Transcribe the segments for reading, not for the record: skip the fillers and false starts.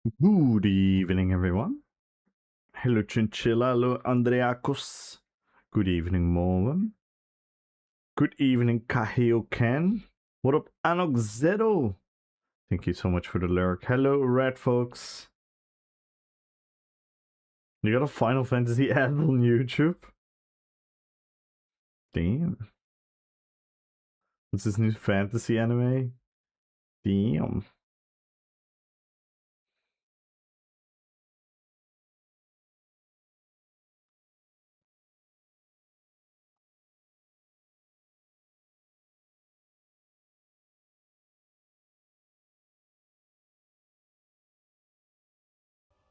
Good evening, everyone. Hello, Chinchilla. Hello, Andreakos. Good evening, Morven. Good evening, Kaheo Ken. What up, Anoxedo? Thank you so much for the lyric. Hello, Red Folks. You got a Final Fantasy ad on YouTube? Damn. What's this new fantasy anime? Damn.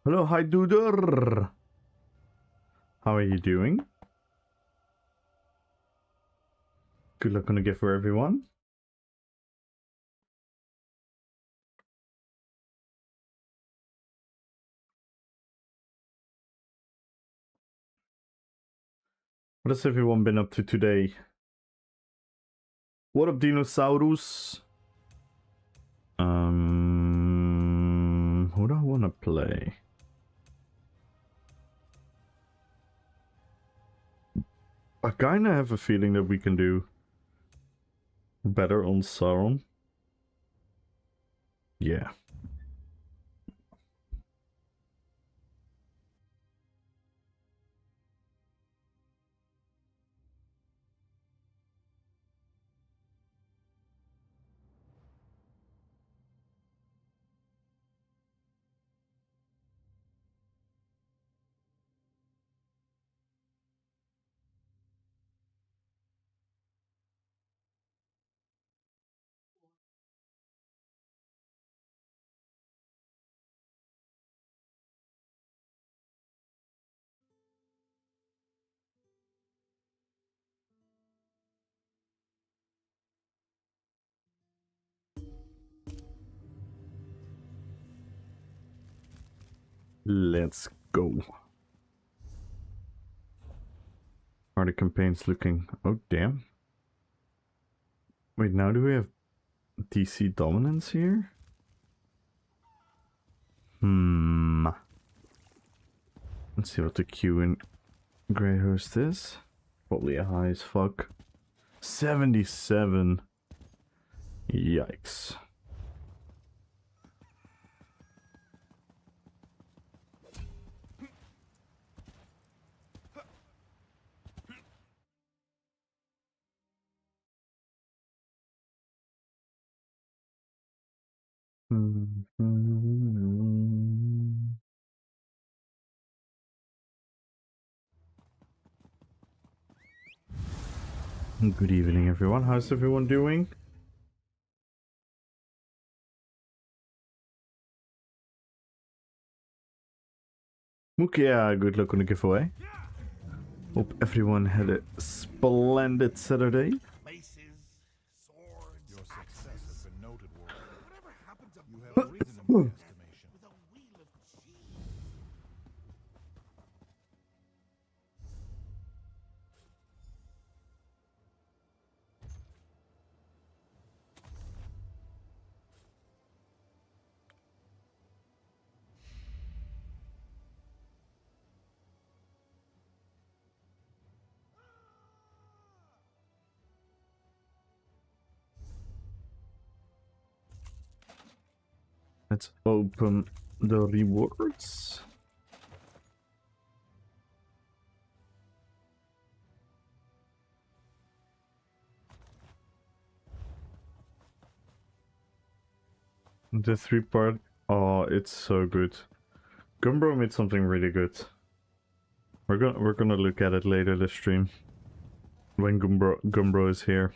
Hello, hi, Duder. How are you doing? Good luck on the gift for everyone. What has everyone been up to today? What up, Dinosaurus? Who do I want to play? I kinda have a feeling that we can do better on Sauron. Yeah. Let's go. How are the campaigns looking? Oh, damn. Wait, now do we have DC dominance here? Let's see what the Q in Greyhost is. Probably a high as fuck. 77. Yikes. Good evening, everyone. How's everyone doing? Mukia, good luck on the giveaway. Hope everyone had a splendid Saturday. Maces, swords, your success has been noted, Warrior. Whatever happened to you have risen in my estimation. With a wheel of cheese. Let's open the rewards. The 3-part. Oh, it's so good. Gumbro made something really good. We're gonna look at it later this stream. When Gumbro is here.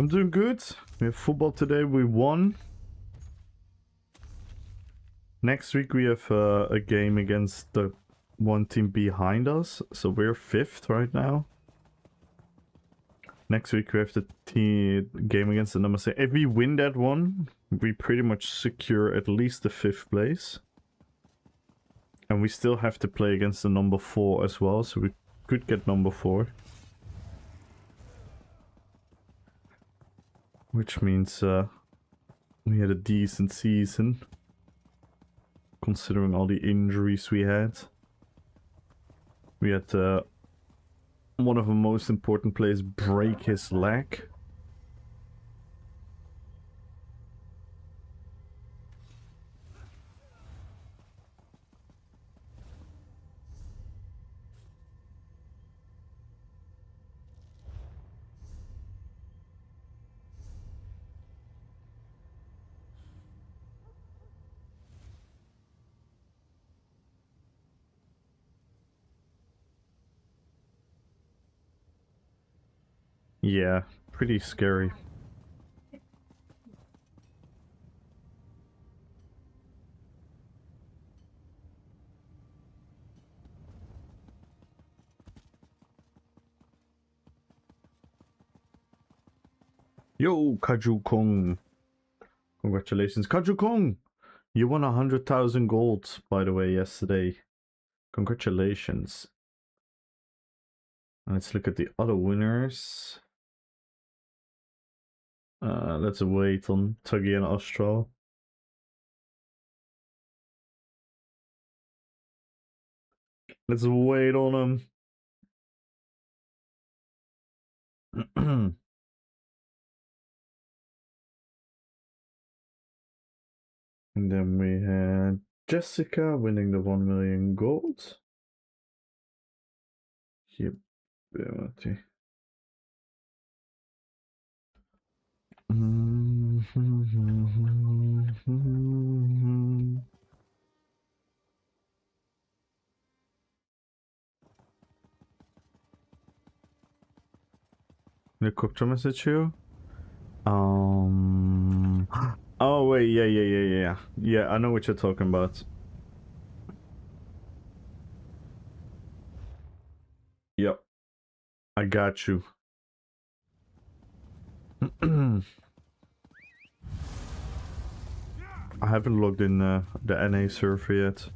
I'm doing good. We have football today. We won. Next week we have a game against the one team behind us. So we're 5th right now. Next week we have the game against the number 6. If we win that one, we pretty much secure at least the 5th place. And we still have to play against the number 4 as well, so we could get number 4. Which means we had a decent season, considering all the injuries we had. We had one of the most important players break his leg. Yeah, pretty scary. Yo, Kaju Kong. Congratulations. Kaju Kong! You won 100,000 gold, by the way, yesterday. Congratulations. Let's look at the other winners. Let's wait on Tuggy and Astral. Let's wait on them. And then we had Jessica winning the 1 million gold. Yep. The crypto message you? Oh wait, yeah. Yeah, I know what you're talking about. Yep. I got you. I haven't logged in the NA server yet.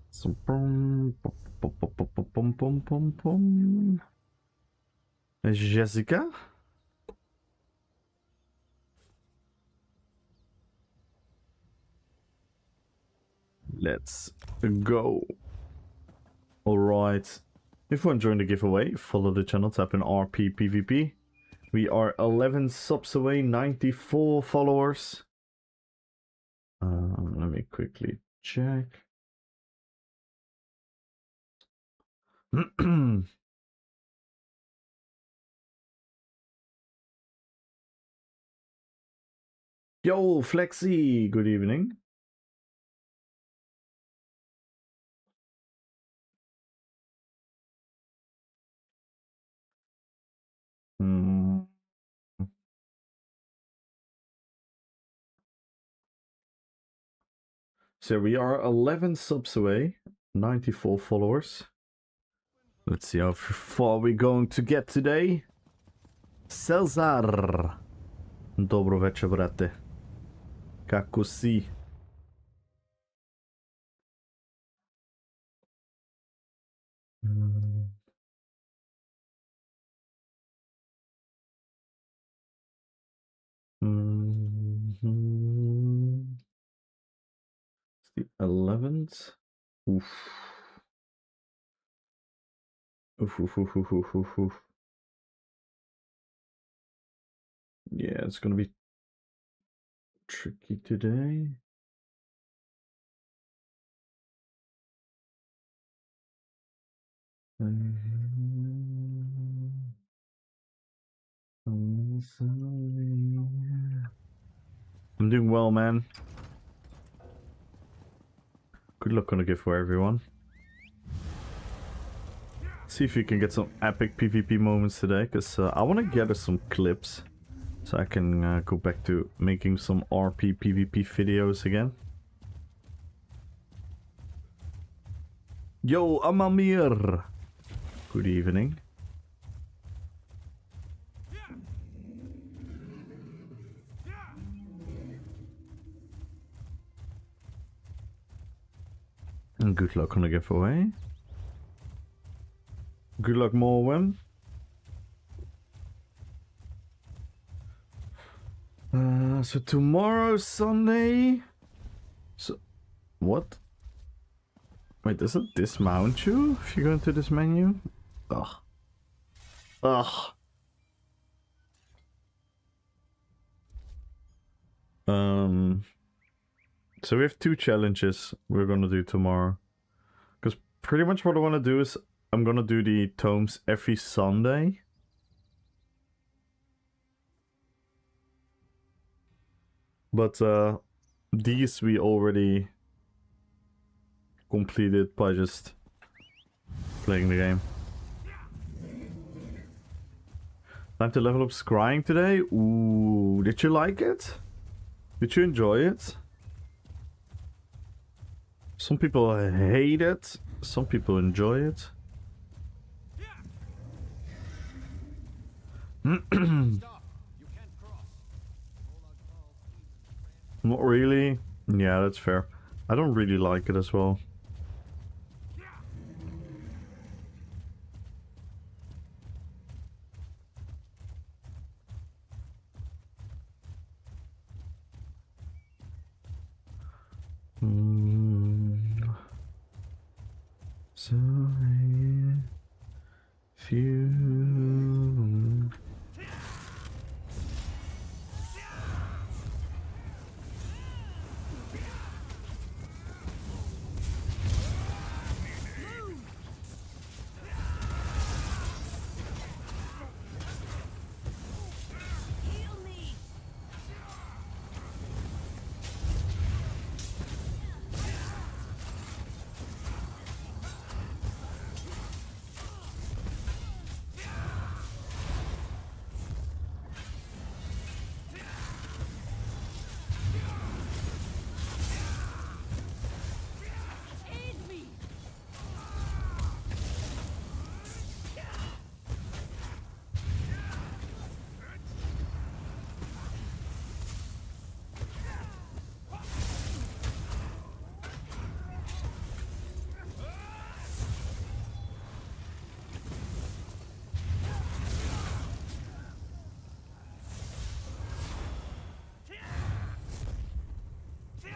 So, Jessica? Let's go. Alright. If you enjoying the giveaway, follow the channel, tap in RPPVP. We are 11 subs away, 94 followers. Let me quickly check. Yo, Flexi, good evening. So we are 11 subs away, 94 followers. Let's see how far we're going to get today. Cesar. Dobro večer, brate. Kako si? It's the 11th. Oof. Oof. Yeah, it's gonna be tricky today. I'm doing well, man. Good luck on the giveaway, everyone. See if you can get some epic PvP moments today, because I want to gather some clips so I can go back to making some RPPVP videos again. Yo, Amamir! Good evening. And good luck on the giveaway. Good luck, Morwen. So tomorrow, Sunday. So, what? Wait, does it dismount you if you go into this menu? Ugh. Ugh. So we have 2 challenges we're gonna do tomorrow. Because pretty much what I want to do is I'm gonna do the tomes every Sunday. But these we already completed by just playing the game. Time to level up scrying today. Ooh, did you like it? Did you enjoy it? Some people hate it, some people enjoy it. Not really. Yeah, that's fair. I don't really like it as well. Sorry if you...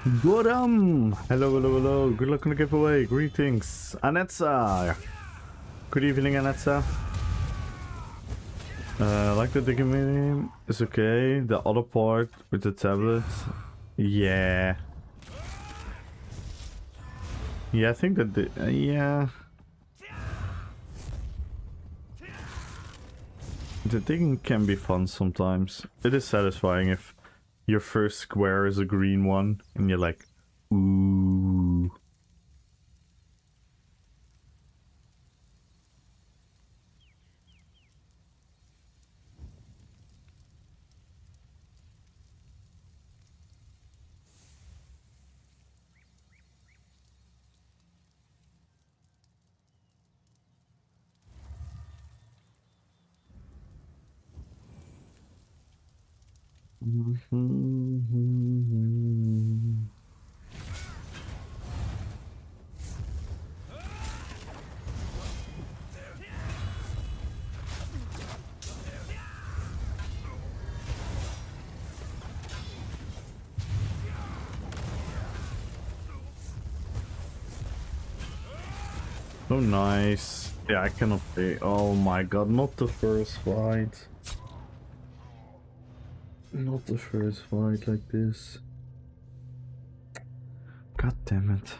Godam! Hello, hello, hello. Good luck on the giveaway. Greetings. Anetsa. Good evening, Anetsa. Like the digging mini is okay. The other part with the tablet. Yeah. Yeah, I think that yeah. The digging can be fun sometimes. It is satisfying if your first square is a green one and you're like, ooh. Oh, nice. Yeah, I cannot play. Oh my god, not the first fight. Not the first fight like this. God damn it.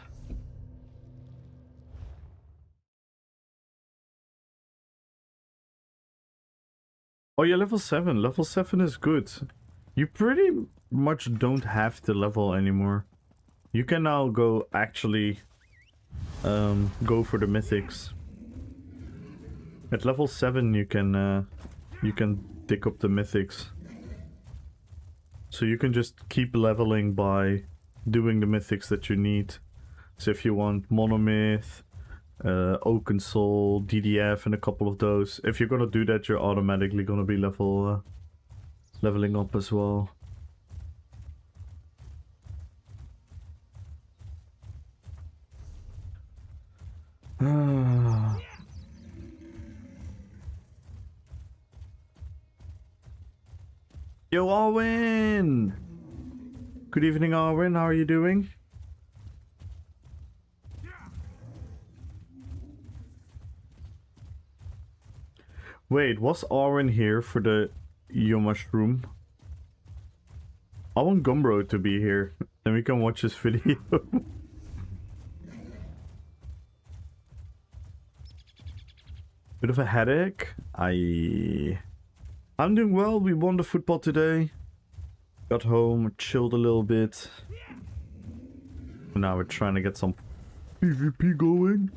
Oh yeah, level 7. Level 7 is good. You pretty much don't have to level anymore. You can now go actually go for the mythics. At level 7 you can pick up the mythics. So you can just keep leveling by doing the mythics that you need. So if you want Monomyth, Oaken Soul, DDF and a couple of those, if you're gonna do that, you're automatically gonna be leveling up as well. Yo, Arwin! Good evening, Arwin. How are you doing? Wait, was Arwin here for the Yo Mushroom? I want Gumbro to be here. Then we can watch his video. Bit of a headache. I'm doing well. We won the football today. Got home, chilled a little bit. Now we're trying to get some PvP going.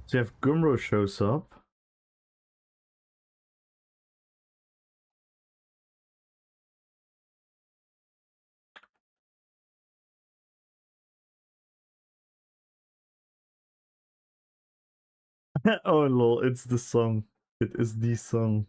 So if Gumro shows up. Oh lol, it's the song. It is the song.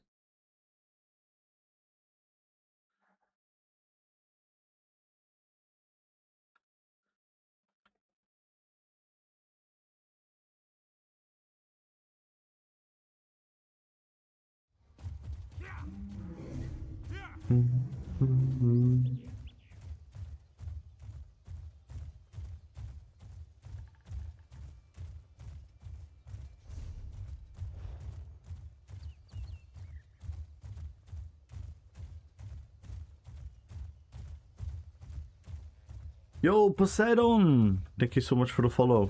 Yo, Poseidon! Thank you so much for the follow.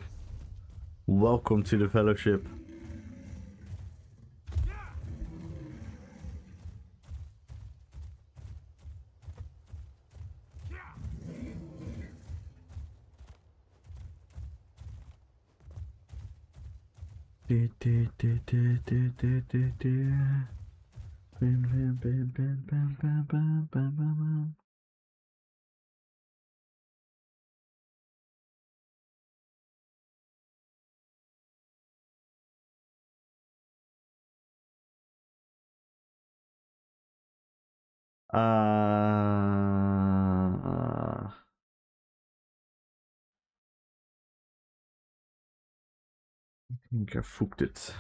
Welcome to the fellowship. I think I fucked it.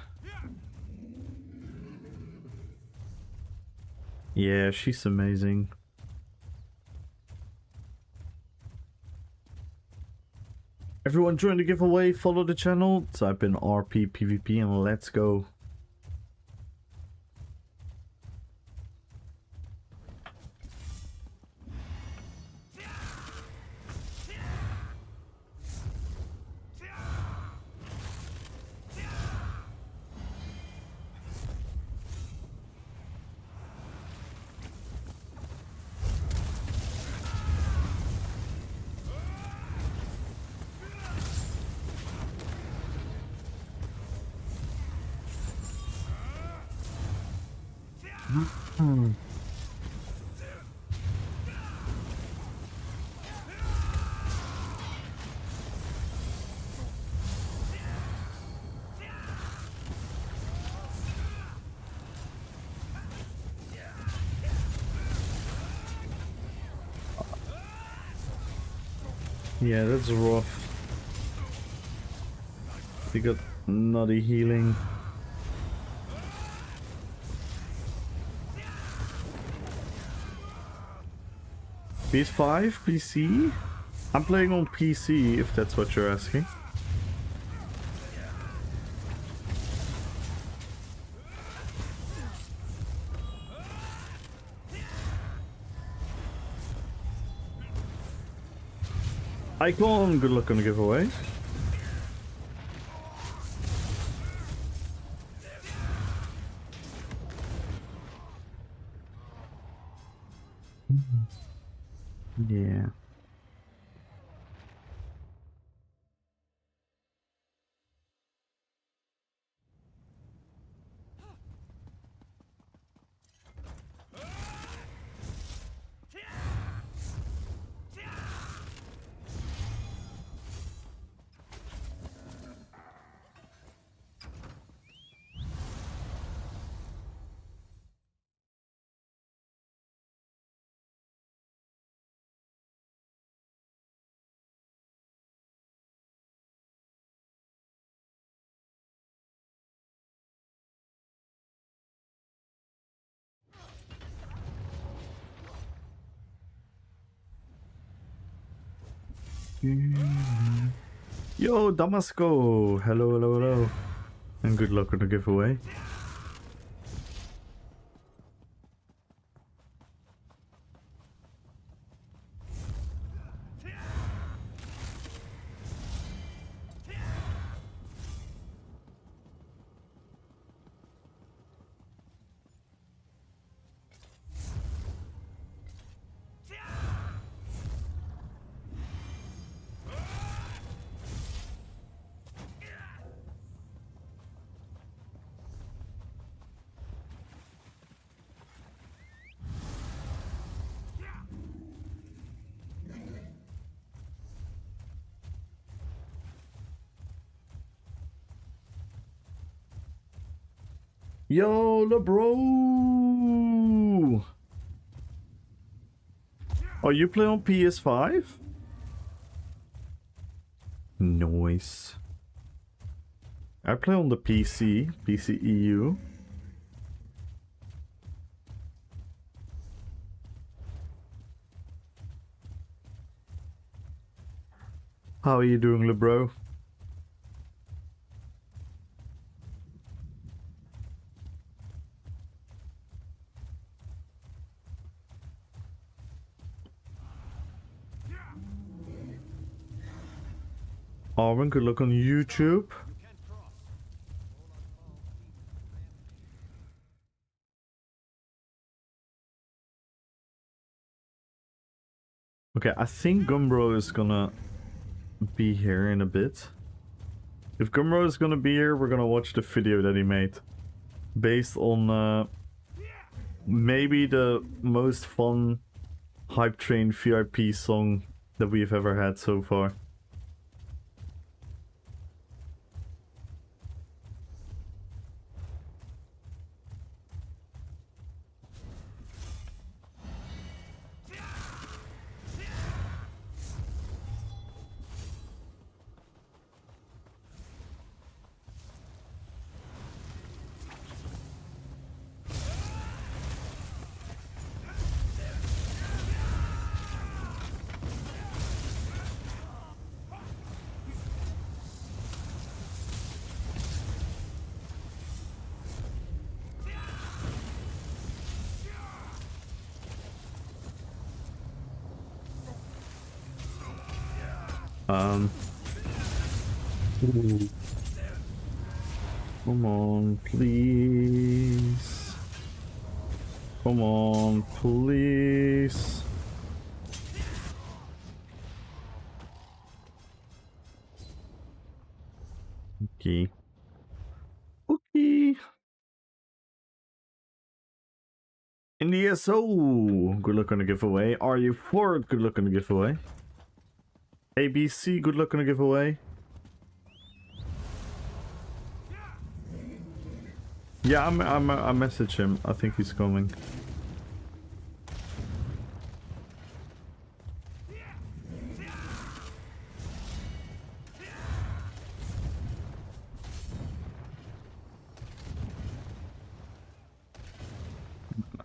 Yeah, she's amazing. Everyone join the giveaway, follow the channel, type in RPPVP and let's go. Yeah, that's rough. He got nutty healing. PS5, PC? I'm playing on PC, if that's what you're asking. Icon, good luck on the giveaway. Yeah. Yo, Damasco! Hello, hello, hello. And good luck on the giveaway. Yo, LeBro! Oh, you play on PS5? Nice. I play on the PC, PC EU. How are you doing, LeBro? Arwen, good luck on YouTube. Okay, I think Gumbro is gonna be here in a bit. If Gumbro is gonna be here, we're gonna watch the video that he made. Based on maybe the most fun Hype Train VIP song that we've ever had so far. Come on, please. Come on, please. Okay. Okay. In the ESO, good luck on the giveaway. Are you for it? Good luck on the giveaway. ABC, good luck on the giveaway. Yeah, I message him. I think he's coming.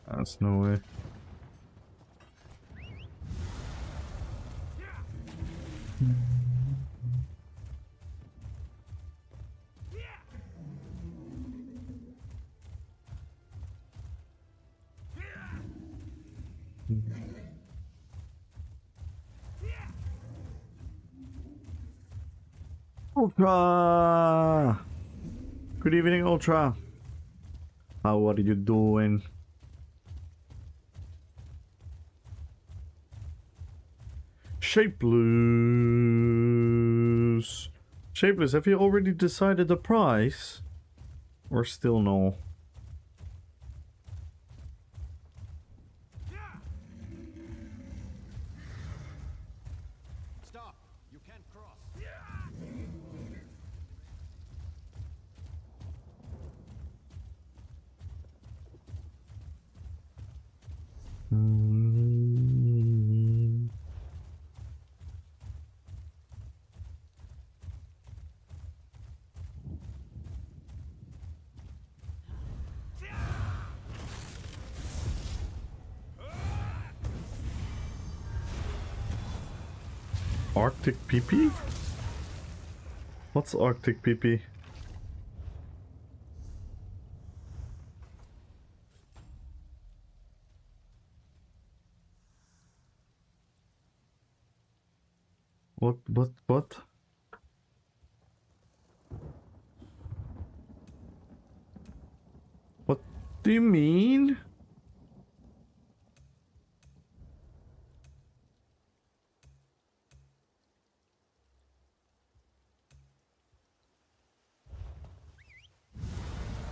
That's no way. Ultra! Good evening, Ultra. How are you doing? Shapeless. Shapeless, have you already decided the price? Or still no? Stop! You can't cross. Arctic PP? What's Arctic PP? What? What do you mean?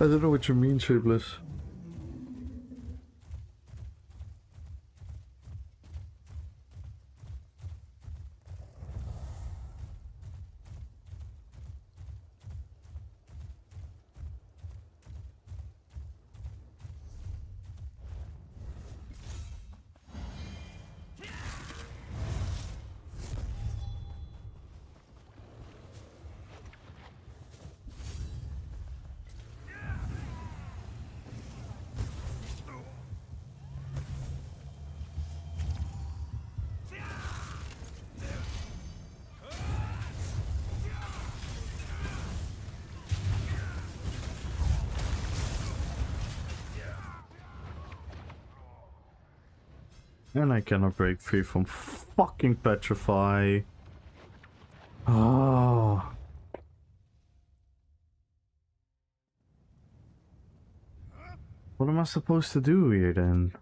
I don't know what you mean, Shapeless. And I cannot break free from fucking Petrify. Ah. What am I supposed to do here then?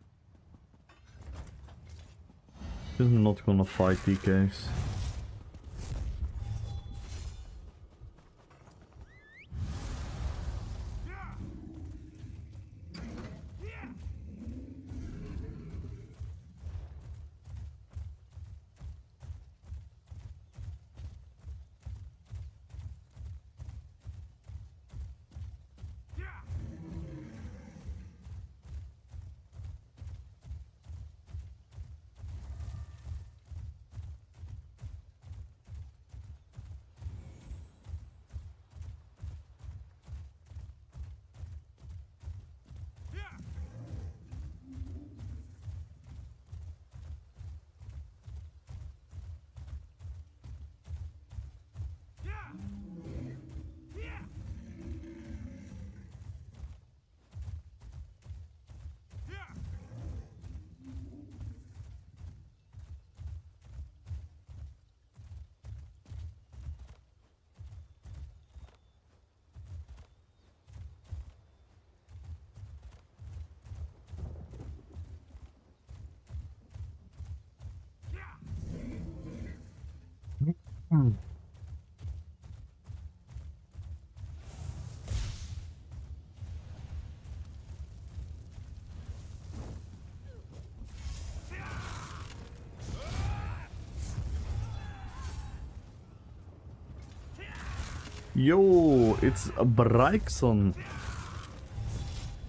This is not gonna fight DKs. Yo, it's a Braixon.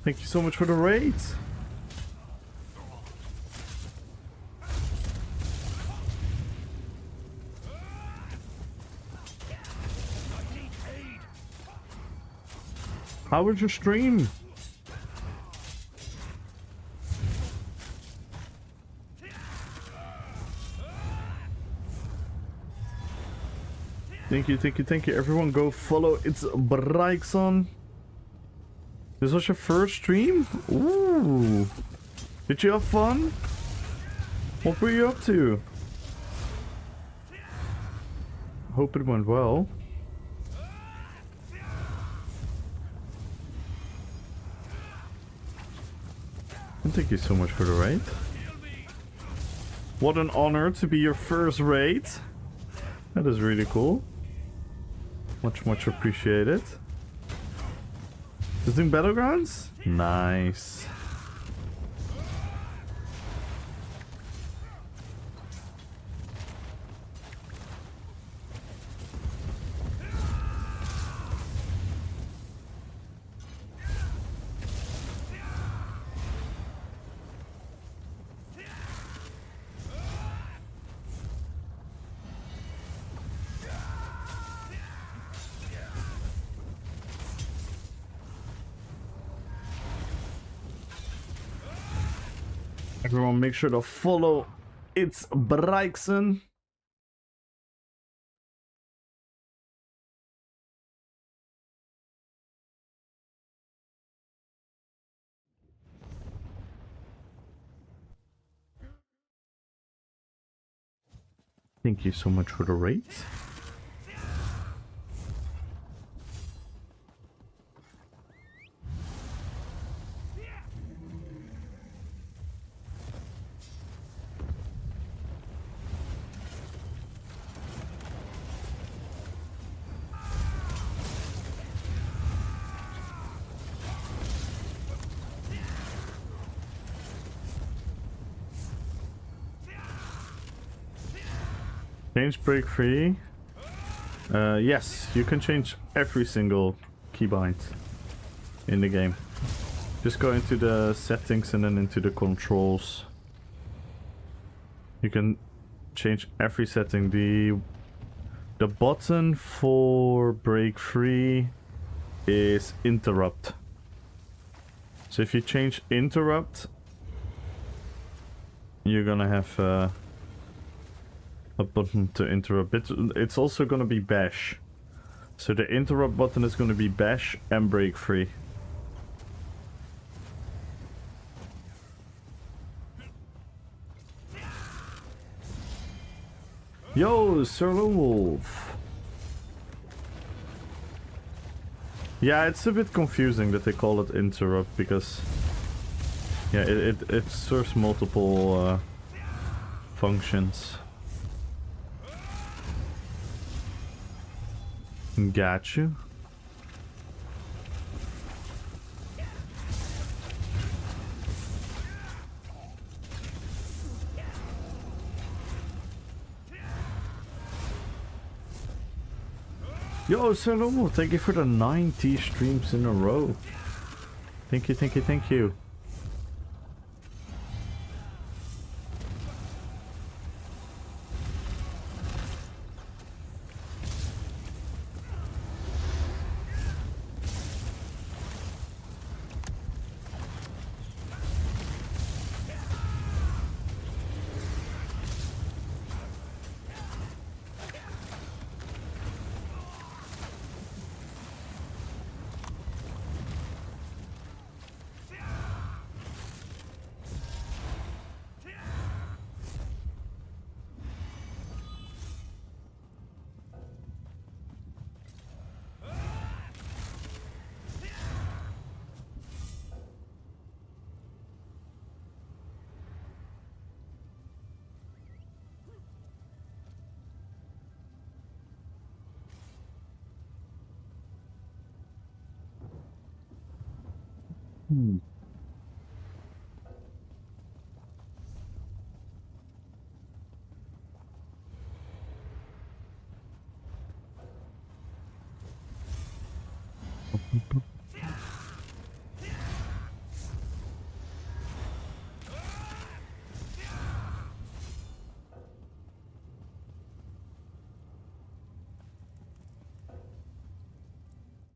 Thank you so much for the raid. How was your stream? Thank you, thank you, thank you. Everyone go follow. It's Braixon. This was your first stream? Ooh. Did you have fun? What were you up to? Hope it went well. And thank you so much for the raid. What an honor to be your first raid. That is really cool. Much appreciated. Just doing Battlegrounds? Nice. Everyone make sure to follow It's Brixen. Thank you so much for the rates. Change break free. Yes, you can change every single keybind in the game. Just go into the settings and then into the controls. You can change every setting. The button for break free is interrupt. So if you change interrupt, you're gonna have a button to interrupt. It's also gonna be bash. So the interrupt button is gonna be bash and break free. Yo, Sir Lone Wolf. Yeah, it's a bit confusing that they call it interrupt because yeah, it serves multiple functions. Got you. Yo, Salomo, thank you for the 90 streams in a row. Thank you, thank you, thank you.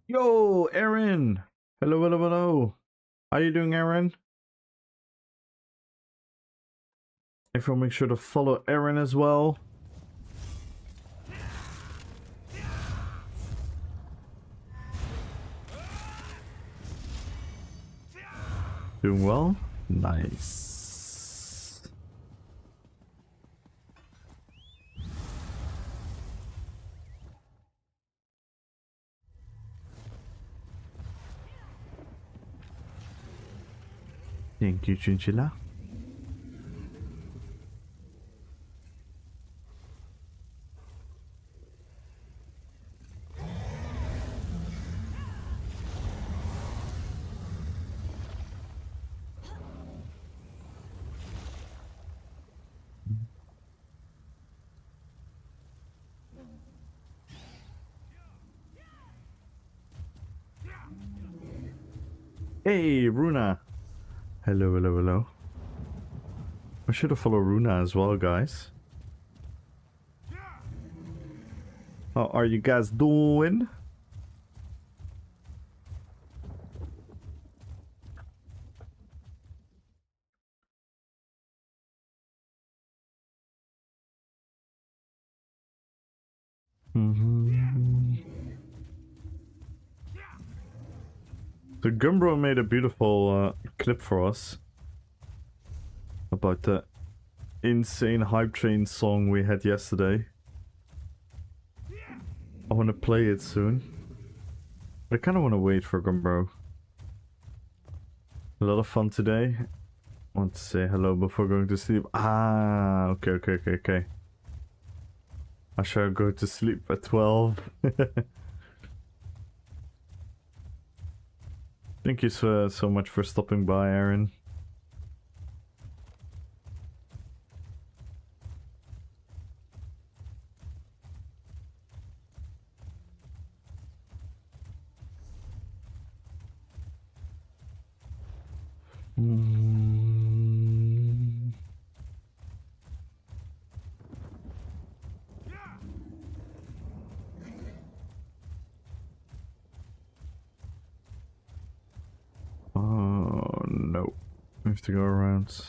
Yo, Aaron. Hello, hello, hello. How you doing, Aaron? Everyone make sure to follow Aaron as well. Doing well? Nice. Thank you, Chinchilla. Hey, Runa. Hello, hello, hello. I should have followed Runa as well, guys. How are you guys doing? So Gumbro made a beautiful clip for us about the insane hype train song we had yesterday. I want to play it soon. But I kind of want to wait for Gumbro. A lot of fun today. I want to say hello before going to sleep. Ah, okay. I shall go to sleep at 12. Thank you so much for stopping by, Aaron. Oh no, we have to go around.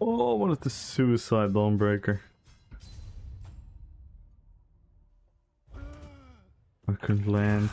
Oh, I wanted the suicide Dawnbreaker. I couldn't land.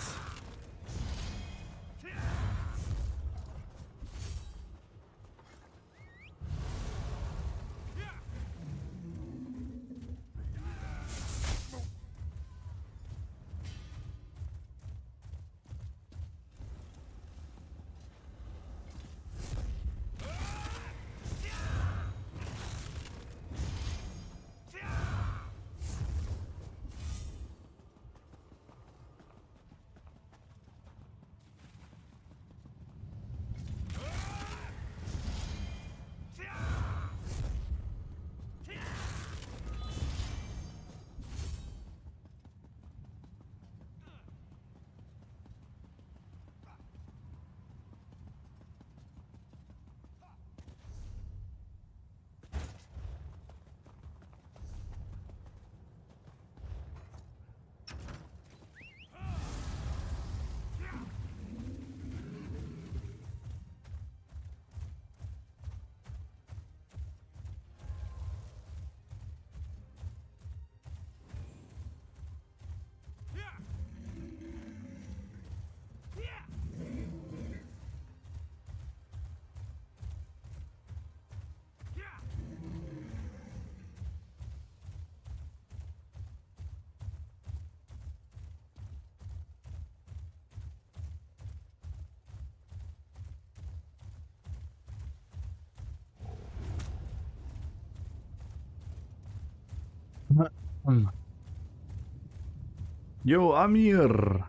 Yo, Amir.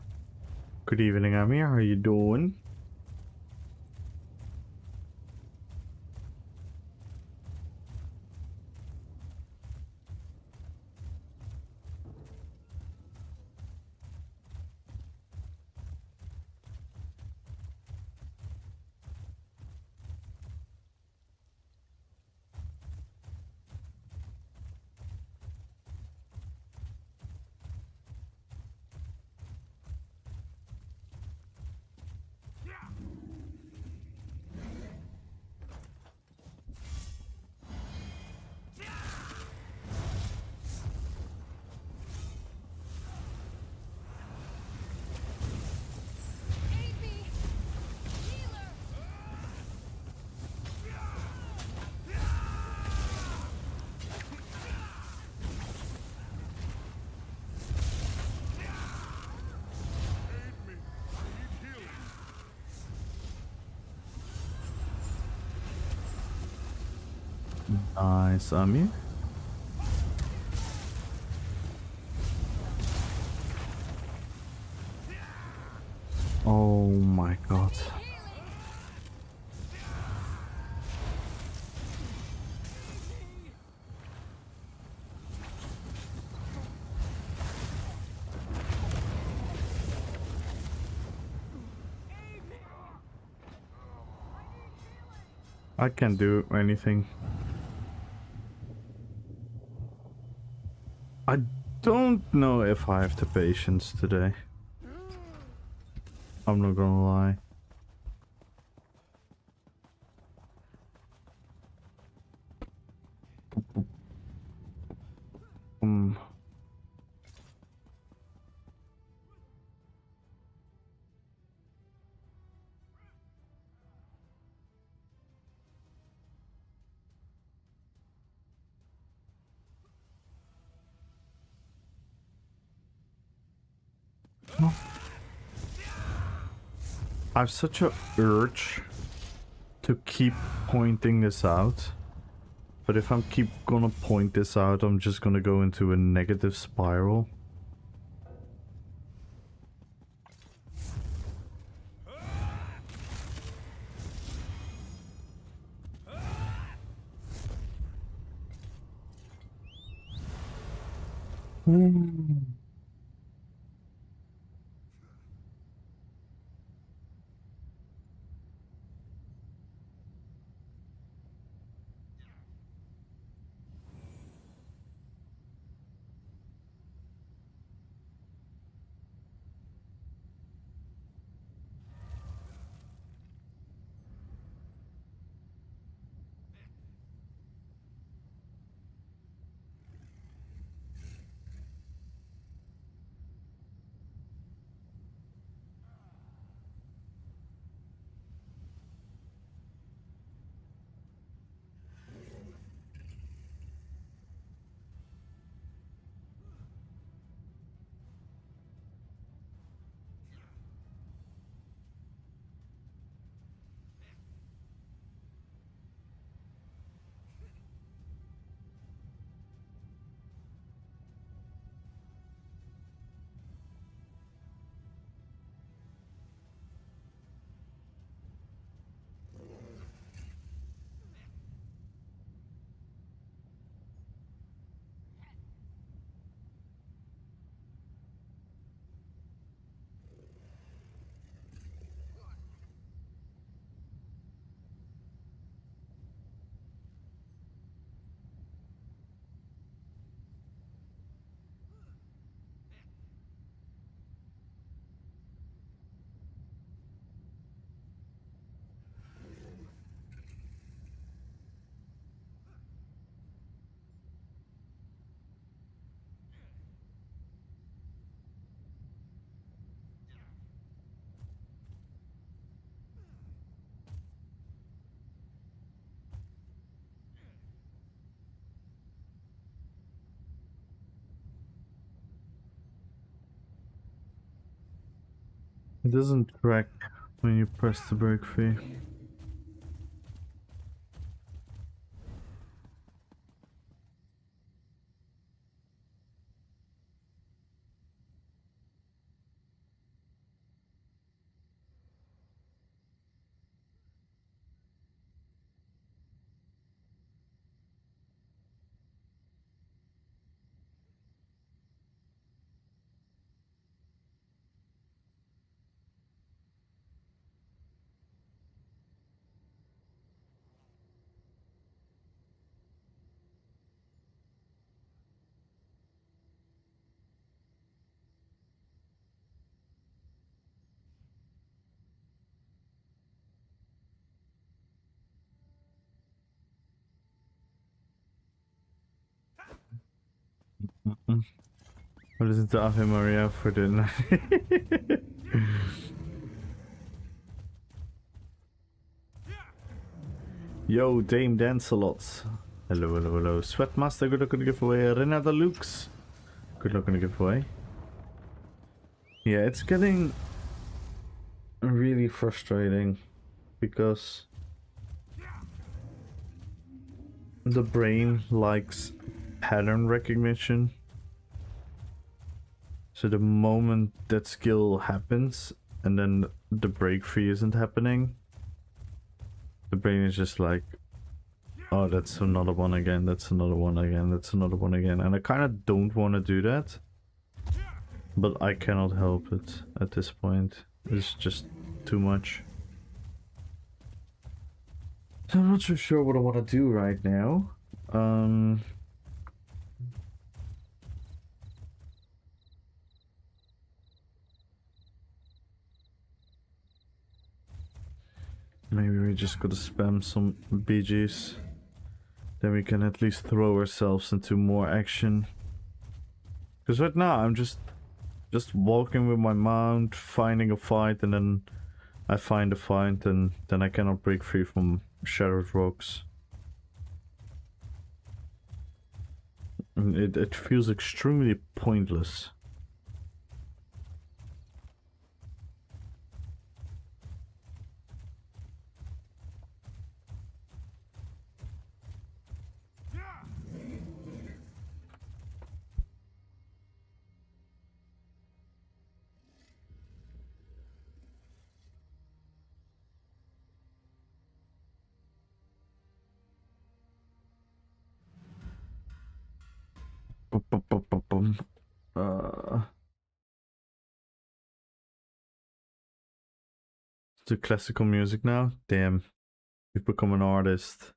Good evening, Amir. How you doing? Nice, Amir. Oh my god. I can't do anything. I don't know if I have the patience today. I'm not gonna lie. Um, I have such a urge to keep pointing this out. But if I'm keep gonna point this out, I'm just gonna go into a negative spiral. It doesn't crack when you press the break free. What is it to Ave Maria for the night? Yo, Dame Dancelots. Hello, hello, hello. Sweatmaster, good luck on the giveaway. Renata Lukes, good luck on the giveaway. Yeah, it's getting really frustrating because the brain likes pattern recognition. So the moment that skill happens and then the break free isn't happening, the brain is just like, oh, that's another one again, that's another one again, that's another one again. And I kind of don't want to do that, but I cannot help it at this point. It's just too much. So I'm not so sure what I want to do right now. Maybe we just gotta spam some BGs. Then we can at least throw ourselves into more action. Because right now I'm just walking with my mount, finding a fight, and then I find a fight, and then I cannot break free from shattered rocks. And it feels extremely pointless. To classical music now? Damn. You've become an artist.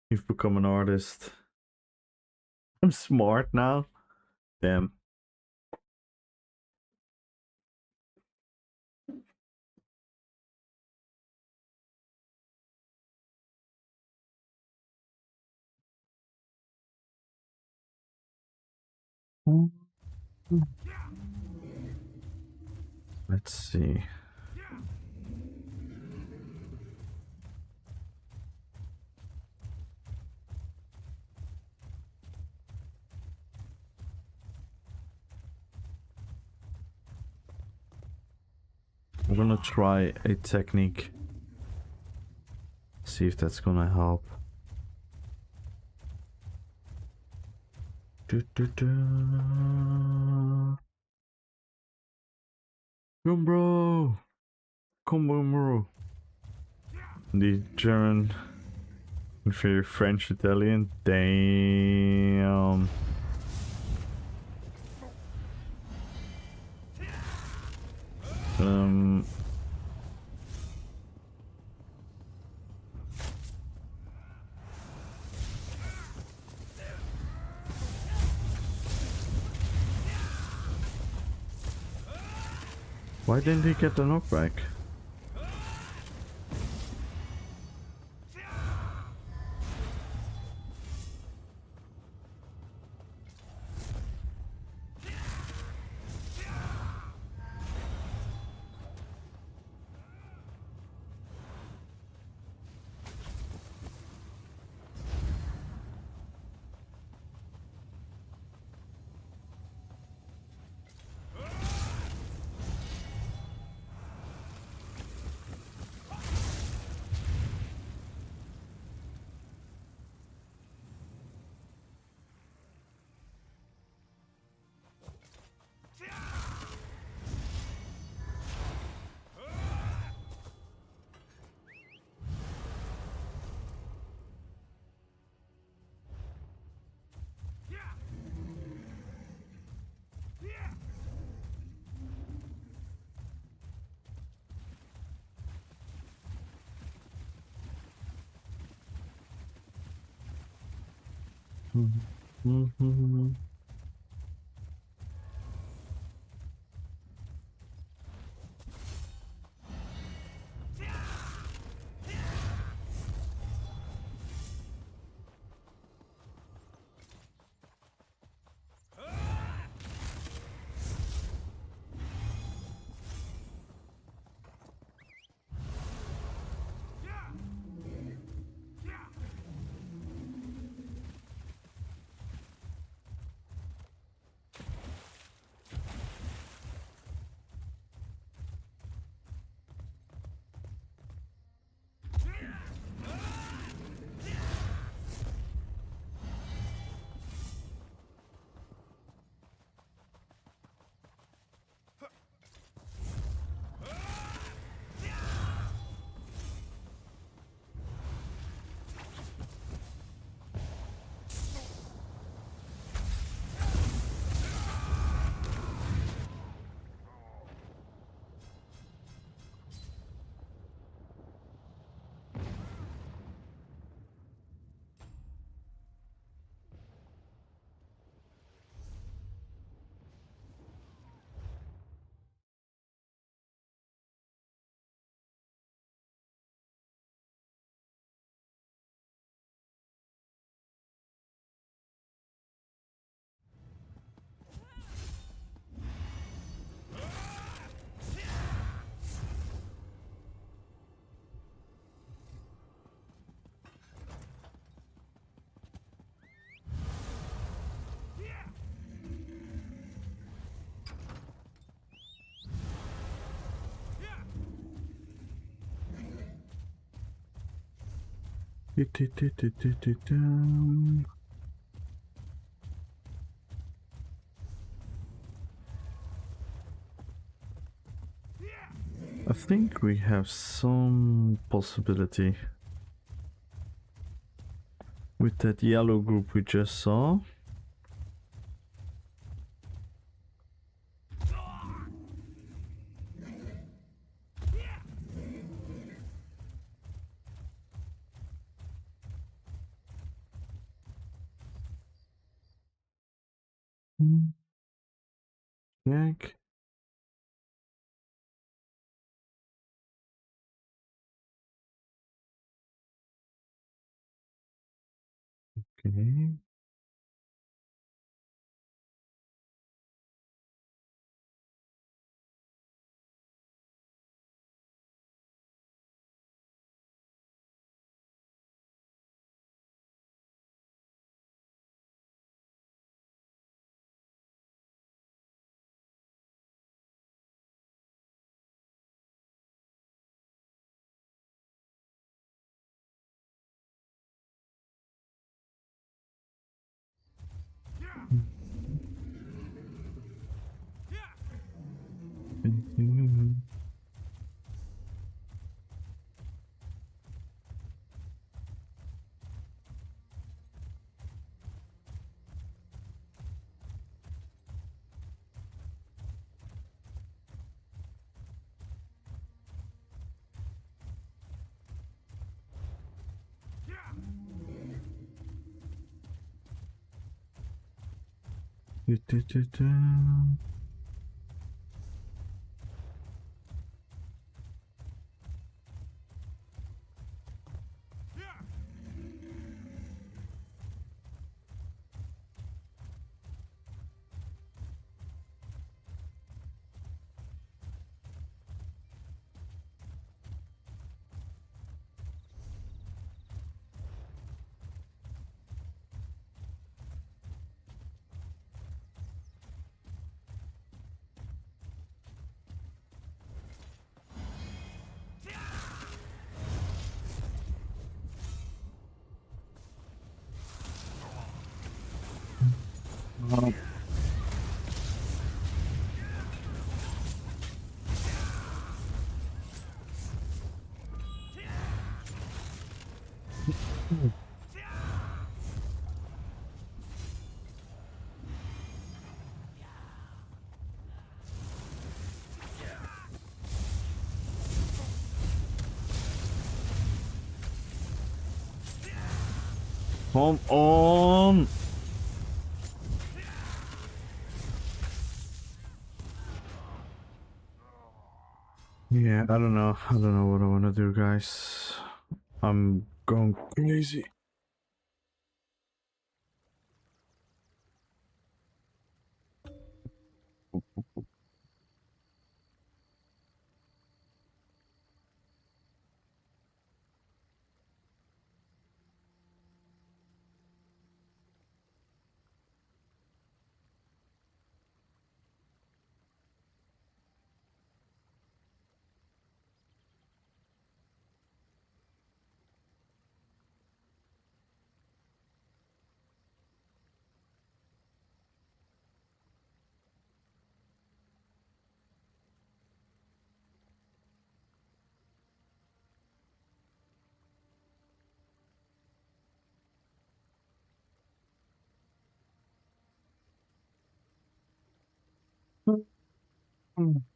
You've become an artist. I'm smart now? Damn. Let's see. I'm gonna try a technique. See if that's gonna help. Come bro! Come on bro! The German, inferior French, Italian. Damn. Why didn't he get the knockback? I think we have some possibility with that yellow group we just saw. Check. Okay. Come on. Yeah, I don't know. I don't know what I want to do, guys. I'm going crazy.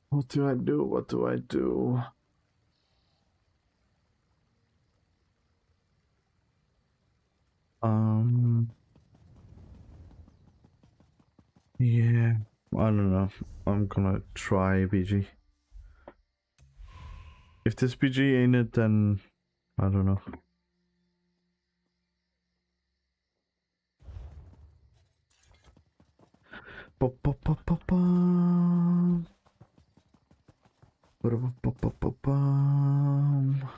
What do I do? What do I do? Yeah, I don't know. I'm gonna try BG. If this BG ain't it, then I don't know. Ba-ba-ba-ba-bum. Ba-da-ba-ba-ba-bum.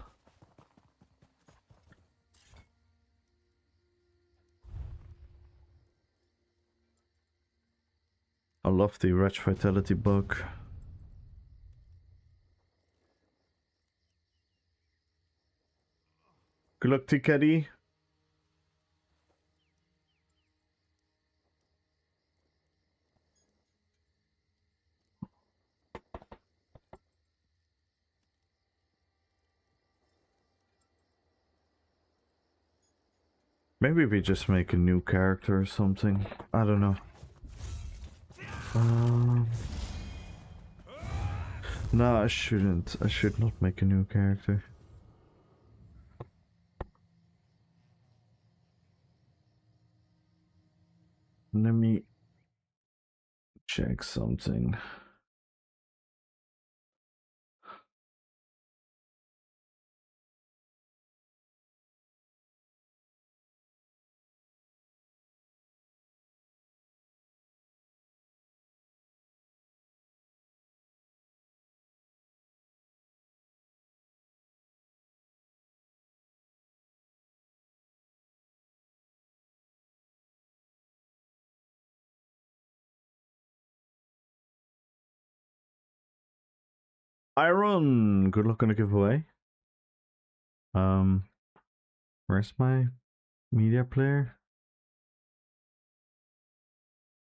I love the Wretch Vitality bug. Good luck, T-Caddy. Maybe we just make a new character or something. I don't know. No, I shouldn't. I should not make a new character. Let me check something. Iron, good luck on the giveaway. Where's my media player?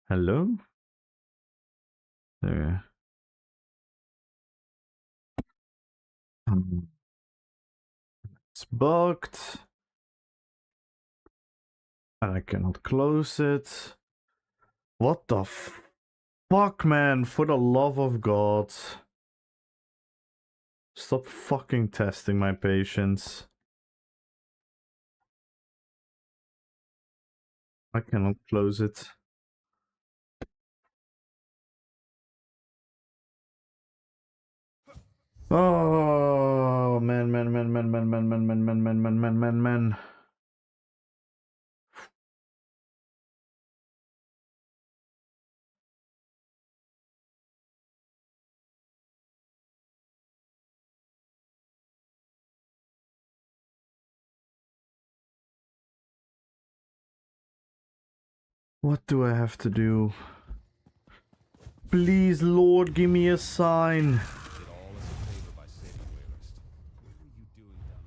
Hello? There. It's bugged. And I cannot close it. What the fuck, man? For the love of God. Stop fucking testing my patience. I cannot close it. Oh, man. What do I have to do? Please, Lord, give me a sign. Did all us a favor by saving Waylist. What were you doing down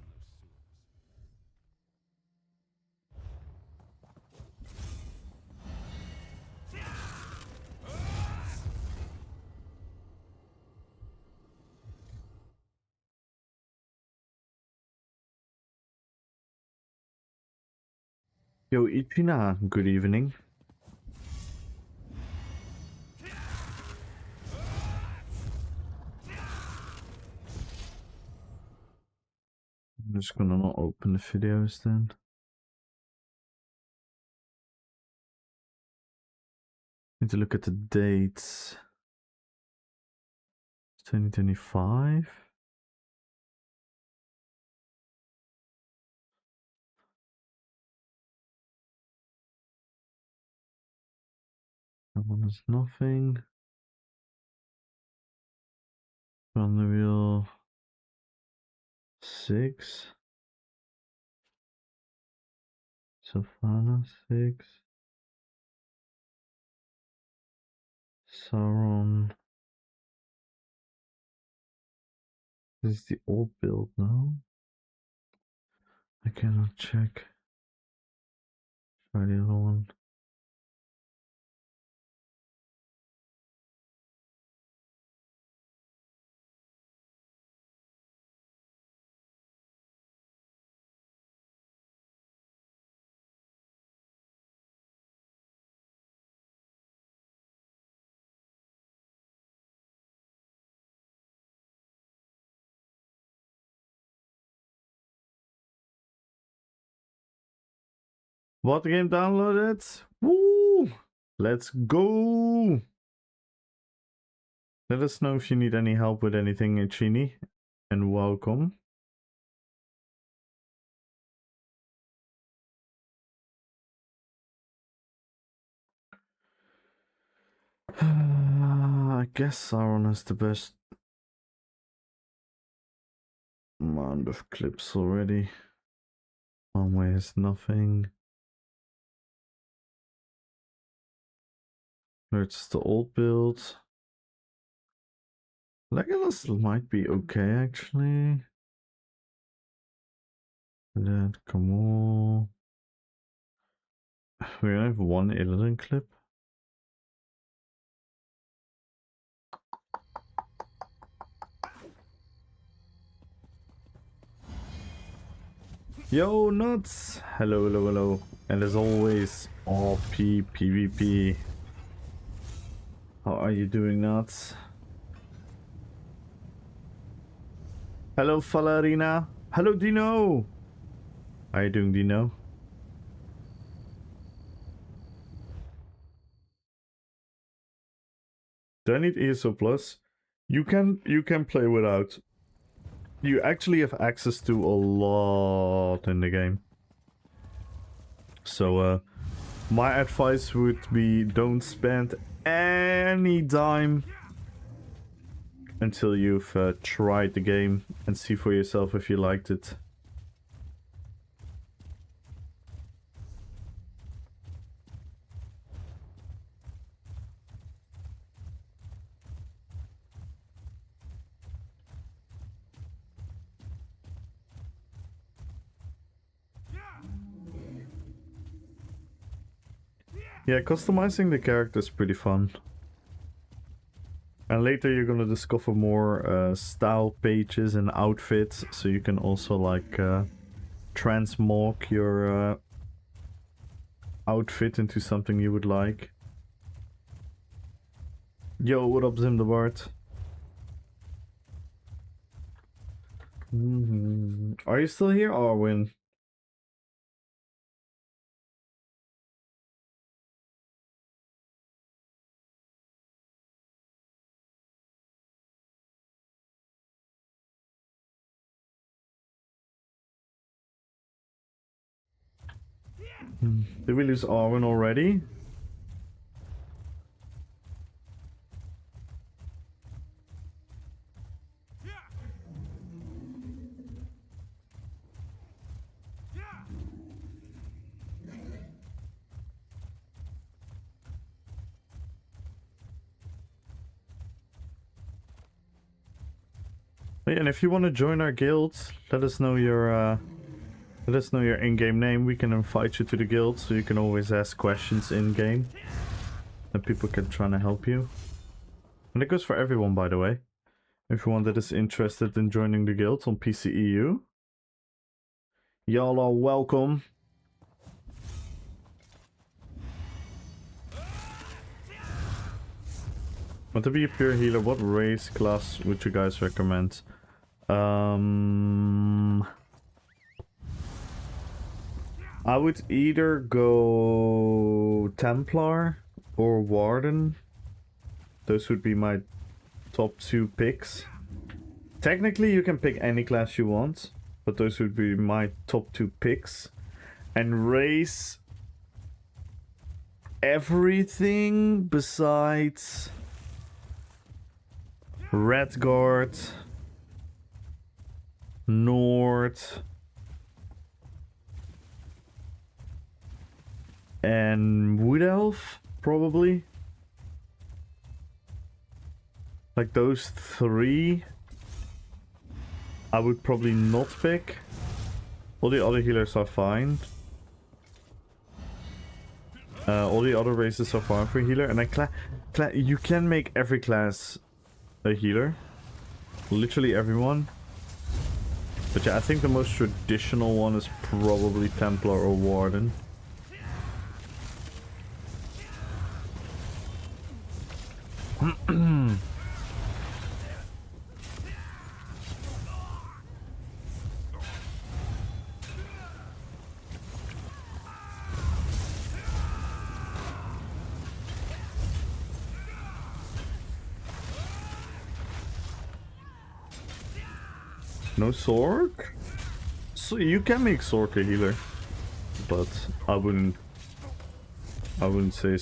in those Yo, Ichina, good evening. I'm just gonna not open the videos then. Need to look at the dates. 2025? That one is nothing. On the wheel 6. Savannah 6. Sauron. This is the old build now. I cannot check. Try the other one. What game downloaded? Woo! Let's go! Let us know if you need any help with anything, Chini, and welcome. I guess Sauron has the best amount of clips already. One way is nothing. It's the old build. Legolas might be okay actually. That come on. We only have one Illidan clip. Yo, Nuts! Hello, hello, hello. And as always, RPPVP. How are you doing, Nuts? Hello, Falarina. Hello, Dino. How are you doing, Dino? Do I need ESO Plus? You can play without. You actually have access to a lot in the game. So my advice would be don't spend any dime until you've tried the game and see for yourself if you liked it. Yeah, customizing the character is pretty fun. And later you're gonna discover more style pages and outfits, so you can also like transmog your outfit into something you would like. Yo, what up, Zimdabart? Are you still here, Arwin? Did we lose Arwen already? And if you want to join our guild, let us know your in-game name. We can invite you to the guild, so you can always ask questions in-game, and people can try to help you. And it goes for everyone, by the way. Everyone that is interested in joining the guild on PCEU, y'all are welcome. Want to be a pure healer? What race class would you guys recommend? I would either go Templar or Warden. Those would be my top 2 picks. Technically you can pick any class you want, but those would be my top 2 picks. And race, everything besides Redguard, Nord, and Wood Elf, probably. Like those three, I would probably not pick. All the other healers are fine. All the other races are fine for healer, and then you can make every class a healer. Literally everyone. But yeah, I think the most traditional one is probably Templar or Warden. No Sork? So you can make Sork a healer, but I wouldn't say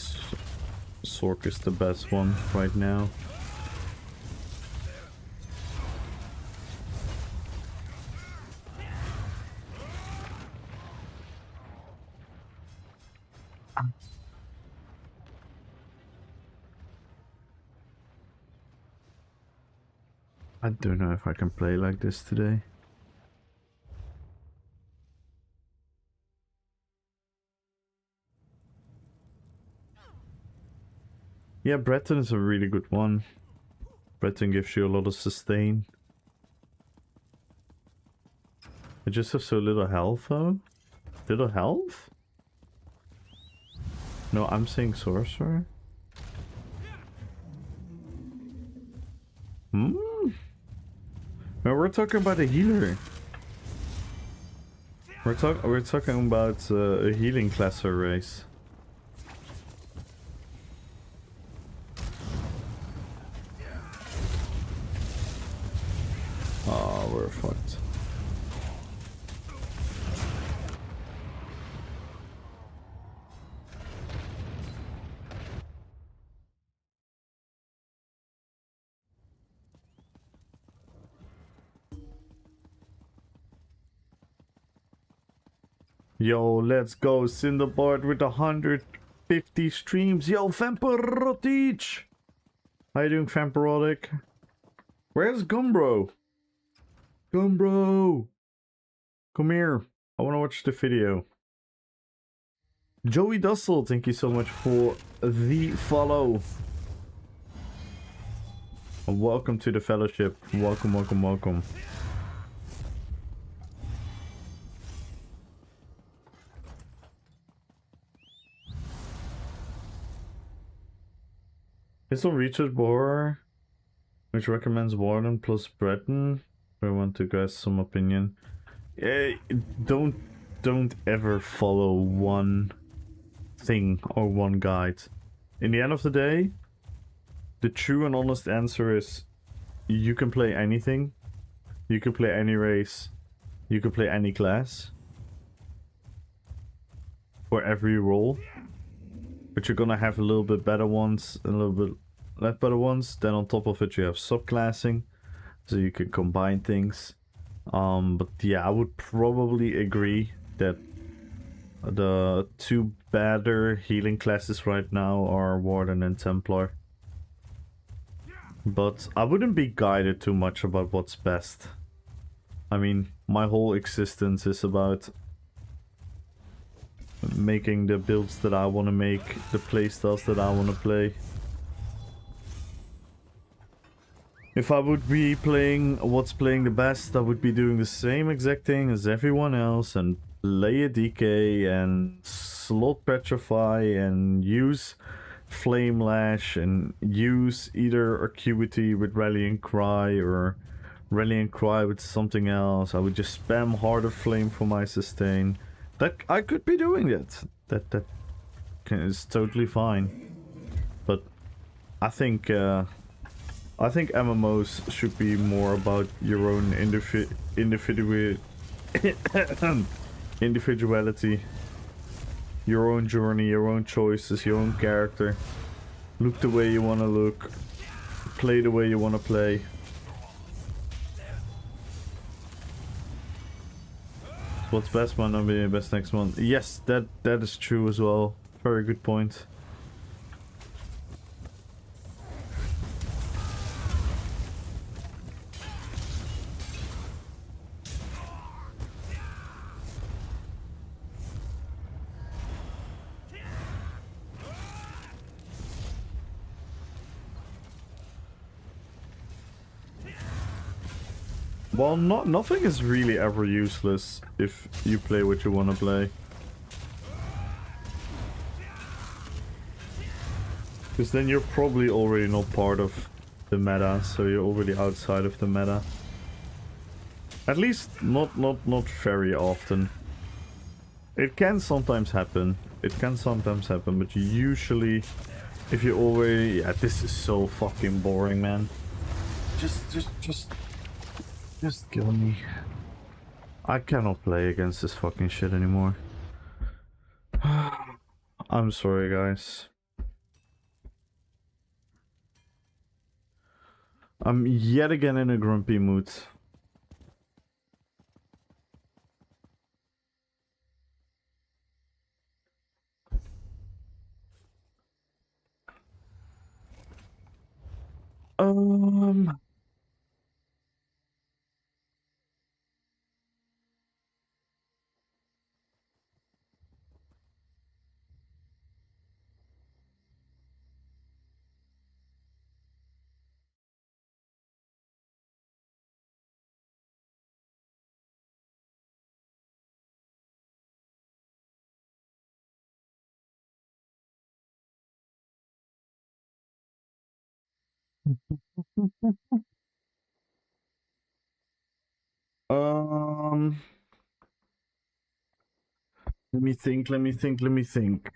Sork is the best one right now. I don't know if I can play like this today. Yeah, Breton is a really good one. Breton gives you a lot of sustain. I just have so little health though. Little health? No, I'm saying sorcerer. No, we're talking about a healer. We're talking about a healing class or race. Oh, we're fucked. Yo, let's go, Cinderbard with 150 streams. Yo, Vampirotic! How you doing, Vampirotic? Where's Gumbro? Gumbro! Come here. I want to watch the video. Joey Dussel, thank you so much for the follow. And welcome to the fellowship. Welcome, welcome, welcome. It's a research board which recommends Warden plus Breton. I want to guess some opinion. Don't ever follow one thing or one guide. In the end of the day, the true and honest answer is you can play anything. You can play any race. You can play any class. For every role. But you're gonna have a little bit better ones, a little bit less better ones. Then on top of it you have subclassing, so you can combine things. But yeah, I would probably agree that the two better healing classes right now are Warden and Templar. But I wouldn't be guided too much about what's best. I mean, my whole existence is about making the builds that I want to make, the playstyles that I want to play. If I would be playing what's playing the best, I would be doing the same exact thing as everyone else and play a DK and slot petrify and use flame lash and use either Acuity with rallying cry or rallying cry with something else. I would just spam harder flame for my sustain. That I could be doing that. That is totally fine. But I think MMOs should be more about your own individuality. Your own journey, your own choices, your own character. Look the way you want to look. Play the way you want to play. What's best might not be best next month. Yes, that is true as well. Very good point. Well, nothing is really ever useless if you play what you want to play. Because then you're probably already not part of the meta, so you're already outside of the meta. At least not very often. It can sometimes happen. It can sometimes happen, but usually if you already... Yeah, this is so fucking boring, man. Just kill me. I cannot play against this fucking shit anymore. I'm sorry, guys. I'm yet again in a grumpy mood. Let me think.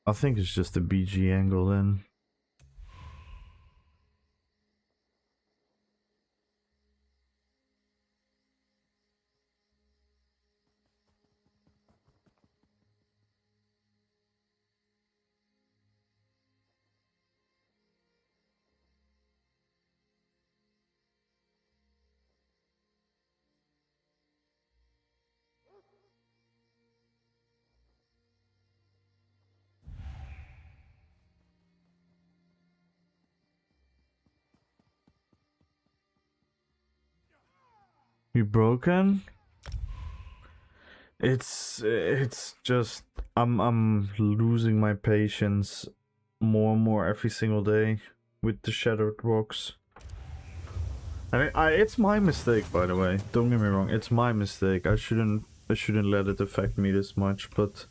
I think it's just a BG angle then. You broken? It's just I'm losing my patience more and more every single day with the shattered rocks. I mean, it's my mistake, by the way. Don't get me wrong, it's my mistake. I shouldn't let it affect me this much, but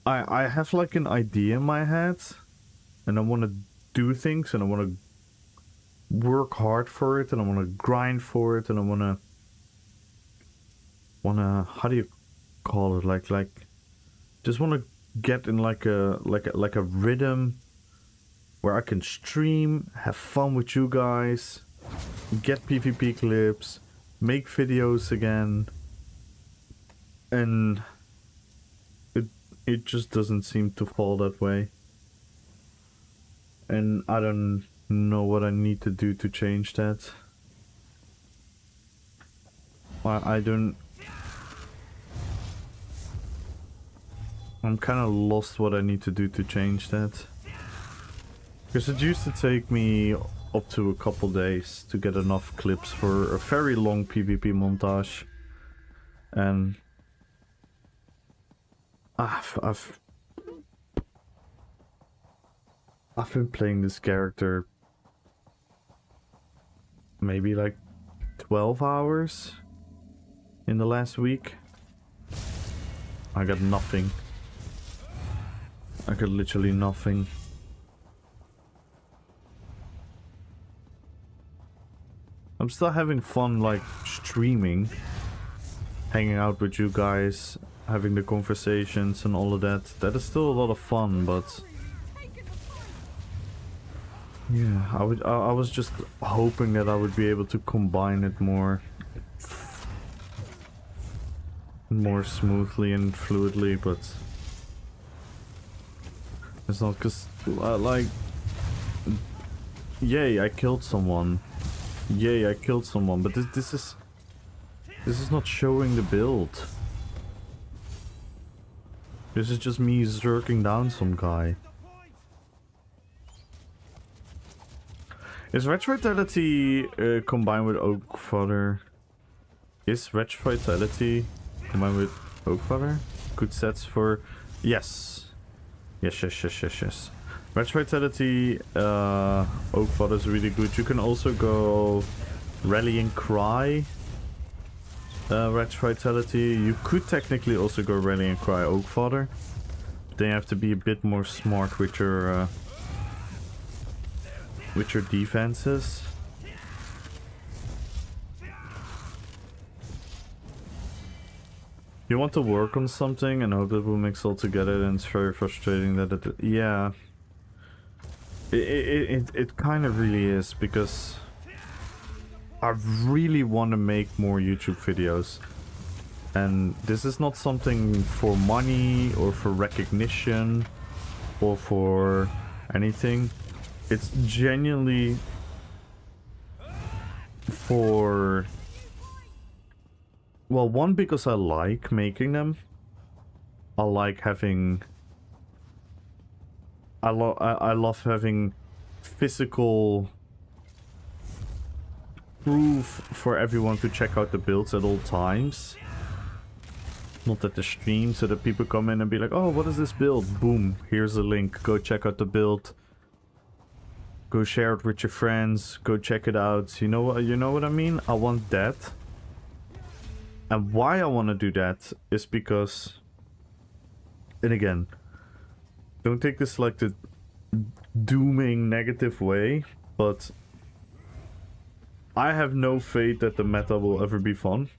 I have like an idea in my head, and I want to do things, and I want to work hard for it, and I want to grind for it, and I want to how do you call it, like just want to get in like a rhythm where I can stream, have fun with you guys, get PvP clips, make videos again, and it just doesn't seem to fall that way, and I don't know what I need to do to change that. I'm kind of lost what I need to do to change that. Because it used to take me up to a couple days to get enough clips for a very long PvP montage. And I've been playing this character maybe like 12 hours in the last week. I got nothing. I got literally nothing. I'm still having fun, like, streaming. Hanging out with you guys. Having the conversations and all of that. That is still a lot of fun, but... yeah, I was just hoping that I would be able to combine it more smoothly and fluidly, but it's not, because like, yay, I killed someone. Yay, I killed someone, but this is not showing the build. This is just me zerking down some guy. Is Reg Vitality combined with Oak Fodder? Is Reg Vitality combined with Oak Fodder? Good sets for... yes. Yes. Reg Vitality, Oak Fodder is really good. You can also go Rallying Cry. Reg Vitality. You could technically also go Rallying Cry Oak Fodder. But then you have to be a bit more smart with your defenses. You want to work on something and hope it will mix all together, and it's very frustrating that it... yeah. It kind of really is, because I really want to make more YouTube videos. And this is not something for money or for recognition or for anything. It's genuinely for... well, one, because I like making them. I like having... I love having physical proof for everyone to check out the builds at all times. Not at the stream, so that people come in and be like, oh, what is this build? Boom, here's a link. Go check out the build. Go share it with your friends. Go check it out. You know what I mean? I want that. And why I want to do that is because... and again... don't take this like the dooming negative way, but I have no faith that the meta will ever be fun.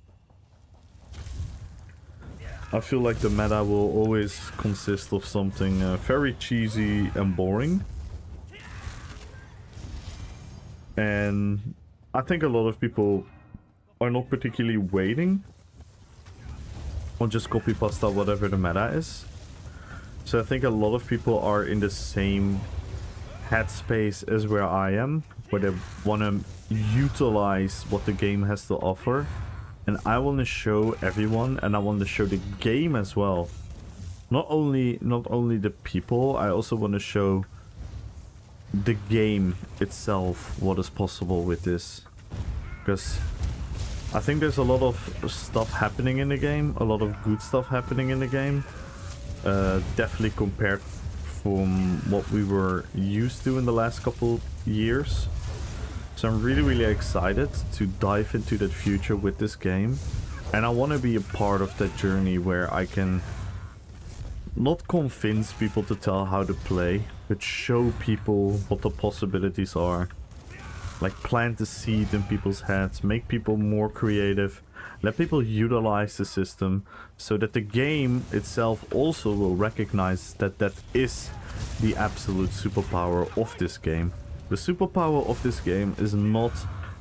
I feel like the meta will always consist of something very cheesy and boring. And I think a lot of people are not particularly waiting on just copy pasta whatever the meta is. So I think a lot of people are in the same headspace as where I am, where they want to utilize what the game has to offer. And I want to show everyone, and I want to show the game as well. Not only the people, I also want to show the game itself what is possible with this. Because I think there's a lot of stuff happening in the game, a lot of good stuff happening in the game. Definitely compared from what we were used to in the last couple years. So I'm really excited to dive into that future with this game. And I want to be a part of that journey where I can not convince people to tell how to play, but show people what the possibilities are. Like plant the seed in people's heads, make people more creative. Let people utilize the system so that the game itself also will recognize that that is the absolute superpower of this game. The superpower of this game is not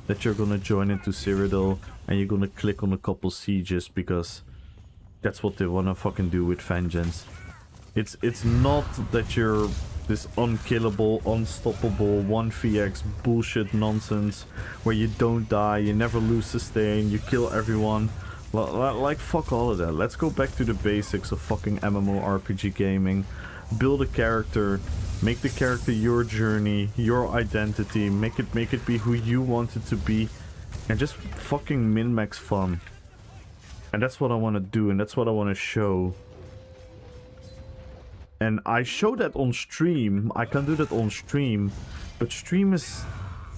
that you're gonna join into Cyrodiil and you're gonna click on a couple sieges because that's what they wanna fucking do with vengeance. It's not that you're this unkillable, unstoppable 1vx bullshit nonsense where you don't die, you never lose sustain, you kill everyone. Like fuck all of that. Let's go back to the basics of fucking MMORPG gaming. Build a character, make the character your journey, your identity, make it be who you want it to be, and just fucking min-max fun. And that's what I want to do, and that's what I want to show. And I show that on stream. I can do that on stream, but stream is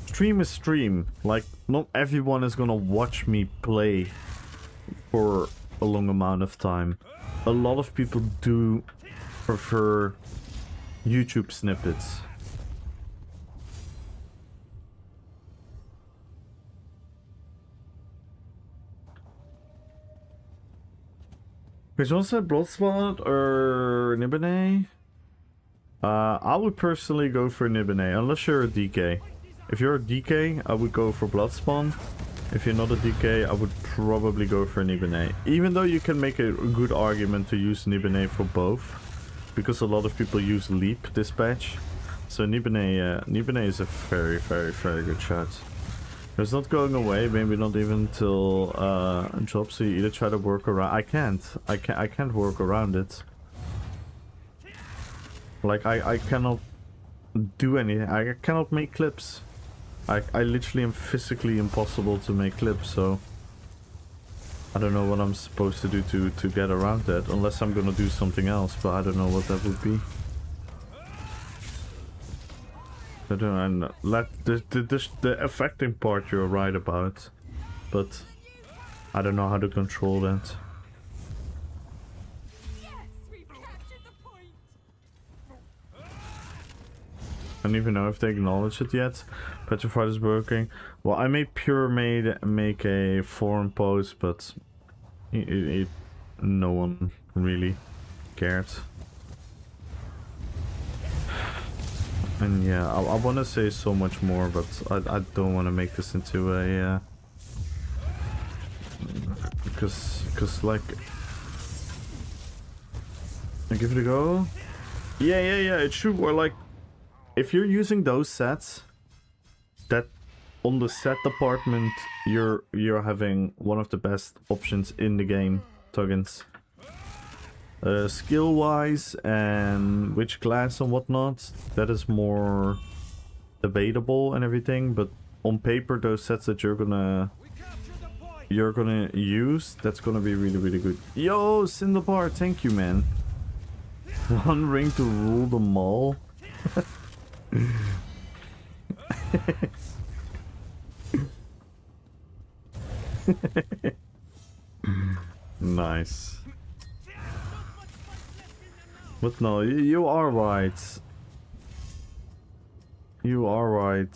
stream. Like, not everyone is gonna watch me play for a long amount of time. A lot of people do prefer YouTube snippets. Which one said Bloodspot or Nibene? I would personally go for Nibene, unless you're a DK. If you're a DK, I would go for Bloodspawn. If you're not a DK, I would probably go for Nibene. Even though you can make a good argument to use Nibene for both, because a lot of people use Leap this patch. So Nibene is a very, very, very good shot. It's not going away, maybe not even till drops. So you either try to work around. I can't work around it. Like I cannot do anything. I cannot make clips. I literally am physically impossible to make clips, so I don't know what I'm supposed to do to get around that, unless I'm gonna do something else, but I don't know what that would be. I don't know, the affecting part you're right about, but I don't know how to control that. I don't even know if they acknowledge it yet. Petrified is working. Well, I made make a forum post, but no one really cared. And yeah, I want to say so much more, but I don't want to make this into a because like, I give it a go. Yeah, it should work. Like, if you're using those sets, that on the set department, you're having one of the best options in the game, Tuggins. Skill wise and which class and whatnot, that is more debatable and everything, but on paper those sets that you're gonna use, that's gonna be really, really good. Yo, Cinderbar, thank you, man. One ring to rule them all. Nice. But no, you are right. You are right,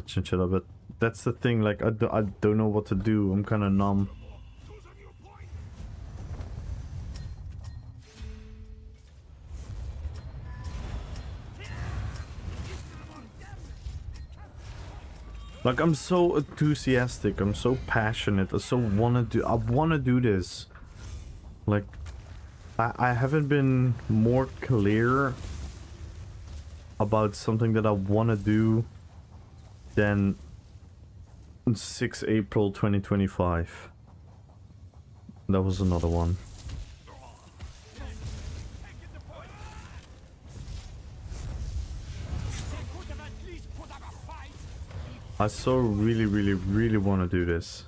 Chinchilla, but that's the thing, like, I don't know what to do. I'm kind of numb. Like, I'm so enthusiastic, I'm so passionate, I wanna do this. Like, I haven't been more clear about something that I wanna do than 6 April 2025. That was another one. I so really want to do this.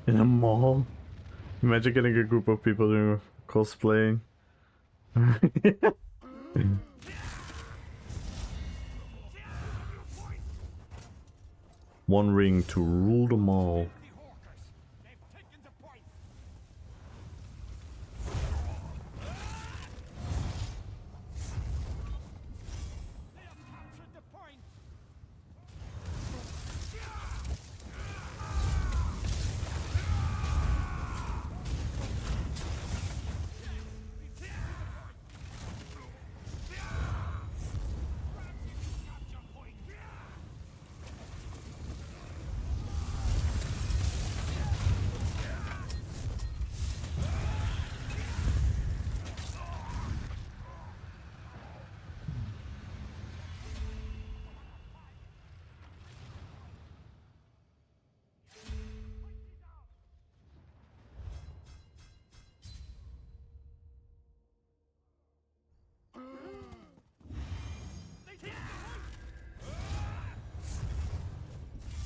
In a mall? Imagine getting a group of people doing cosplaying. One ring to rule them all.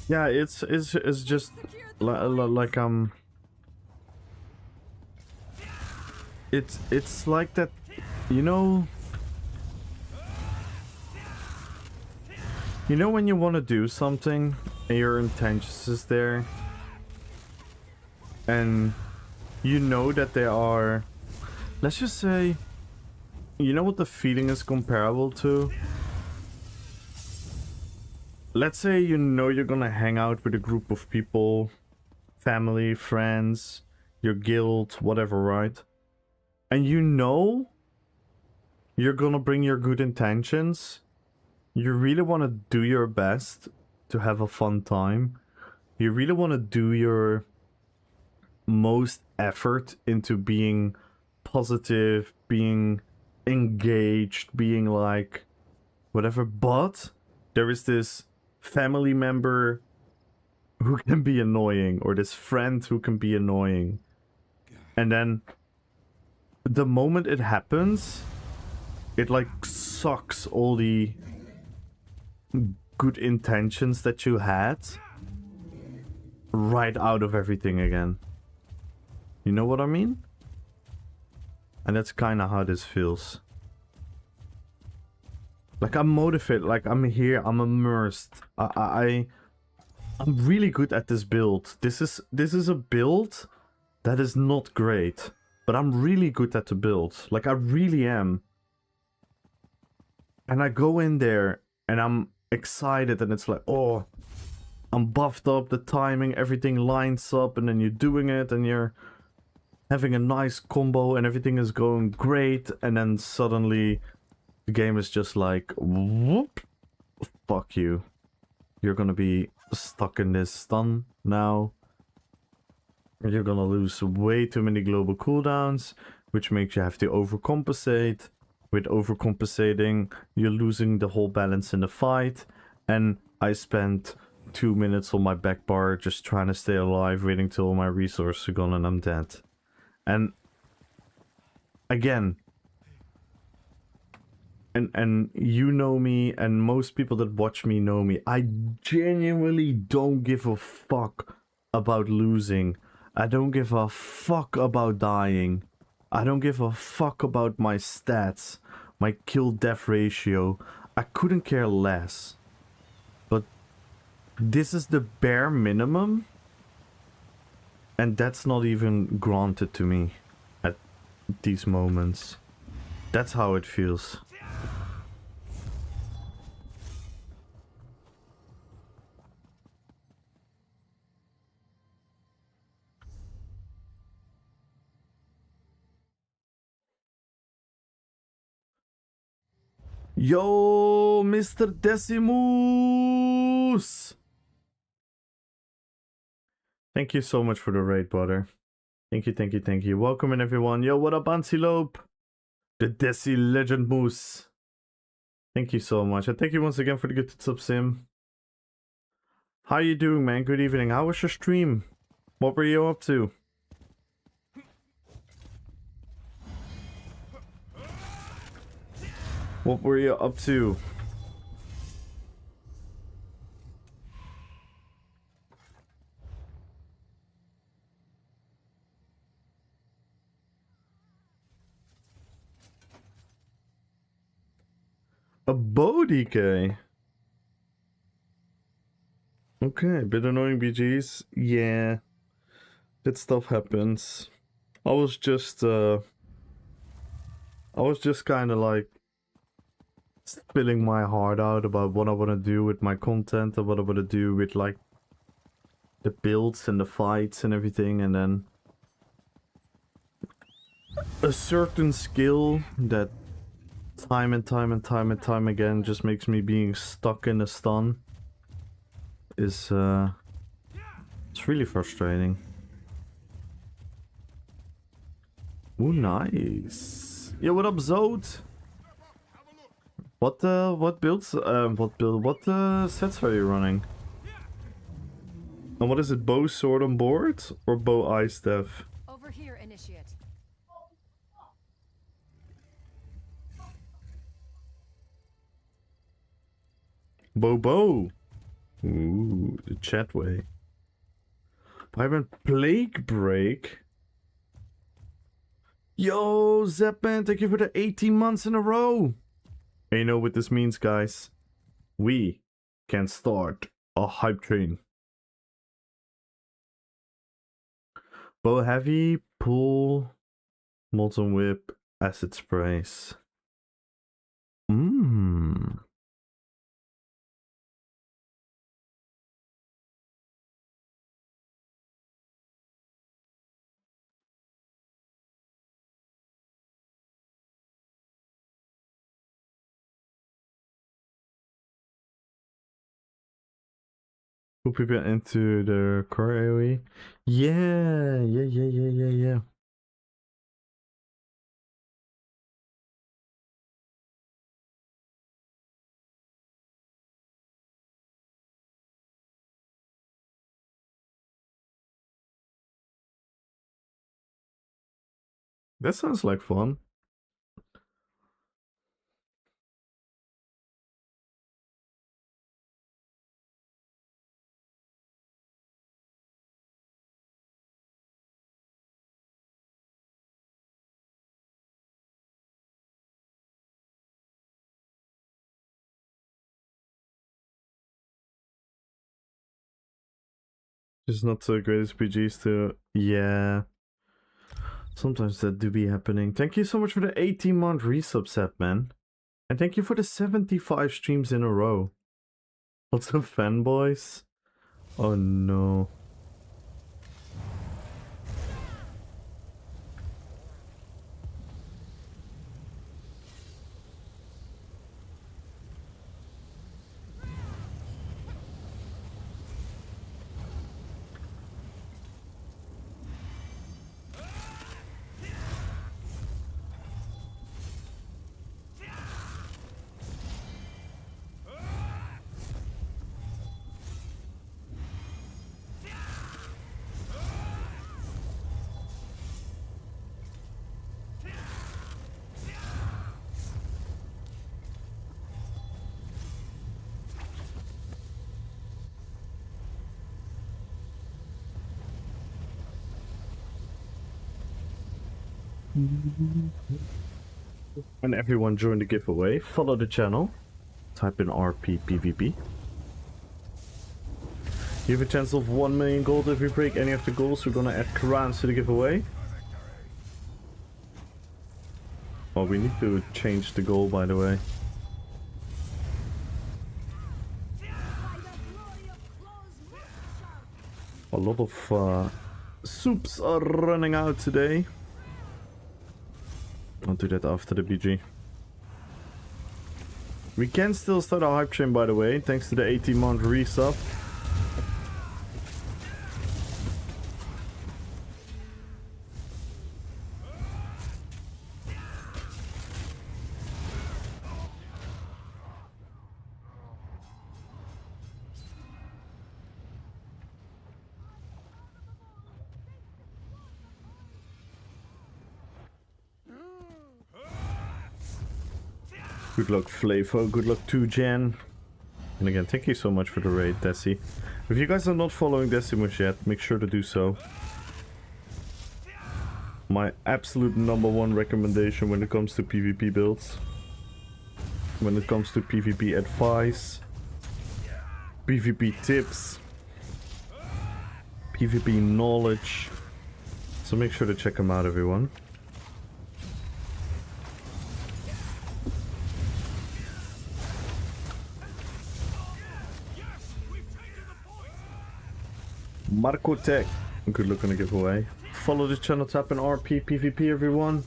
Yeah, it's just like it's like that, you know when you want to do something and your intentions is there, and you know that they are, let's just say, you know what the feeling is comparable to? Let's say you know you're gonna hang out with a group of people, family, friends, your guild, whatever, right? And you know you're gonna bring your good intentions. You really want to do your best to have a fun time. You really want to do your most effort into being positive, being engaged, being like whatever. But there is this family member who can be annoying, or this friend who can be annoying. And then the moment it happens, it like sucks all the good intentions that you had right out of everything again. You know what I mean? And that's kind of how this feels. Like I'm motivated, like I'm here, I'm immersed. I'm really good at this build. This is a build that is not great, but I'm really good at the build. Like I really am. And I go in there and I'm excited and it's like, oh, I'm buffed up, the timing, everything lines up, and then you're doing it and you're having a nice combo and everything is going great, and then suddenly the game is just like, whoop, fuck you. You're gonna be stuck in this stun now. You're gonna lose way too many global cooldowns, which makes you have to overcompensate. With overcompensating, you're losing the whole balance in the fight, and I spent 2 minutes on my back bar just trying to stay alive, waiting till all my resources are gone and I'm dead. And again, and you know me, and most people that watch me know me, I genuinely don't give a fuck about losing. I don't give a fuck about dying. I don't give a fuck about my stats, my kill death ratio. I couldn't care less. But this is the bare minimum, and that's not even granted to me at these moments. That's how it feels. Yo, Mr. Decimus! Thank you so much for the raid, brother. Thank you, thank you, thank you. Welcome in, everyone. Yo, what up, Antelope? The Desi Legend Moose. Thank you so much. And thank you once again for the good sub sim. How you doing, man? Good evening. How was your stream? What were you up to? What were you up to? A Bodike. Okay, bit annoying BGs. Yeah. That stuff happens. I was just kind of like spilling my heart out about what I want to do with my content and what I want to do with like the builds and the fights and everything, and then a certain skill that time and time again just makes me being stuck in a stun is it's really frustrating. Ooh, nice. Yeah, what up, Zod? What builds what sets are you running? And what is it, bow sword on board or bow ice staff? Over here, initiate. Bow. Ooh, the chat way. Vibrant Plague Break. Yo, Zeppman, thank you for the 18 months in a row. And you know what this means, guys? We can start a hype train. Bow heavy pool, molten whip, acid sprays. Mmm. Put people into the core AoE. Yeah. That sounds like fun. It's not the greatest PGs to... Yeah. Sometimes that do be happening. Thank you so much for the 18-month resub set, man. And thank you for the 75 streams in a row. Lots of fanboys. Oh no. And everyone join the giveaway. Follow the channel. Type in RPPVP. You have a chance of 1 million gold if we break any of the goals. We're gonna add crowns to the giveaway. Oh, we need to change the goal, by the way. A lot of soups are running out today. I'll do that after the BG. We can still start our hype train, by the way, thanks to the 18-month resub. Good luck, Flavo. Good luck to Jen. And again, thank you so much for the raid, Desi. If you guys are not following Decimus yet, make sure to do so. My absolute #1 recommendation when it comes to PvP builds. When it comes to PvP advice. PvP tips. PvP knowledge. So make sure to check them out, everyone. Marco Tech. Good luck on the giveaway. Follow the channel, tap in RPPVP, everyone.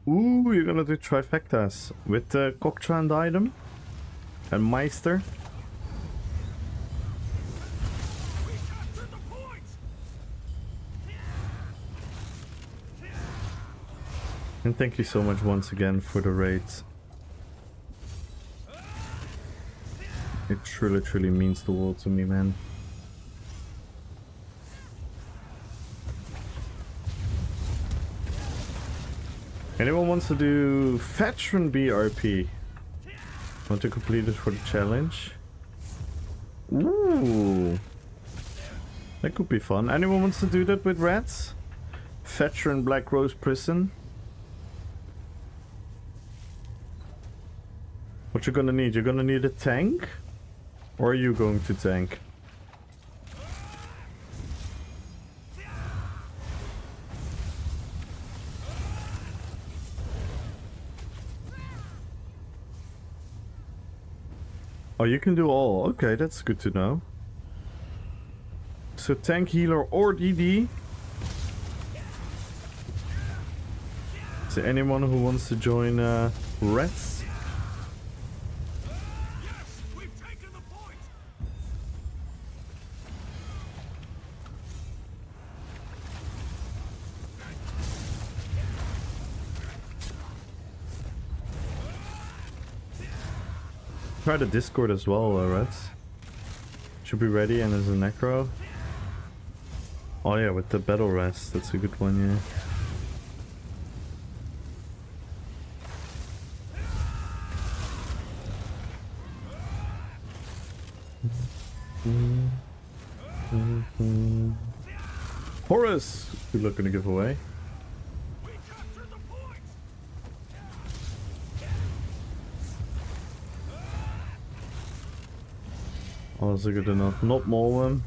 Ooh, you're gonna do trifectas with the Cocktrand item and Meister. And thank you so much once again for the raids. It truly means the world to me, man. Anyone wants to do Veteran BRP? Want to complete it for the challenge? Ooh. That could be fun. Anyone wants to do that with rats? Veteran Black Rose Prison? What you're gonna need? You're gonna need a tank? Or are you going to tank? Oh, you can do all. Okay, that's good to know. So tank, healer, or DD. Is there anyone who wants to join Rats? Try the Discord as well, Rats. Should be ready and as a necro. Oh yeah, with the battle rest, that's a good one, yeah. Horus! Good luck on the giveaway. Oh, that's good enough. Not more one.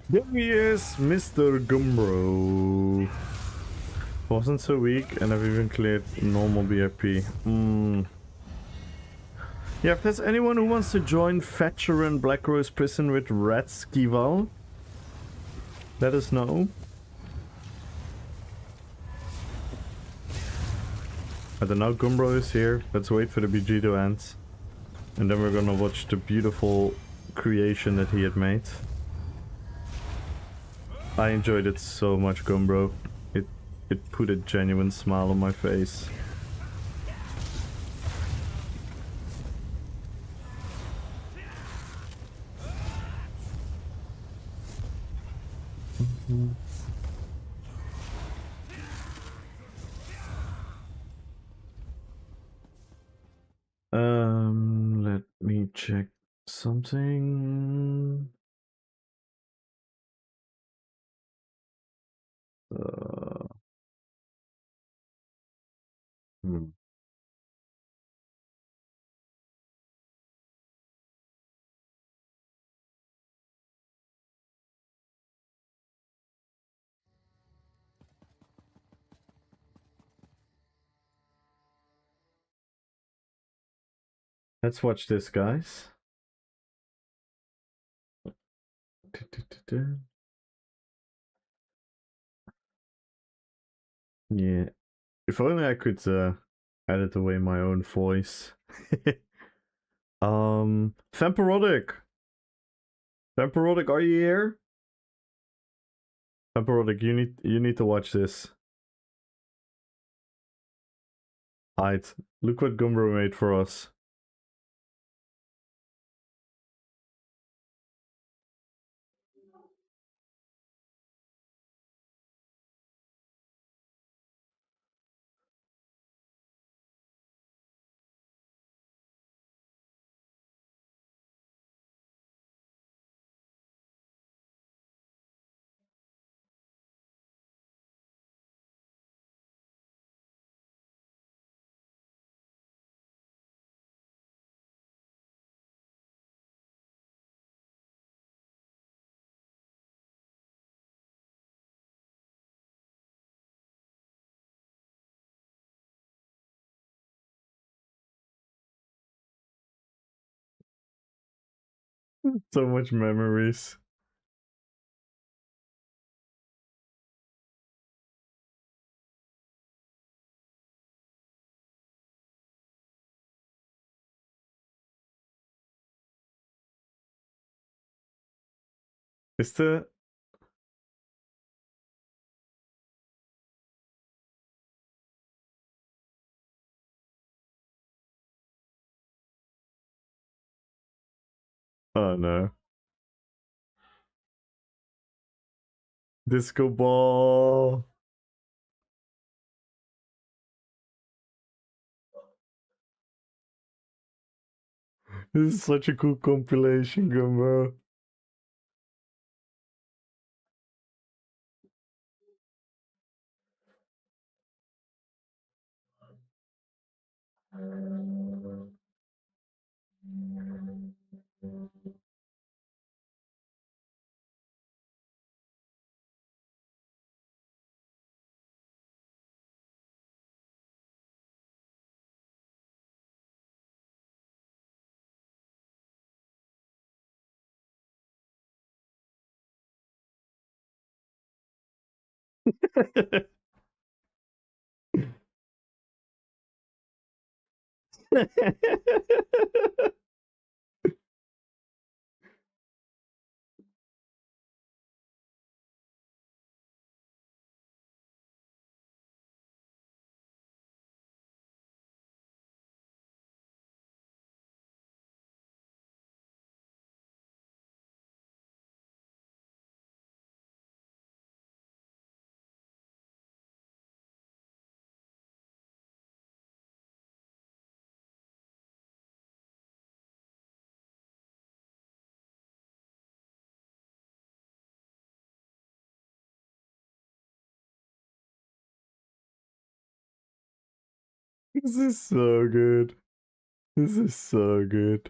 There he is, Mr. Gumbro. Wasn't so weak, and I've even cleared normal BRP. Yeah, if there's anyone who wants to join Veteran Black Rose Prison with Rat Skival, let us know. I don't know, Gumbro is here. Let's wait for the BG to end. And then we're gonna watch the beautiful creation that he had made. I enjoyed it so much, Gumbro. It put a genuine smile on my face. Let me check something. Let's watch this, guys. Yeah. If only I could edit away my own voice. Vamparodic. Temperodic, are you here? Temperodic, you need to watch this. Alright, look what Gumbro made for us. So much memories. Is the oh no. Disco ball. This is such a cool compilation, Gumbo. This is so good. This is so good.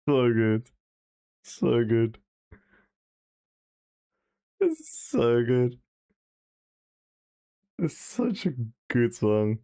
So good. So good. This is so good. It's such a good song.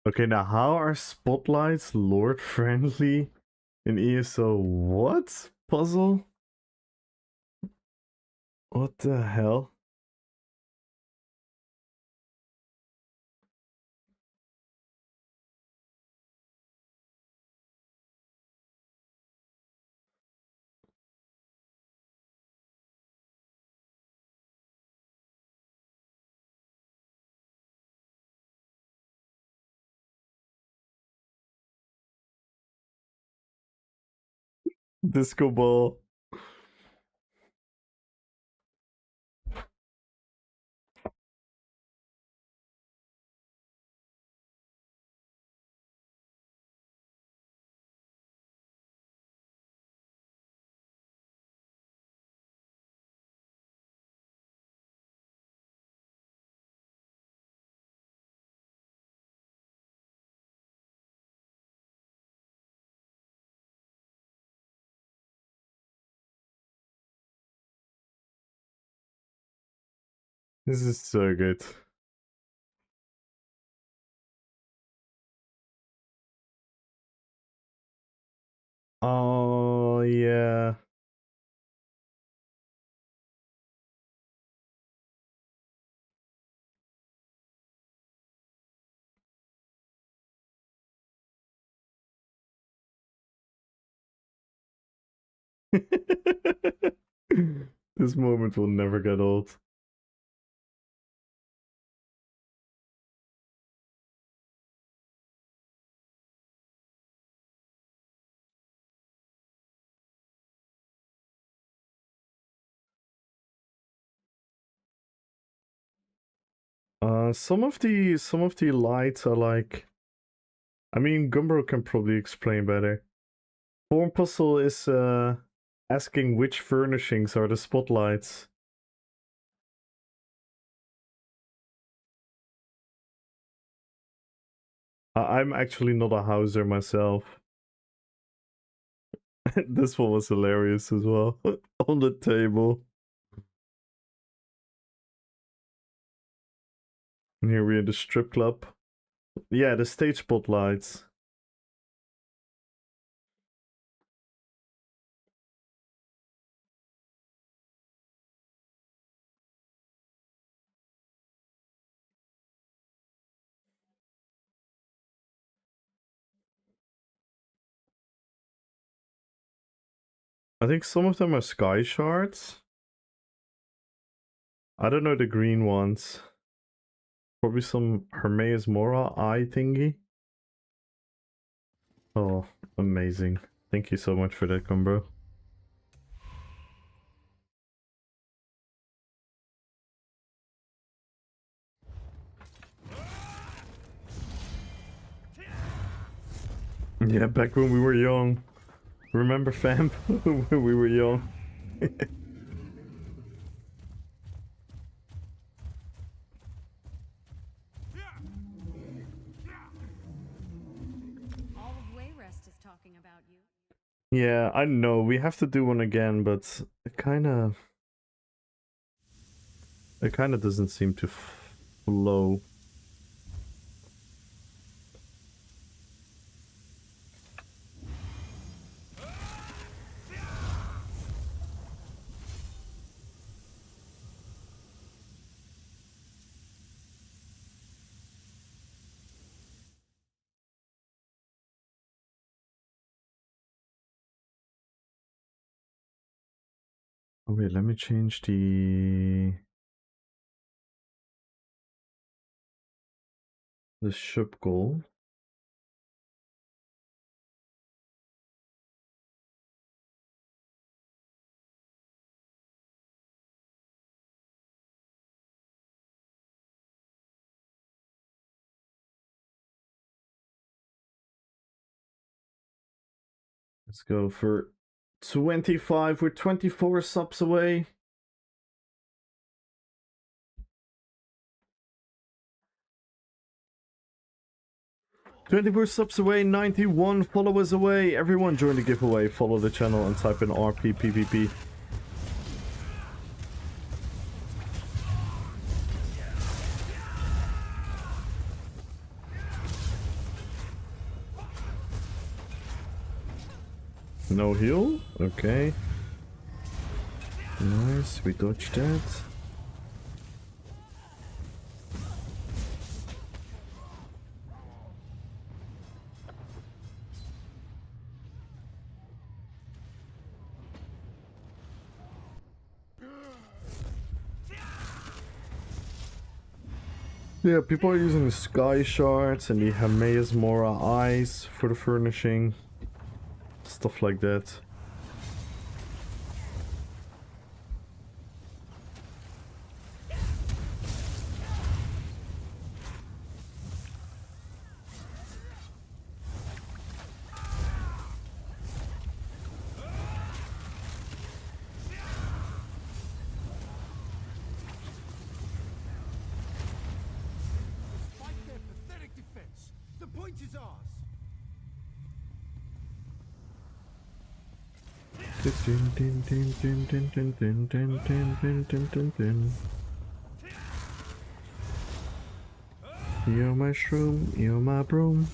Okay, now how are spotlights Lord friendly in ESO? What? Puzzle? What the hell? Disco ball. This is so good. Oh, yeah. This moment will never get old. Some of the lights are like, I mean, Gumbro can probably explain better. Form Puzzle is asking which furnishings are the spotlights. I'm actually not a houser myself. This one was hilarious as well. On the table. And here we're in the strip club. Yeah, the stage spotlights. I think some of them are sky shards. I don't know the green ones. Probably some Hermes Mora eye thingy. Oh, amazing. Thank you so much for that, Gumbro. Yeah, back when we were young. Remember, fam? When we were young. All of Wayrest is talking about you. Yeah, I know. We have to do one again, but it kind of doesn't seem to flow. Oh wait, let me change the ship goal. Let's go for 25. We're 24 subs away. $24 subs away, 91 followers away. Everyone join the giveaway, follow the channel, and type in RPPVP. No heal? Okay. Nice, we dodged that. Yeah, people are using the sky shards and the Hermes Mora eyes for the furnishing. Stuff like that. Fight their pathetic defense. The point is ours. You're my shroom, you're my broom.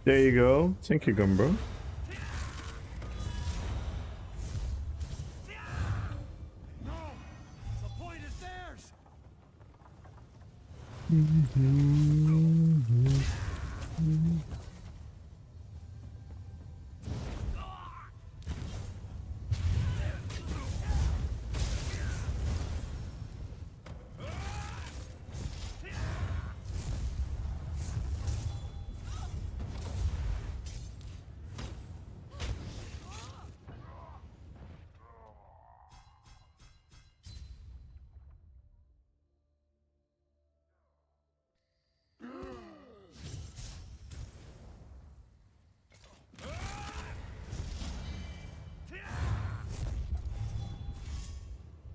There you go. Thank you, Gumbro. No! The point is theirs!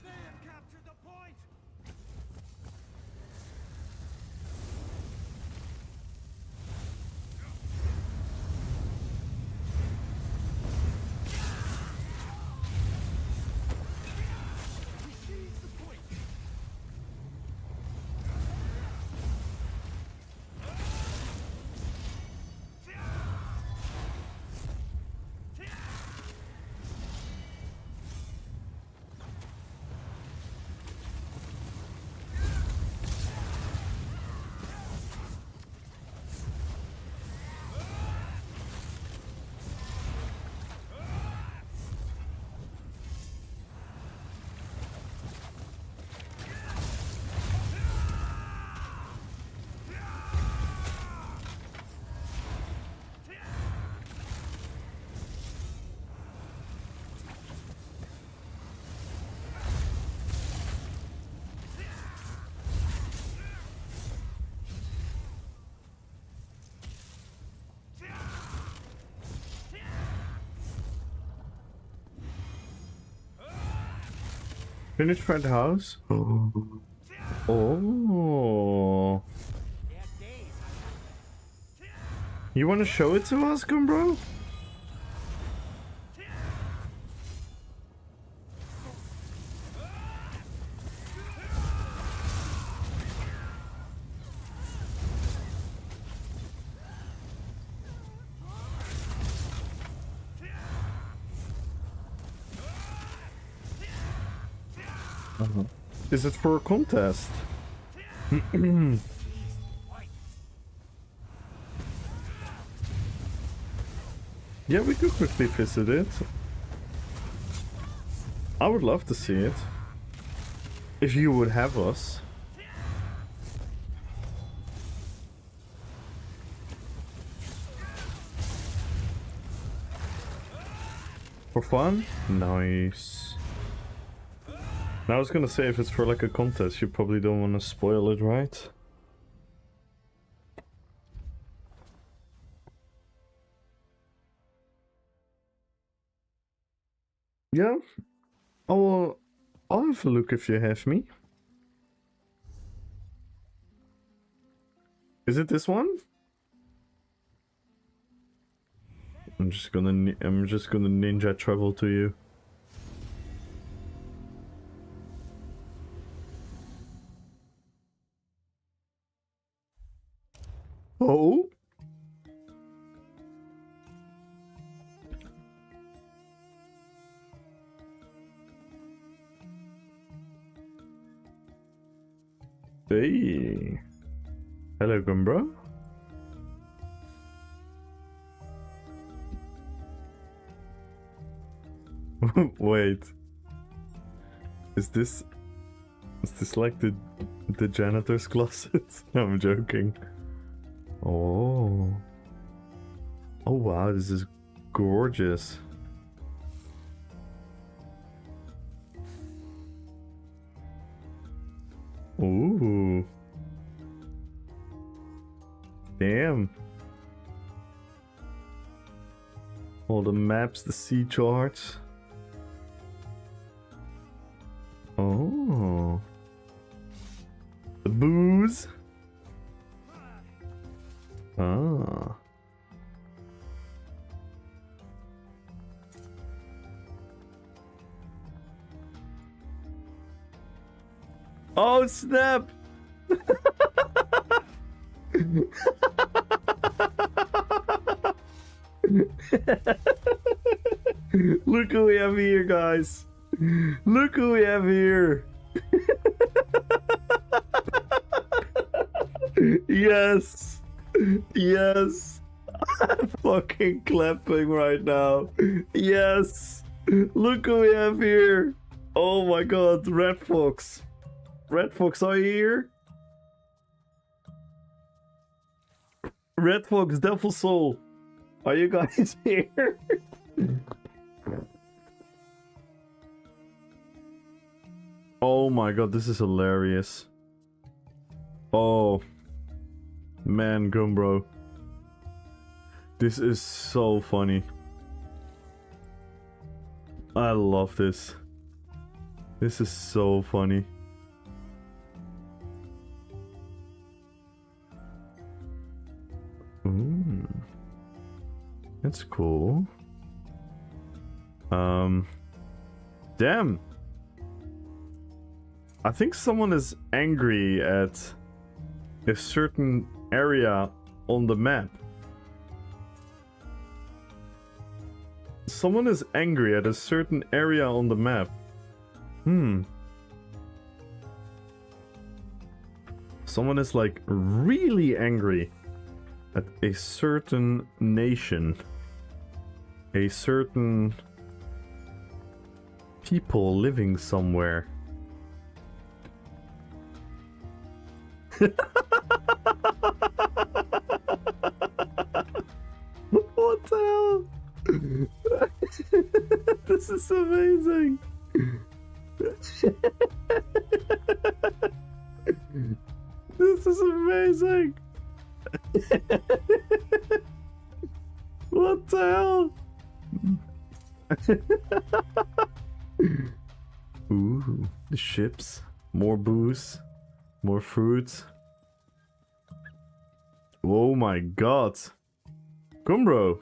They have captured the point! We seized the point! Finish Fred House? Oh. You want to show it to us, Gumbro? Is it for a contest? Yeah, we could quickly visit it. I would love to see it. If you would have us. For fun? Nice. Now I was gonna say, if it's for like a contest, you probably don't want to spoil it, right? Yeah. I'll have a look if you have me. Is it this one? I'm just gonna ninja travel to you. Oh? Hey. Hello, Gumbro. Wait. Is this like the janitor's closet? No, I'm joking. Oh. Oh wow, this is gorgeous. Ooh. Damn. All the maps, the sea charts. Oh. The booze. Ah. Oh snap! Look who we have here, guys. Look who we have here. Yes. Yes. I'm fucking clapping right now. Yes. Look who we have here. Oh my god, Red Fox. Red Fox, are you here? Red Fox, Devil Soul. Are you guys here? Oh my god, this is hilarious. Oh. Man, Gumbro. This is so funny. I love this. This is so funny. Ooh. That's cool. Damn. I think someone is angry at a certain area on the map. Someone is angry at a certain area on the map. Someone is like really angry at a certain nation. A certain people living somewhere. What the hell? This is amazing. This is amazing. What the hell? Ooh, the ships. More booze. More fruit. Oh my god. Gumbro.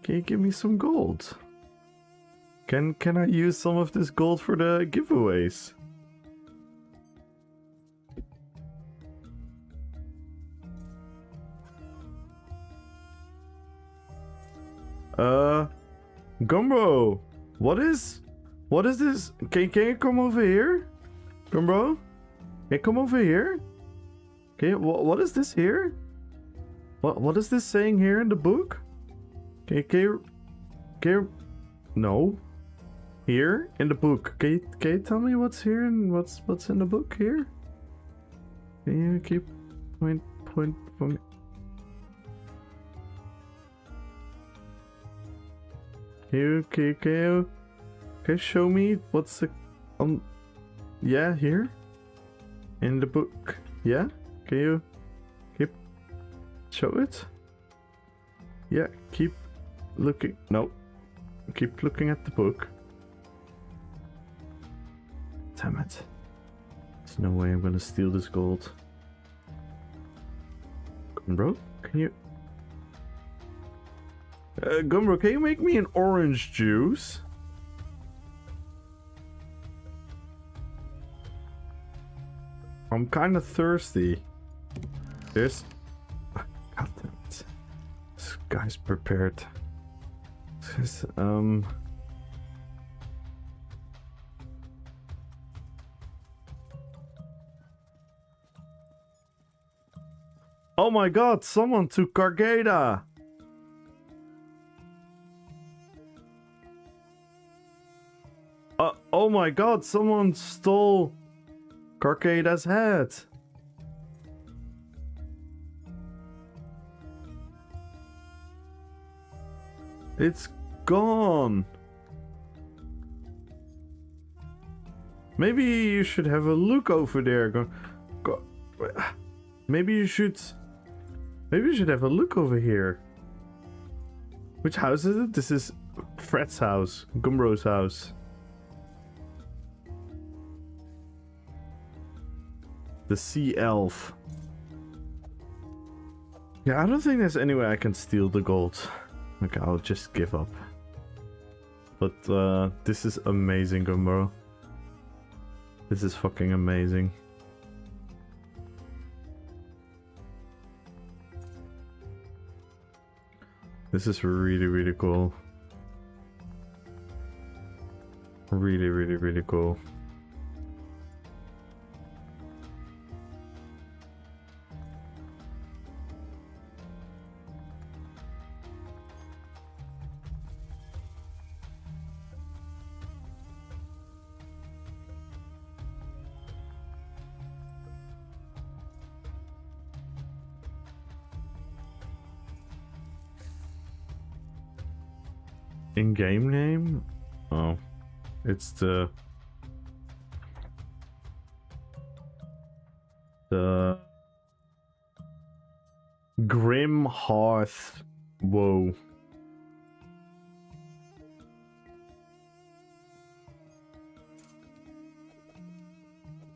Can you give me some gold? Can I use some of this gold for the giveaways? Gumbro, what is this? Can you come over here? Gumbro? Can you come over here? Okay, what is this here? What is this saying here in the book? Can you no. Here in the book. Can you tell me what's here and what's in the book here? Can you keep point for me? Can you show me what's the yeah, here in the book. Yeah, can you keep show it? Yeah, keep looking. No, keep looking at the book. Damn it! There's no way I'm gonna steal this gold. Gumbro, can you? Gumbro, can you make me an orange juice? I'm kind of thirsty. There's... God damn it. This guy's prepared. This, Oh my god, someone took Cargada! Oh my god, someone stole Cargada's head. It's gone. Maybe you should have a look over there. Maybe you should have a look over here. Which house is it? This is Fred's house. Gumbro's house. The sea elf. Yeah, I don't think there's any way I can steal the gold. Okay, I'll just give up. But this is amazing, Gumbro. This is fucking amazing. This is really, really cool. Really, really, really cool. In-game name? Oh, it's the Grim Hearth. Whoa.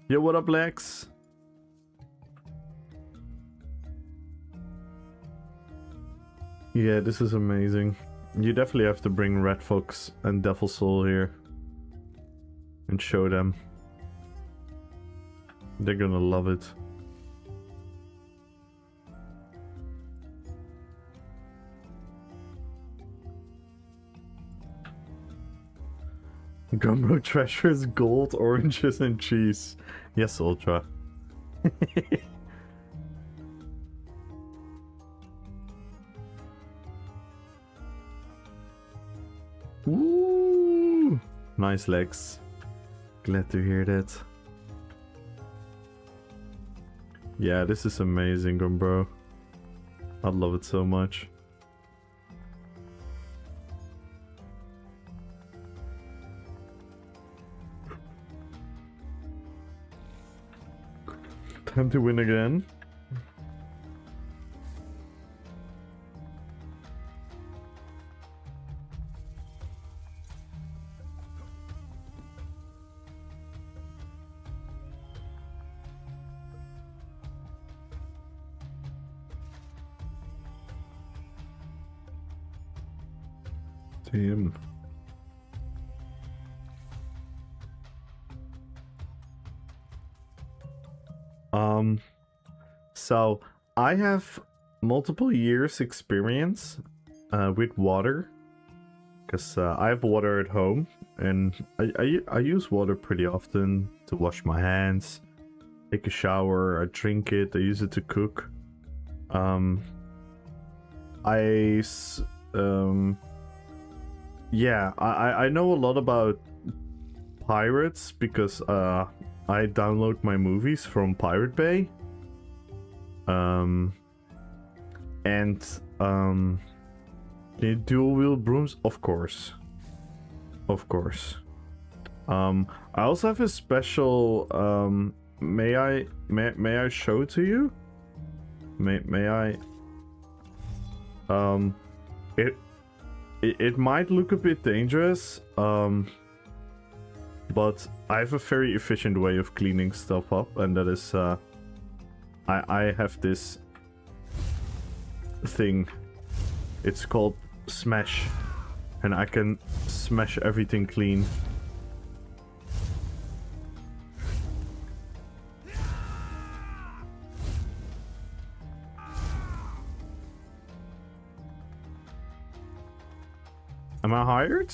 Yo, what up, Lex? Yeah, this is amazing. You definitely have to bring Red Fox and Devil Soul here and show them. They're gonna love it. Gumbro treasures gold, oranges, and cheese. Yes, Ultra. Ooh, nice legs. Glad to hear that. Yeah, this is amazing, Gumbro. I love it so much. Time to win again. Damn. So I have multiple years experience with water, because I have water at home, and I use water pretty often to wash my hands, take a shower, I drink it, I use it to cook. Yeah, I know a lot about pirates because I download my movies from Pirate Bay. The dual wheel brooms, of course. Of course. I also have a special may I show to you? May I it might look a bit dangerous, but I have a very efficient way of cleaning stuff up, and that is I have this thing. It's called Smash, and I can smash everything clean. Am I hired?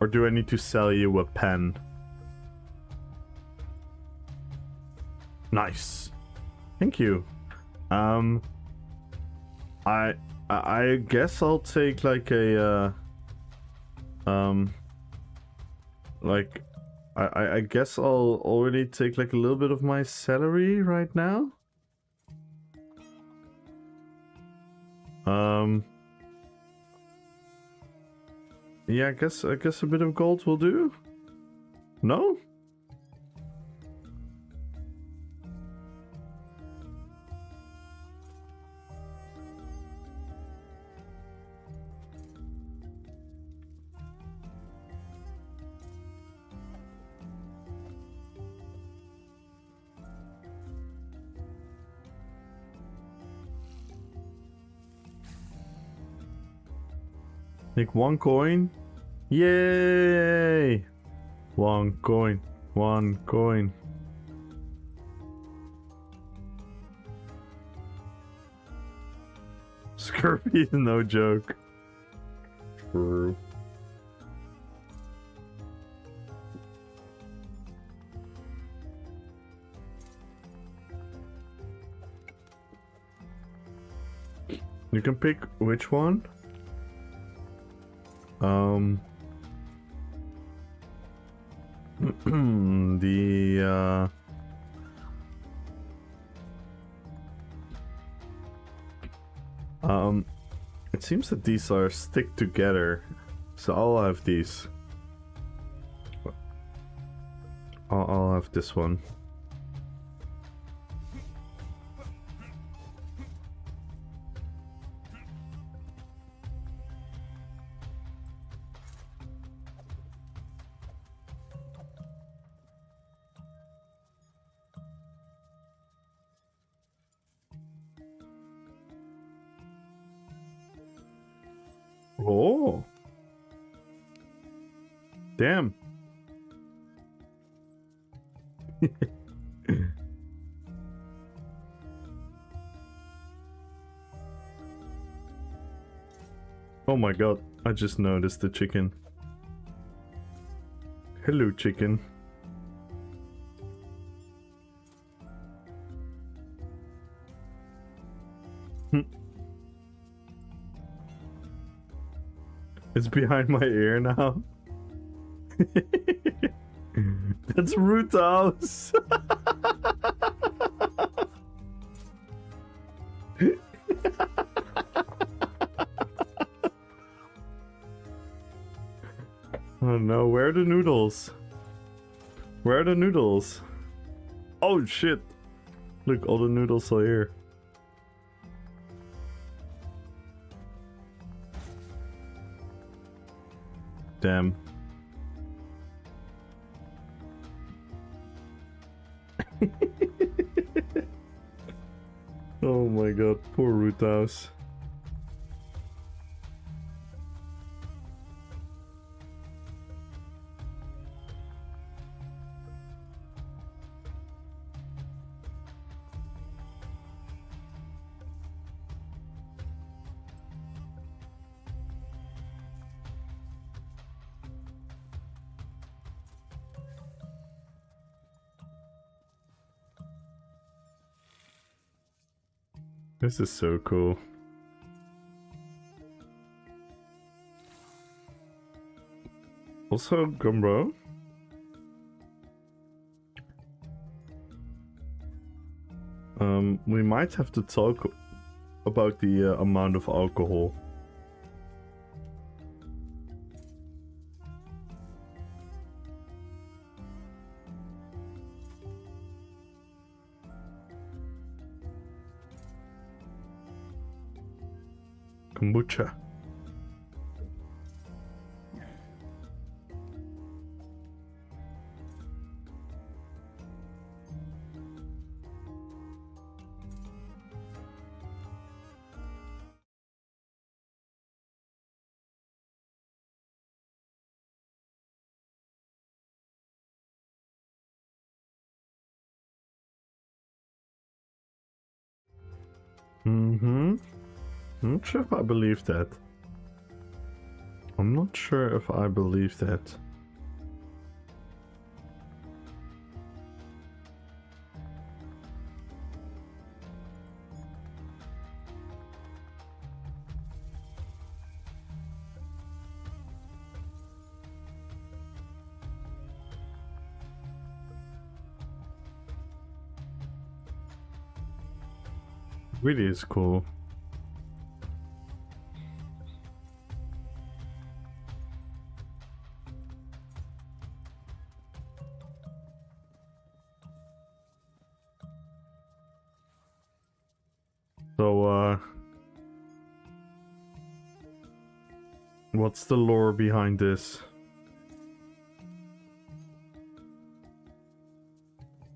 Or do I need to sell you a pen? Nice. Thank you. I guess I'll take like a like I guess I'll already take like a little bit of my salary right now. Yeah, I guess a bit of gold will do. No? Like 1 coin? Yay! 1 coin. 1 coin. Scurvy is no joke. True. You can pick which one. The it seems that these are stick together, so I'll have these. I'll have this one. Oh, damn. Oh my god, I just noticed the chicken. Hello, chicken. It's behind my ear now. That's Root House. Oh no, where are the noodles? Where are the noodles? Oh shit. Look, all the noodles are here. Damn. Oh my god, poor Root House. This is so cool. Also, Gumbro. We might have to talk about the amount of alcohol. Kombucha. I'm not sure if I believe that. I'm not sure if I believe that. Really is cool. So, what's the lore behind this?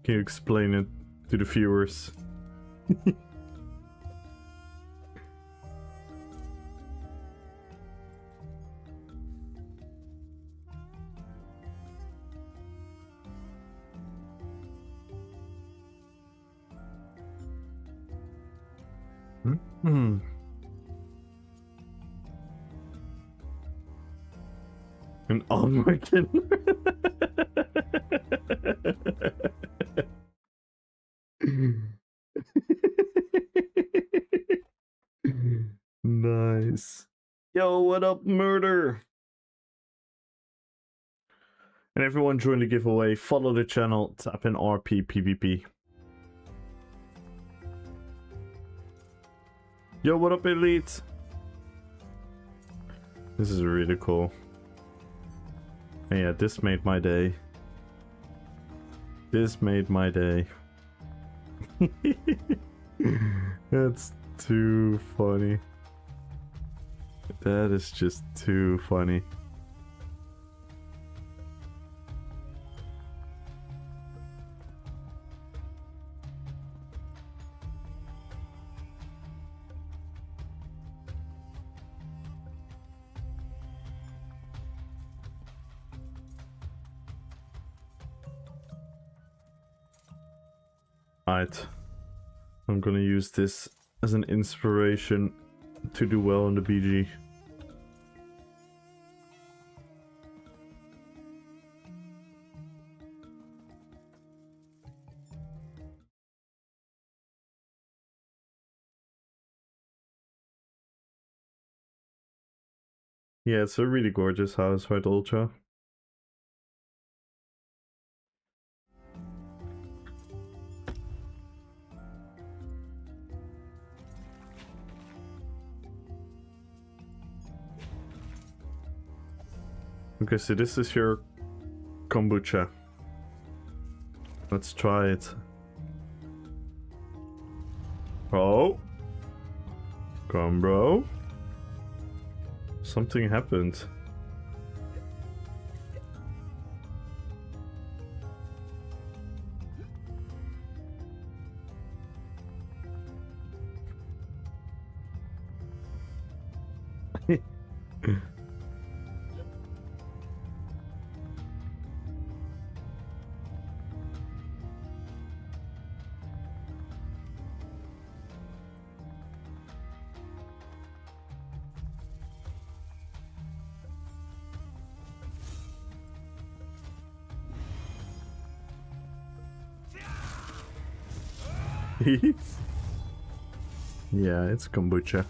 Can you explain it to the viewers? Hmm. An American. Nice. Yo, what up, murder? And everyone join the giveaway. Follow the channel. Tap in RPPVP. Yo, what up, Elite? This is really cool. And yeah, this made my day. This made my day. That's too funny. That is just too funny. Alright. I'm gonna use this as an inspiration to do well in the BG. Yeah, it's a really gorgeous house, right, Ultra? Okay, so this is your kombucha. Let's try it. Oh. Come, bro. Something happened. Yeah, it's kombucha.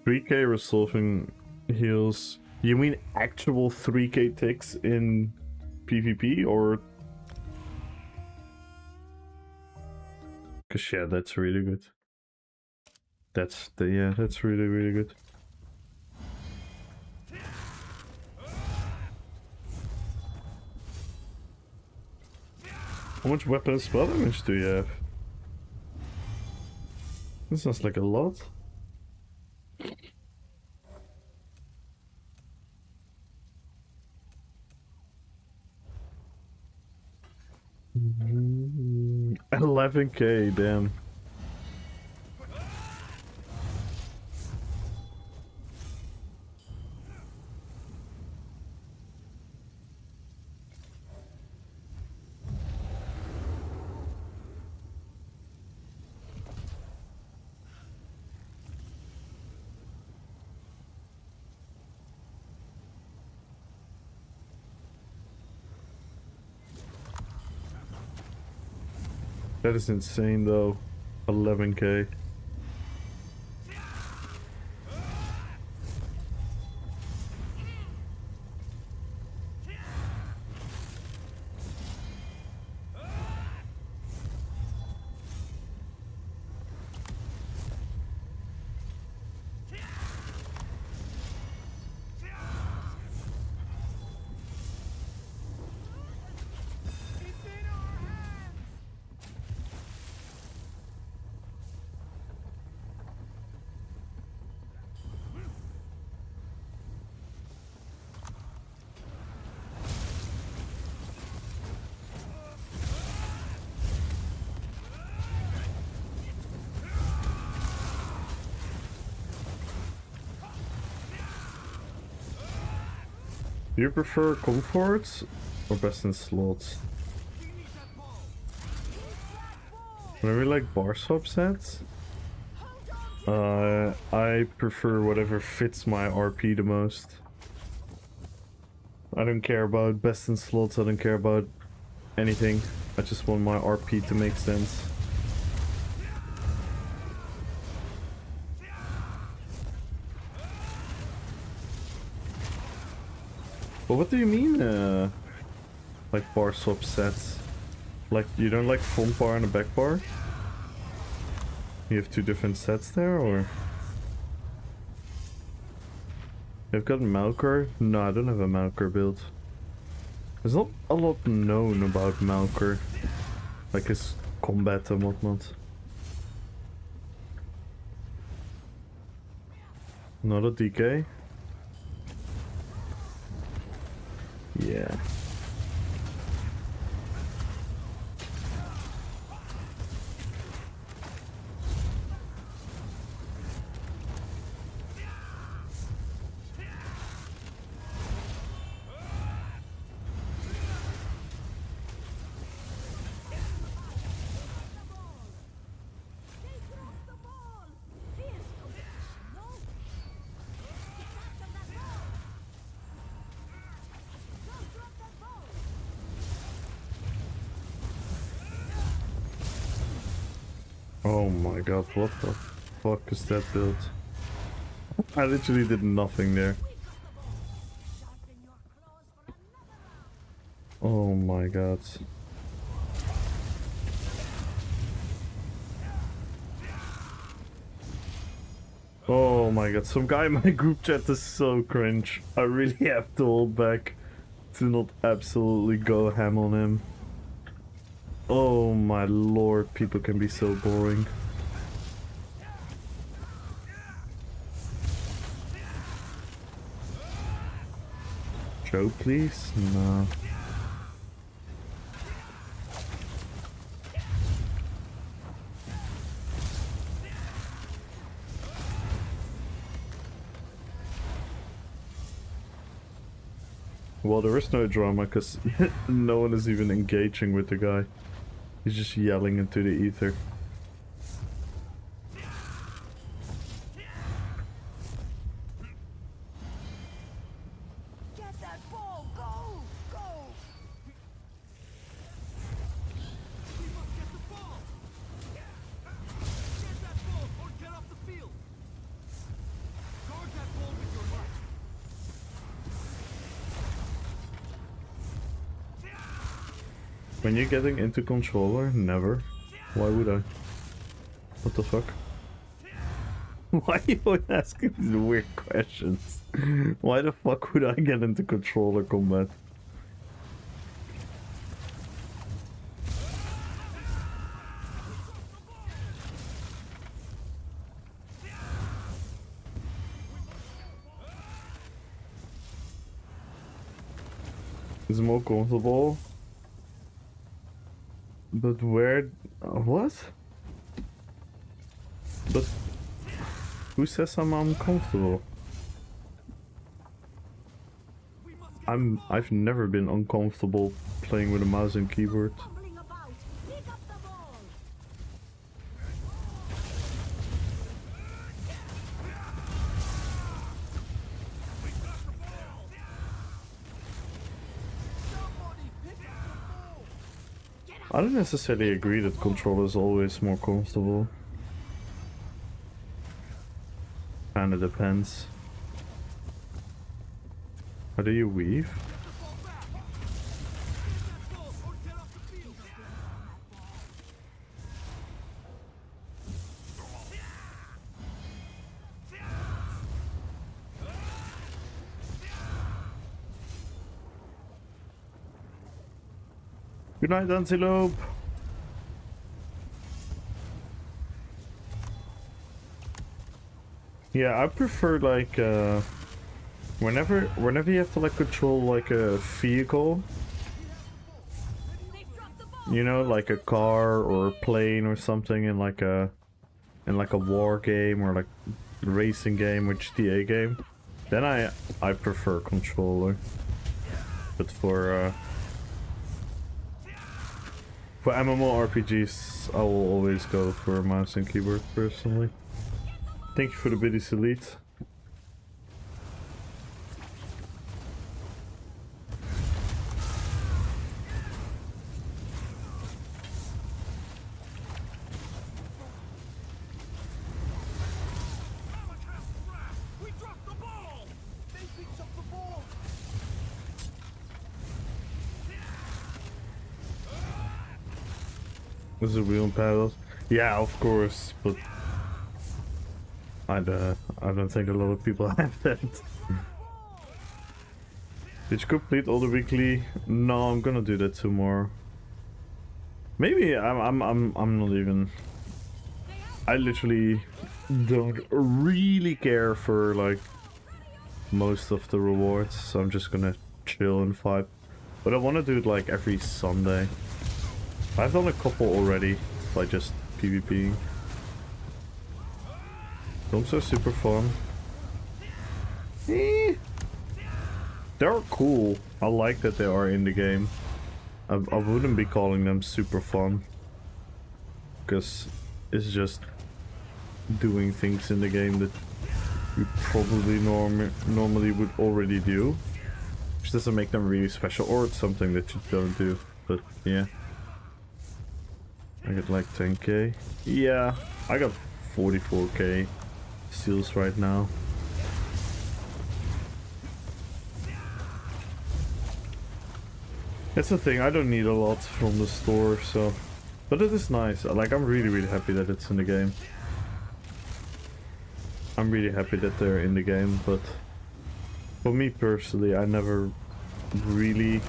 $3K resolving heals. You mean actual 3K ticks in PvP or? Cause yeah, that's really good. That's really good. How much weapon and spell damage do you have? This sounds like a lot. Mm, 11K, damn. That is insane though. 11K. Do you prefer comforts or best in slots? Whenever you like bar swap sets, I prefer whatever fits my RP the most. I don't care about best in slots, I don't care about anything. I just want my RP to make sense. But what do you mean, like bar swap sets? Like, you don't like front bar and a back bar? You have two different sets there, or? You've got Malker? No, I don't have a Malker build. There's not a lot known about Malker. Like his combat and whatnot. Not a DK? Yeah. Oh my god, what the fuck is that build? I literally did nothing there. Oh my god. Oh my god, some guy in my group chat is so cringe. I really have to hold back to not absolutely go ham on him. Oh my lord, people can be so boring. Joe, please? No. Well, there is no drama because no one is even engaging with the guy. He's just yelling into the ether. Get that ball! Go! Go! We must get the ball! Get that ball or get off the field! Guard that ball with your life! When you're getting into controller, never. Why would I? What the fuck? Why are you always asking these weird questions? Why the fuck would I get into controller combat? It's more comfortable. But where... what? But... who says I'm uncomfortable? I've never been uncomfortable playing with a mouse and keyboard. Fumbling about! Pick up the ball! Somebody pick up the ball! I don't necessarily agree that control is always more comfortable. Kinda depends. How do you weave? Good night, Antelope. Yeah, I prefer like whenever you have to like control like a vehicle, you know, like a car or a plane or something in like a war game or like racing game or GTA game, then I prefer controller. But for MMORPGs, I will always go for mouse and keyboard personally. Thank you for the biddies, Elite. We dropped the ball! They picked up the ball! Is it wheel and paddles? Yeah, of course, but I don't think a lot of people have that. Did you complete all the weekly? No, I'm gonna do that tomorrow. Maybe I'm not even. I literally don't really care for like most of the rewards, so I'm just gonna chill and fight. But I want to do it like every Sunday. I've done a couple already, like just PvPing. Those are super fun. They're cool. I like that they are in the game. I wouldn't be calling them super fun, because it's just doing things in the game that you probably normally would already do, which doesn't make them really special, or it's something that you don't do. But yeah, I got like 10k. Yeah, I got 44k seals right now. That's the thing, I don't need a lot from the store, so... But it is nice. Like, I'm really happy that it's in the game. I'm really happy that they're in the game, but... For me personally, I never really...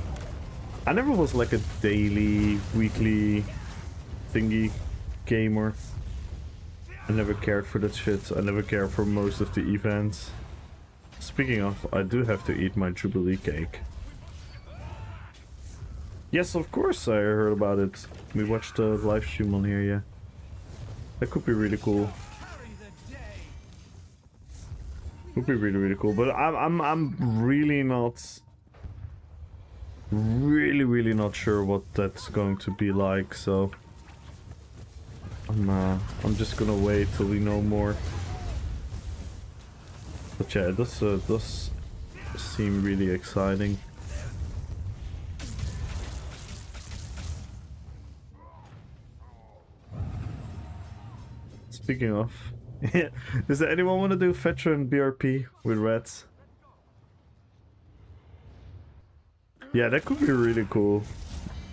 I never was like a daily, weekly thingy gamer. I never cared for that shit. I never cared for most of the events. Speaking of, I do have to eat my Jubilee cake. Yes, of course I heard about it. We watched the live stream on here, yeah. That could be really cool. Would be really cool, but I'm really not really not sure what that's going to be like, so I'm just gonna wait till we know more. But yeah, it does seem really exciting. Speaking of, does anyone want to do veteran BRP with rats? Yeah, that could be really cool.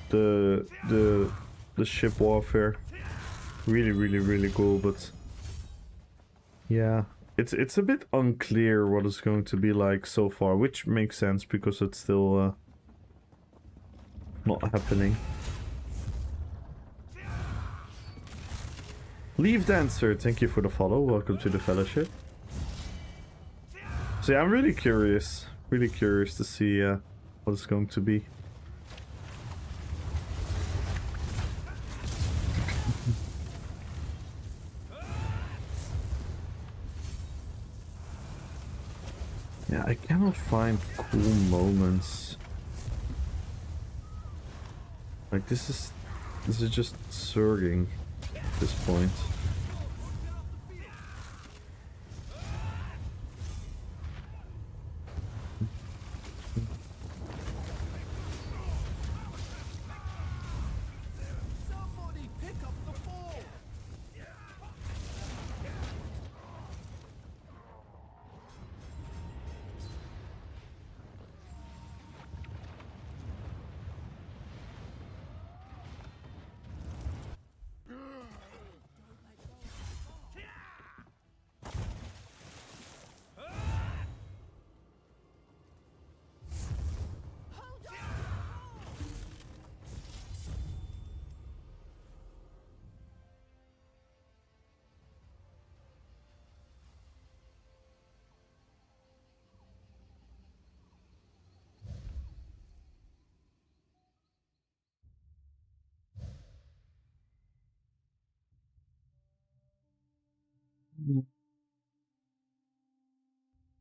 The ship warfare, really cool. But yeah, it's a bit unclear what it's going to be like so far, which makes sense because it's still not happening. Leave Dancer, thank you for the follow. Welcome to the fellowship. So yeah, I'm really curious to see what it's going to be. Yeah, I cannot find cool moments. Like this is just surging at this point. Somebody pick up the ball!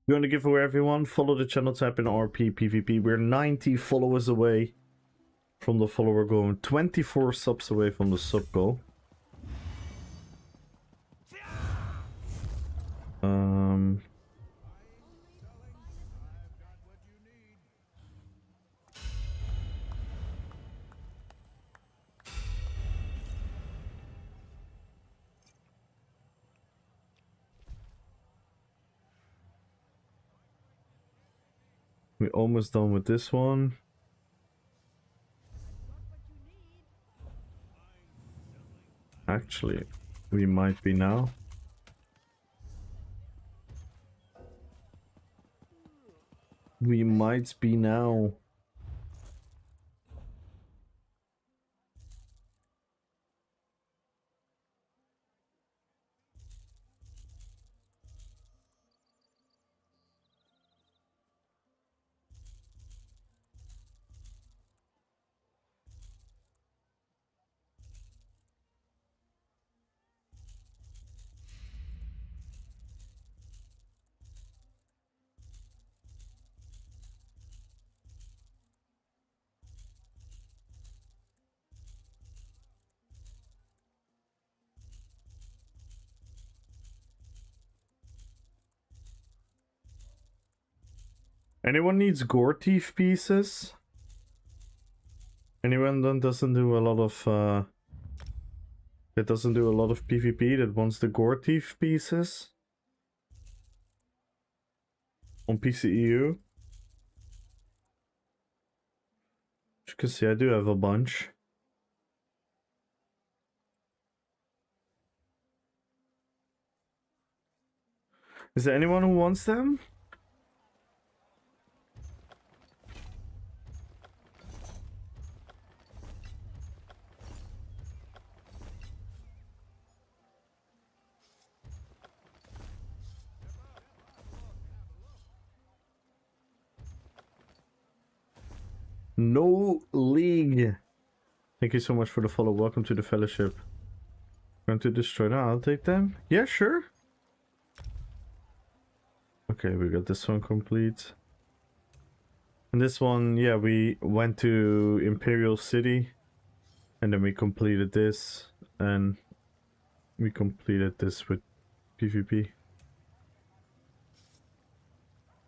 We're gonna give away everyone. Follow the channel, type in RPPVP. We're 90 followers away from the follower goal and 24 subs away from the sub goal. We're almost done with this one. Actually, we might be now. We might be now. Anyone needs gore teeth pieces? Anyone that doesn't do a lot of PvP that wants the gore teeth pieces on PCEU? As you can see, I do have a bunch. Is there anyone who wants them? No league. Thank you so much for the follow. Welcome to the fellowship. Going to destroy them. I'll take them. Yeah, sure. Okay, we got this one complete. And this one, yeah, we went to Imperial City. And then we completed this. And we completed this with PvP.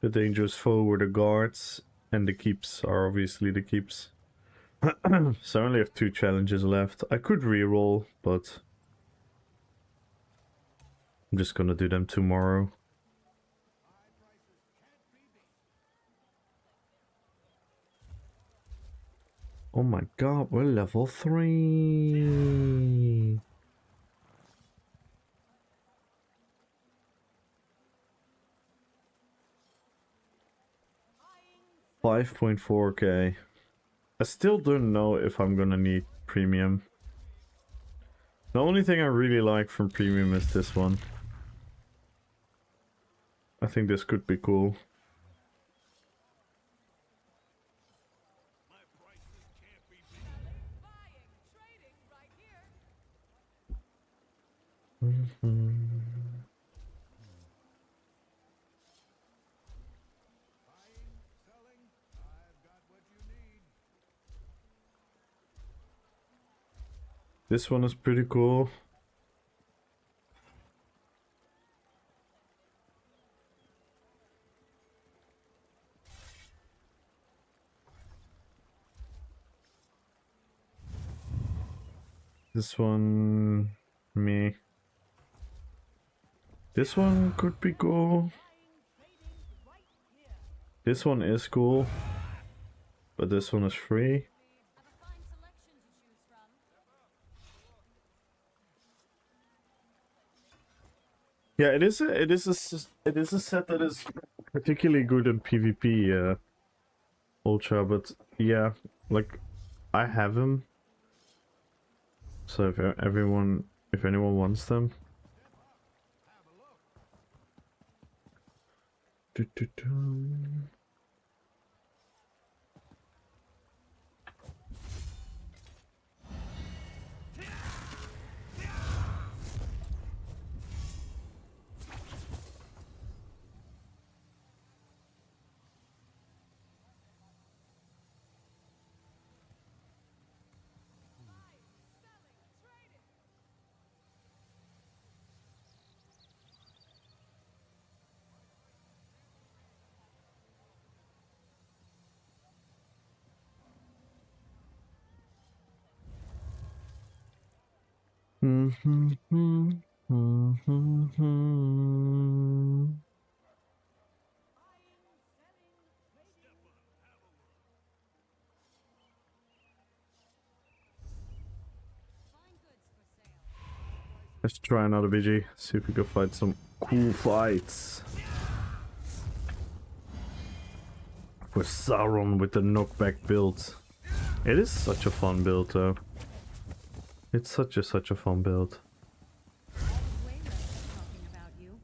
The dangerous foe were the guards. And the keeps are obviously the keeps. So I only have 2 challenges left. I could reroll, but I'm just gonna do them tomorrow. Oh my god, we're level 3. $5.4K. I still don't know if I'm gonna need premium. The only thing I really like from premium is this one. I think this could be cool. This one is pretty cool. This one, me. This one could be cool. This one is cool, but this one is free. Yeah, it is a set that is particularly good in PvP, Ultra, but yeah, like I have them. So if anyone wants them. Let's try another BG. See if we can find some cool fights. For Sauron with the knockback build. It is such a fun build though. It's such a fun build. Wayrest is talking about you.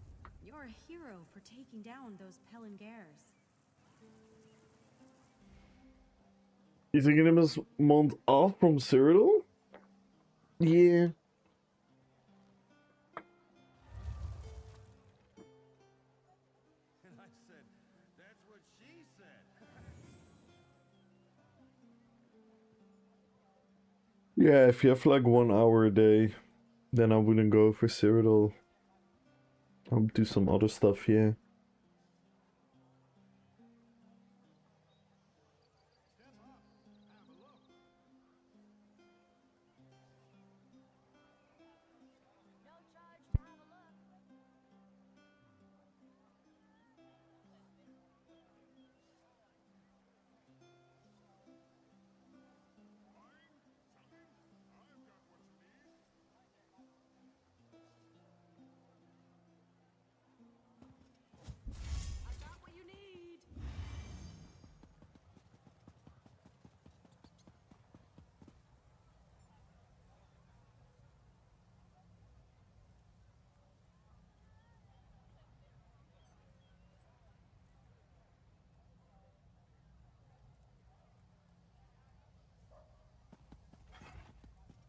You're a hero for taking down those Pelengairs. You thinking him as month off from Cyrodiil? Yeah. And I said, that's what she said. Yeah, if you have like 1 hour a day, then I wouldn't go for Cyrodiil. I'll do some other stuff, yeah. I got what you need.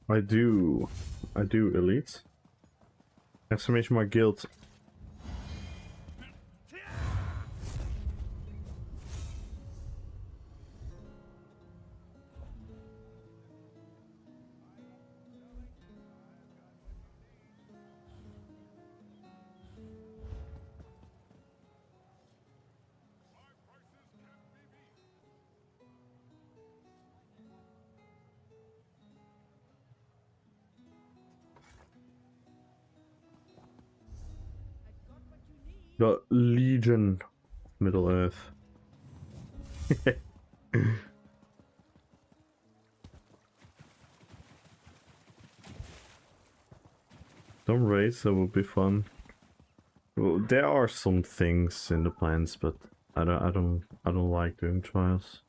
I do, Elite. Exclamation mark guild. The Legion of Middle Earth. Some raids, that would be fun. Well, there are some things in the plans, but I don't like doing trials.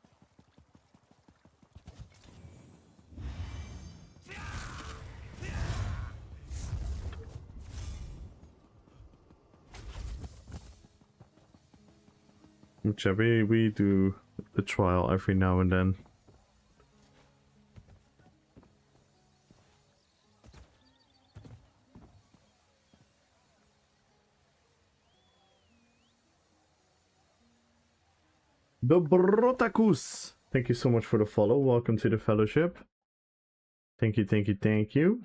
Which we do the trial every now and then. The Brotakus! Thank you so much for the follow. Welcome to the fellowship. Thank you, thank you, thank you.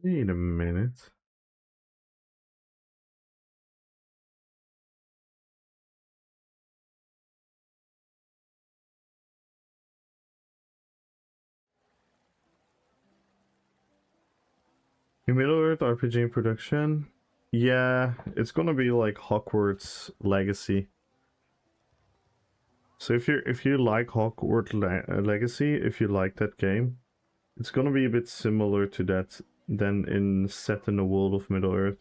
Wait a minute. In Middle Earth RPG in production? Yeah, it's gonna be like Hogwarts Legacy. So if you like Hogwarts Legacy, if you like that game, it's gonna be a bit similar to that than in set in the world of Middle Earth.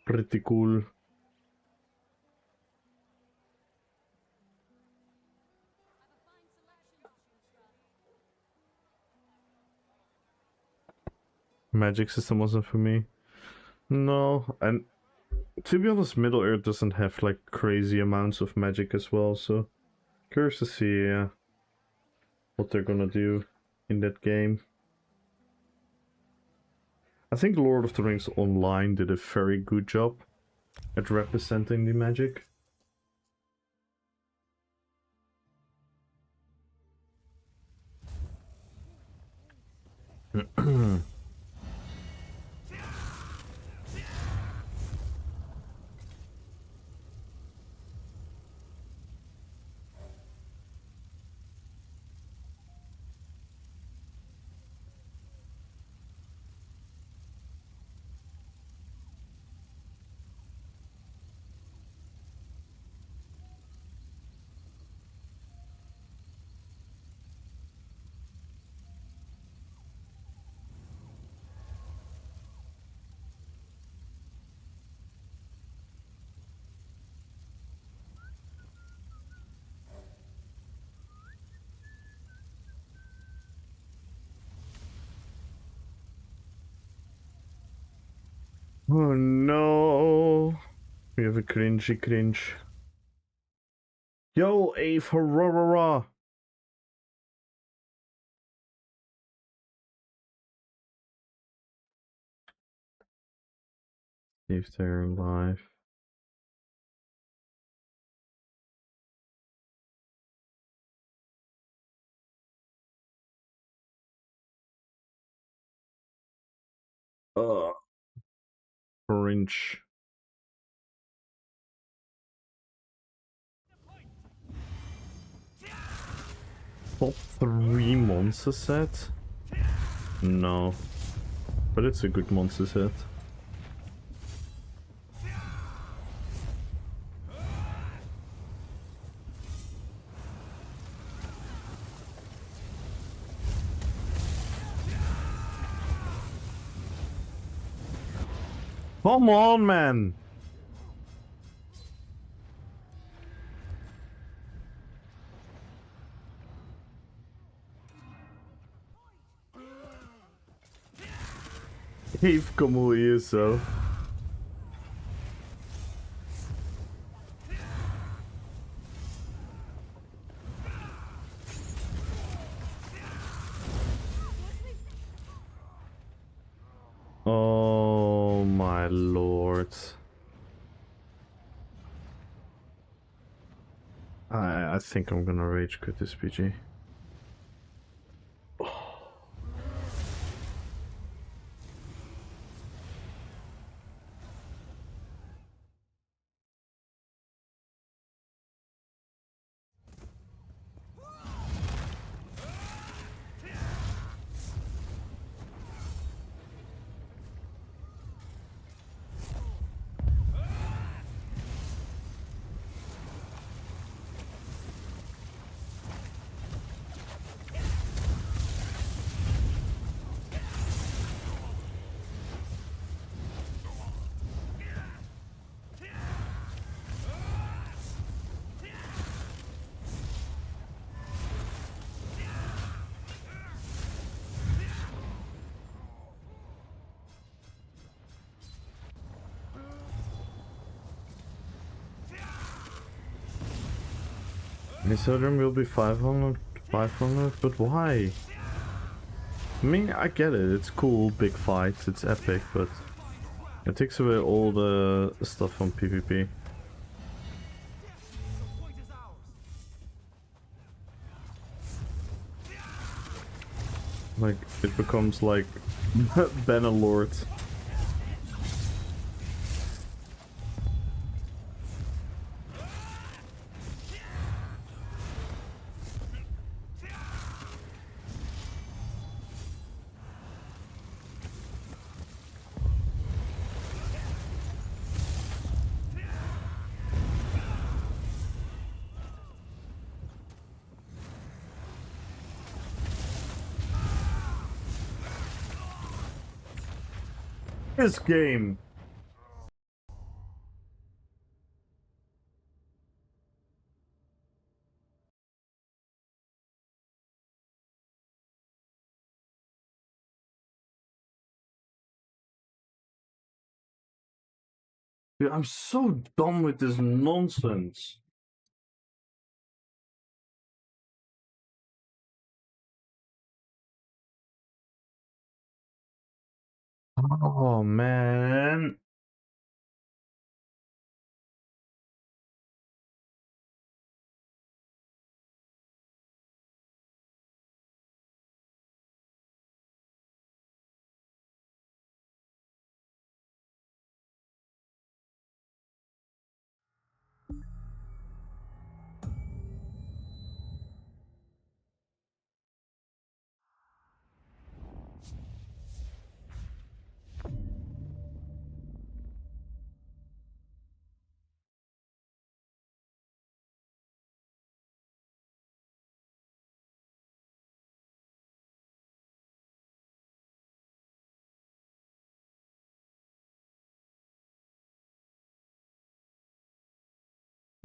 Pretty cool. Magic system wasn't for me. No, and to be honest, Middle Earth doesn't have like crazy amounts of magic as well, so curious to see what they're gonna do in that game. I think Lord of the Rings Online did a very good job at representing the magic. Oh no! We have a cringe. Yo, Ave, hurrah! If they're alive. Cringe. Top 3 monster set? No. But it's a good monster set. Come on, man! Eve como isso? Oh my lord. I think I'm gonna rage quit this PG. Misodrum will be 500, but why? I mean, I get it, it's cool, big fights, it's epic, but it takes away all the stuff from PvP. Like, it becomes like Bannerlord. this game. Dude, I'm so done with this nonsense. Oh man.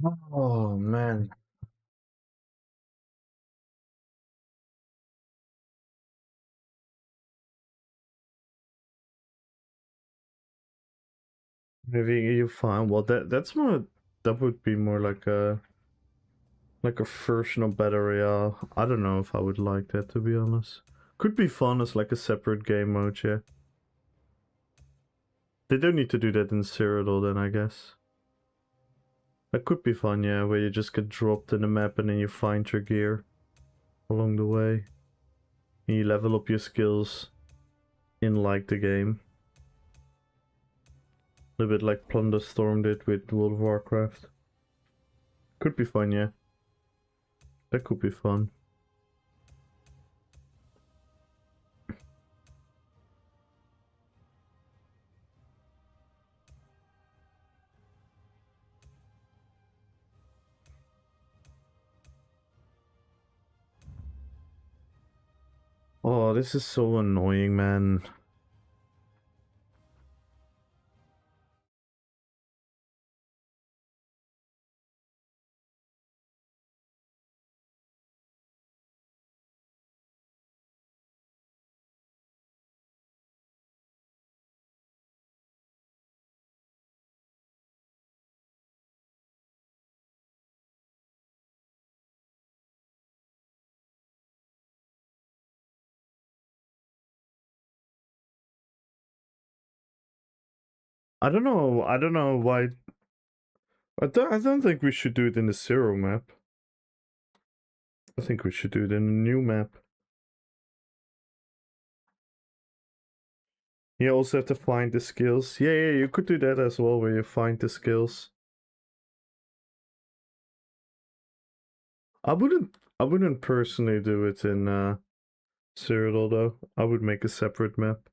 Oh man. Maybe you find well that's more that would be more like a version of Battle Royale. I don't know if I would like that, to be honest. Could be fun as like a separate game mode, yeah. They don't need to do that in Cyrodiil then, I guess. That could be fun, yeah, where you just get dropped in the map and then you find your gear along the way. And you level up your skills in like the game. A little bit like Plunderstorm did with World of Warcraft. Could be fun, yeah. That could be fun. Oh, this is so annoying, man. I don't know why. I don't think we should do it in the Zero map. I think we should do it in a new map. You also have to find the skills. Yeah, you could do that as well, where you find the skills. I wouldn't personally do it in Cyrodiil though. I would make a separate map.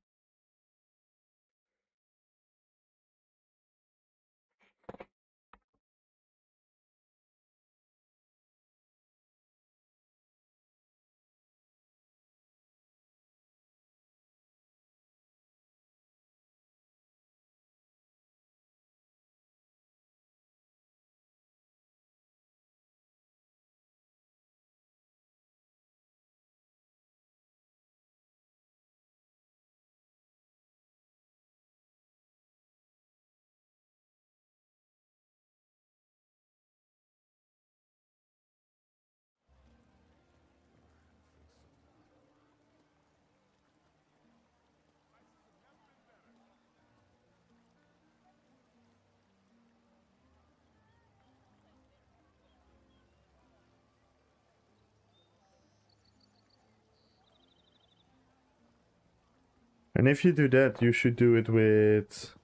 And if you do that, you should do it with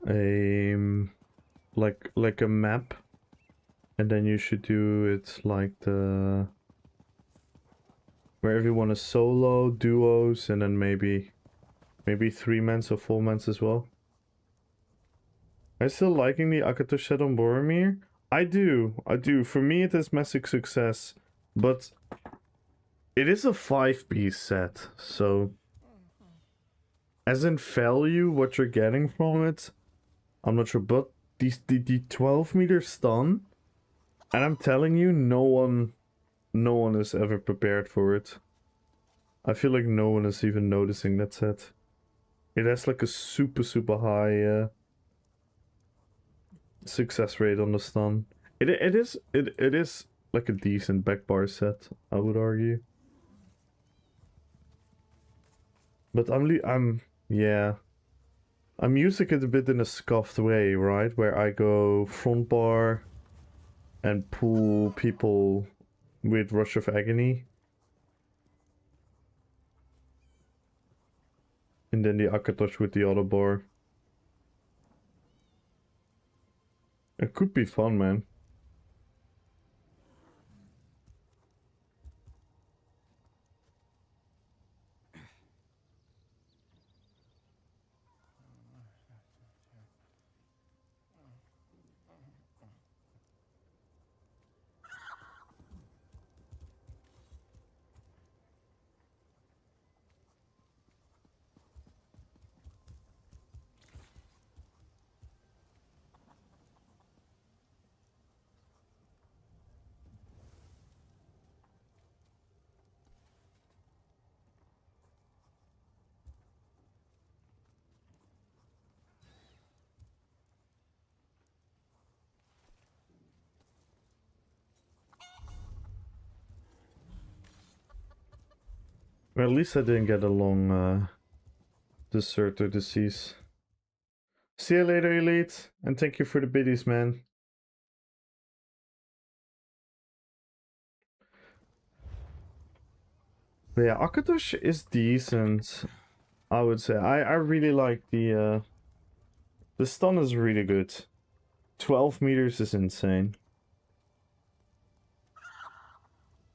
a like a map, and then you should do it like the where everyone is solo, duos, and then maybe 3-mans or 4-mans as well. Are you still liking the Akato Shadow Boromir? I do. For me, it is massive success, but it is a 5-piece set, so as in value, what you're getting from it, I'm not sure, but the 12-meter stun, and I'm telling you, no one is ever prepared for it. I feel like no one is even noticing that set. It has like a super high success rate on the stun. It is like a decent backbar set, I would argue. But I'm using it a bit in a scuffed way, right? Where I go front bar and pull people with Rush of Agony. And then the Akatosh with the other bar. It could be fun, man. Well, at least I didn't get a long deserter disease. See you later, Elite, and thank you for the biddies, man. But yeah, Akatosh is decent, I would say. I really like the stun is really good. 12 meters is insane.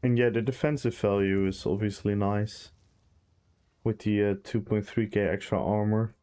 And yeah, the defensive value is obviously nice. With the 2.3k extra armor.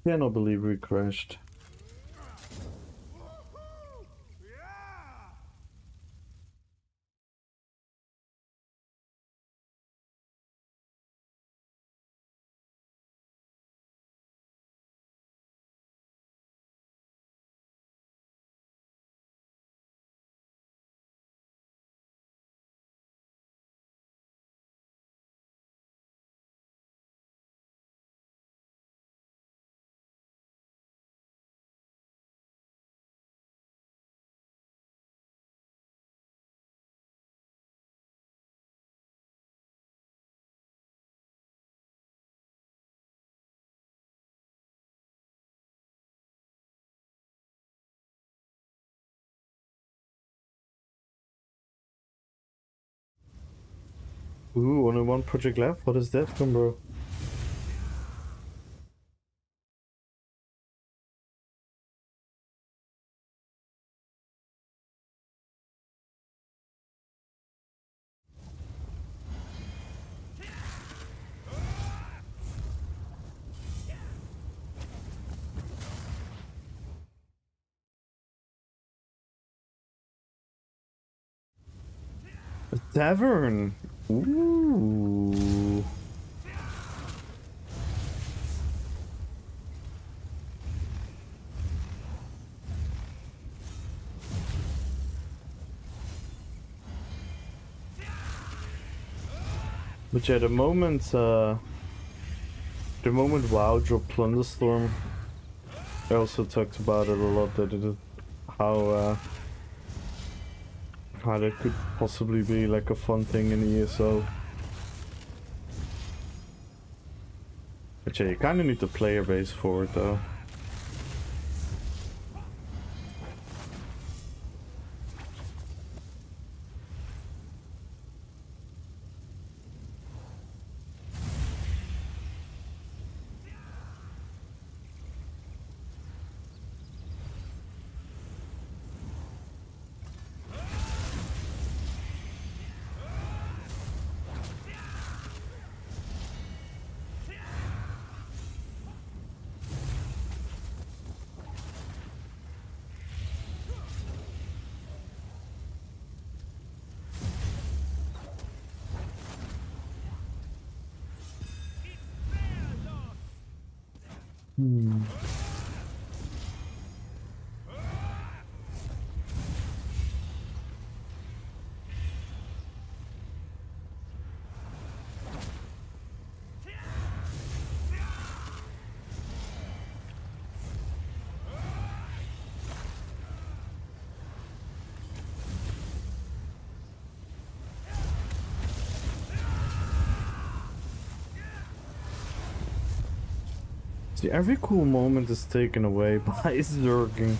Cannot believe we crashed. Ooh, only one project left? What is that, bro? A tavern! Ooh. But yeah, the moment WoW dropped Plunderstorm, I also talked about it a lot, that how that could possibly be like a fun thing in ESO. But yeah, you kind of need the player base for it though. Hmm. See, every cool moment is taken away by Zerging.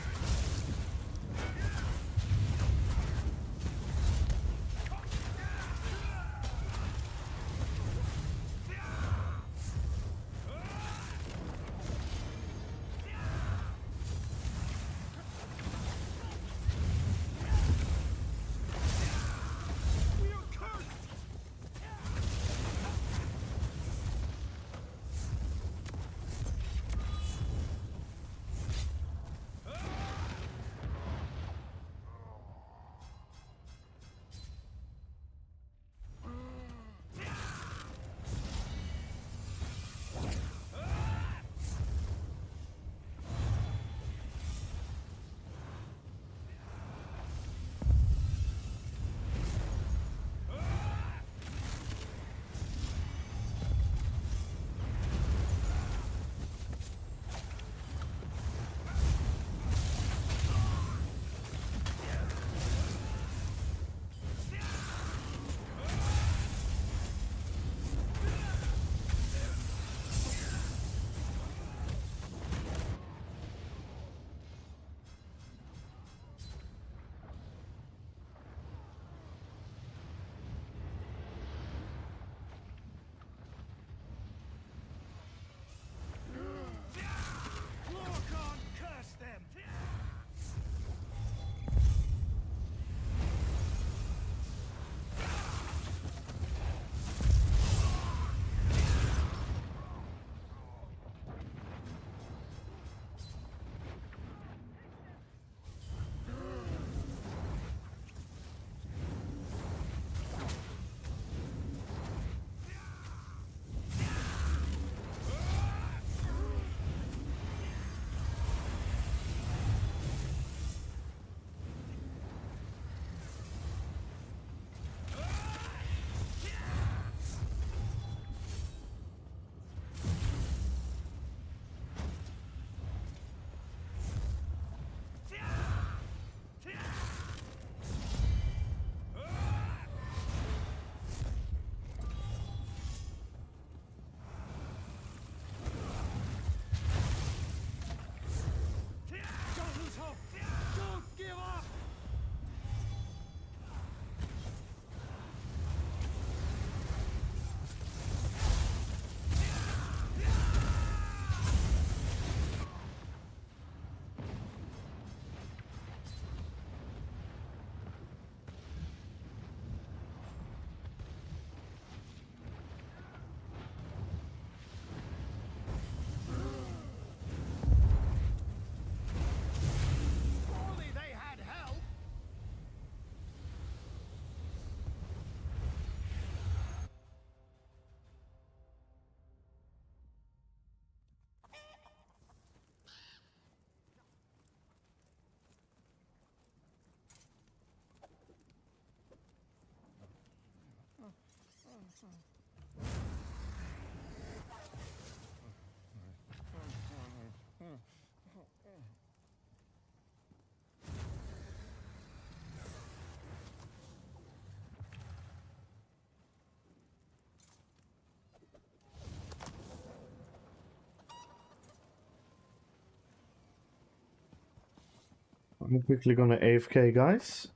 I'm quickly gonna AFK, guys.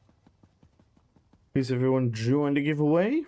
Please, everyone, join the giveaway.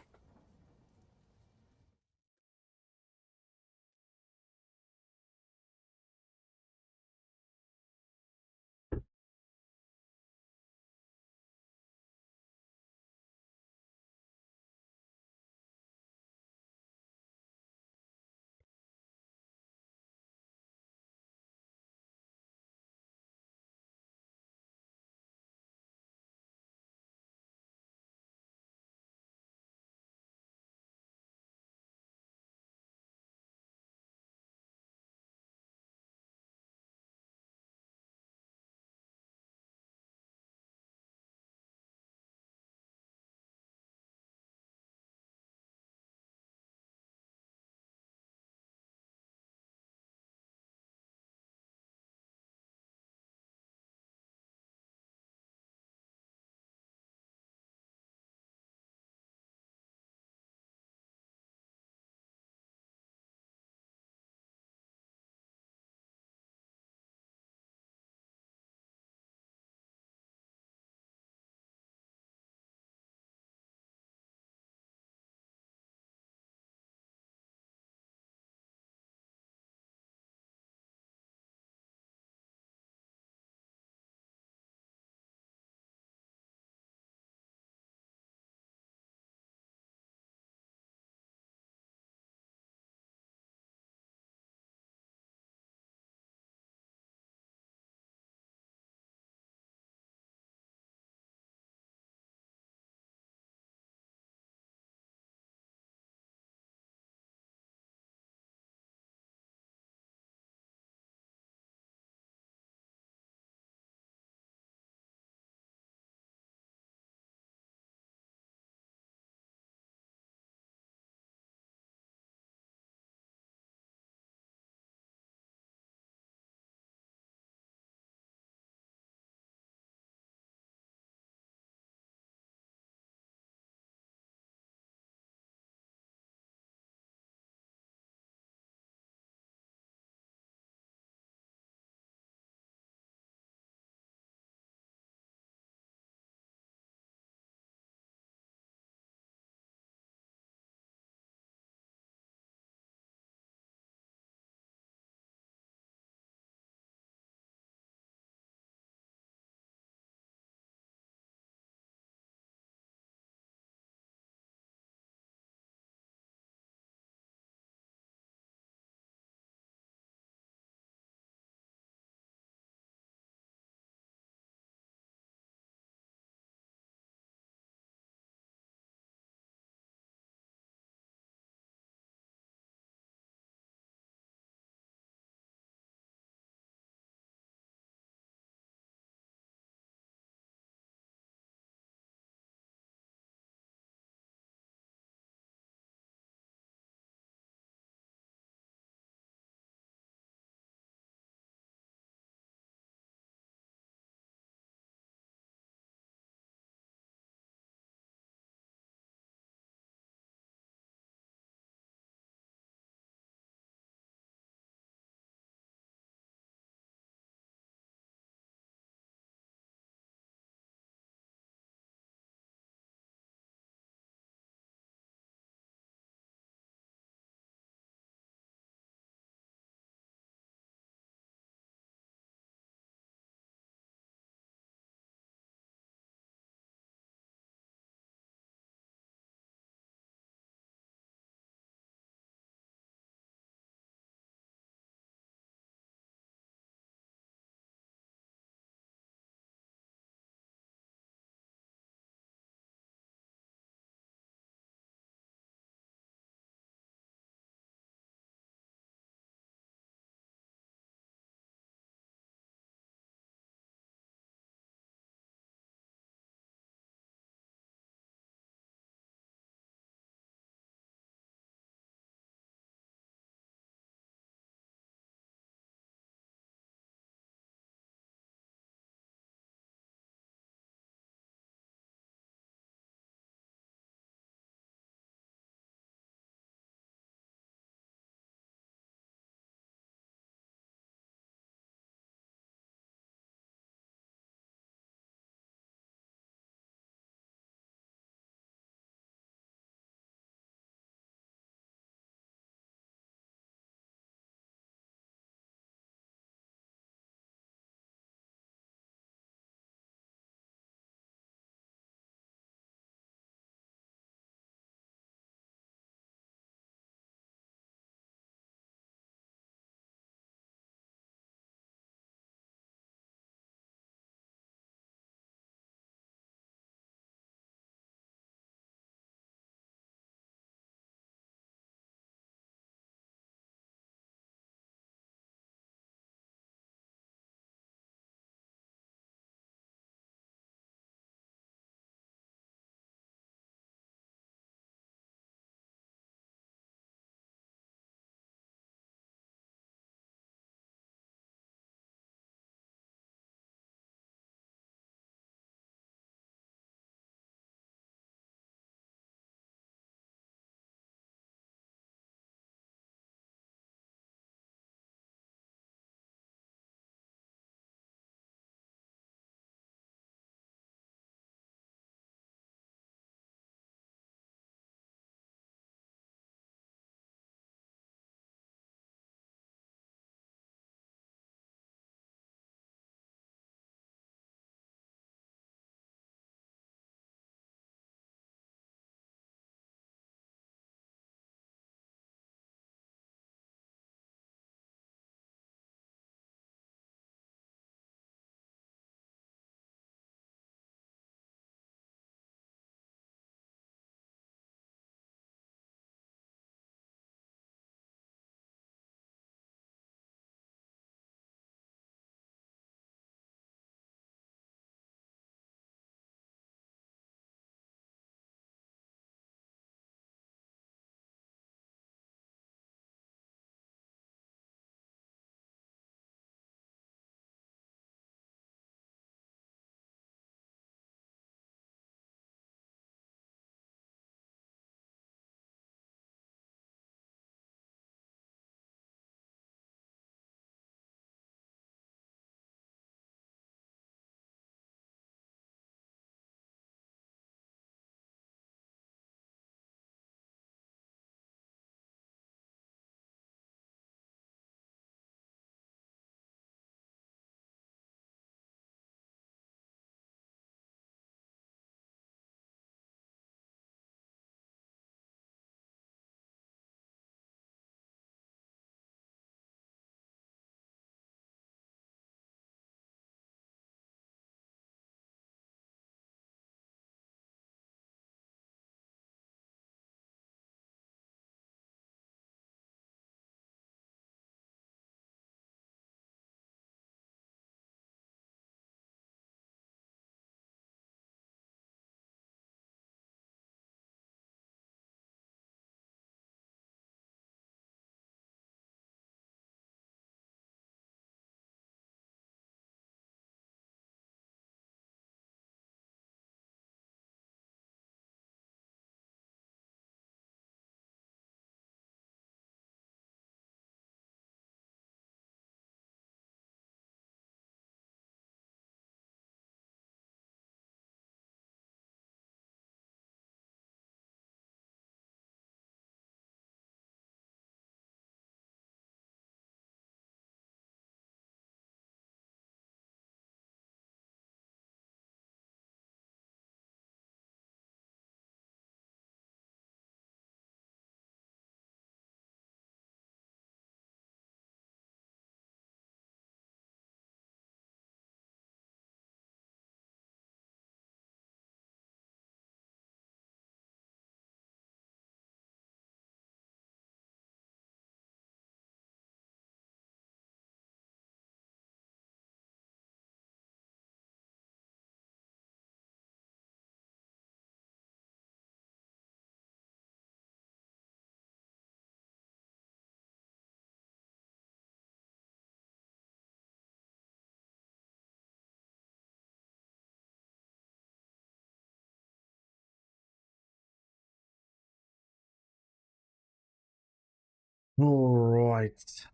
Alright.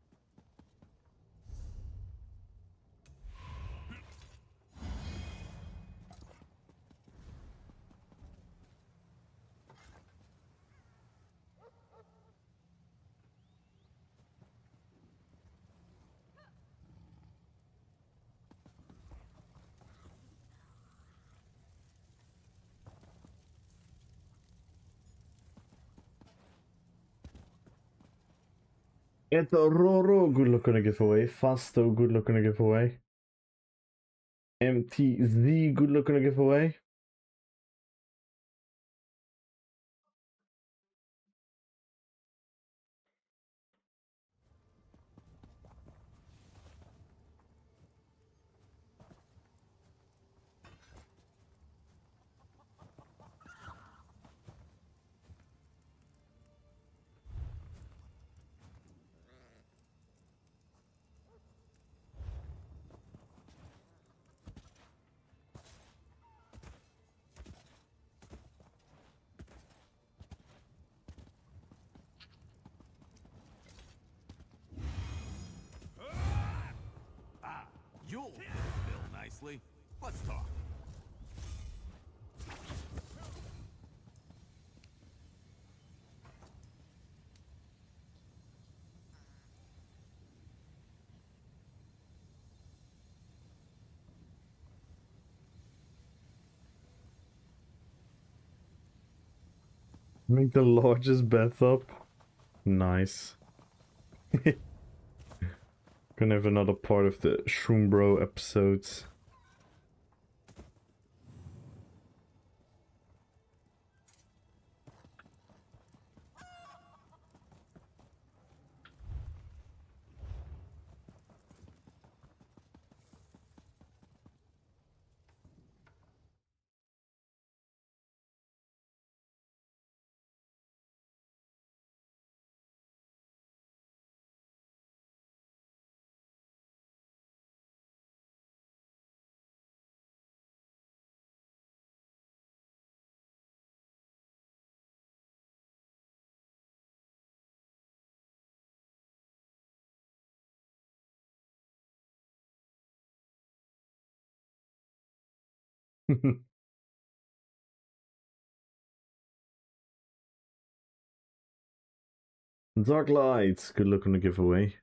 Ett Roro, good luck on a giveaway. Fasto, good luck on a giveaway. MTZ, good luck on a giveaway. You'll fit the bill nicely. Let's talk. Make the largest bath up. Nice. Gonna have another part of the Shroom Bro episodes. Dark Lights, good luck on the giveaway.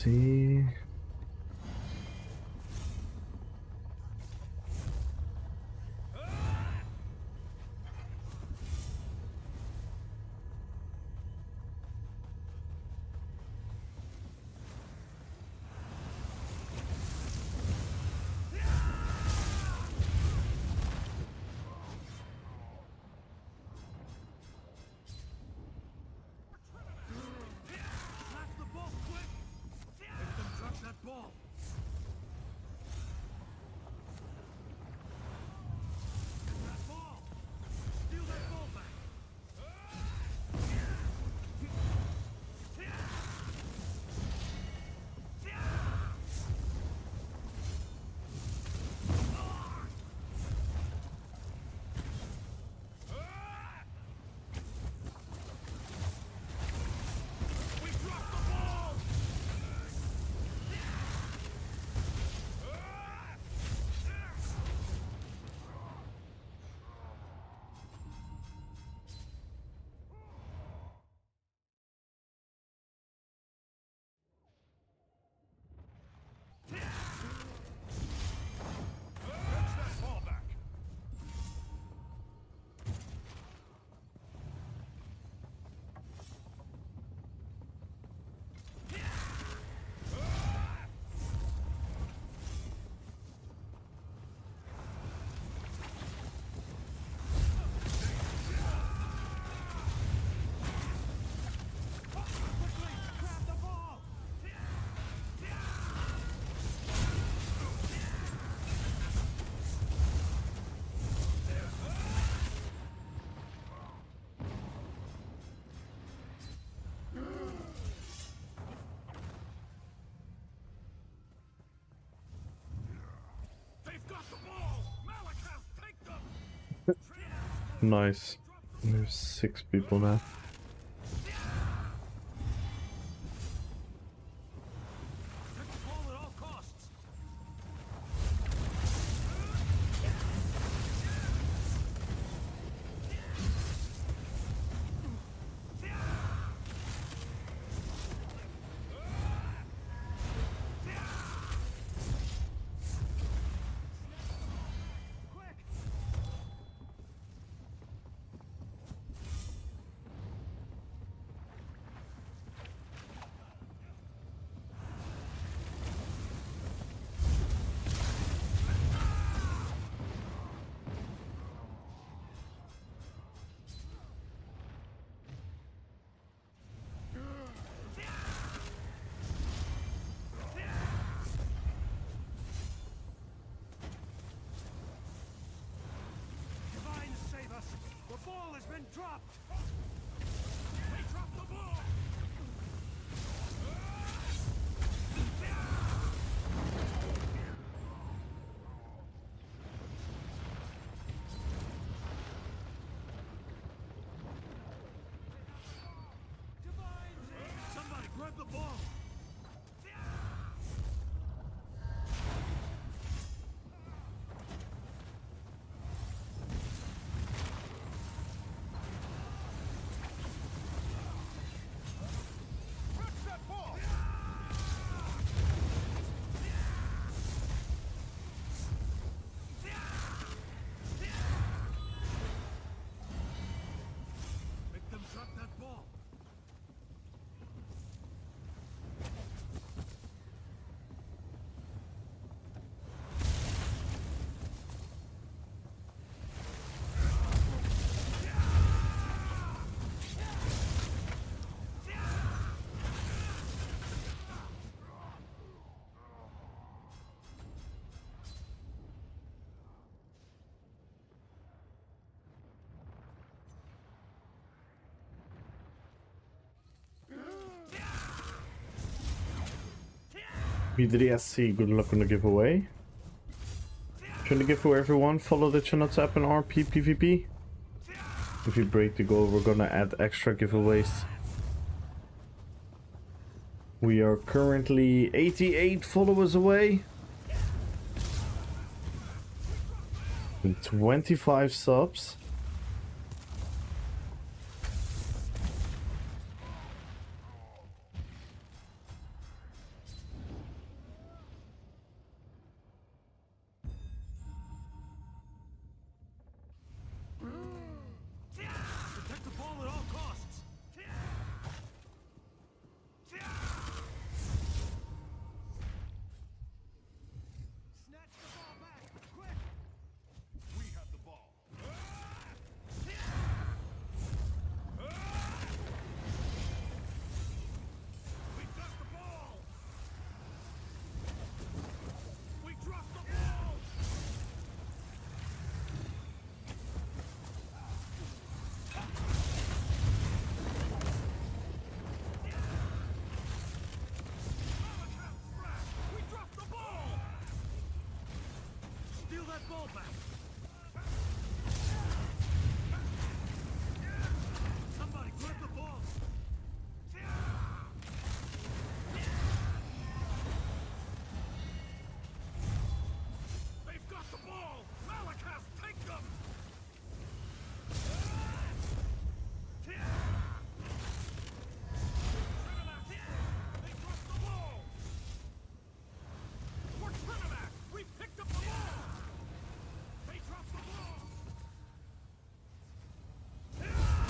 see. Pass the ball quick! Make them drop that ball! That ball! Steal that ball back! We dropped the ball! Fetch that ball back! Quickly! Grab the ball! They've got the ball! Malakath, take them! Nice. There's 6 people now. Take the ball at all costs! Quick! Divine, save us! The ball has been dropped! They dropped the ball! Divine, somebody grab the ball! Catch that ball! Make them drop that ball! VID, good luck on the giveaway. Trying to give for everyone, follow the channel tab in RPPVP. If you break the goal, we're gonna add extra giveaways. We are currently 88 followers away. And 25 subs. ball back. Somebody grab the ball. They've got the ball. Malakas, take them. They dropped the ball. We're Trinidad. We picked up the ball. They dropped the ball. We got the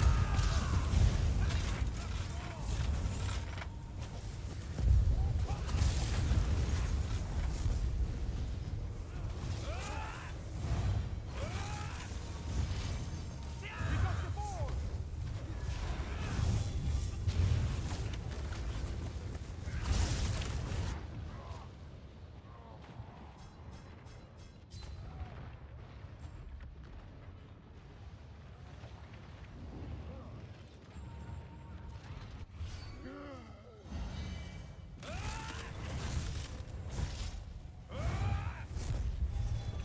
ball.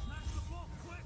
Snatch the ball quick.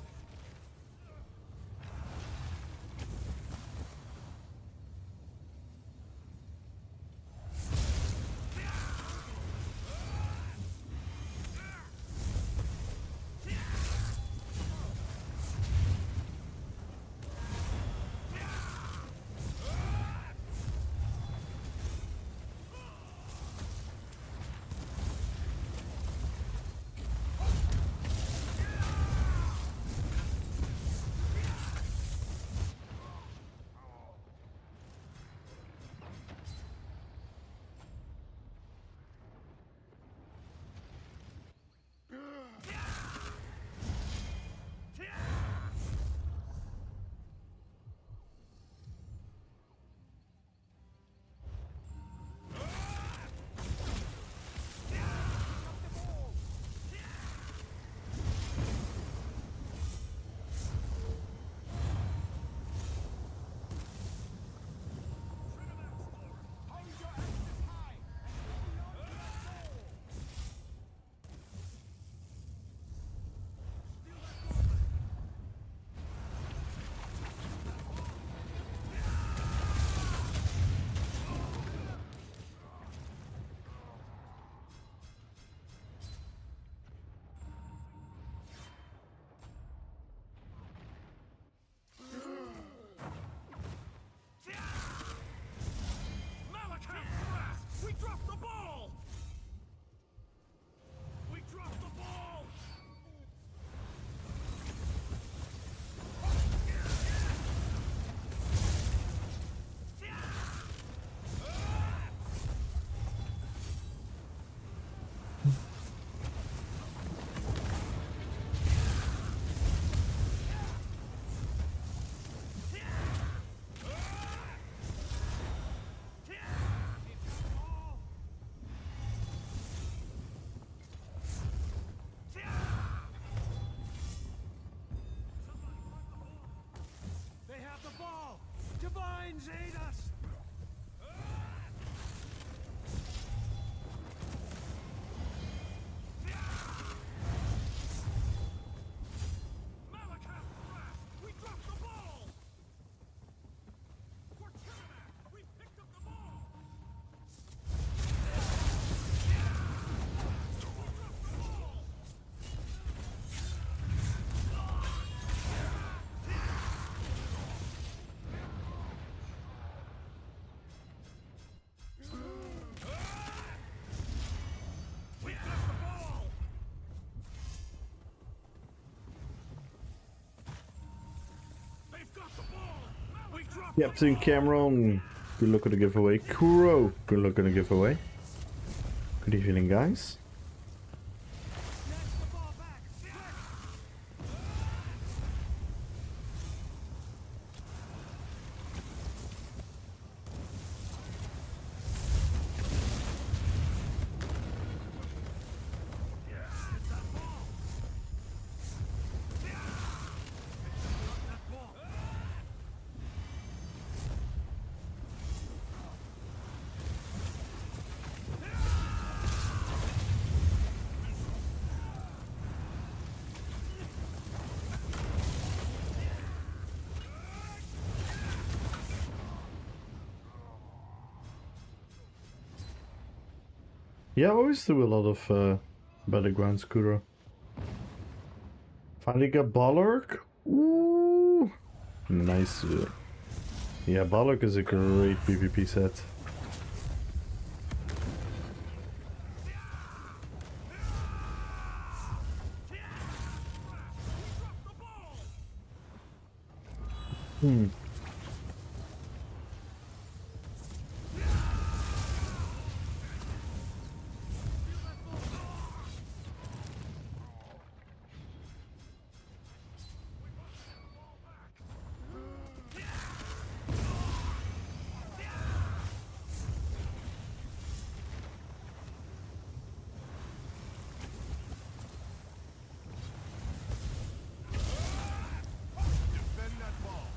Malakas, we dropped the ball. We dropped the ball. They have the ball. Divines aid us. Malakas, we dropped the ball. We're Trinidad. We picked up the ball. We dropped the ball. We got the ball. They've got the ball. We dropped Captain Cameron, good luck on the giveaway. Kuro, good luck on the giveaway. Good evening, guys. Snatch the ball back. Yeah, I always do a lot of battleground Skuro. Finally got Balork. Ooh, nice. Yeah, Balork is a great PvP set. Hmm. Defend that ball.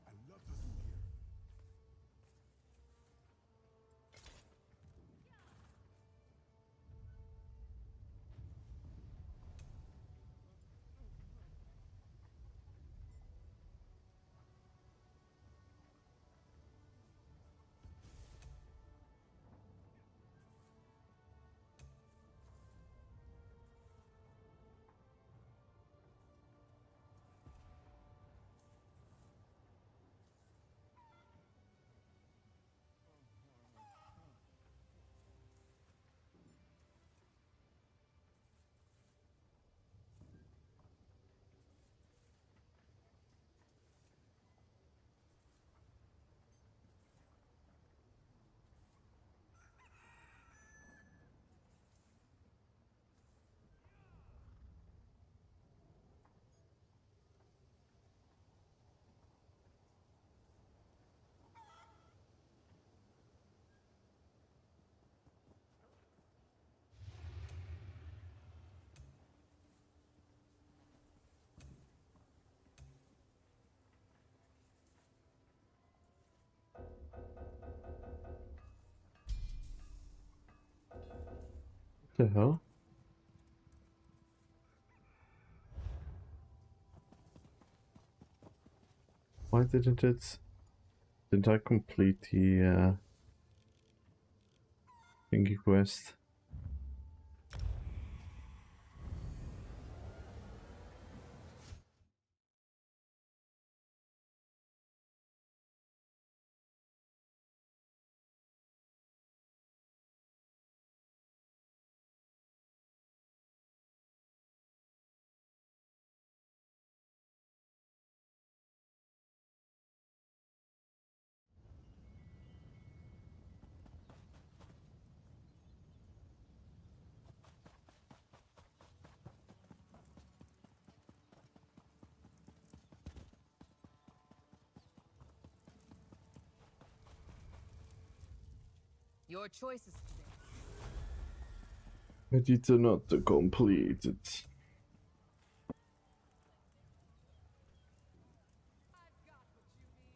I love the food here. What the hell? Why didn't it? Didn't I complete the thingy quest? Your choices today. I did not complete it. I've got what you need.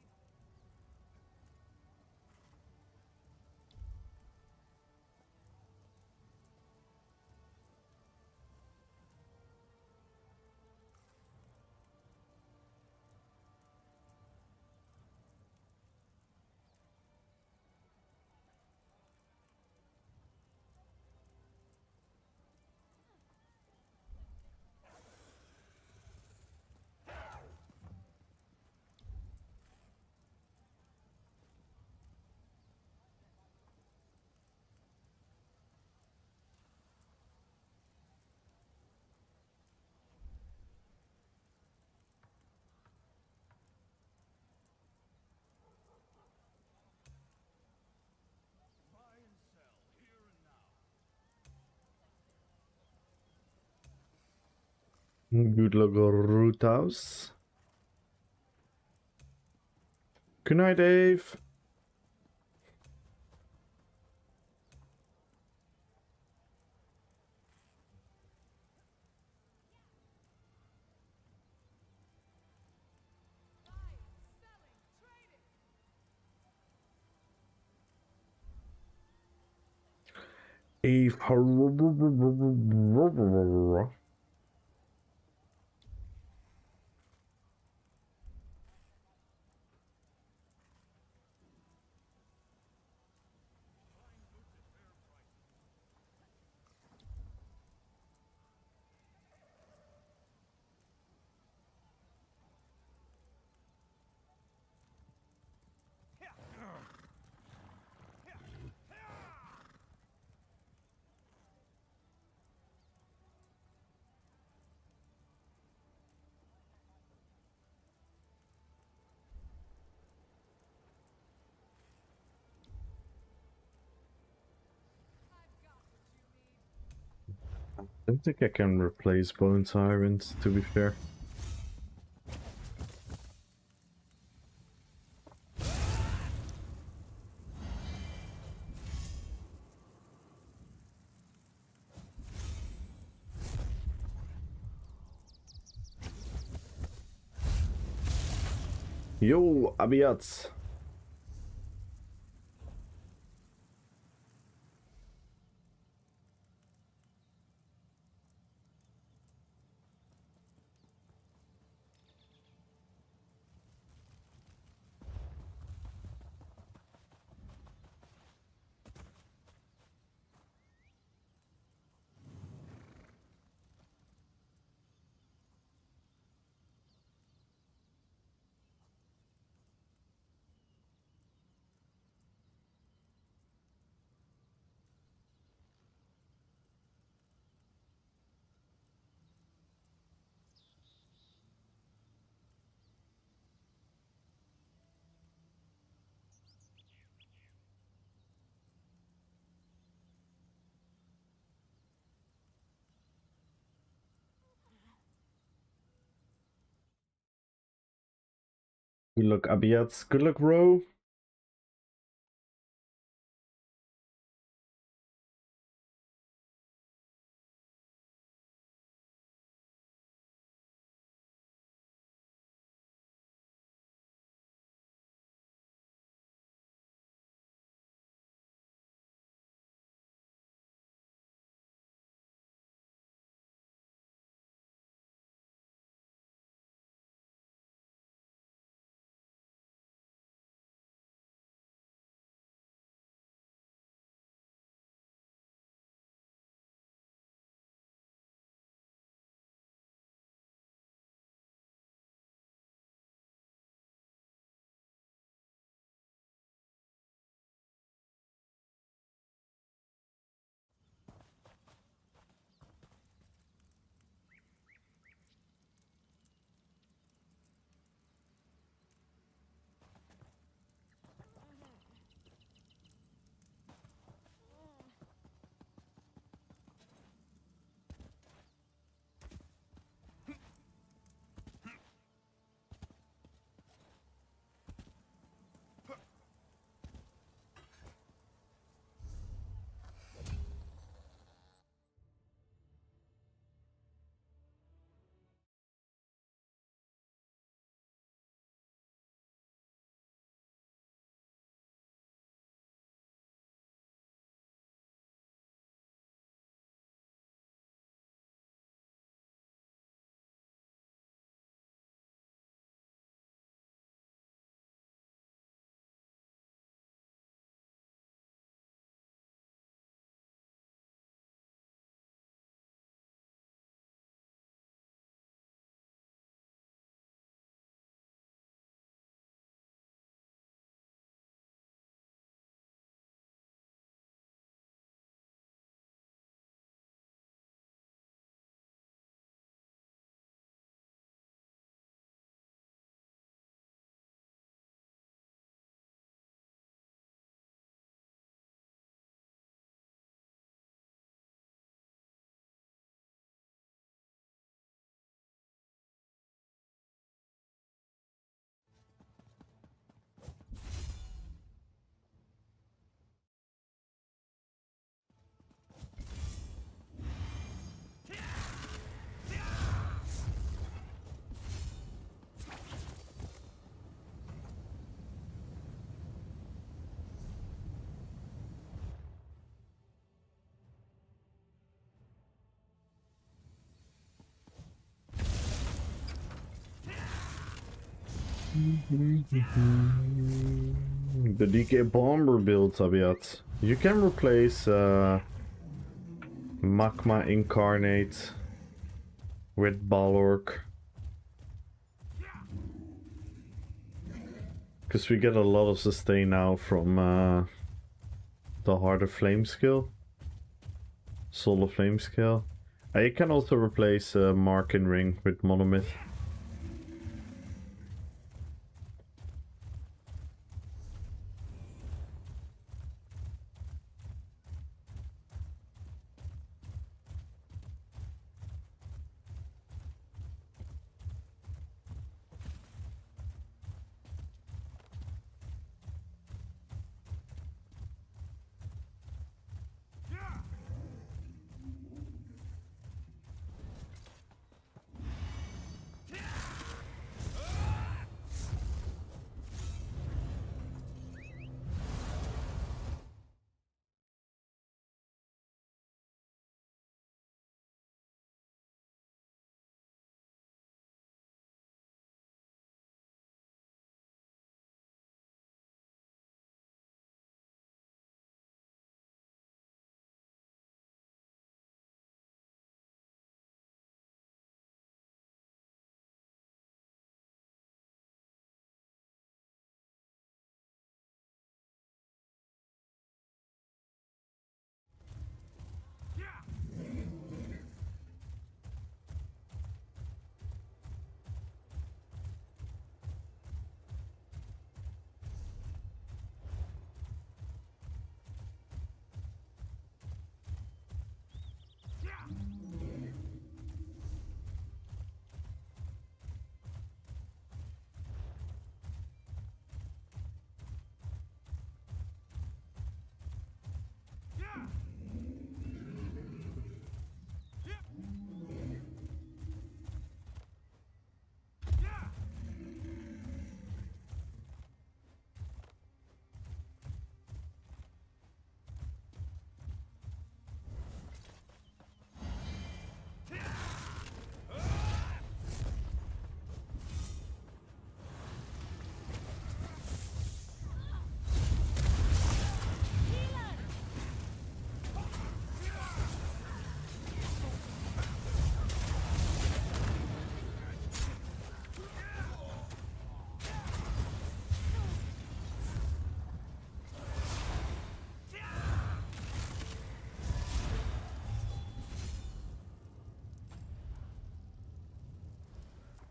Good luck, Root House. Good night, Dave. Eve. I don't think I can replace Bone Tyrant, to be fair. Yo, Abiats. Good luck, Abiats. Good luck, Ro. The DK Bomber build, Tabiat. You can replace Magma Incarnate with Balork. Because we get a lot of sustain now from the Harder Flame skill. Solar Flame skill. You can also replace Markin Ring with Monomyth.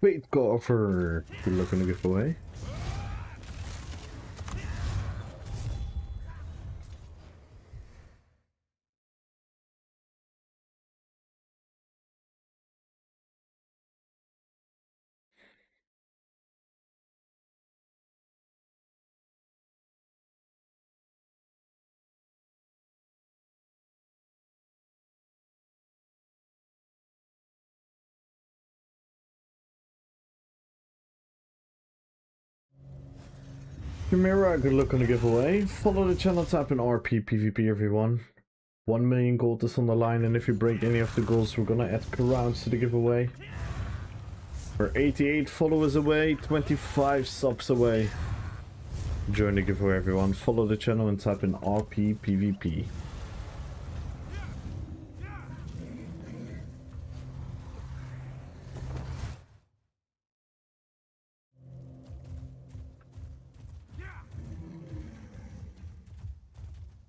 Wait, go offer. Good luck on the giveaway. Chimera, good luck on the giveaway. Follow the channel, tap in RPPVP, everyone. 1 million gold is on the line, and if you break any of the goals, we're gonna add crowns to the giveaway. We're 88 followers away, 25 subs away. Join the giveaway, everyone. Follow the channel and type in RPPVP.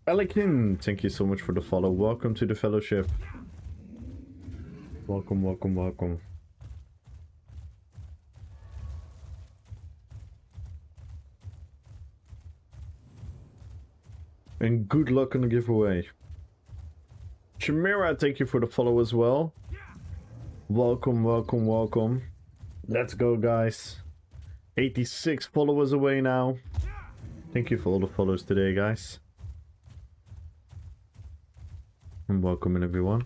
Alekin, thank you so much for the follow. Welcome to the fellowship. Welcome, welcome, welcome. And good luck on the giveaway. Chimera, thank you for the follow as well. Welcome, welcome, welcome. Let's go, guys. 86 followers away now. Thank you for all the follows today, guys. And welcome in, everyone.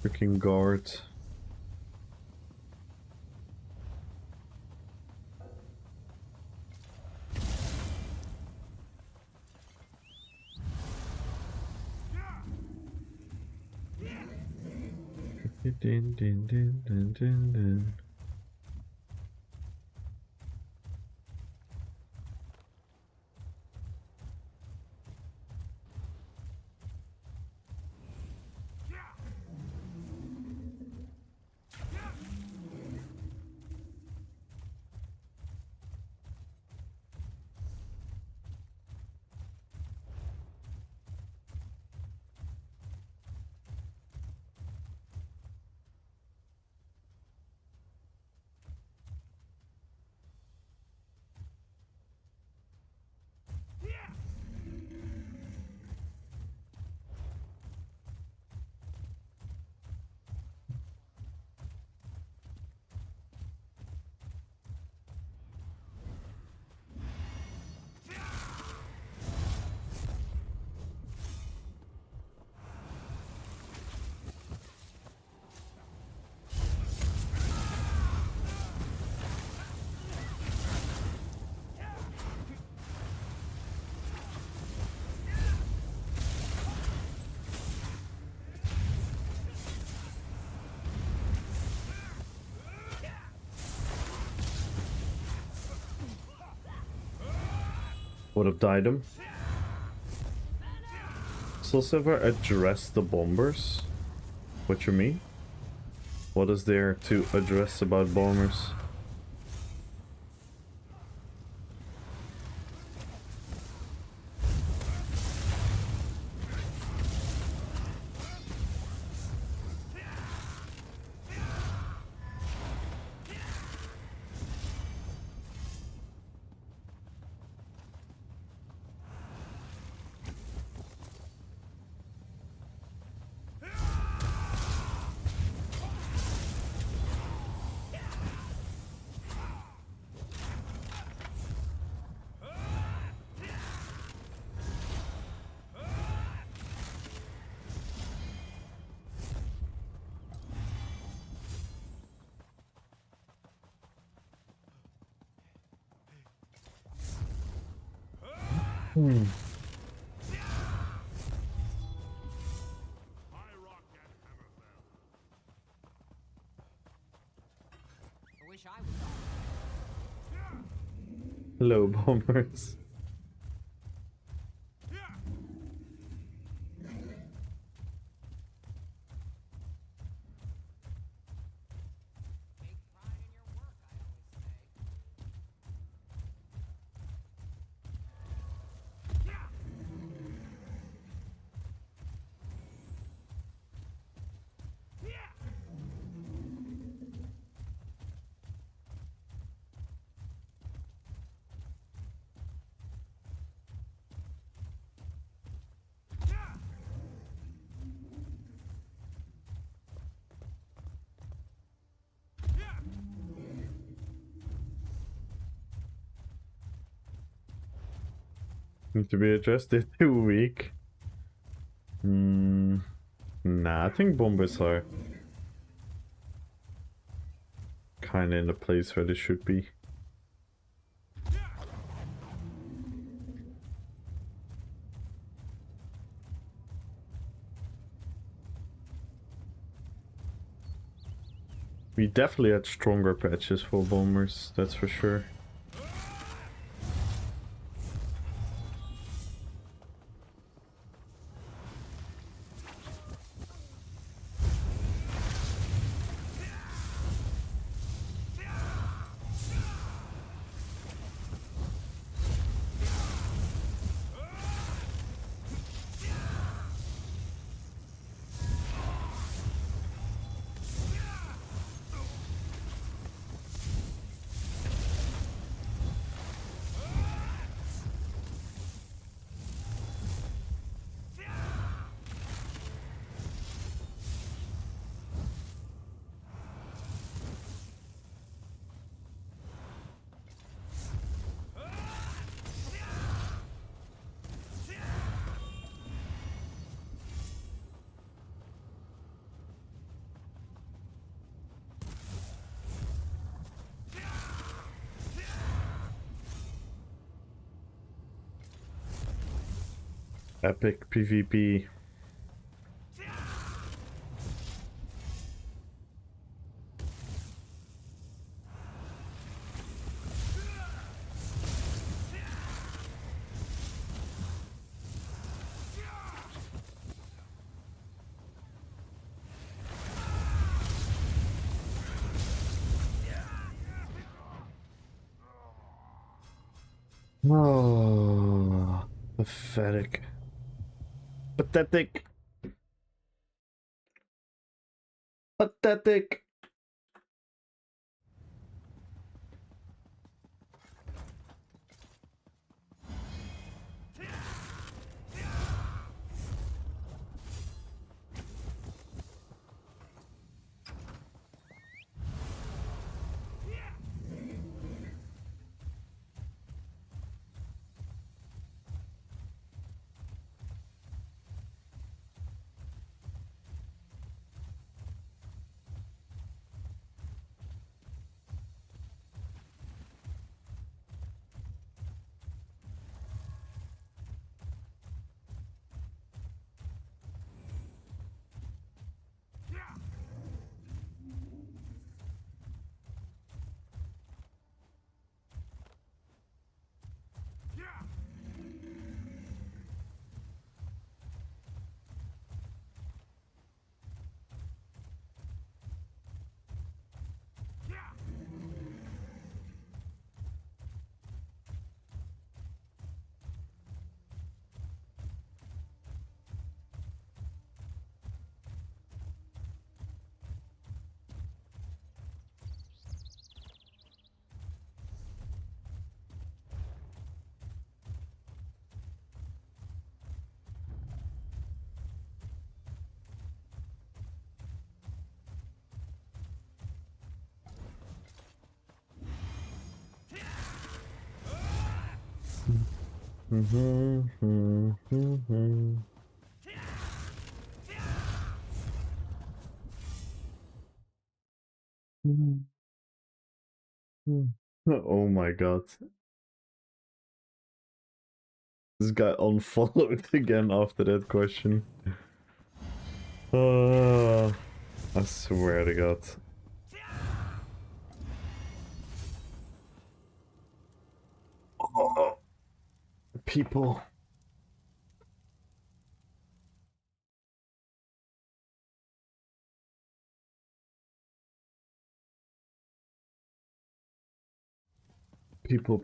Freaking guard. Din, din, din, din, din, din. Would have died him. So Silver address the bombers? What you mean? What is there to address about bombers? I wish I was. Hello, bombers. Take pride in your work, I always say. Need to be addressed. They're too weak. Nah, I think bombers are kind of in the place where they should be. We definitely had stronger patches for bombers, that's for sure. Epic PvP. Oh, pathetic. Pathetic. Pathetic. Oh my god. This guy unfollowed again after that question. I swear to god. Oh, people. People.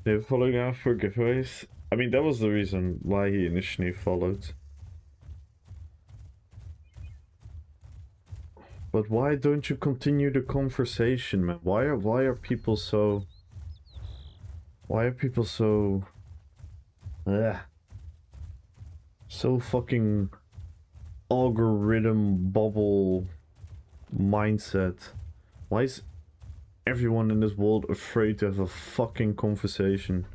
They're following out for giveaways. I mean, that was the reason why he initially followed. But why don't you continue the conversation, man? Why are people so... Why are people so... Ugh. So fucking... algorithm bubble mindset. Why is everyone in this world afraid to have a fucking conversation?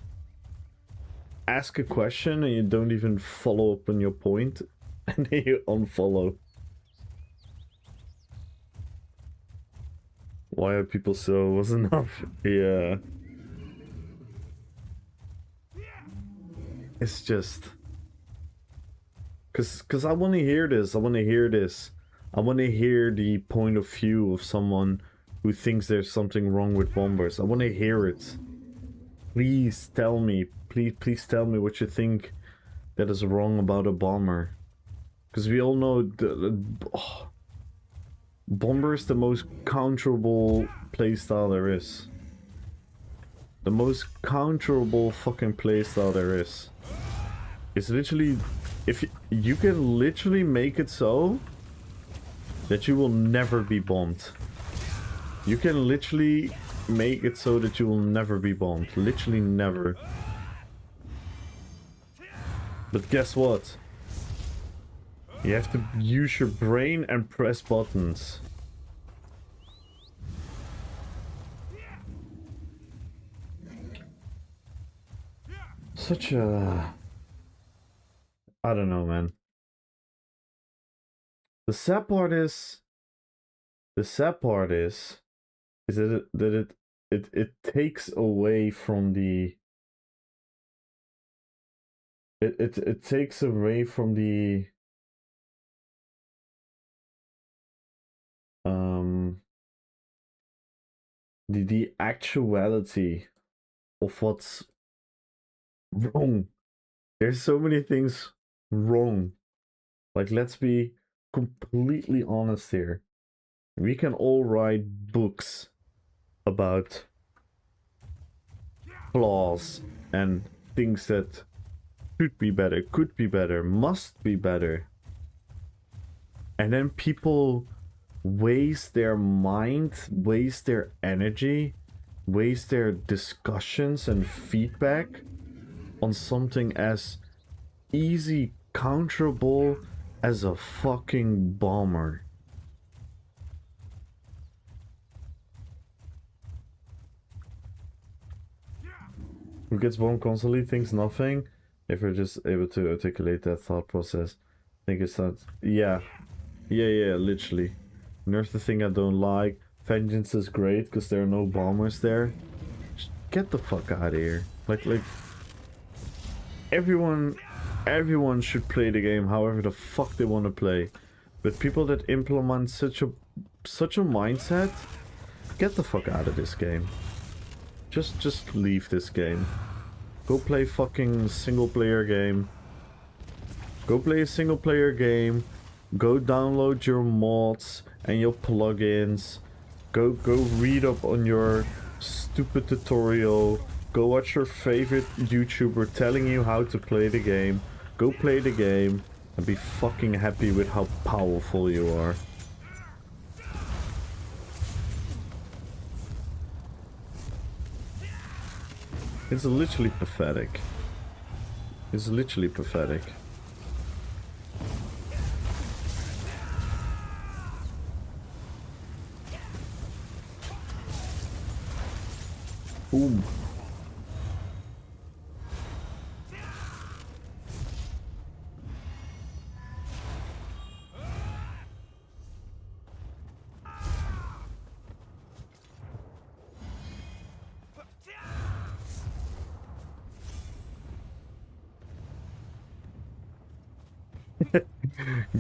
Ask a question and you don't even follow up on your point, and then you unfollow. Why are people so... was enough? Yeah. It's just... Cause I want to hear this. I want to hear this. I want to hear the point of view of someone who thinks there's something wrong with bombers. I want to hear it. Please tell me. Please tell me what you think that is wrong about a bomber. Because we all know bomber is the most counterable playstyle there is. The most counterable fucking playstyle there is. It's literally... If you can literally make it so that you will never be bombed. You can literally make it so that you will never be bombed. Literally never. But guess what? You have to use your brain and press buttons. such a... I don't know, man. The sad part is that it takes away from the it takes away from the actuality of what's wrong. There's so many things wrong. Like, let's be completely honest here. We can all write books about flaws and things that should be better, could be better, must be better. And then people waste their mind, waste their energy, waste their discussions and feedback on something as easy counterable as a fucking bomber. Who gets bombed constantly thinks nothing. If we're just able to articulate that thought process, I think it's not. Yeah, literally. Nerf the thing I don't like. Vengeance is great because there are no bombers there. Just get the fuck out of here. Like everyone should play the game however the fuck they want to play. But people that implement such a mindset, get the fuck out of this game. Just leave this game. Go play fucking single player game. Go play a single player game. Go download your mods and your plugins. Go read up on your stupid tutorial. Go watch your favorite YouTuber telling you how to play the game. Go play the game and be fucking happy with how powerful you are. It's literally pathetic. It's literally pathetic. Boom.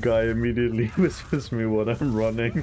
Guy immediately whispers me when I'm running.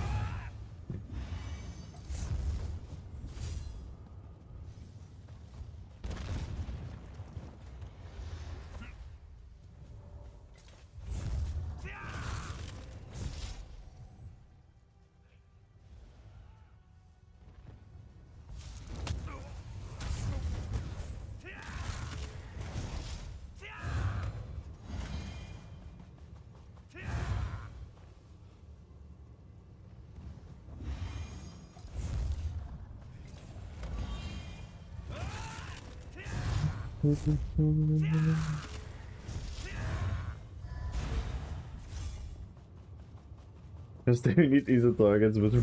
Because they need easy targets, but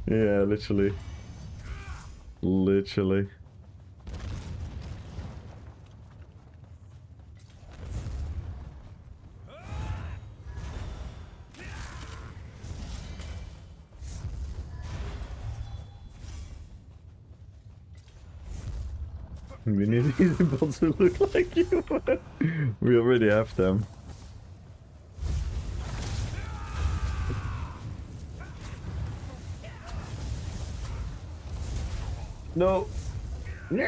yeah, literally. Literally. We need easy bots who look like you. We already have them. No. No.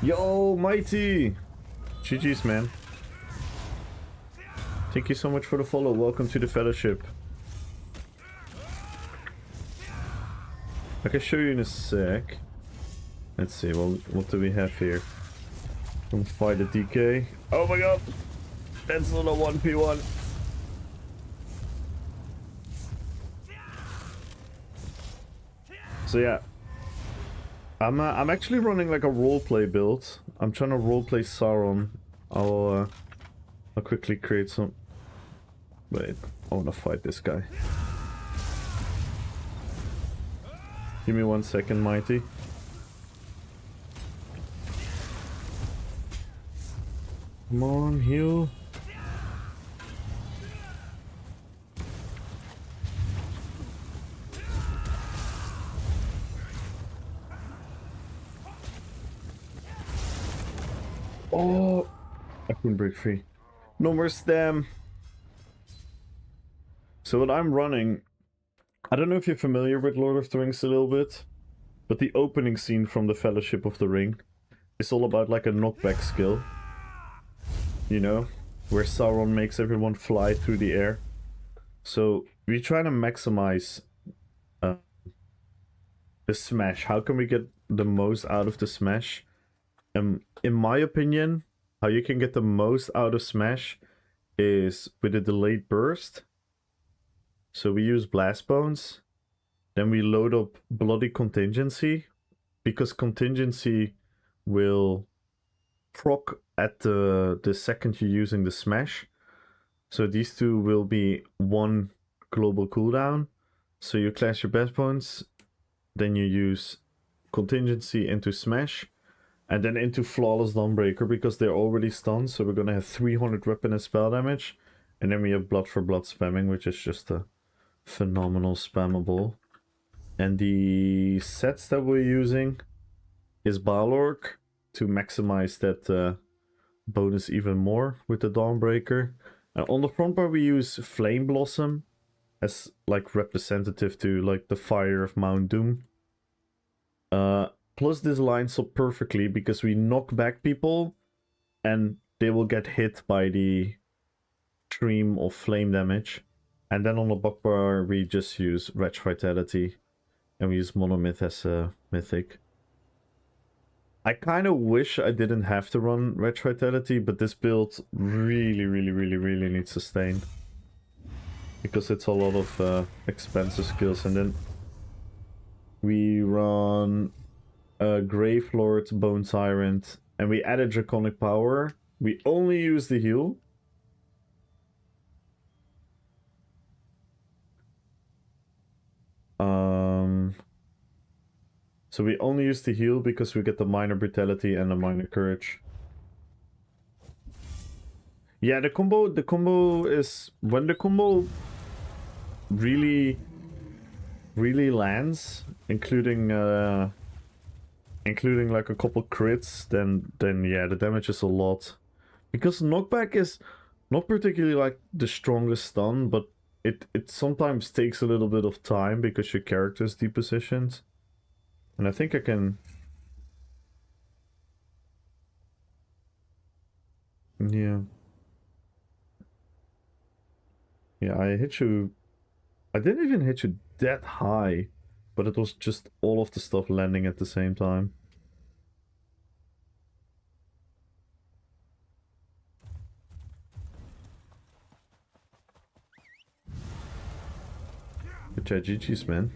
Yo, Mighty. GG's, man. Thank you so much for the follow. Welcome to the fellowship. I can show you in a sec. Let's see, well, what do we have here? We'll fight a DK. Oh my god! That's not a 1v1. So yeah. I'm actually running like a roleplay build. I'm trying to roleplay Sauron. I'll quickly create some... Wait, I wanna fight this guy. Give me 1 second, Mighty. Come on, heal. Oh, I couldn't break free. No more stem. So what I'm running, I don't know if you're familiar with Lord of the Rings a little bit, but the opening scene from the Fellowship of the Ring is all about like a knockback skill. You know, where Sauron makes everyone fly through the air. So we try to maximize the smash. How can we get the most out of the smash? In my opinion, how you can get the most out of smash is with a delayed burst. So we use blast bones, then we load up bloody contingency, because contingency will proc at the second you're using the smash. So these two will be one global cooldown. So you clash your blast bones, then you use contingency into smash, and then into flawless dawnbreaker because they're already stunned. So we're gonna have 300 weapon and spell damage, and then we have blood for blood spamming, which is just a phenomenal spammable. And the sets that we're using is Balorg to maximize that bonus even more with the Dawnbreaker. And on the front bar we use Flame Blossom as like representative to like the fire of Mount Doom. Plus this lines up perfectly because we knock back people and they will get hit by the stream of flame damage. And then on the back bar we just use Wretch Vitality and we use Monomyth as a mythic. I kind of wish I didn't have to run Wretch Vitality, but this build really needs sustain. Because it's a lot of expensive skills. And then we run Gravelord, Bone Tyrant, and we added Draconic Power. We only use the heal. So we only use the heal because we get the minor brutality and the minor courage. Yeah, the combo is when the combo really lands, including like a couple crits, then yeah, the damage is a lot. Because knockback is not particularly like the strongest stun, but it sometimes takes a little bit of time because your character is depositioned. And I think I can... Yeah. Yeah, I hit you... I didn't even hit you that high, but it was just all of the stuff landing at the same time. Good job, GG's, man.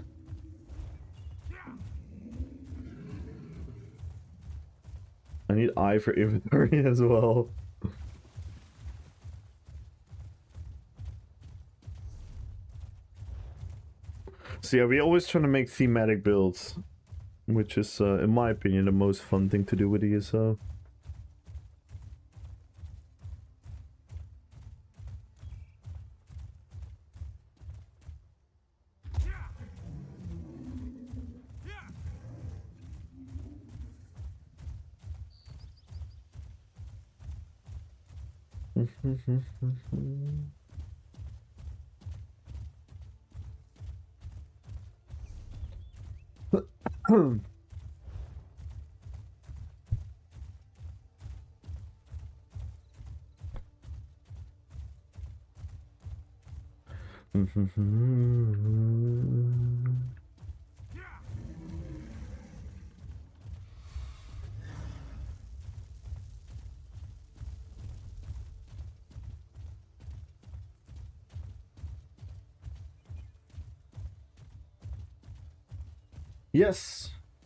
I need I for inventory as well. So yeah, we always try to make thematic builds, which is, in my opinion, the most fun thing to do with ESO.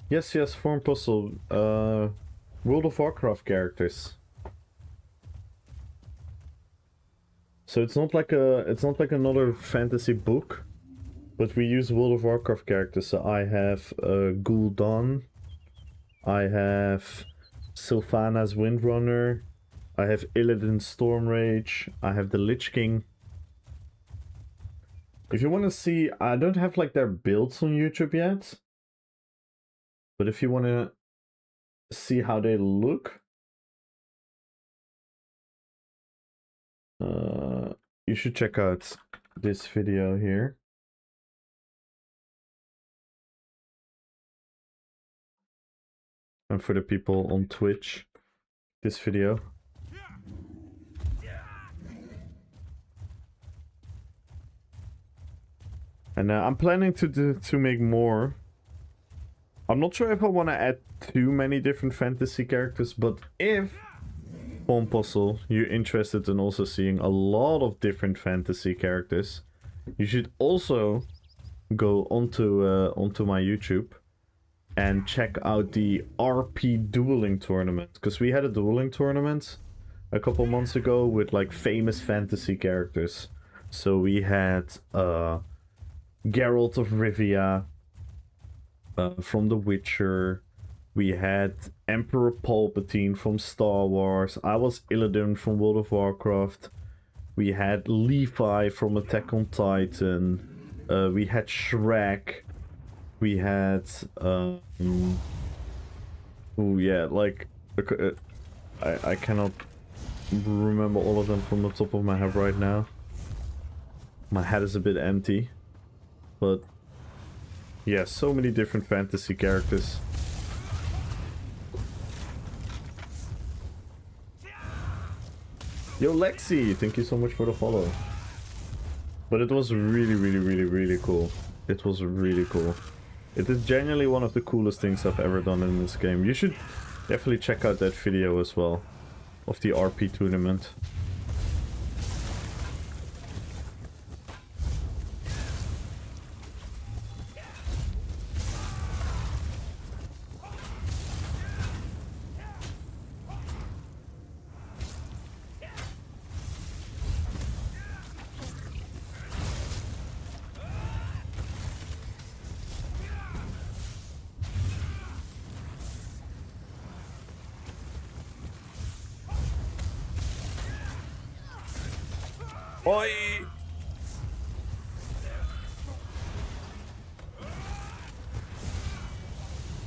Yes, form puzzle. World of Warcraft characters. So it's not like another fantasy book. But we use World of Warcraft characters, so I have Gul'dan, I have Sylvanas Windrunner, I have Illidan Stormrage, I have the Lich King. If you want to see, I don't have like their builds on YouTube yet. But if you want to see how they look, you should check out this video here. And for the people on Twitch, this video. And I'm planning to make more. I'm not sure if I want to add too many different fantasy characters, but if Pompostle, you're interested in also seeing a lot of different fantasy characters, you should also go onto my YouTube and check out the RP dueling tournament, because we had a dueling tournament a couple months ago with like famous fantasy characters. So we had Geralt of Rivia from The Witcher. We had Emperor Palpatine from Star Wars. I was Illidan from World of Warcraft. We had Levi from Attack on Titan. We had Shrek. We had oh yeah, like I cannot remember all of them from the top of my head right now. My head is a bit empty, but yeah, so many different fantasy characters. Yo Lexi, thank you so much for the follow. But it was really cool. It was really cool. It is genuinely one of the coolest things I've ever done in this game. You should definitely check out that video as well of the RP tournament. Oi!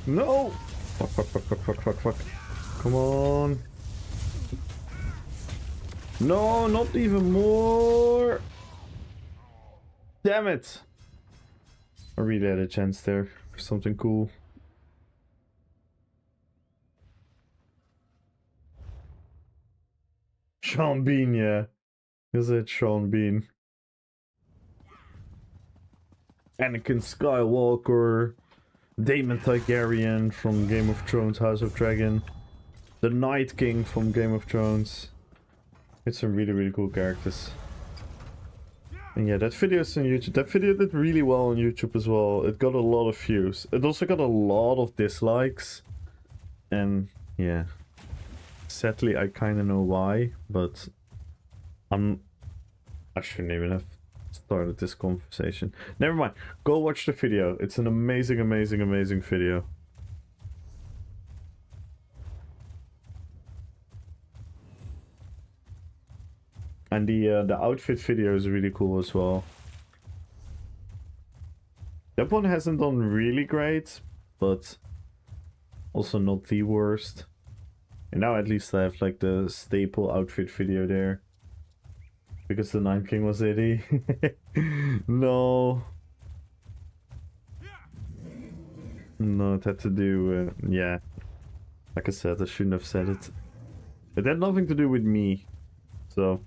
No! Fuck. Come on. No, not even more. Damn it. I really had a chance there for something cool. Sean Bean, yeah. Is it Sean Bean? Anakin Skywalker, Daemon Targaryen from Game of Thrones, House of Dragon, the Night King from Game of Thrones. It's some really cool characters. And yeah, that video is on YouTube. That video did really well on YouTube as well. It got a lot of views. It also got a lot of dislikes. And yeah, sadly I kind of know why, but I shouldn't even have started this conversation. Never mind. Go watch the video. It's an amazing video. And the outfit video is really cool as well. That one hasn't done really great, but also not the worst. And now at least I have like the staple outfit video there. Because the Night King was 80. No. No, it had to do, yeah. Like I said, I shouldn't have said it. It had nothing to do with me. So.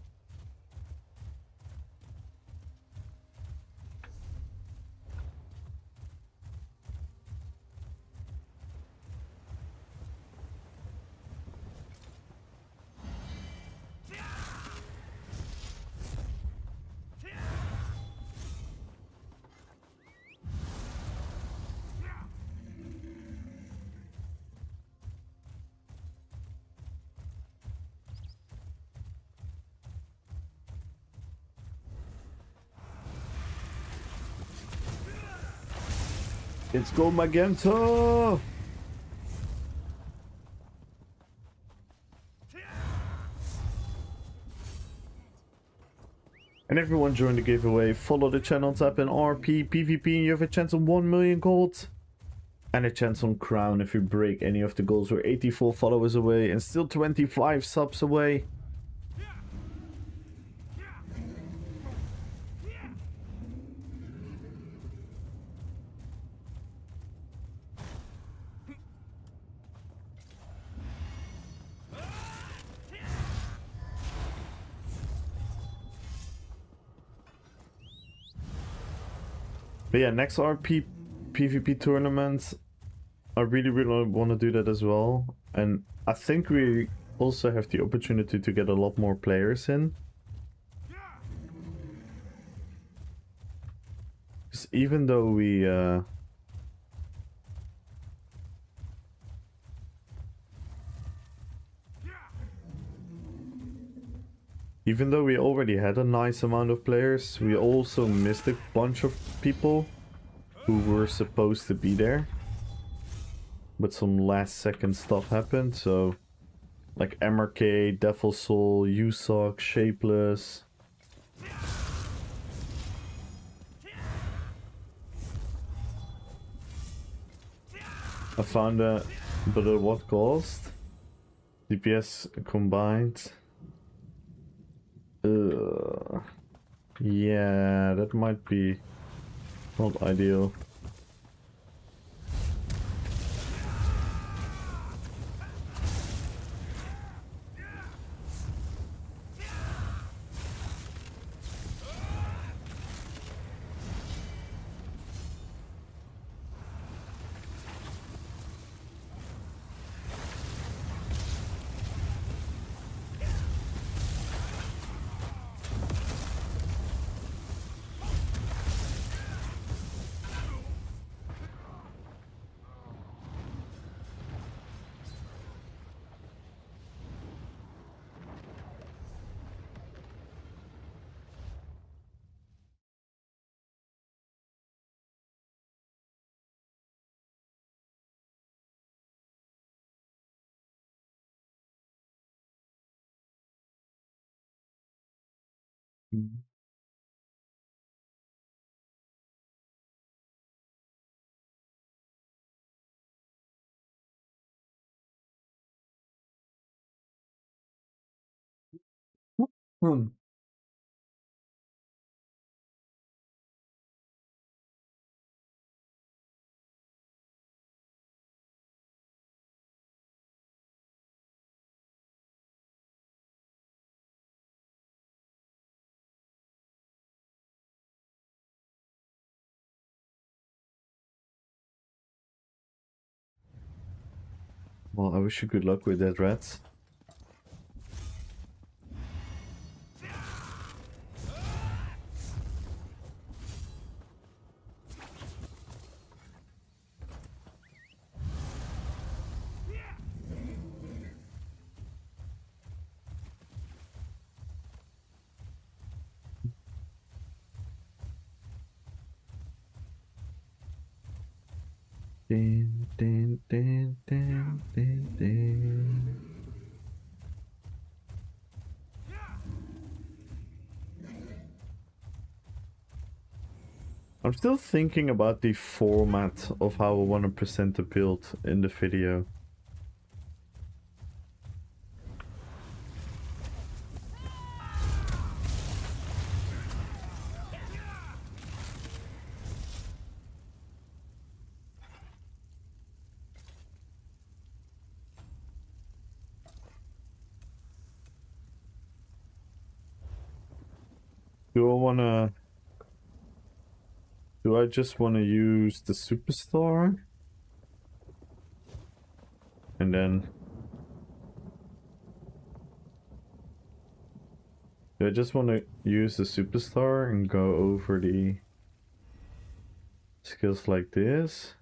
Let's go, Magenta! And everyone join the giveaway. Follow the channel, tap in RPPVP, and you have a chance on 1 million gold. And a chance on crown if you break any of the goals. We're 84 followers away and still 25 subs away. But yeah, next RP PvP tournament, I really want to do that as well. And I think we also have the opportunity to get a lot more players in. Because even though we already had a nice amount of players, we also missed a bunch of people who were supposed to be there. But some last second stuff happened, so like MRK, Devil Soul, ESOx, Shapeless. I found a, but at what cost? DPS combined. Yeah, that might be not ideal. Hmm. Well, I wish you good luck with that, rats. Ding, ding, ding, ding, ding, ding. I'm still thinking about the format of how I want to present the build in the video. Do I just want to use the superstar? And then... Do I just want to use the superstar and go over the skills like this?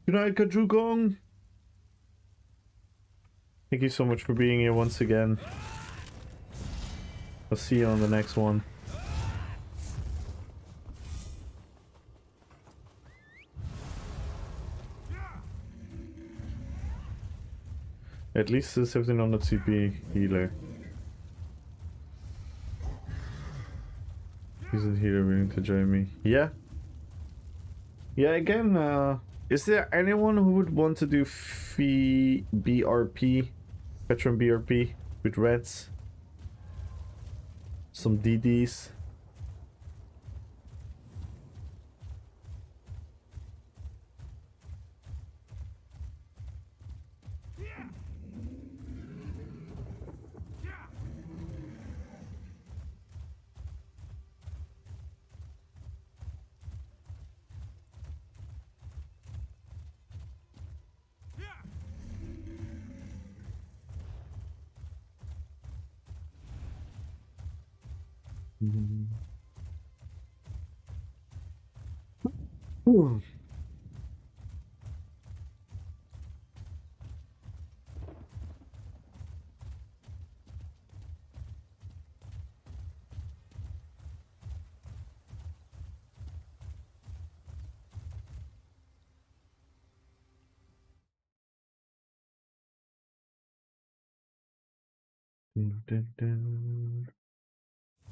Good night, Kajugong. Thank you so much for being here once again. I'll see you on the next one. At least there's 1700 CP healer. Isn't healer willing to join me? Yeah. Yeah, again, is there anyone who would want to do BRP, veteran BRP with Reds? Some DDs? Ooh.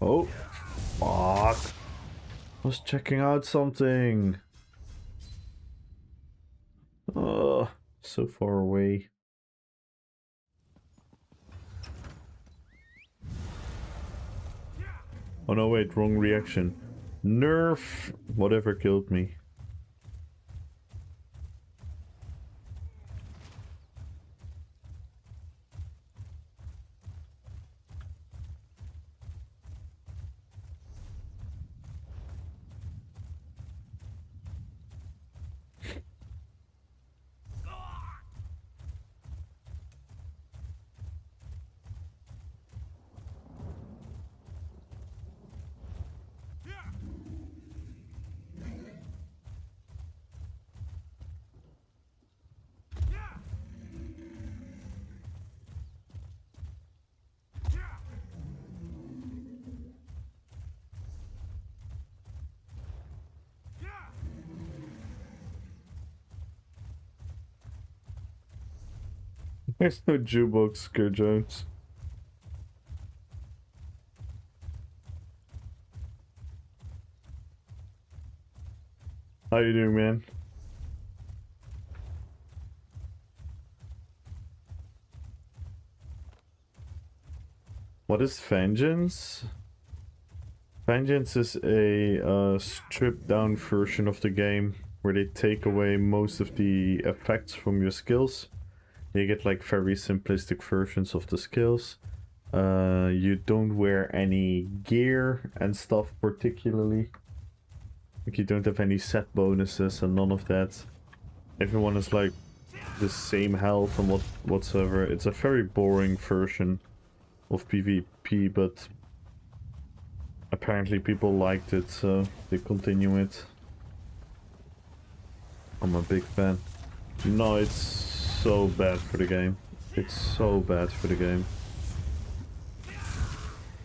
Oh, fuck. I was checking out something. Oh, so far away. Oh no, wait, wrong reaction. Nerf, whatever killed me. There's no jukebox, Scare Jones. How you doing, man? What is Vengeance? Vengeance is a stripped down version of the game where they take away most of the effects from your skills. You get like very simplistic versions of the skills. You don't wear any gear and stuff particularly. Like you don't have any set bonuses and none of that. Everyone is like the same health and whatsoever. It's a very boring version of PvP, but apparently people liked it, so they continue it. I'm a big fan. No, it's so bad for the game. It's so bad for the game.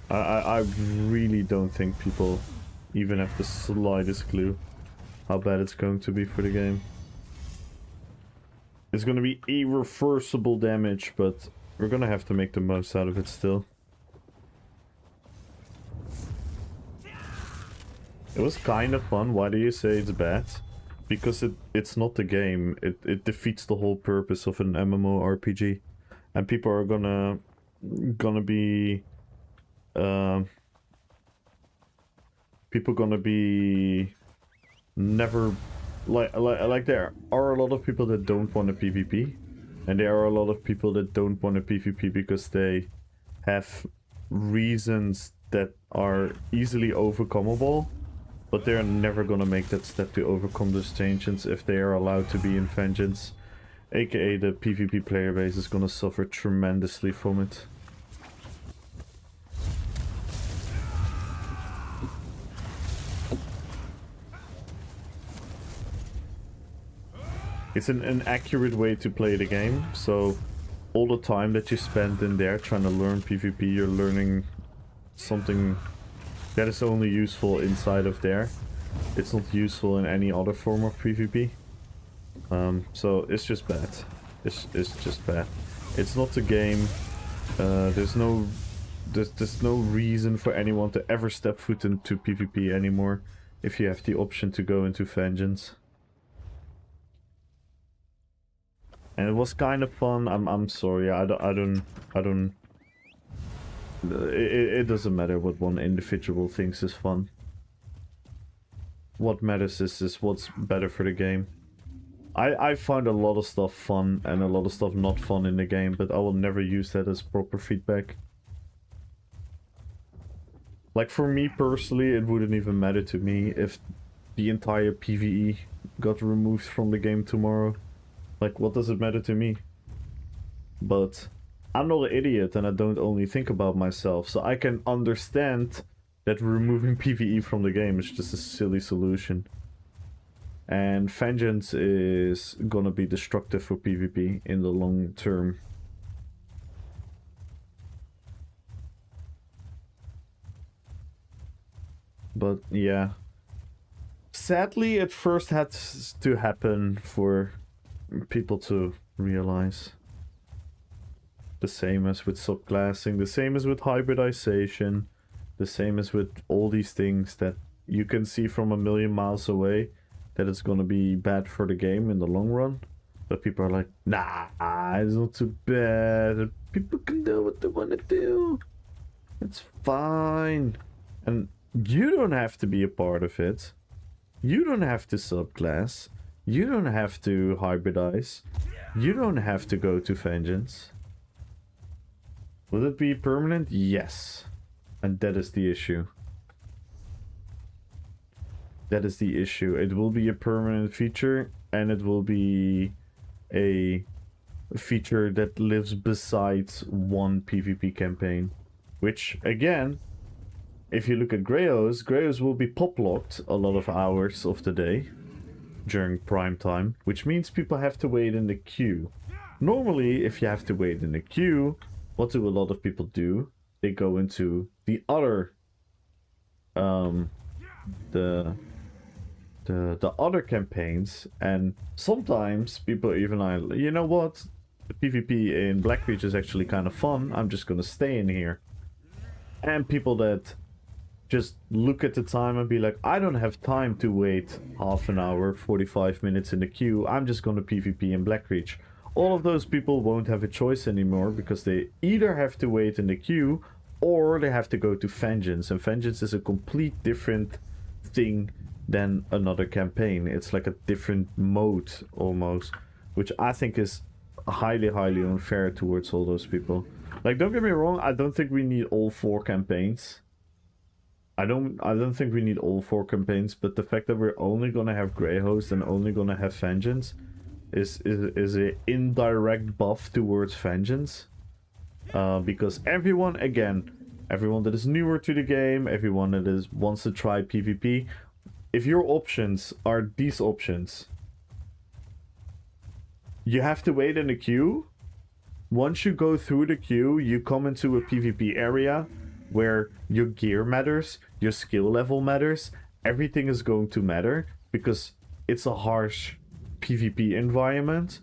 I really don't think people even have the slightest clue how bad it's going to be for the game. It's going to be irreversible damage, but we're going to have to make the most out of it still. It was kind of fun. Why do you say it's bad? Because it's not the game. It defeats the whole purpose of an MMORPG, and people are gonna be people gonna be never like there are a lot of people that don't want a PvP, and there are a lot of people that don't want a PvP because they have reasons that are easily overcomable. But they're never gonna make that step to overcome those tensions if they are allowed to be in Vengeance. AKA the PvP player base is gonna suffer tremendously from it. It's an accurate way to play the game. So all the time that you spend in there trying to learn PvP, you're learning something that is only useful inside of there. It's not useful in any other form of PvP. So it's just bad. It's just bad. It's not a game. There's no reason for anyone to ever step foot into PvP anymore if you have the option to go into Vengeance. And it was kind of fun. I'm sorry. I don't. It doesn't matter what one individual thinks is fun. What matters is what's better for the game. I find a lot of stuff fun and a lot of stuff not fun in the game, but I will never use that as proper feedback. Like for me personally, it wouldn't even matter to me if the entire PvE got removed from the game tomorrow. Like, what does it matter to me? But I'm not an idiot and I don't only think about myself, so I can understand that removing PvE from the game is just a silly solution. And Vengeance is gonna be destructive for PvP in the long term. But yeah. Sadly, it first had to happen for people to realize. The same as with subclassing, the same as with hybridization, the same as with all these things that you can see from a million miles away that it's gonna be bad for the game in the long run. But people are like, nah, it's not too bad. People can do what they want to do. It's fine. And you don't have to be a part of it. You don't have to subclass. You don't have to hybridize. You don't have to go to Vengeance. Will it be permanent? Yes. And that is the issue. That is the issue. It will be a permanent feature, and it will be a feature that lives besides one PvP campaign. Which, again, if you look at Greyhouse will be pop-locked a lot of hours of the day during prime time, which means people have to wait in the queue. Normally, if you have to wait in the queue, what do a lot of people do? They go into the other the other campaigns, and sometimes people even like, you know what, the PvP in Blackreach is actually kind of fun, I'm just gonna stay in here. And people that just look at the time and be like, I don't have time to wait half an hour, 45 minutes in the queue, I'm just gonna PvP in Blackreach. All of those people won't have a choice anymore, because they either have to wait in the queue or they have to go to Vengeance. And Vengeance is a complete different thing than another campaign. It's like a different mode almost, which I think is highly unfair towards all those people. Like, don't get me wrong, I don't think we need all 4 campaigns. I don't think we need all 4 campaigns, but the fact that we're only gonna have Greyhost and only gonna have Vengeance is a indirect buff towards Vengeance. Because everyone that is newer to the game, everyone that wants to try PvP, if your options are these options, you have to wait in the queue. Once you go through the queue, you come into a PvP area where your gear matters, your skill level matters, everything is going to matter because it's a harsh PvP environment.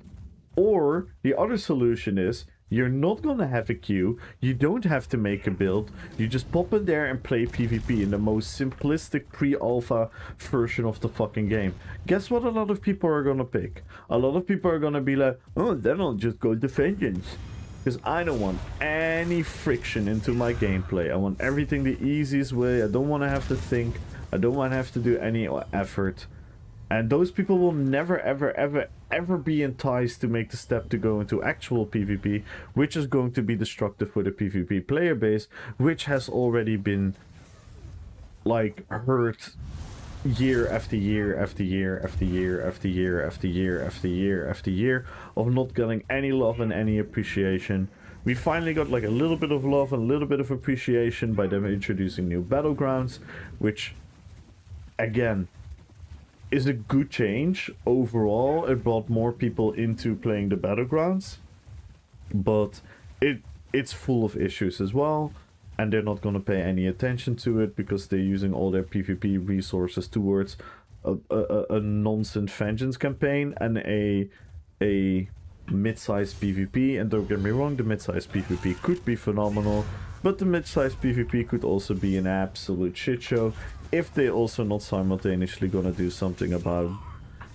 Or the other solution is, you're not gonna have a queue, you don't have to make a build, you just pop in there and play PvP in the most simplistic pre-alpha version of the fucking game. Guess what a lot of people are gonna pick? A lot of people are gonna be like, oh, then I'll just go to Vengeance. Because I don't want any friction into my gameplay. I want everything the easiest way, I don't want to have to think, I don't want to have to do any effort. And those people will never ever be enticed to make the step to go into actual PvP, which is going to be destructive for the PvP player base, which has already been like hurt year after year after year after year after year after year after year after year of not getting any love and any appreciation. We finally got like a little bit of love and a little bit of appreciation by them introducing new battlegrounds, which again, is a good change overall. It brought more people into playing the battlegrounds, but it's full of issues as well, and they're not going to pay any attention to it because they're using all their PvP resources towards a nonsense vengeance campaign and a mid-sized PvP. And don't get me wrong, the mid-sized PvP could be phenomenal, but the mid-sized PvP could also be an absolute shit show if they also not simultaneously gonna do something about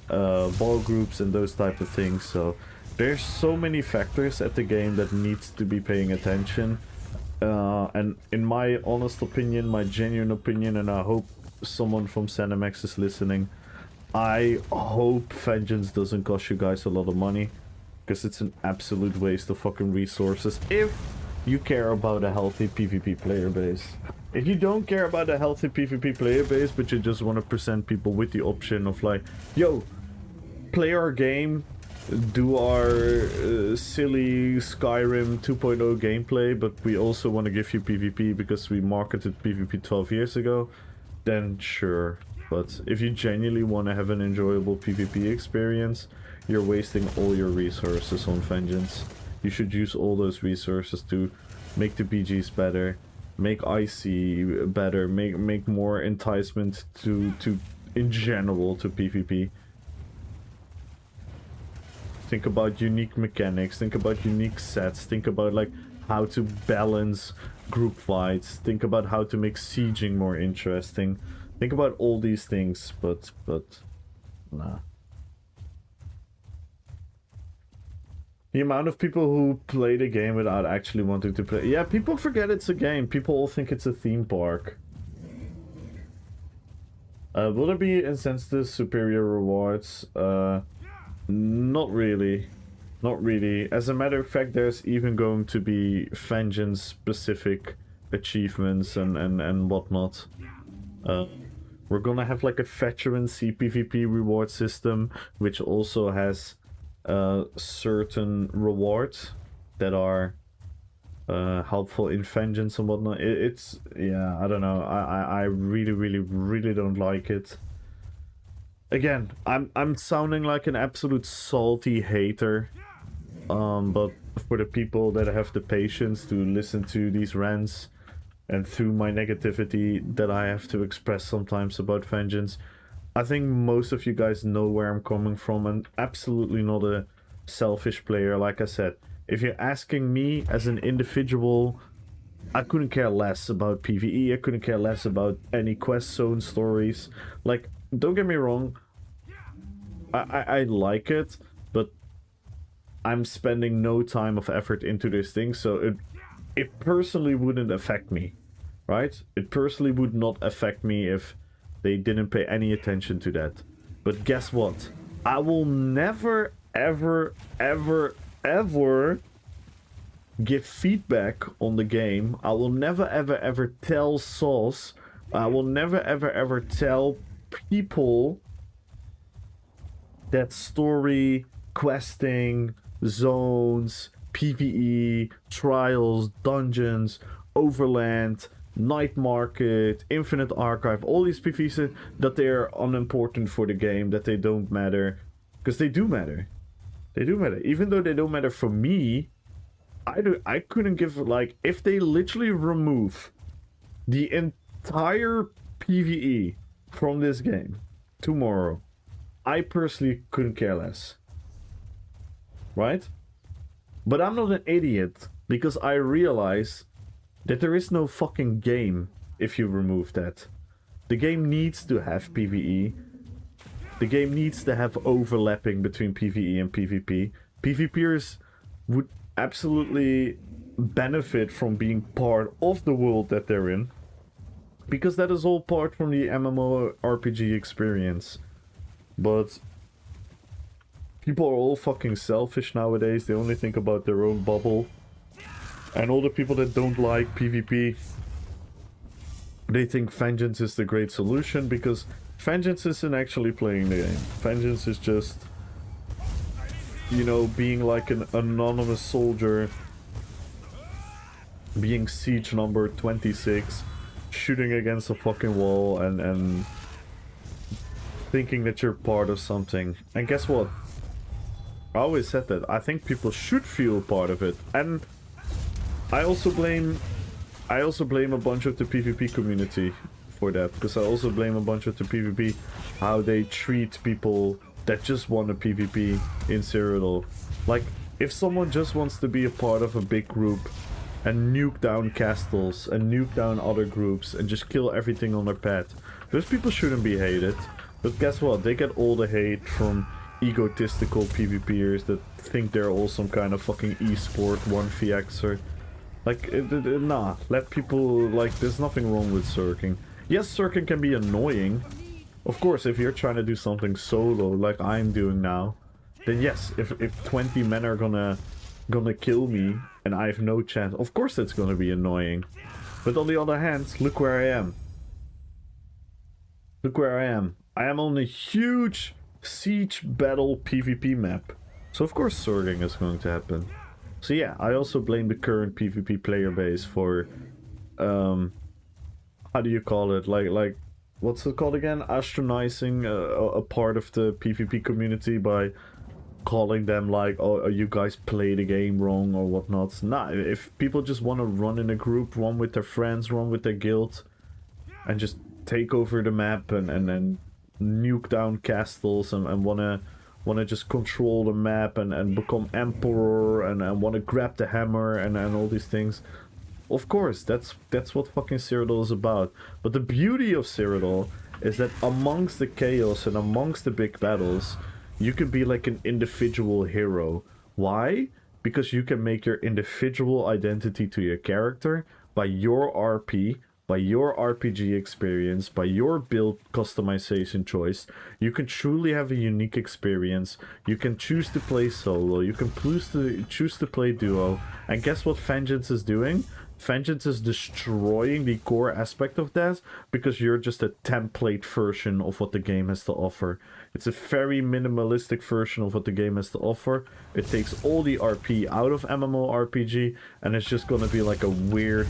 ball groups and those type of things. So there's so many factors at the game that needs to be paying attention, and in my honest opinion, my genuine opinion, and I hope someone from Cinemax is listening, I hope Vengeance doesn't cost you guys a lot of money, because it's an absolute waste of fucking resources if you care about a healthy PvP player base. If you don't care about a healthy PvP player base, but you just want to present people with the option of like, yo, play our game, do our silly Skyrim 2.0 gameplay, but we also want to give you PvP because we marketed PvP 12 years ago, then sure. But if you genuinely want to have an enjoyable PvP experience, you're wasting all your resources on Vengeance. You should use all those resources to make the BGs better, make IC better, make more enticement to in general to PvP. Think about unique mechanics, think about unique sets, think about like how to balance group fights, think about how to make sieging more interesting. Think about all these things, but nah. The amount of people who play the game without actually wanting to play. Yeah, people forget it's a game. People all think it's a theme park. Will there be insensitive superior rewards? Not really. Not really. As a matter of fact, there's even going to be Vengeance specific achievements and whatnot. We're gonna have like a veteran CPVP reward system, which also has certain rewards that are helpful in Vengeance and whatnot. It's yeah, I don't know. I really don't like it. Again, I'm sounding like an absolute salty hater, but for the people that have the patience to listen to these rants and through my negativity that I have to express sometimes about Vengeance, I think most of you guys know where I'm coming from. I'm absolutely not a selfish player. Like I said, if you're asking me as an individual, I couldn't care less about PvE. I couldn't care less about any quest zone stories. Like, don't get me wrong, I like it, but I'm spending no time of effort into this thing, so it personally wouldn't affect me, right? It personally would not affect me if they didn't pay any attention to that. But guess what? I will never, ever give feedback on the game. I will never, ever tell Sauce. I will never, ever tell people that story, questing, zones, PvE, trials, dungeons, overland, night market, infinite archive, all these PvPs, that they are unimportant for the game, that they don't matter. Because they do matter. They do matter. Even though they don't matter for me, I couldn't give, like, if they literally remove the entire PvE from this game tomorrow, I personally couldn't care less. Right? But I'm not an idiot, because I realize that there is no fucking game if you remove that. The game needs to have PvE. The game needs to have overlapping between PvE and PvP. PvPers would absolutely benefit from being part of the world that they're in, because that is all part from the MMORPG experience. But people are all fucking selfish nowadays. They only think about their own bubble. And all the people that don't like PvP, they think Vengeance is the great solution, because Vengeance isn't actually playing the game. Vengeance is just, you know, being like an anonymous soldier, being siege number 26, shooting against a fucking wall and thinking that you're part of something. And guess what? I always said that. I think people should feel part of it. And I also blame a bunch of the PvP community for that, because I also blame a bunch of the PvP how they treat people that just want a PvP in Cyrodiil. Like, if someone just wants to be a part of a big group and nuke down castles and nuke down other groups and just kill everything on their path, those people shouldn't be hated. But guess what? They get all the hate from egotistical PvPers that think they're all some kind of fucking esport 1vxer. Like, nah, let people, like, there's nothing wrong with Zerking. Yes, Zerking can be annoying. Of course, if you're trying to do something solo, like I'm doing now, then yes, if 20 men are gonna kill me and I have no chance, of course that's gonna be annoying. But on the other hand, look where I am. Look where I am. I am on a huge siege battle PvP map. So of course Zerking is going to happen. So yeah, I also blame the current PvP player base for, how do you call it? Like, what's it called again? Astronizing a part of the PvP community by calling them like, oh, you guys play the game wrong or whatnot. Nah, if people just want to run in a group, run with their friends, run with their guild, and just take over the map and then nuke down castles and wanna just control the map and become emperor and wanna grab the hammer and all these things. Of course, that's what fucking Cyrodiil is about. But the beauty of Cyrodiil is that amongst the chaos and amongst the big battles, you can be like an individual hero. Why? Because you can make your individual identity to your character by your RP, by your RPG experience, by your build customization choice. You can truly have a unique experience. You can choose to play solo. You can choose to play duo. And guess what Vengeance is doing? Vengeance is destroying the core aspect of that, because you're just a template version of what the game has to offer. It's a very minimalistic version of what the game has to offer. It takes all the RP out of MMORPG, and it's just gonna be like a weird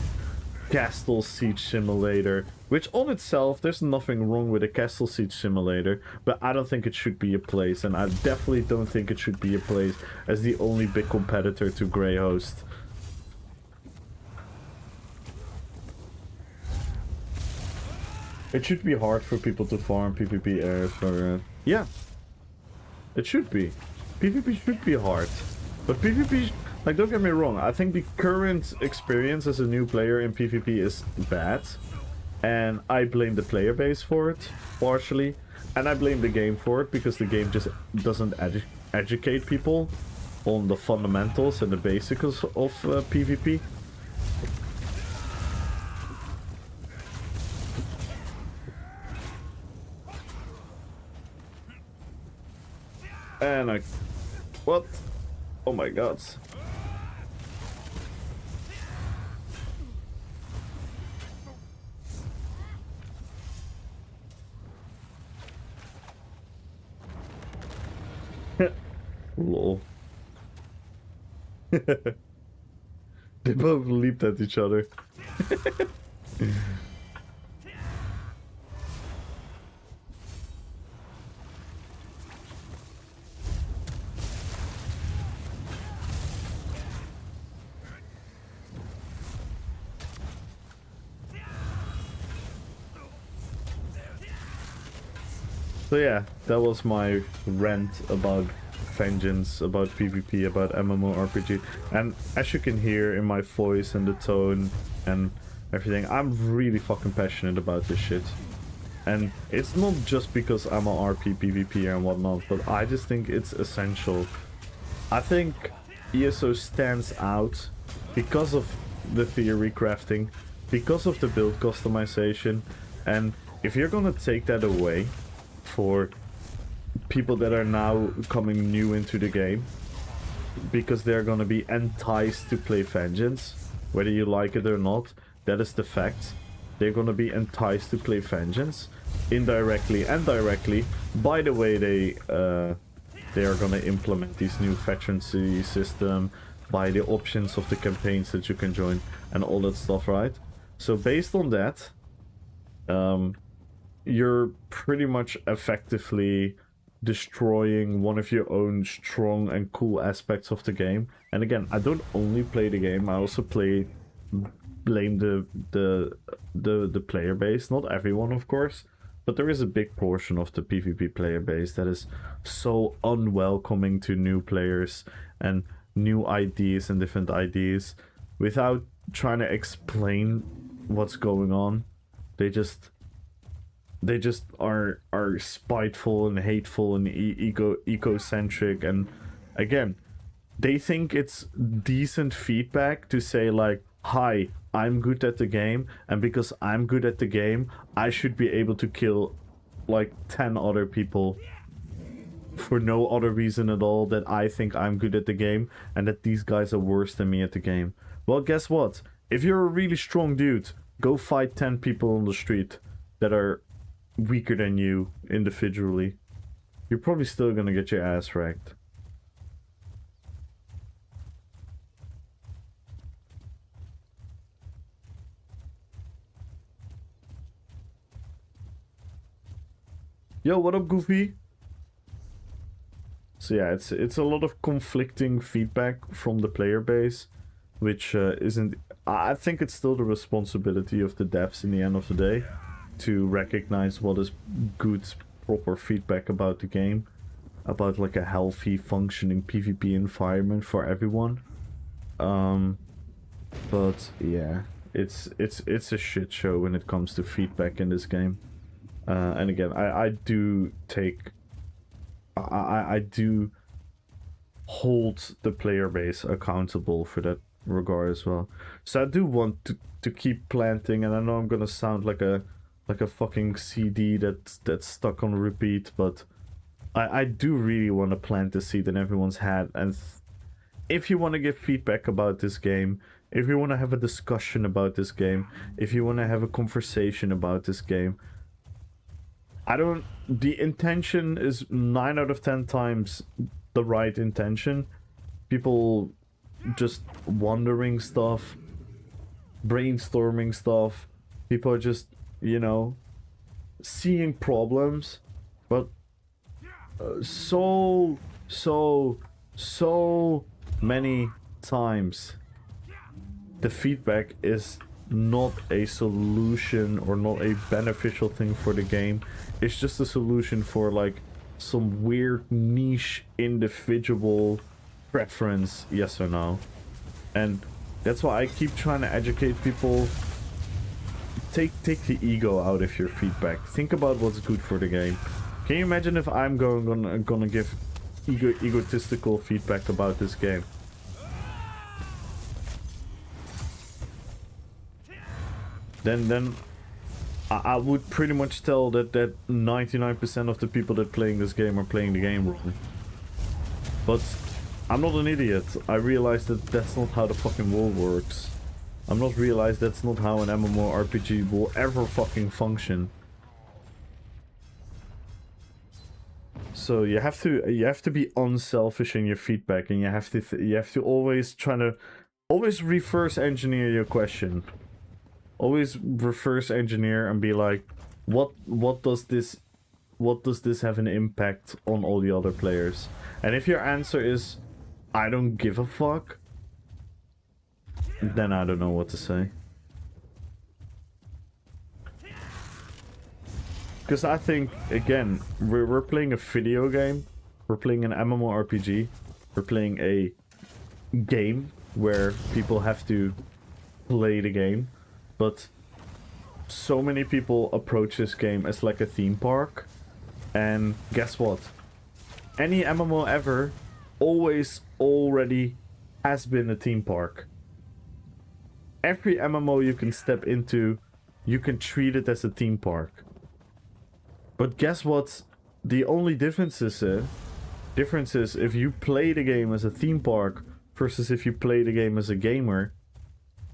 castle siege simulator, which on itself, there's nothing wrong with a castle siege simulator, but I don't think it should be a place, and I definitely don't think it should be a place as the only big competitor to Greyhost. It should be hard for people to farm PvP airs, or yeah, it should be. PvP should be hard, but PvP, like, don't get me wrong, I think the current experience as a new player in PvP is bad, and I blame the player base for it, partially, and I blame the game for it, because the game just doesn't educate people on the fundamentals and the basics of PvP. And what? Oh my god. Lol. They both leaped at each other. So yeah, that was my rant about Vengeance, about PvP, about MMORPG. And as you can hear in my voice and the tone and everything, I'm really fucking passionate about this shit. And it's not just because I'm a RPPVP and whatnot, but I just think it's essential. I think ESO stands out because of the theory crafting, because of the build customization, and if you're gonna take that away for people that are now coming new into the game, because they're gonna be enticed to play Vengeance, whether you like it or not, that is the fact. They're gonna be enticed to play Vengeance, indirectly and directly, by the way they are gonna implement this new veterancy system, by the options of the campaigns that you can join, and all that stuff, right? So based on that, you're pretty much effectively destroying one of your own strong and cool aspects of the game. And again, I don't only play the game, I also blame the player base. Not everyone, of course, but there is a big portion of the PvP player base that is so unwelcoming to new players and new ideas and different ideas. Without trying to explain what's going on, they just are spiteful and hateful and egocentric. And again, they think it's decent feedback to say like, hi, I'm good at the game, and because I'm good at the game, I should be able to kill like 10 other people for no other reason at all, that I think I'm good at the game and that these guys are worse than me at the game. Well, guess what? If you're a really strong dude, go fight 10 people on the street that are weaker than you individually. You're probably still gonna get your ass wrecked. Yo, what up, Goofy? So yeah, it's a lot of conflicting feedback from the player base, which isn't... I think it's still the responsibility of the devs in the end of the day to recognize what is good, proper feedback about the game, about like a healthy, functioning PvP environment for everyone. But yeah, it's a shit show when it comes to feedback in this game. And again, I do take... I do hold the player base accountable for that regard as well. So I do want to keep planting, and I know I'm gonna sound like a fucking CD that's stuck on repeat, but I do really want to plant the seed in everyone's head. And if you want to give feedback about this game, if you want to have a discussion about this game, if you want to have a conversation about this game, the intention is 9 out of 10 times the right intention. People just wondering stuff, brainstorming stuff. People are just, you know, seeing problems. But so many times the feedback is not a solution or not a beneficial thing for the game. It's just a solution for like some weird niche individual preference, yes or no. And that's why I keep trying to educate people. Take the ego out of your feedback. Think about what's good for the game. Can you imagine if I'm gonna give egotistical feedback about this game? Then I would pretty much tell that 99% of the people that playing this game are playing the game wrong. But I'm not an idiot. I realize that that's not how the fucking world works. I'm not realized that's not how an MMORPG will ever fucking function. So you have to be unselfish in your feedback, and you have to always always reverse engineer your question. Always reverse engineer and be like, what does this have an impact on all the other players? And if your answer is, I don't give a fuck, then I don't know what to say. Because I think, again, we're playing a video game, we're playing an MMORPG, we're playing a game where people have to play the game. But so many people approach this game as like a theme park. And guess what? Any MMO ever already has been a theme park. Every MMO you can step into, you can treat it as a theme park. But guess what? The only difference is if you play the game as a theme park versus if you play the game as a gamer,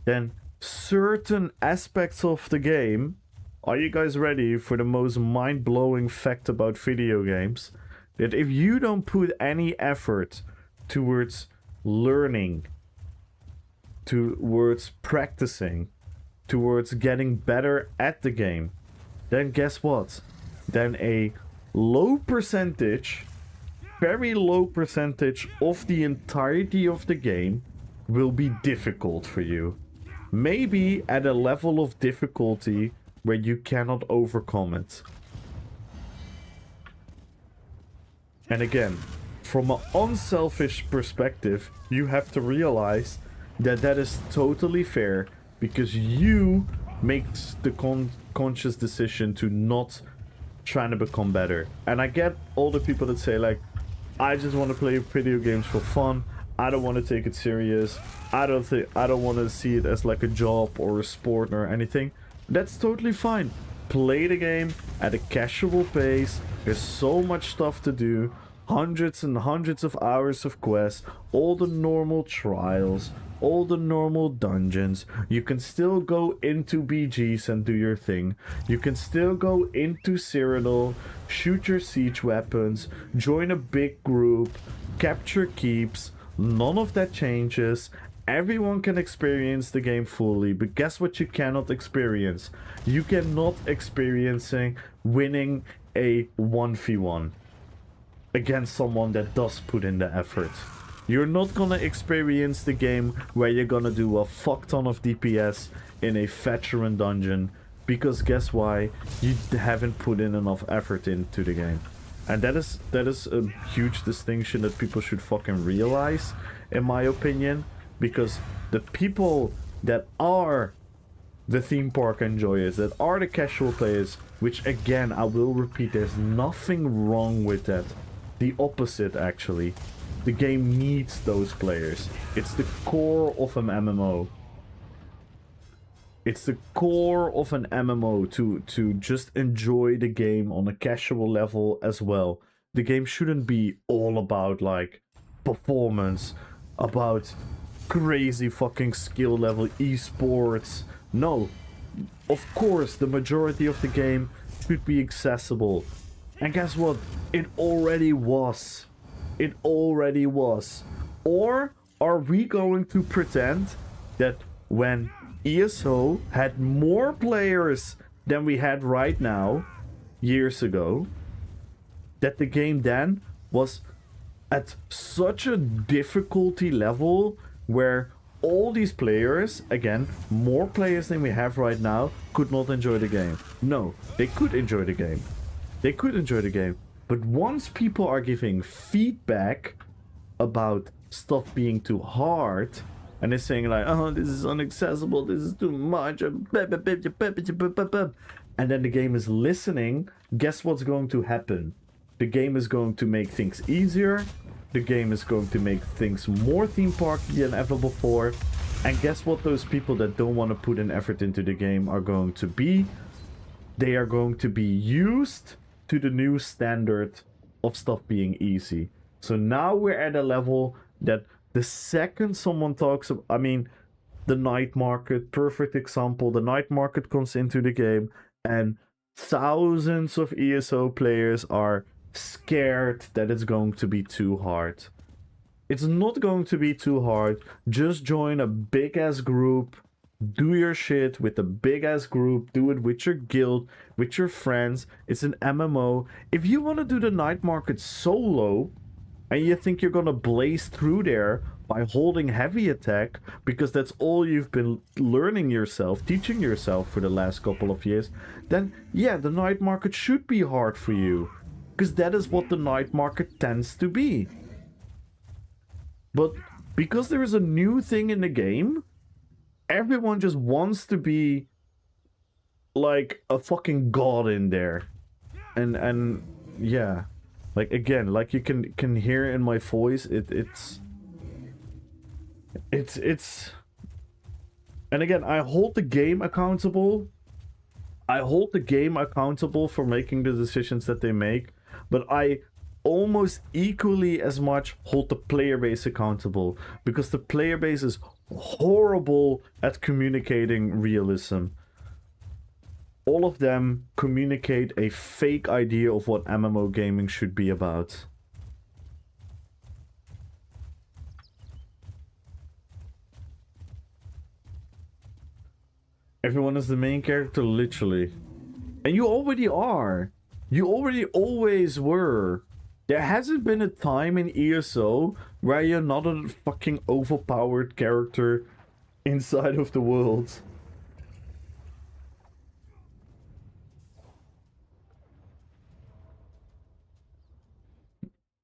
then certain aspects of the game... Are you guys ready for the most mind-blowing fact about video games? That if you don't put any effort towards learning, towards practicing, towards getting better at the game, then guess what? Then a low percentage, very low percentage of the entirety of the game will be difficult for you. Maybe at a level of difficulty where you cannot overcome it. And again, from an unselfish perspective, you have to realize that that is totally fair because you make the conscious decision to not trying to become better. And I get all the people that say like, I just want to play video games for fun. I don't want to take it serious. I don't want to see it as like a job or a sport or anything. That's totally fine. Play the game at a casual pace. There's so much stuff to do. Hundreds and hundreds of hours of quests. All the normal trials. All the normal dungeons. You can still go into BGs and do your thing. You can still go into Cyrodiil, shoot your siege weapons, join a big group, capture keeps. None of that changes. Everyone can experience the game fully, but guess what you cannot experience? You cannot experiencing winning a 1v1 against someone that does put in the effort. You're not gonna experience the game where you're gonna do a fuck ton of DPS in a veteran dungeon, because guess why? You haven't put in enough effort into the game. And that is a huge distinction that people should fucking realize, in my opinion, because the people that are the theme park enjoyers, that are the casual players, which again, I will repeat, there's nothing wrong with that. The opposite, actually. The game needs those players. It's the core of an MMO. It's the core of an MMO to just enjoy the game on a casual level as well. The game shouldn't be all about like performance, about crazy fucking skill level esports. No. Of course, the majority of the game should be accessible. And guess what? It already was. It already was. Or are we going to pretend that when ESO had more players than we had right now, years ago, that the game then was at such a difficulty level where all these players, again, more players than we have right now, could not enjoy the game? No, they could enjoy the game. They could enjoy the game. But once people are giving feedback about stuff being too hard, and they're saying like, oh, this is inaccessible, this is too much, and then the game is listening, guess what's going to happen? The game is going to make things easier, the game is going to make things more theme parky than ever before, and guess what those people that don't want to put an effort into the game are going to be? They are going to be used to the new standard of stuff being easy. So now we're at a level that the second someone talks about, I mean, the night market, perfect example, the night market comes into the game and thousands of ESO players are scared that it's going to be too hard. It's not going to be too hard. Just join a big ass group, do your shit with a big ass group, do it with your guild, with your friends. It's an MMO. If you want to do the night market solo and you think you're gonna blaze through there by holding heavy attack because that's all you've been learning yourself, teaching yourself for the last couple of years, then yeah, the night market should be hard for you, because that is what the night market tends to be. But because there is a new thing in the game, everyone just wants to be like a fucking god in there. And yeah, like again, like you can hear in my voice, it's and again, I hold the game accountable. I hold the game accountable for making the decisions that they make, but I almost equally as much hold the player base accountable, because the player base is horrible at communicating realism. All of them communicate a fake idea of what MMO gaming should be about. Everyone is the main character, literally. And you already are. You already always were. There hasn't been a time in ESO where you're not a fucking overpowered character inside of the world.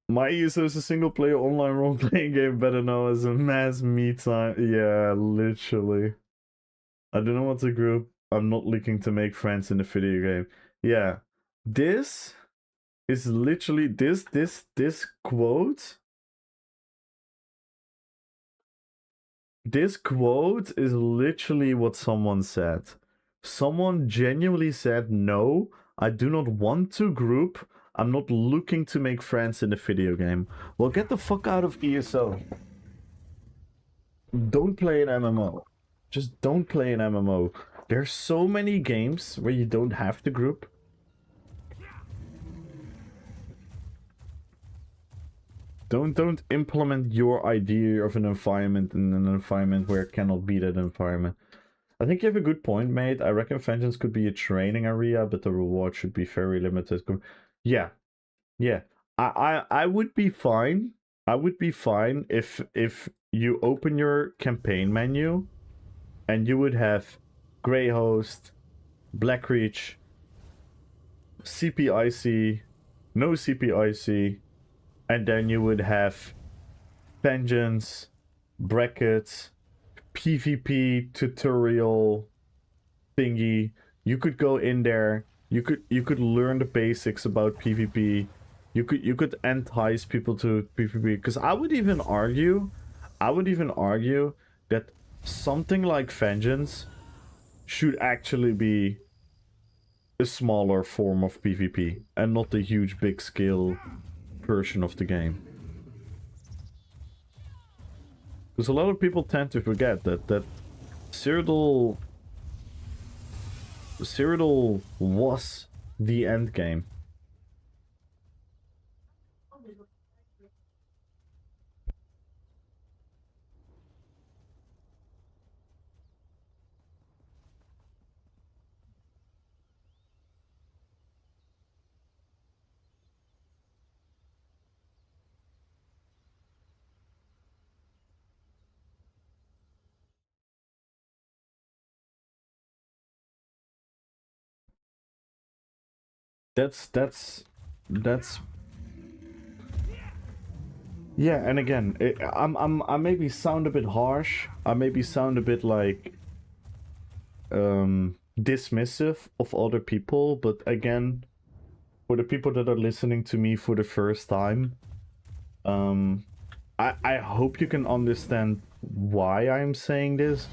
My ESO is a single player online role playing game better known as a mass me time. Yeah, literally. I don't know what's a group. I'm not looking to make friends in a video game. Yeah. This is literally this quote. This quote is literally what someone said. Someone genuinely said, no, I do not want to group. I'm not looking to make friends in a video game. Well, get the fuck out of ESO. Don't play an MMO. Just don't play an MMO. There's so many games where you don't have to group. Don't implement your idea of an environment in an environment where it cannot be that environment. I think you have a good point, mate. I reckon Vengeance could be a training area, but the reward should be very limited. Yeah. Yeah. I would be fine. I would be fine if you open your campaign menu and you would have Grey Host, Blackreach, CPIC, no CPIC, and then you would have Vengeance, brackets, PvP tutorial thingy. You could go in there. You could learn the basics about PvP. You could entice people to PvP. Because I would even argue that something like Vengeance should actually be a smaller form of PvP and not a huge big scale version of the game. Because a lot of people tend to forget that Cyrodiil was the end game. That's yeah, and again, I maybe sound a bit harsh. I maybe sound a bit like dismissive of other people, but again, for the people that are listening to me for the first time, I hope you can understand why I'm saying this,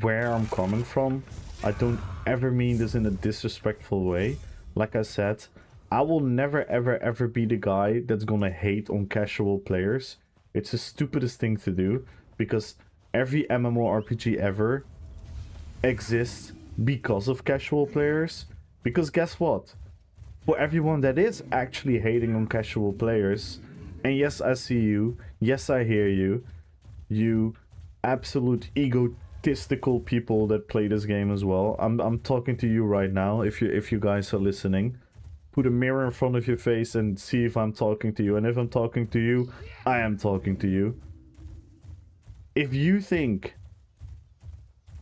where I'm coming from. I don't ever mean this in a disrespectful way. Like I said, I will never ever be the guy that's gonna hate on casual players. It's the stupidest thing to do, because every MMORPG ever exists because of casual players. Because guess what? For everyone that is actually hating on casual players, and yes, I see you, yes, I hear you, you absolute egotistical people that play this game as well. I'm talking to you right now. If you guys are listening, put a mirror in front of your face and see if I'm talking to you. And if I'm talking to you, I am talking to you. If you think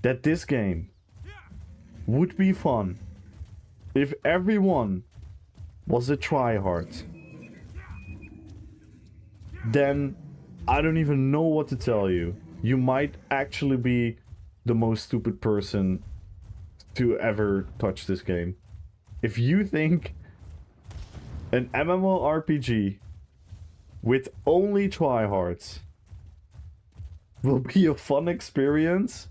that this game would be fun if everyone was a tryhard, then I don't even know what to tell you. You might actually be the most stupid person to ever touch this game. If you think an MMORPG with only tryhards will be a fun experience,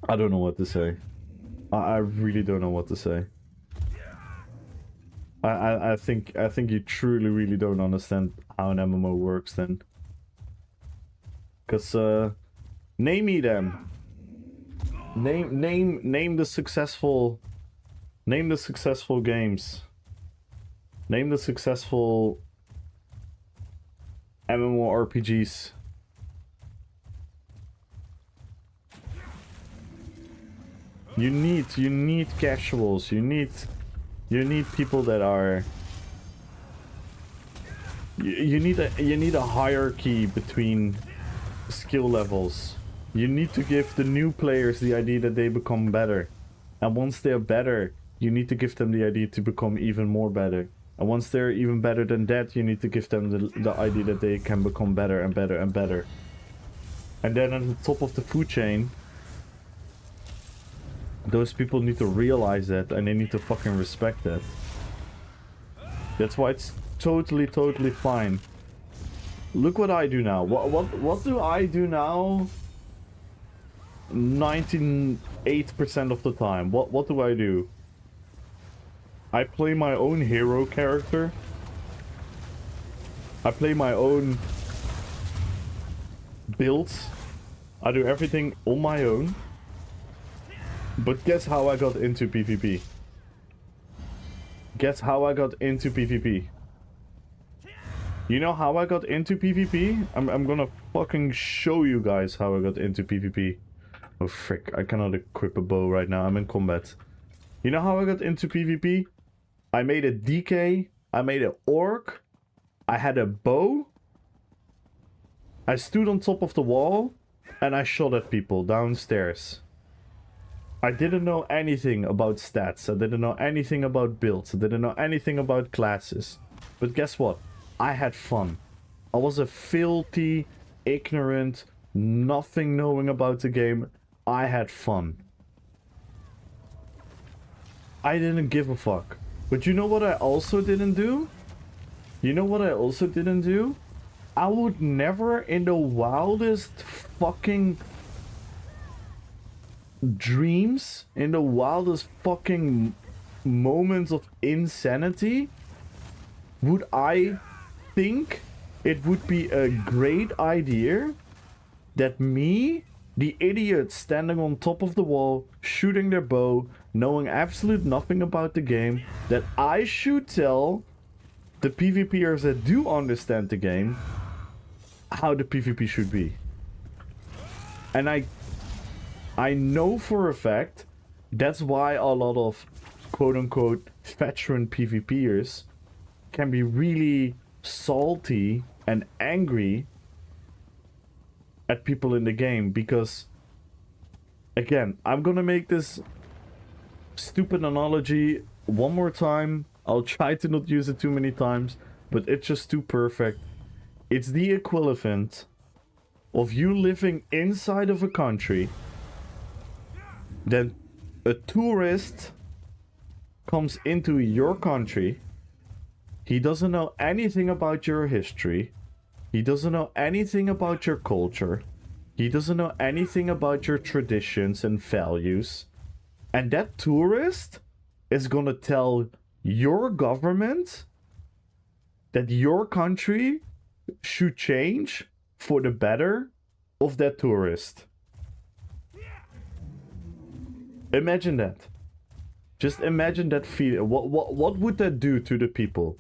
I don't know what to say. I really don't know what to say. I think you truly really don't understand how an MMO works then. Cause name me them. Name the successful games. Name the successful You need casuals. You need people that are. You need a hierarchy between skill levels. You need to give the new players the idea that they become better, and once they're better, you need to give them the idea to become even more better. And once they're even better than that, you need to give them the idea that they can become better and better and better. And then at the top of the food chain, those people need to realize that, and they need to fucking respect that. That's why it's totally fine. Look what I do now. What do I do now? 98% of the time. What do I do? I play my own hero character. I play my own builds. I do everything on my own. But guess how I got into PvP? Guess how I got into PvP? You know how I got into PvP? I'm gonna fucking show you guys how I got into PvP. Oh frick, I cannot equip a bow right now, I'm in combat. You know how I got into PvP? I made a DK, I made an orc, I had a bow, I stood on top of the wall, and I shot at people downstairs. I didn't know anything about stats, I didn't know anything about builds, I didn't know anything about classes. But guess what? I had fun. I was a filthy, ignorant, nothing knowing about the game. I had fun. I didn't give a fuck. But you know what I also didn't do? You know what I also didn't do? I would never in the wildest fucking dreams, in the wildest fucking moments of insanity, would I think it would be a great idea that me, the idiot standing on top of the wall, shooting their bow, knowing absolute nothing about the game, that I should tell the PvPers that do understand the game how the PvP should be. And I know for a fact that's why a lot of quote-unquote veteran PvPers can be really salty and angry at people in the game, because again, I'm gonna make this stupid analogy one more time. I'll try to not use it too many times, but it's just too perfect. It's the equivalent of you living inside of a country, then a tourist comes into your country. He doesn't know anything about your history. He doesn't know anything about your culture. He doesn't know anything about your traditions and values. And that tourist is gonna tell your government that your country should change for the better of that tourist. Imagine that. Just imagine that feeling. What would that do to the people?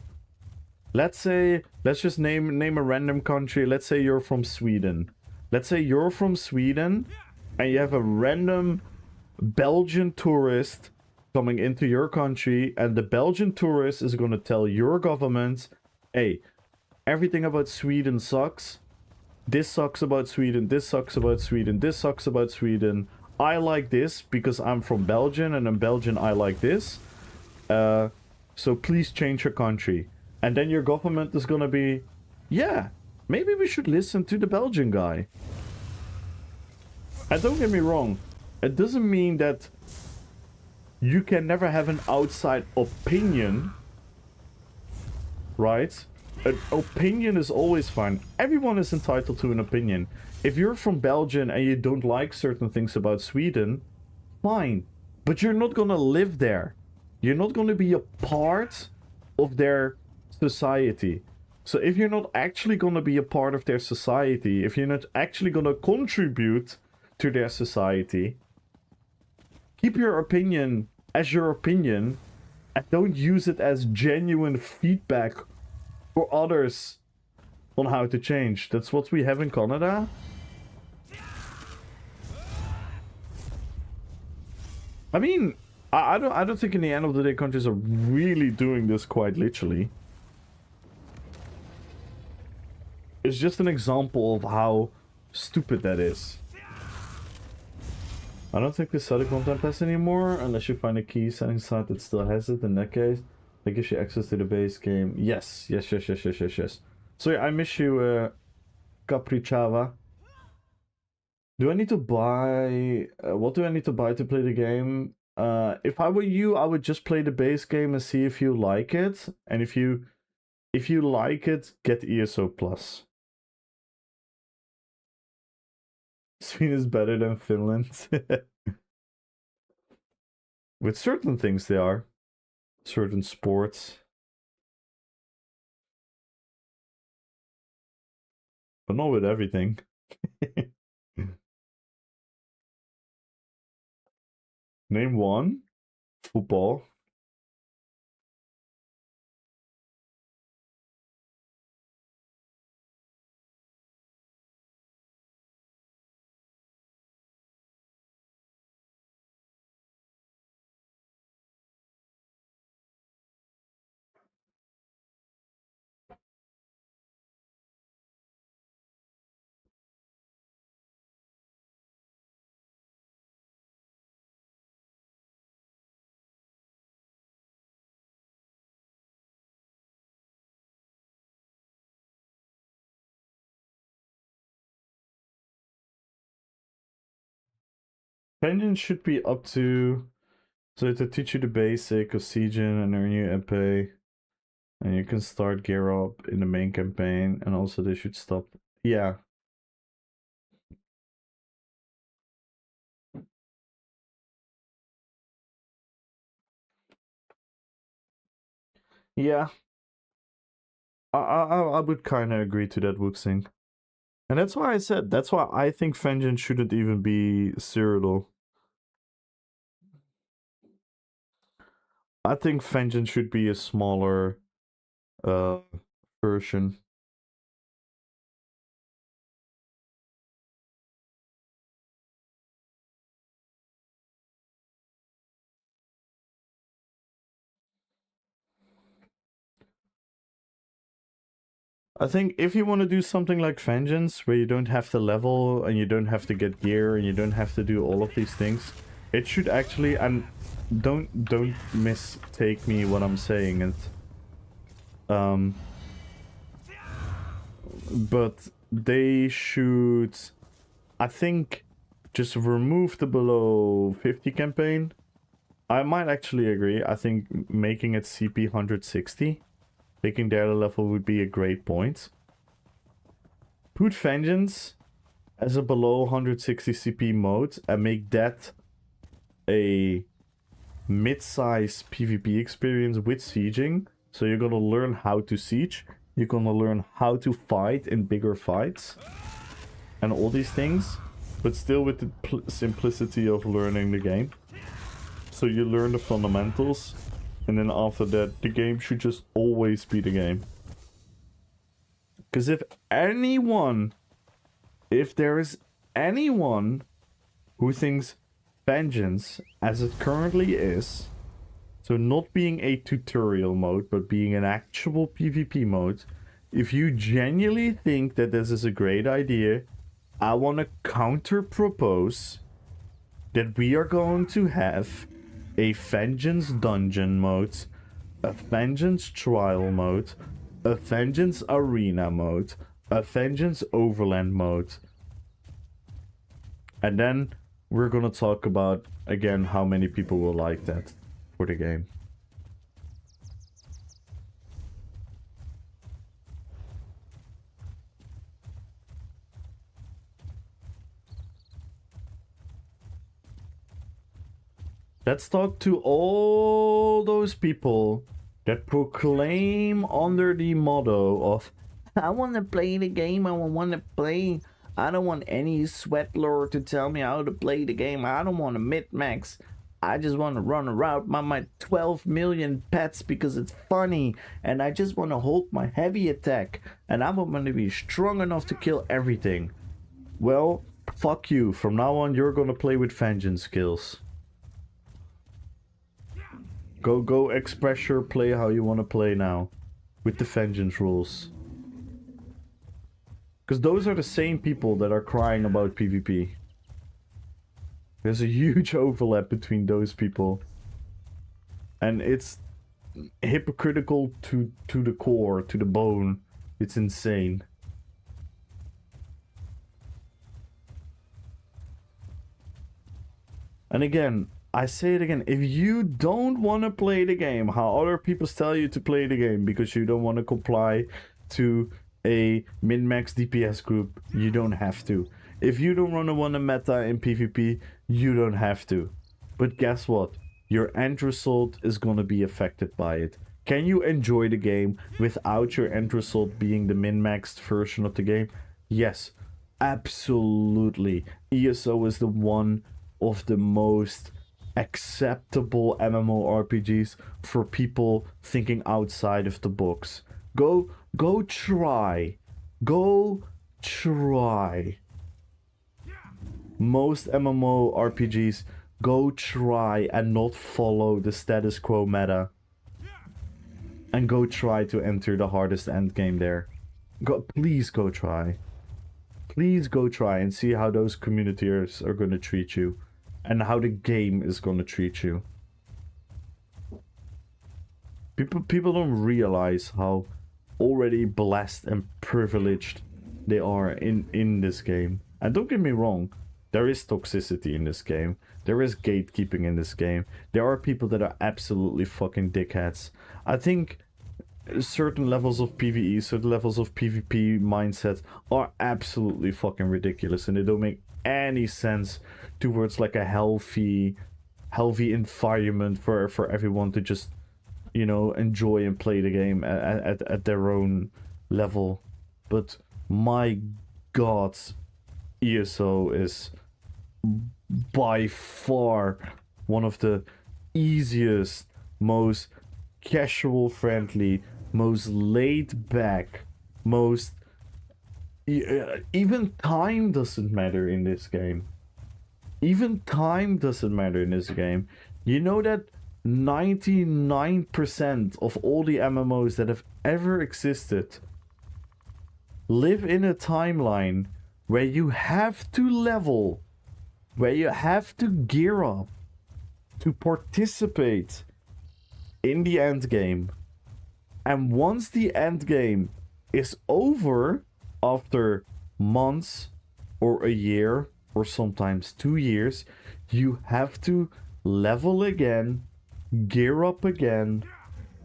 Let's just name a random country. Let's say you're from Sweden. Let's say you're from Sweden and you have a random Belgian tourist coming into your country, and the Belgian tourist is going to tell your government, hey, everything about Sweden sucks. This sucks about Sweden. This sucks about Sweden. This sucks about Sweden. I like this because I'm from Belgium, and in Belgium I like this. So please change your country. And then your government is gonna be, yeah, maybe we should listen to the Belgian guy. And don't get me wrong, it doesn't mean that you can never have an outside opinion, right? An opinion is always fine. Everyone is entitled to an opinion. If you're from Belgium and you don't like certain things about Sweden, fine. But you're not gonna live there. You're not gonna be a part of their society. So if you're not actually gonna be a part of their society, if you're not actually gonna contribute to their society, keep your opinion as your opinion and don't use it as genuine feedback for others on how to change. That's what we have in Canada. I mean, I don't think in the end of the day countries are really doing this quite literally. It's just an example of how stupid that is. I don't think the study content has anymore, unless you find a key setting site that still has it. In that case, that gives you access to the base game. Yes. So yeah, I miss you, Caprichava. Do I need to buy... what do I need to buy to play the game? If I were you, I would just play the base game and see if you like it. And if you like it, get ESO Plus. Sweden is better than Finland. With certain things they are. Certain sports. But not with everything. Name one. Football. Pension should be up to... So to teach you the basic of sieging and earn you epee. And you can start gear up in the main campaign. And also they should stop... Yeah. Yeah. I would kind of agree to that, Wuxing. And that's why I said, that's why I think Vengeance shouldn't even be Cyrodiil. I think Vengeance should be a smaller version. I think if you want to do something like Vengeance, where you don't have to level, and you don't have to get gear, and you don't have to do all of these things, it should actually, and don't mistake me what I'm saying, it, but they should, I think, just remove the below 50 campaign. I might actually agree. I think making it CP 160, making their level would be a great point. Put Vengeance as a below 160 CP mode and make that a mid-size PvP experience with sieging. So you're gonna learn how to siege, you're gonna learn how to fight in bigger fights, and all these things, but still with the simplicity of learning the game. So you learn the fundamentals, and then after that, the game should just always be the game. Because if there is anyone who thinks Vengeance, as it currently is, so not being a tutorial mode, but being an actual PvP mode, if you genuinely think that this is a great idea, I want to counter-propose that we are going to have a Vengeance dungeon mode, a Vengeance trial mode, a Vengeance arena mode, a Vengeance overland mode. And then we're gonna talk about, again, how many people will like that for the game. Let's talk to all those people that proclaim under the motto of, I want to play the game, I want to play. I don't want any sweat lord to tell me how to play the game. I don't want to mid-max. I just want to run around my 12 million pets because it's funny. And I just want to hold my heavy attack. And I'm going to be strong enough to kill everything. Well, fuck you. From now on, you're going to play with Vengeance skills. Go express your play how you want to play now. With the vengeance rules. Because those are the same people that are crying about PvP. There's a huge overlap between those people. And it's hypocritical to the core, to the bone. It's insane. And again, I say it again, if you don't want to play the game how other people tell you to play the game because you don't want to comply to a min-max DPS group, you don't have to. If you don't want to meta in PvP, you don't have to. But guess what? Your end result is going to be affected by it. Can you enjoy the game without your end result being the min-maxed version of the game? Yes, absolutely. ESO is the one of the most acceptable MMORPGs for people thinking outside of the box. Go try. Go try. Most MMORPGs, go try and not follow the status quo meta. And go try to enter the hardest endgame there. Please go try. Please go try and see how those communities are gonna treat you. And how the game is gonna treat you. People don't realize how already blessed and privileged they are in this game. And don't get me wrong, there is toxicity in this game. There is gatekeeping in this game. There are people that are absolutely fucking dickheads. I think certain levels of PvE, certain levels of PvP mindsets are absolutely fucking ridiculous, and they don't make any sense towards like a healthy environment for everyone to just, you know, enjoy and play the game at their own level. But my god, ESO is by far one of the easiest, most casual friendly, most laid back, most even time doesn't matter in this game. Even time doesn't matter in this game. You know that 99% of all the MMOs that have ever existed live in a timeline where you have to level, where you have to gear up to participate in the end game. And once the end game is over, after months or a year or sometimes 2 years, you have to level again, gear up again,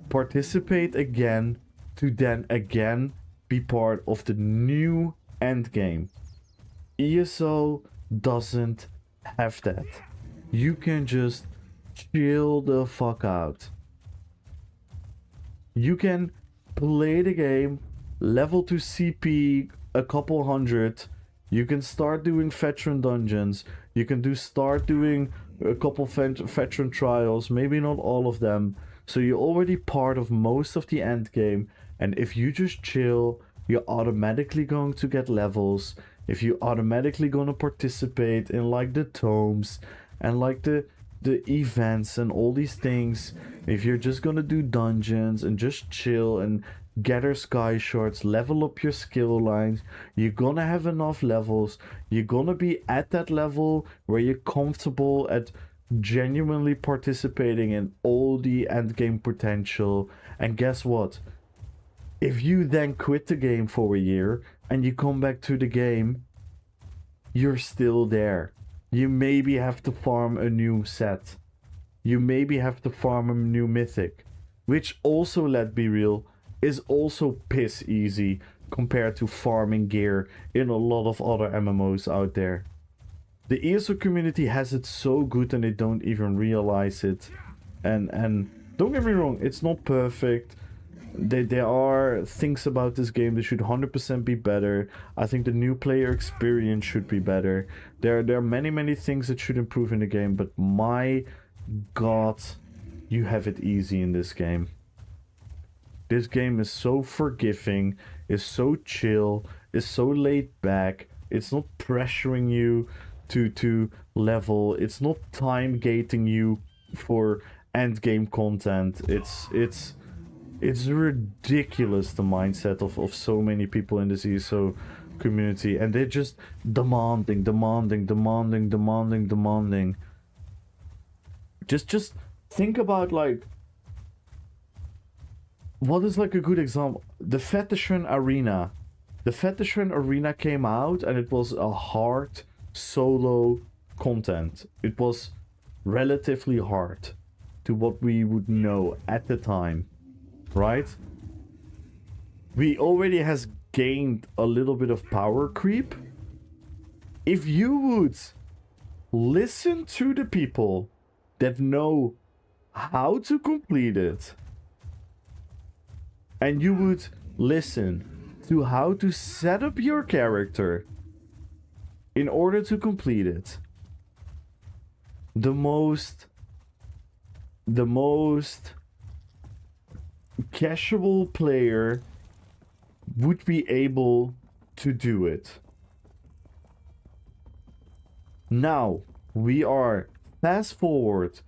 participate again, to then again be part of the new end game. ESO doesn't have that. You can just chill the fuck out. You can play the game, level to CP a couple hundred. You can start doing veteran dungeons. You can start doing a couple veteran trials, maybe not all of them. So you're already part of most of the end game. And if you just chill, you're automatically going to get levels. If you're automatically going to participate in like the tomes and like the events and all these things, if you're just gonna do dungeons and just chill and gather sky shards, level up your skill lines, you're gonna have enough levels. You're gonna be at that level where you're comfortable at genuinely participating in all the end game potential. And guess what? If you then quit the game for a year and you come back to the game, you're still there. You maybe have to farm a new set. You maybe have to farm a new mythic. Which also, let's be real, is also piss easy compared to farming gear in a lot of other MMOs out there. The ESO community has it so good and they don't even realize it. And don't get me wrong, it's not perfect. There are things about this game that should 100% be better. I think the new player experience should be better. There are many things that should improve in the game, but my god, you have it easy in this game. This game is so forgiving, is so chill, is so laid back. It's not pressuring you to level. It's not time gating you for end game content. It's ridiculous, the mindset of so many people in this ESO community, and they're just demanding. Just think about, like, what is like a good example? The Veteran Arena. The Veteran Arena came out and it was a hard solo content. It was relatively hard to what we would know at the time, right? We already has gained a little bit of power creep. If you would listen to the people that know how to complete it, and you would listen to how to set up your character in order to complete it, the most casual player would be able to do it. Now we are fast forward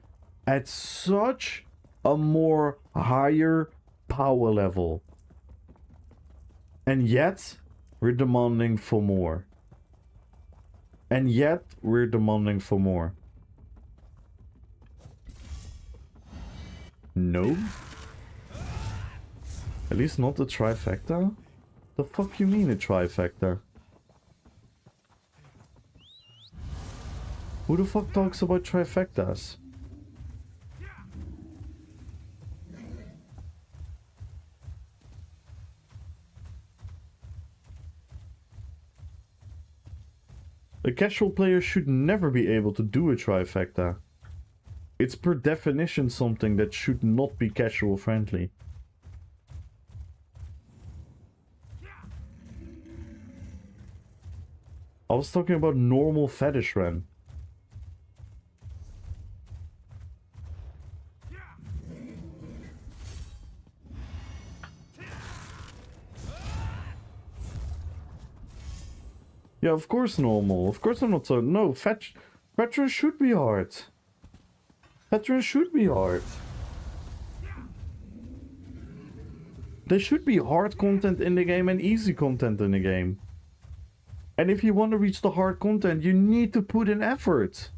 at such a more higher power level, and yet we're demanding for more. And yet we're demanding for more. No? At least not the trifecta? The fuck you mean a trifecta? Who the fuck talks about trifectas? A casual player should never be able to do a trifecta. It's per definition something that should not be casual friendly. I was talking about normal fetish run. Yeah, of course normal. Of course I'm not so... No, veterans should be hard. Veterans should be hard. There should be hard content in the game and easy content in the game. And if you want to reach the hard content, you need to put in effort.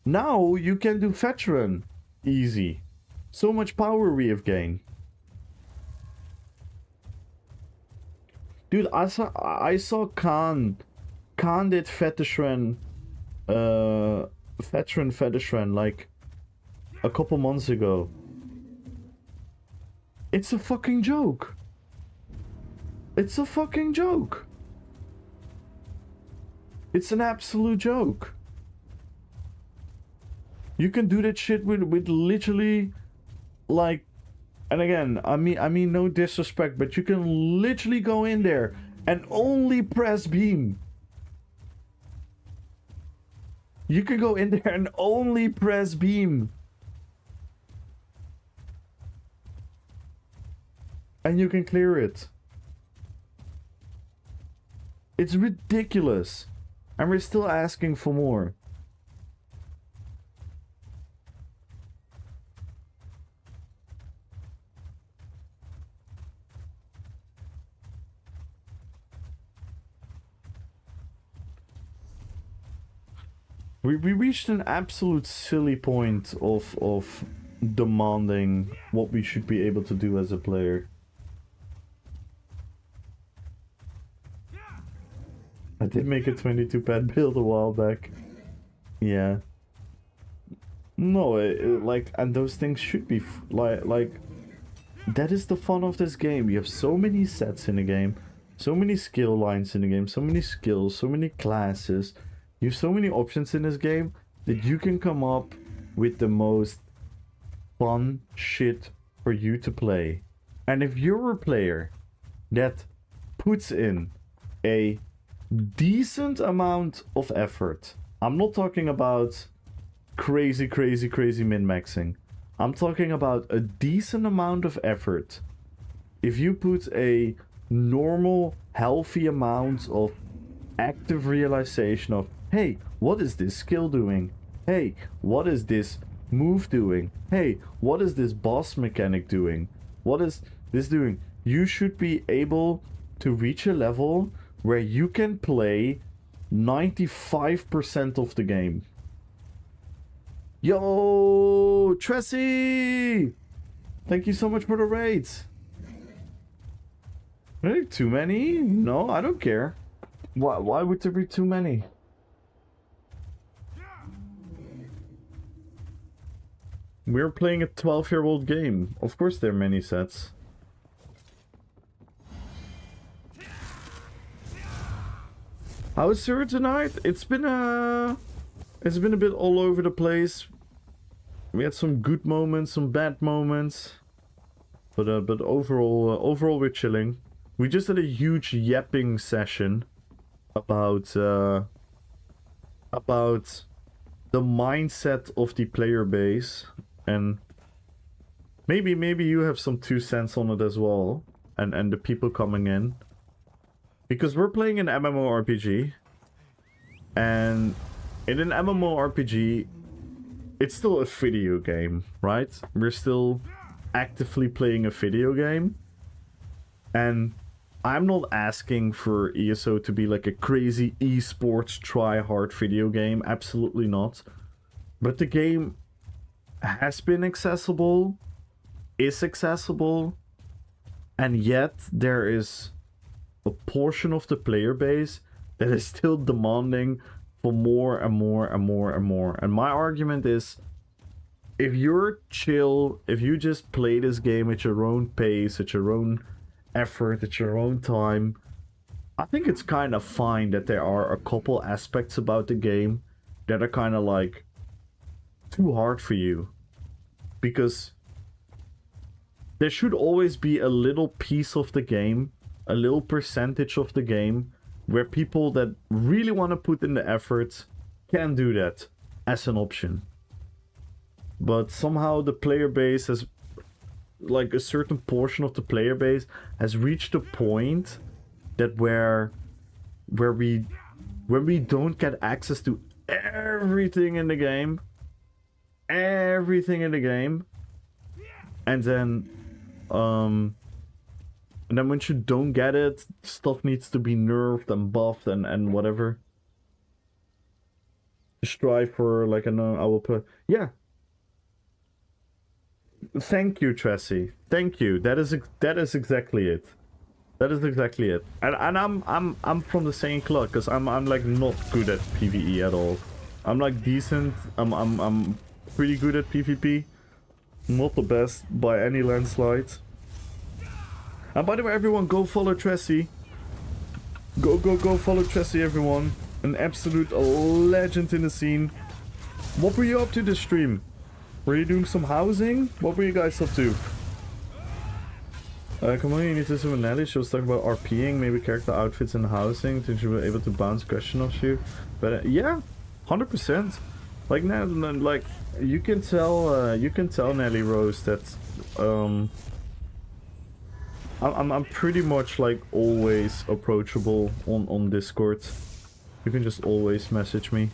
Now you can do veteran easy. So much power we have gained. Dude, I saw Khan did veteran like a couple months ago. It's a fucking joke. It's a fucking joke. It's an absolute joke. You can do that shit with literally, like, and again, I mean no disrespect, but you can literally go in there and only press beam. You can go in there and only press beam. And you can clear it. It's ridiculous. And we're still asking for more. We reached an absolute silly point of demanding what we should be able to do as a player. I did make a 22 pad build a while back. Yeah. No, like, and those things should be like that is the fun of this game. You have so many sets in the game, so many skill lines in the game, so many skills, so many classes. You have so many options in this game that you can come up with the most fun shit for you to play. And if you're a player that puts in a decent amount of effort, I'm not talking about crazy min-maxing. I'm talking about a decent amount of effort. If you put a normal, healthy amount of active realization of, hey, what is this skill doing? Hey, what is this move doing? Hey, what is this boss mechanic doing? What is this doing? You should be able to reach a level where you can play 95% of the game. Yo, Tressie! Thank you so much for the raids. Really? Too many? No, I don't care. Why would there be too many? We're playing a 12-year-old game. Of course there are many sets. How is Sir tonight? It's been a bit all over the place. We had some good moments, some bad moments. But overall we're chilling. We just had a huge yapping session about the mindset of the player base, and maybe you have some 2 cents on it as well, and the people coming in, because we're playing an MMORPG, and in an MMORPG it's still a video game, right? We're still actively playing a video game, and I'm not asking for ESO to be like a crazy esports try-hard video game, absolutely not. But the game has been accessible, is accessible, and yet there is a portion of the player base that is still demanding for more and more and more and more. And my argument is, if you're chill, if you just play this game at your own pace, at your own effort, at your own time, I think it's kind of fine that there are a couple aspects about the game that are kind of like too hard for you, because there should always be a little piece of the game, a little percentage of the game, where people that really want to put in the effort can do that as an option. But somehow the player base has, like a certain portion of the player base has reached a point that where we don't get access to everything in the game, and then once you don't get it, stuff needs to be nerfed and buffed and whatever. Strive for, like, I know I will put, yeah. Thank you, Tressie. Thank you. That is exactly it. That is exactly it. And I'm from the same club, because I'm like not good at PvE at all. I'm like decent. I'm pretty good at PvP. Not the best by any landslide. And by the way, everyone, go follow Tressie. Go follow Tressie, everyone. An absolute legend in the scene. What were you up to this stream? Were you doing some housing? What were you guys up to? Come on, you need to listen with Nelly. She was talking about RPing, maybe character outfits and housing. Think she was able to bounce question off you. But yeah, 100%. Like now, like you can tell Nelly Rose that I'm pretty much like always approachable on Discord. You can just always message me.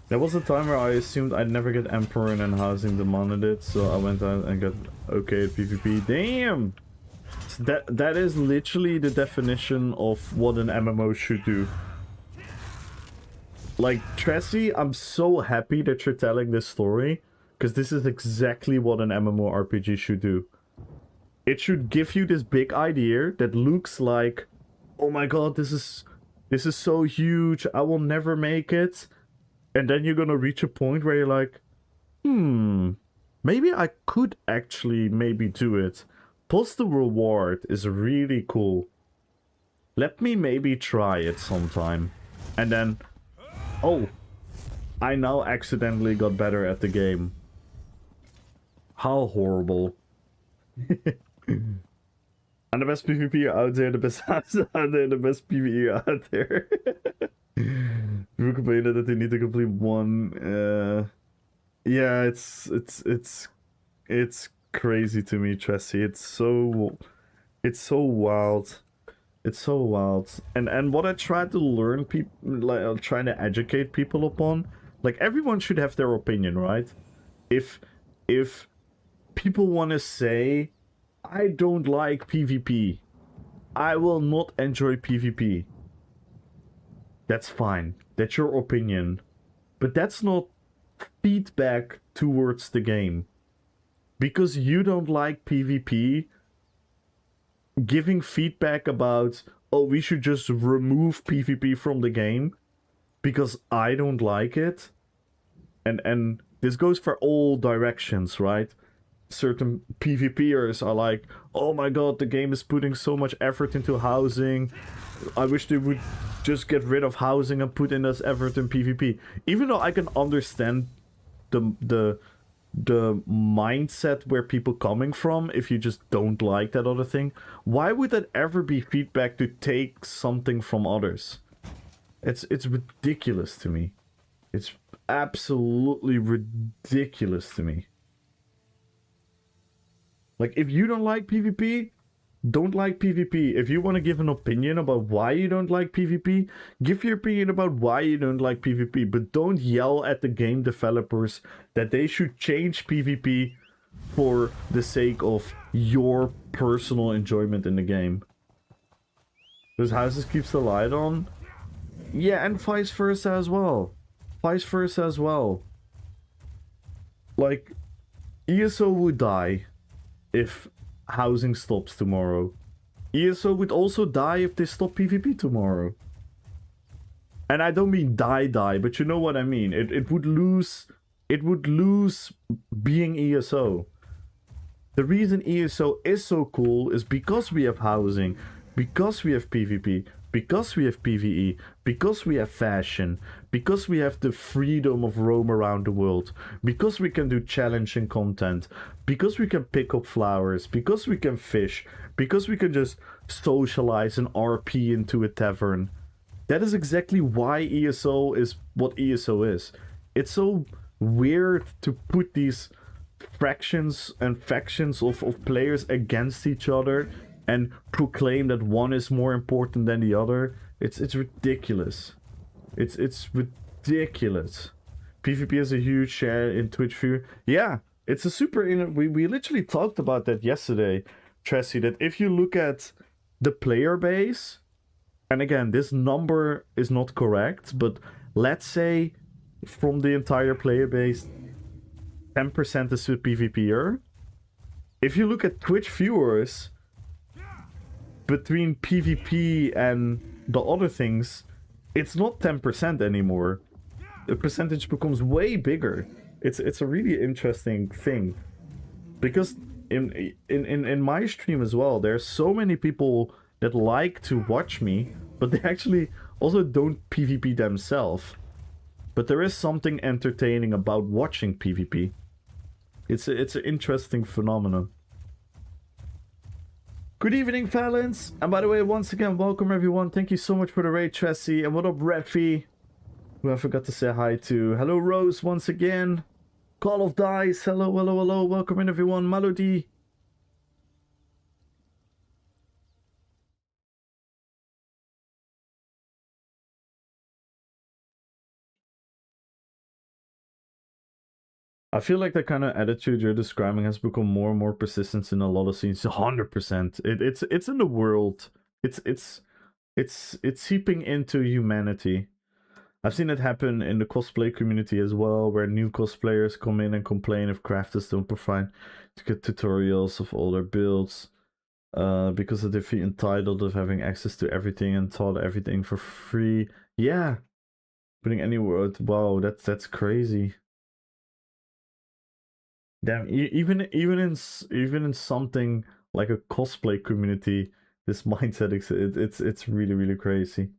There was a time where I assumed I'd never get Emperor and then housing demanded it, so I went out and got okay at PvP. Damn! So that is literally the definition of what an MMO should do. Like, Tressie, I'm so happy that you're telling this story, because this is exactly what an MMORPG should do. It should give you this big idea that looks like, oh my god, this is so huge, I will never make it. And then you're gonna reach a point where you're like, maybe I could actually maybe do it. Plus the reward is really cool. Let me maybe try it sometime. And then, oh, I now accidentally got better at the game. How horrible. And the best PvP out there, the best house out there, the best PvE out there. People complaining that they need to complete one. Yeah, it's crazy to me, Tressie. It's so wild. It's so wild. And what I try to learn people, like trying to educate people upon, like everyone should have their opinion, right? If people want to say, I don't like PvP, I will not enjoy PvP, that's fine. That's your opinion. But that's not feedback towards the game. Because you don't like PvP, giving feedback about, oh, we should just remove PvP from the game because I don't like it. And this goes for all directions, right? Certain PvPers are like, oh my god, the game is putting so much effort into housing. I wish they would just get rid of housing and put in this effort in PvP. Even though I can understand the mindset where people coming from if you just don't like that other thing, why would that ever be feedback to take something from others? It's ridiculous to me. It's absolutely ridiculous to me. Like, if you don't like PvP, don't like PvP. If you want to give an opinion about why you don't like PvP, give your opinion about why you don't like PvP. But don't yell at the game developers that they should change PvP for the sake of your personal enjoyment in the game. Because houses keeps the light on. Yeah, and vice versa as well. Vice versa as well. Like, ESO would die if housing stops tomorrow. ESO would also die if they stop PvP tomorrow. And I don't mean die, but you know what I mean. It would lose being ESO. The reason ESO is so cool is because we have housing, because we have PvP, because we have PvE, because we have fashion, because we have the freedom of roam around the world, because we can do challenging content, because we can pick up flowers, because we can fish, because we can just socialize and RP into a tavern. That is exactly why ESO is what ESO is. It's so weird to put these fractions and factions of players against each other and proclaim that one is more important than the other. It's ridiculous. It's ridiculous. PvP has a huge share in Twitch view. Yeah, it's a super... We literally talked about that yesterday, Tracy, that if you look at the player base, and again, this number is not correct, but let's say from the entire player base, 10% is a PvPer. If you look at Twitch viewers, between PvP and the other things, it's not 10% anymore. The percentage becomes way bigger. It's a really interesting thing. Because in my stream as well, there's so many people that like to watch me, but they actually also don't PvP themselves. But there is something entertaining about watching PvP. It's an interesting phenomenon. Good evening, Valence. And by the way, once again, welcome everyone. Thank you so much for the raid, Tracy. And what up, Refi? Who I forgot to say hi to. Hello, Rose, once again. Call of Dice. Hello, hello, hello. Welcome in, everyone. Melody. I feel like the kind of attitude you're describing has become more and more persistent in a lot of scenes. 100%. It's in the world. It's seeping into humanity. I've seen it happen in the cosplay community as well, where new cosplayers come in and complain if crafters don't provide tutorials of all their builds, because they feel entitled of having access to everything and taught everything for free. Yeah, putting any word. Wow, that's crazy. Damn, even in something like a cosplay community, this mindset it's really crazy.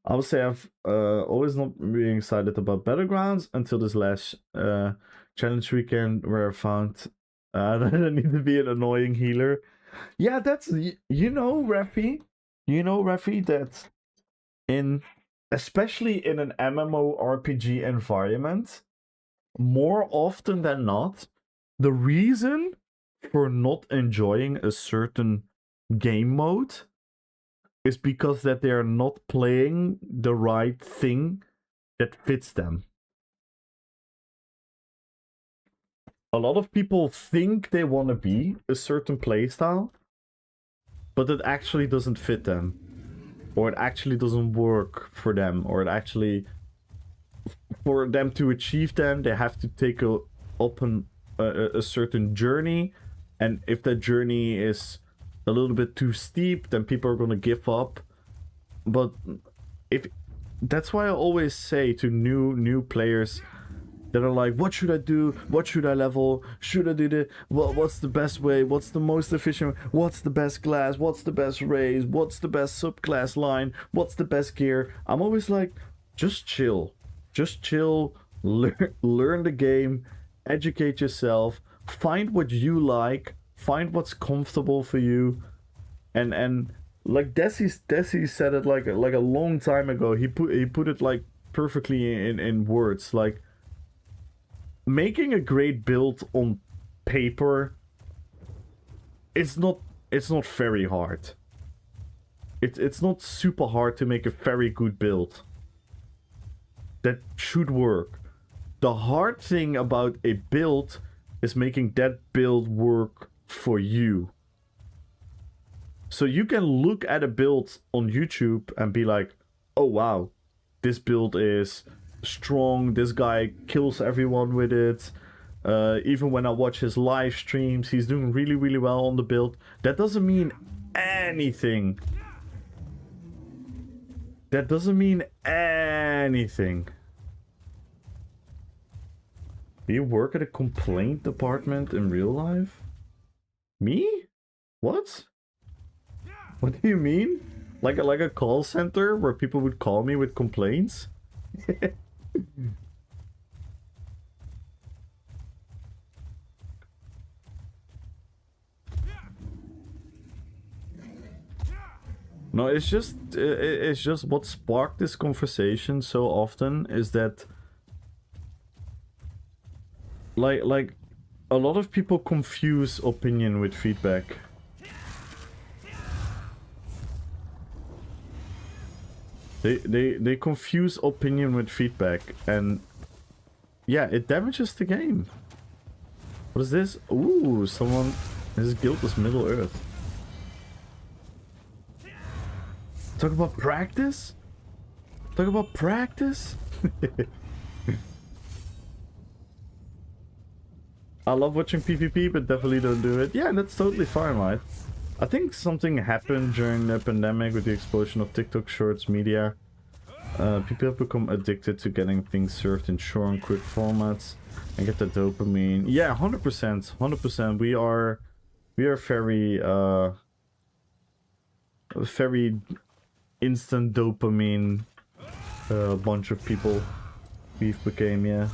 I would say I've always not been excited about Battlegrounds until this last challenge weekend, where I found that I need to be an annoying healer. Yeah, that's Refi, that especially in an MMORPG environment, more often than not, the reason for not enjoying a certain game mode is because that they are not playing the right thing that fits them. A lot of people think they want to be a certain playstyle, but it actually doesn't fit them. Or it actually doesn't work for them. Or it actually... For them to achieve them, they have to take a certain journey. And if that journey is a little bit too steep, then people are going to give up. But if... That's why I always say to new players... that are like, what should I do? What should I level? Should I do the... Well, what's the best way? What's the most efficient? What's the best class? What's the best raise? What's the best subclass line? What's the best gear? I'm always like, just chill. Just chill. Learn the game. Educate yourself. Find what you like. Find what's comfortable for you. And like Desi said it like a long time ago. He put it like perfectly in words. Like, making a great build on paper, it's not very hard. It's not super hard to make a very good build that should work. The hard thing about a build is making that build work for you. So you can look at a build on YouTube and be like, oh wow, this build is strong, this guy kills everyone with it. Even when I watch his live streams, he's doing really well on the build. That doesn't mean anything. That doesn't mean anything. Do you work at a complaint department in real life? Me? What? What do you mean? Like a call center where people would call me with complaints? No, it's just what sparked this conversation so often is that like a lot of people confuse opinion with feedback. They confuse opinion with feedback, and yeah, it damages the game. What is this? Ooh, someone... His guild is Middle Earth. Talk about practice? Talk about practice? I love watching PvP, but definitely don't do it. Yeah, that's totally fine, right? I think something happened during the pandemic with the explosion of TikTok Shorts media. People have become addicted to getting things served in short and quick formats and get the dopamine. Yeah, 100%, 100%. We are very instant dopamine bunch of people we've became, yeah.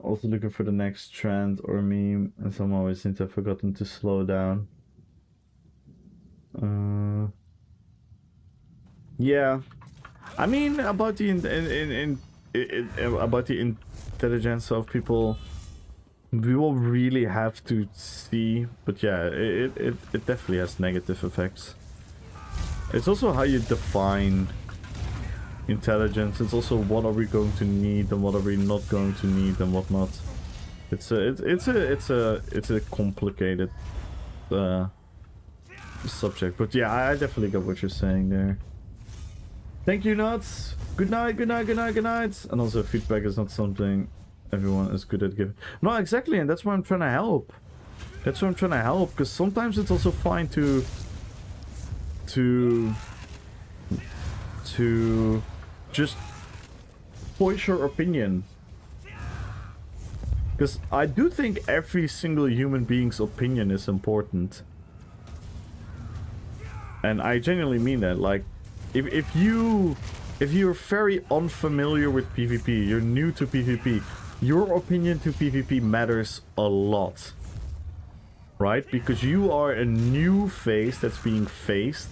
Also looking for the next trend or meme, and some always seem to have forgotten to slow down. Yeah, I mean about the about the intelligence of people, we will really have to see. But yeah, it definitely has negative effects. It's also how you define intelligence. It's also what are we going to need and what are we not going to need and whatnot. It's a complicated subject. But yeah, I definitely get what you're saying there. Thank you, Nuts. Good night, good night, good night, good night. And also, feedback is not something everyone is good at giving. No, exactly, and that's why I'm trying to help. That's why I'm trying to help, because sometimes it's also fine to just voice your opinion. Because I do think every single human being's opinion is important. And I genuinely mean that. Like, if you're very unfamiliar with PvP, you're new to PvP, your opinion to PvP matters a lot. Right? Because you are a new face that's being faced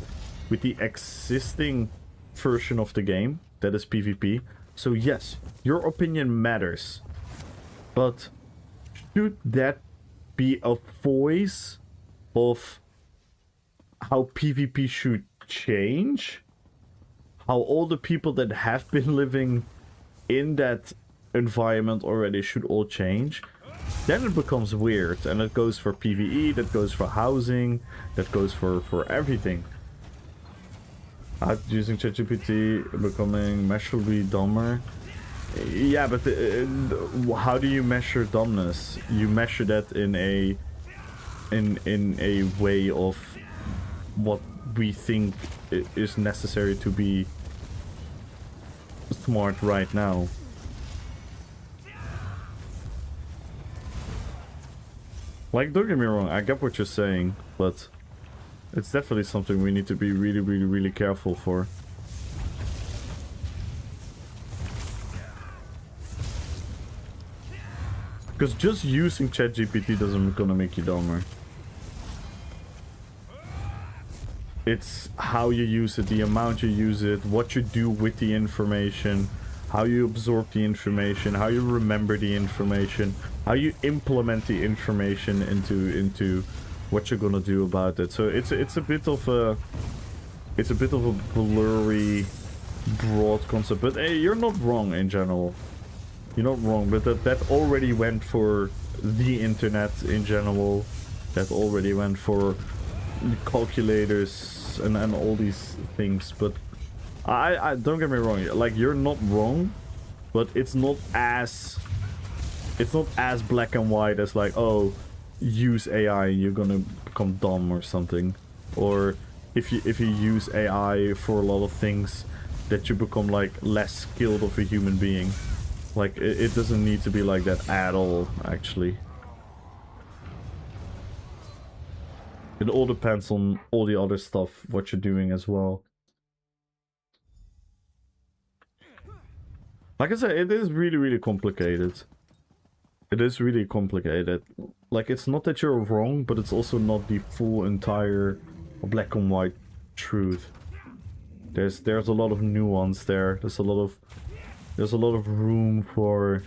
with the existing version of the game, that is PvP. So yes, your opinion matters. But should that be a voice of how PvP should change, how all the people that have been living in that environment already should all change, then it becomes weird. And it goes for PvE, that goes for housing, that goes for everything. Using ChatGPT, becoming measurably dumber. Yeah, but how do you measure dumbness? You measure that in a way of what we think is necessary to be smart right now. Like, don't get me wrong, I get what you're saying, but it's definitely something we need to be really, really, really careful for. Because just using ChatGPT doesn't gonna make you dumber. It's how you use it, the amount you use it, what you do with the information, how you absorb the information, how you remember the information, how you implement the information into what you're gonna do about it. So it's a bit of a blurry, broad concept. But hey, you're not wrong in general. You're not wrong, but that already went for the internet in general. That already went for calculators and all these things. But I don't get me wrong, like, you're not wrong, but it's not as black and white as like, oh, use AI and you're gonna become dumb or something. Or if you use AI for a lot of things, that you become like less skilled of a human being. Like, it doesn't need to be like that at all, actually. It all depends on all the other stuff, what you're doing as well. Like I said, it is really, really complicated. It is really complicated. Like, it's not that you're wrong, but it's also not the full, entire black and white truth. There's a lot of nuance there. There's a lot of room for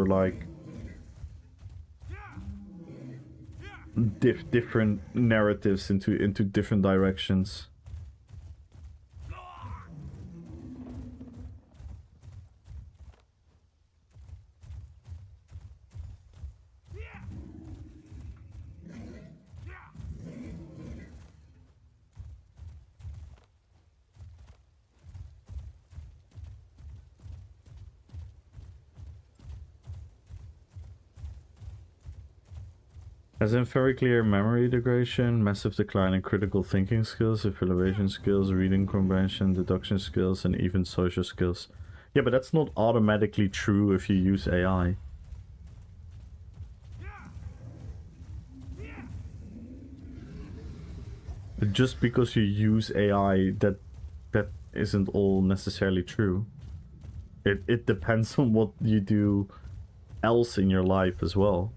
like different narratives into different directions. As in very clear memory degradation, massive decline in critical thinking skills, evaluation skills, reading comprehension, deduction skills, and even social skills. Yeah, but that's not automatically true if you use AI. Just because you use AI, that isn't all necessarily true. It depends on what you do else in your life as well.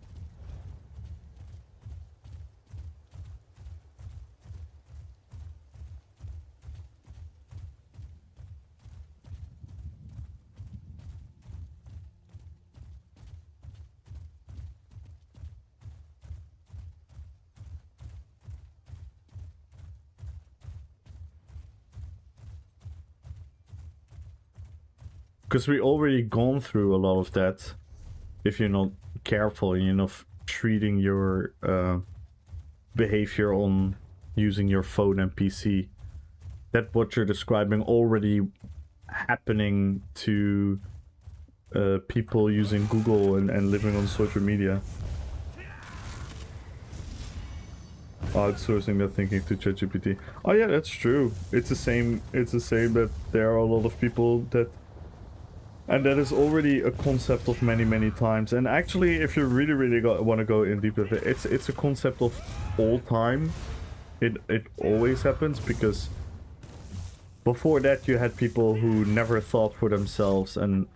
Because we already gone through a lot of that. If you're not careful and you're not treating your behavior on using your phone and PC, that what you're describing already happening to people using Google and living on social media. Outsourcing their thinking to ChatGPT. Oh yeah, that's true. It's the same that there are a lot of people that. And that is already a concept of many times. And actually, if you really want to go in deep with it, it's a concept of all time. It always happens, because before that you had people who never thought for themselves and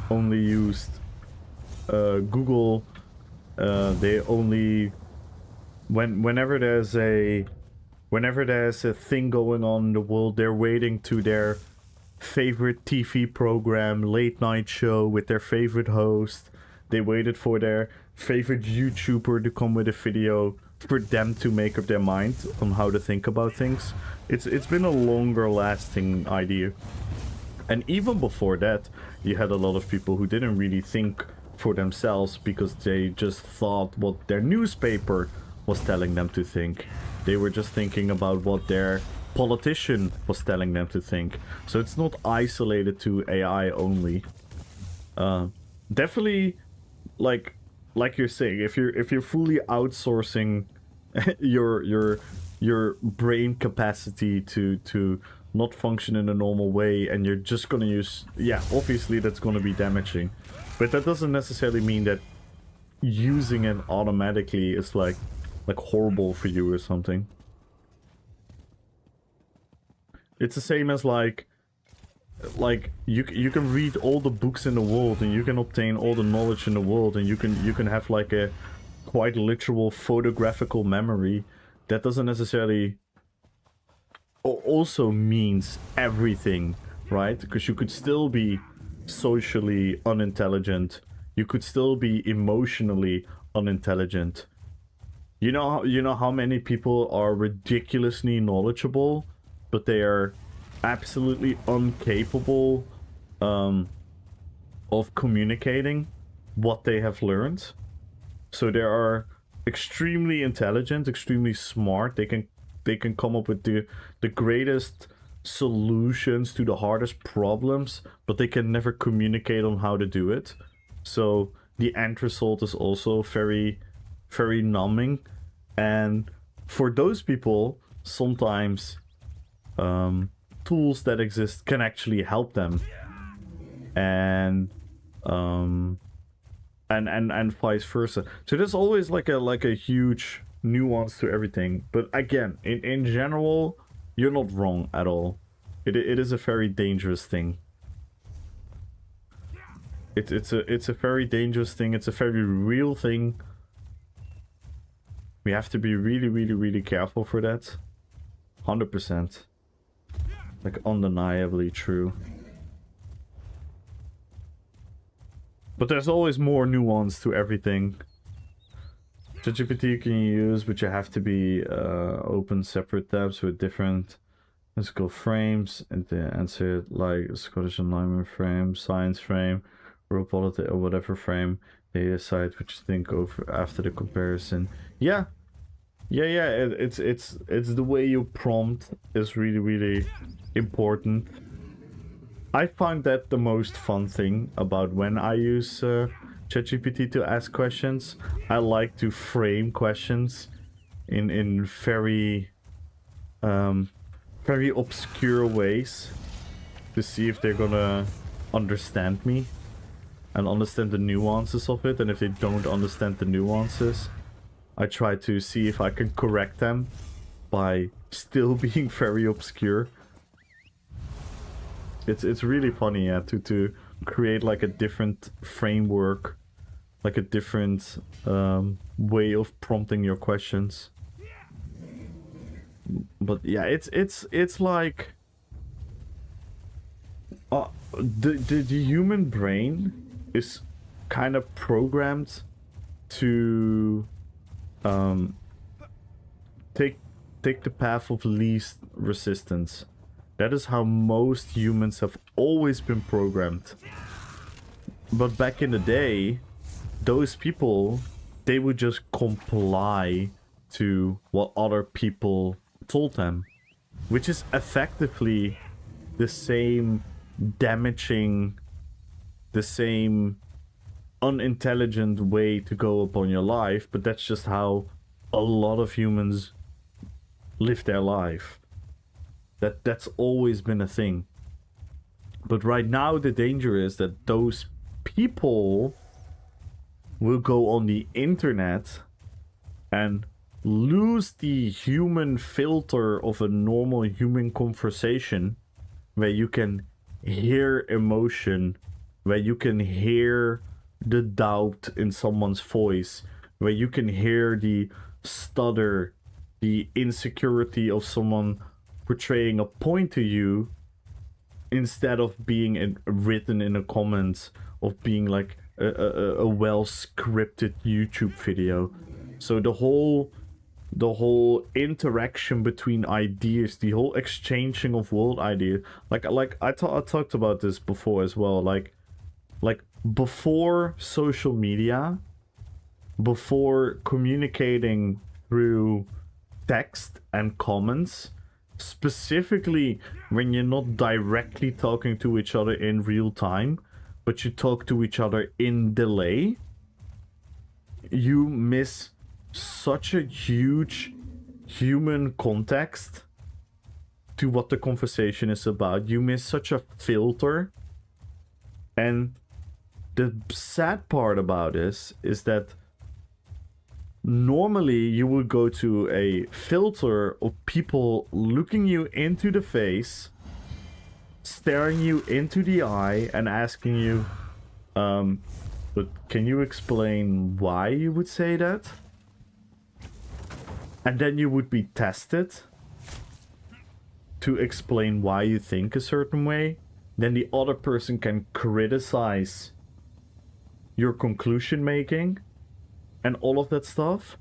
only used Google. They only whenever there's a thing going on in the world, they're waiting to their favorite TV program, late night show with their favorite host. They waited for their favorite YouTuber to come with a video for them to make up their mind on how to think about things. It's been a longer lasting idea. And even before that, you had a lot of people who didn't really think for themselves because they just thought what their newspaper was telling them to think. They were just thinking about what their politician was telling them to think. So it's not isolated to AI only. Definitely, like you're saying, if you're fully outsourcing your brain capacity to not function in a normal way, and you're just gonna use, yeah, obviously that's gonna be damaging, but that doesn't necessarily mean that using it automatically is like horrible for you or something. It's the same as like you can read all the books in the world and you can obtain all the knowledge in the world, and you can have like a quite literal photographical memory. That doesn't necessarily also means everything, right? Because you could still be socially unintelligent. You could still be emotionally unintelligent. You know how many people are ridiculously knowledgeable, but they are absolutely incapable of communicating what they have learned. So they are extremely intelligent, extremely smart. They can come up with the greatest solutions to the hardest problems, but they can never communicate on how to do it. So the end result is also very, very numbing. And for those people, sometimes tools that exist can actually help them, and vice versa. So there's always like a huge nuance to everything. But again, in general, you're not wrong at all. It is a very dangerous thing. It's a very dangerous thing. It's a very real thing. We have to be really, really, really careful for that. 100%. Like, undeniably true. But there's always more nuance to everything. ChatGPT can you use, but you have to be open separate tabs with different physical frames, and the answer like Scottish alignment frame, science frame, world politics, or whatever frame. They decide what you think over after the comparison. Yeah. It's the way you prompt is really, really important. I find that the most fun thing about when I use ChatGPT to ask questions. I like to frame questions in very very obscure ways to see if they're gonna understand me and understand the nuances of it. And if they don't understand the nuances, I try to see if I can correct them by still being very obscure. It's really funny, yeah, to create like a different framework, like a different way of prompting your questions. But yeah, it's like the human brain is kind of programmed to take the path of least resistance. That is how most humans have always been programmed. But back in the day, those people, they would just comply to what other people told them, which is effectively the same damaging, the same unintelligent way to go upon your life. But that's just how a lot of humans live their life. That's always been a thing. But right now the danger is that those people will go on the internet and lose the human filter of a normal human conversation, where you can hear emotion, where you can hear the doubt in someone's voice, where you can hear the stutter, the insecurity of someone portraying a point to you, instead of being written in a comment of being like a well scripted YouTube video. So the whole interaction between ideas, the whole exchanging of world ideas, like I talked about this before as well, like before social media, before communicating through text and comments, specifically when you're not directly talking to each other in real time, but you talk to each other in delay, you miss such a huge human context to what the conversation is about. You miss such a filter. And the sad part about this is that normally you would go to a filter of people looking you into the face, staring you into the eye, and asking you, but can you explain why you would say that? And then you would be tested to explain why you think a certain way. Then the other person can criticize your conclusion making and all of that stuff.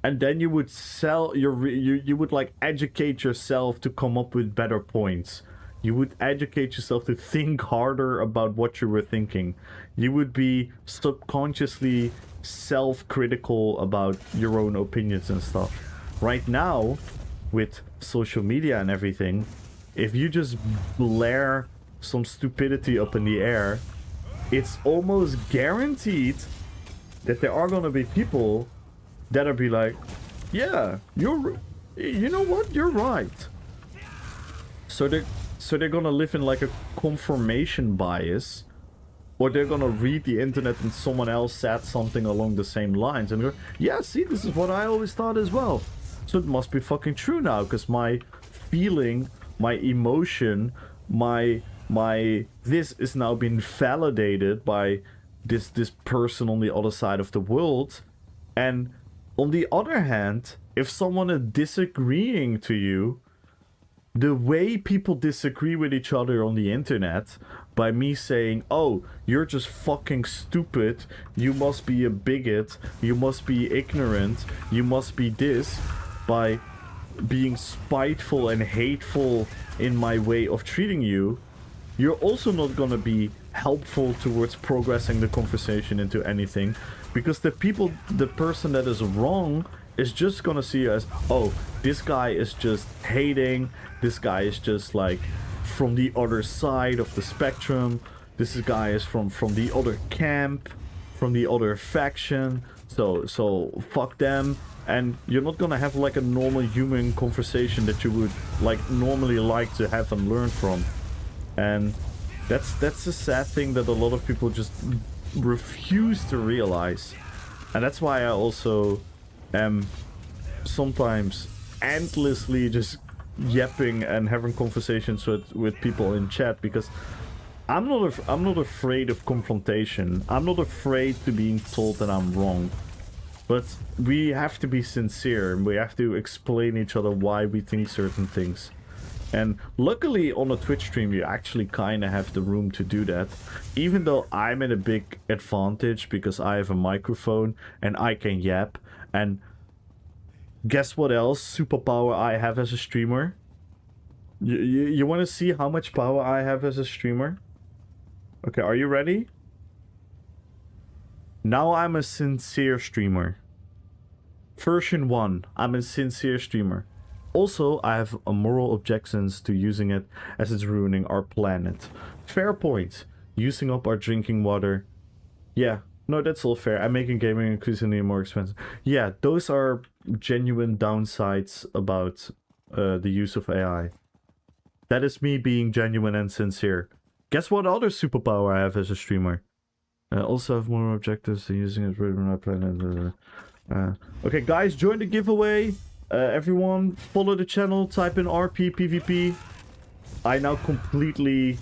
And then you would you would like educate yourself to come up with better points. You would educate yourself to think harder about what you were thinking. You would be subconsciously self-critical about your own opinions and stuff. Right now, with social media and everything, if you just blare some stupidity up in the air, it's almost guaranteed that there are gonna be people that'll be like, yeah, you know what, you're right. So they're gonna live in like a confirmation bias, or they're gonna read the internet and someone else said something along the same lines and go, yeah, see, this is what I always thought as well. So it must be fucking true now, because my feeling, my emotion, my this is now being validated by this person on the other side of the world. And on the other hand, if someone is disagreeing to you, the way people disagree with each other on the internet, by me saying, oh, you're just fucking stupid, you must be a bigot, you must be ignorant, you must be this, by being spiteful and hateful in my way of treating you, you're also not gonna be helpful towards progressing the conversation into anything, because the person that is wrong is just gonna see you as, oh, this guy is just hating, this guy is just like from the other side of the spectrum, this guy is from the other camp, from the other faction, so fuck them. And you're not gonna have like a normal human conversation that you would like normally like to have and learn from. And that's a sad thing that a lot of people just refuse to realize. And that's why I also am sometimes endlessly just yapping and having conversations with people in chat, because I'm not afraid of confrontation. I'm not afraid to being told that I'm wrong. But we have to be sincere, and we have to explain each other why we think certain things. And luckily on a Twitch stream you actually kind of have the room to do that. Even though I'm at a big advantage because I have a microphone and I can yap. And guess what else superpower I have as a streamer? You want to see how much power I have as a streamer? Okay, are you ready? Now I'm a sincere streamer. Version 1, I'm a sincere streamer. Also, I have a moral objections to using it as it's ruining our planet. Fair point. Using up our drinking water. Yeah, no, that's all fair. I'm making gaming increasingly more expensive. Yeah, those are genuine downsides about the use of AI. That is me being genuine and sincere. Guess what other superpower I have as a streamer? I also have more objectives to using it ruining our planet. Okay, guys, join the giveaway. Everyone, follow the channel, type in RPPVP. I now completely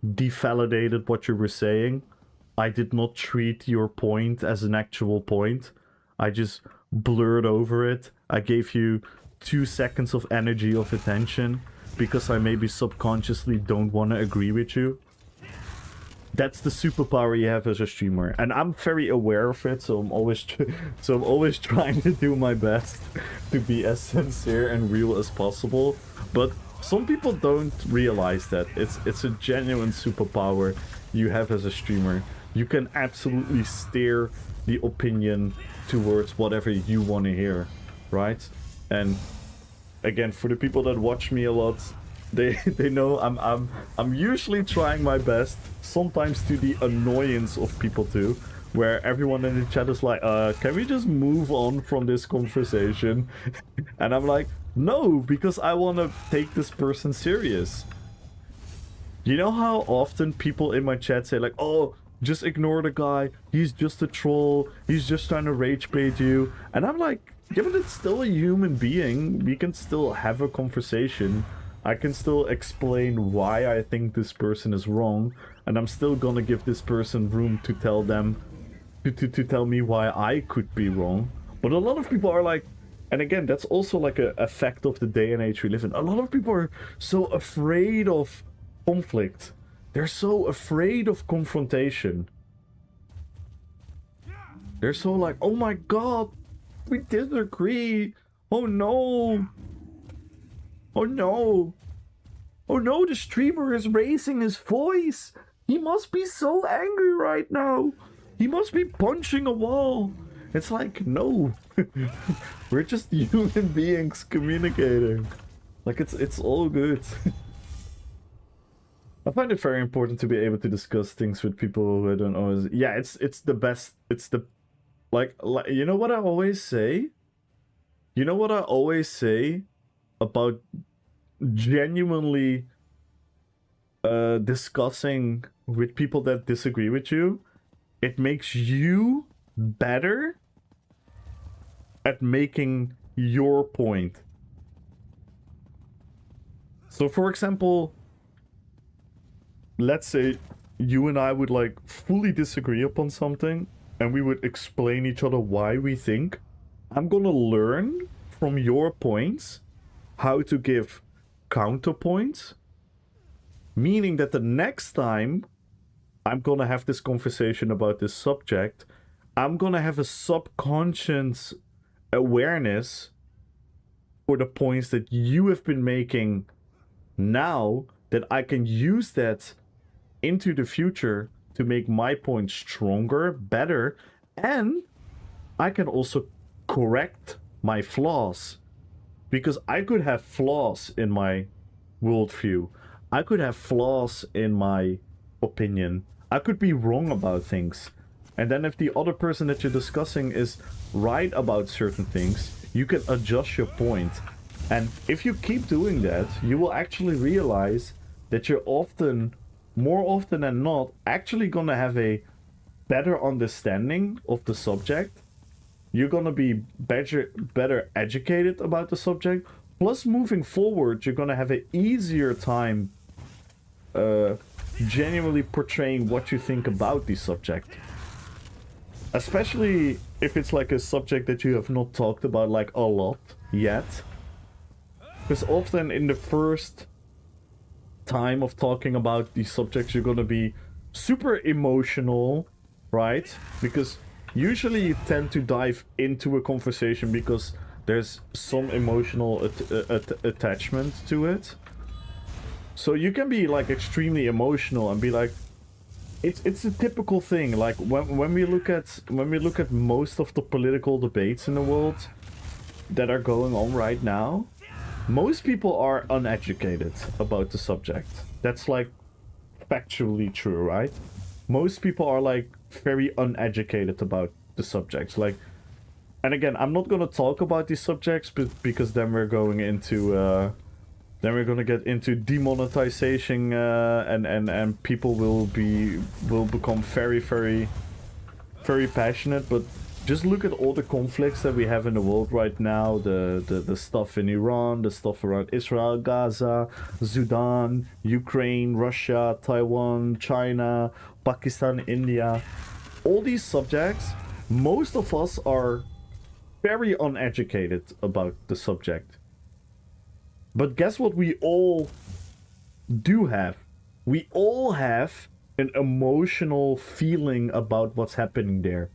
devalidated what you were saying. I did not treat your point as an actual point. I just blurred over it. I gave you 2 seconds of energy of attention because I maybe subconsciously don't want to agree with you. That's the superpower you have as a streamer, and I'm very aware of it. So I'm always trying to do my best to be as sincere and real as possible. But some people don't realize that it's a genuine superpower you have as a streamer. You can absolutely steer the opinion towards whatever you want to hear, right? And again, for the people that watch me a lot, they know I'm usually trying my best, sometimes to the annoyance of people too, where everyone in the chat is like, can we just move on from this conversation? And I'm like, no, because I want to take this person serious. You know how often people in my chat say like, oh, just ignore the guy, he's just a troll, he's just trying to rage bait you. And I'm like, yeah, but it's still a human being, we can still have a conversation. I can still explain why I think this person is wrong, and I'm still gonna give this person room to tell them, to tell me why I could be wrong. But a lot of people are like, and again, that's also like a effect of the day and age we live in. A lot of people are so afraid of conflict. They're so afraid of confrontation. They're so like, oh my god, we disagree. Oh no. Oh no. Oh no, the streamer is raising his voice. He must be so angry right now. He must be punching a wall. It's like, no. We're just human beings communicating. Like, it's all good. I find it very important to be able to discuss things with people who I don't always... Yeah, it's the best. It's the... Like, you know what I always say? You know what I always say about genuinely discussing with people that disagree with you? It makes you better at making your point. So for example, let's say you and I would like fully disagree upon something and we would explain each other why we think. I'm gonna learn from your points how to give counterpoints, meaning that the next time I'm gonna have this conversation about this subject, I'm gonna have a subconscious awareness for the points that you have been making now, that I can use that into the future to make my point stronger, better, and I can also correct my flaws. Because I could have flaws in my worldview. I could have flaws in my opinion. I could be wrong about things. And then if the other person that you're discussing is right about certain things, you can adjust your point. And if you keep doing that, you will actually realize that you're often, more often than not, actually gonna have a better understanding of the subject. You're gonna be better educated about the subject. Plus, moving forward, you're gonna have an easier time genuinely portraying what you think about the subject. Especially if it's like a subject that you have not talked about like a lot yet. Because often in the first time of talking about these subjects, you're gonna be super emotional, right? Because usually you tend to dive into a conversation because there's some emotional attachment to it. So you can be like extremely emotional and be like, it's a typical thing. Like when we look at most of the political debates in the world that are going on right now, most people are uneducated about the subject. That's like factually true, right? Most people are like very uneducated about the subjects. Like, and again, I'm not gonna talk about these subjects, but because then we're going into then we're gonna get into demonetization, and people will become very passionate. But just look at all the conflicts that we have in the world right now. The stuff in Iran, the stuff around Israel, Gaza, Sudan, Ukraine, Russia, Taiwan, China, Pakistan, India. All these subjects, most of us are very uneducated about the subject. But guess what we all do have? We all have an emotional feeling about what's happening there.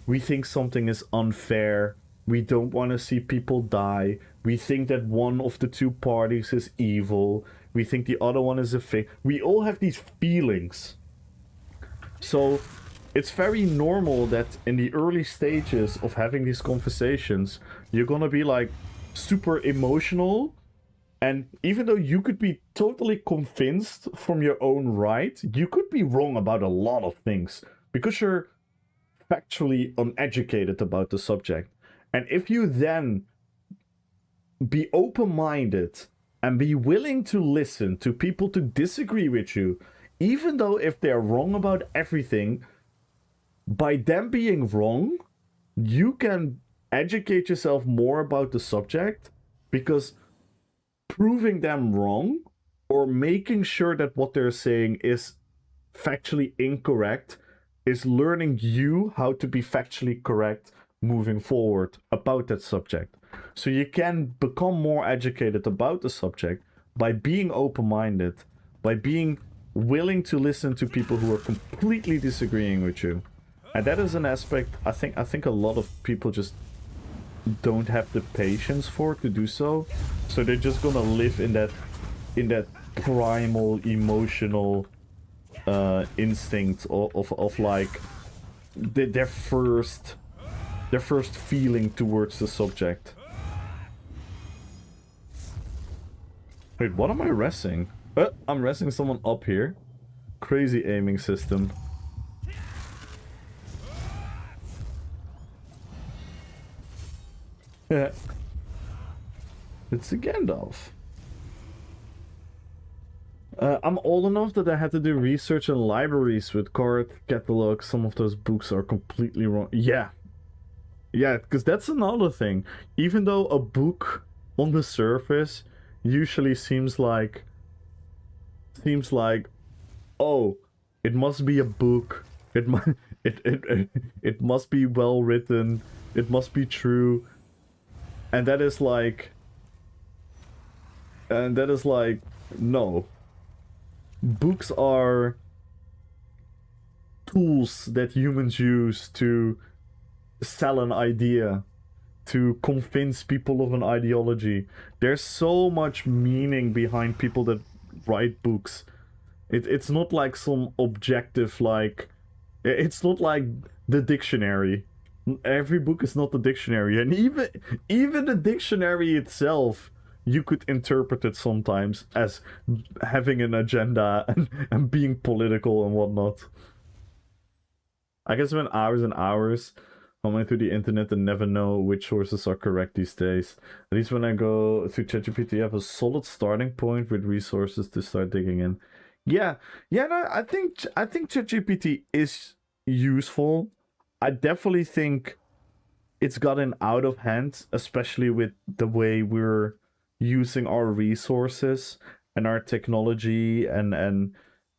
We think something is unfair. We don't want to see people die. We think that one of the two parties is evil. We think the other one is a fake. We all have these feelings. So it's very normal that in the early stages of having these conversations, you're gonna be like super emotional. And even though you could be totally convinced from your own right, you could be wrong about a lot of things because you're factually uneducated about the subject. And if you then be open-minded and be willing to listen to people to disagree with you, even though if they're wrong about everything, by them being wrong, you can educate yourself more about the subject, because proving them wrong or making sure that what they're saying is factually incorrect is learning you how to be factually correct moving forward about that subject. So you can become more educated about the subject by being open-minded, by being willing to listen to people who are completely disagreeing with you. And that is an aspect I think a lot of people just don't have the patience for to do so. So they're just gonna live in that primal emotional instinct of like their first feeling towards the subject. Wait, what am I wrestling? I'm wrestling someone up here. Crazy aiming system. It's a Gandalf. I'm old enough that I had to do research in libraries with card catalogs. Some of those books are completely wrong. Yeah. Yeah, because that's another thing. Even though a book on the surface usually seems like, oh, it must be a book. It must be well written. It must be true. And that is like, no. Books are tools that humans use to sell an idea, to convince people of an ideology. There's so much meaning behind people that write books. It's not like some objective, like, it's not like the dictionary. Every book is not the dictionary, and even the dictionary itself, you could interpret it sometimes as having an agenda and being political and whatnot. I can spend hours and hours going through the internet and never know which sources are correct these days. At least when I go through ChatGPT, I have a solid starting point with resources to start digging in. Yeah, no, I think ChatGPT is useful. I definitely think it's gotten out of hand, especially with the way we're using our resources and our technology and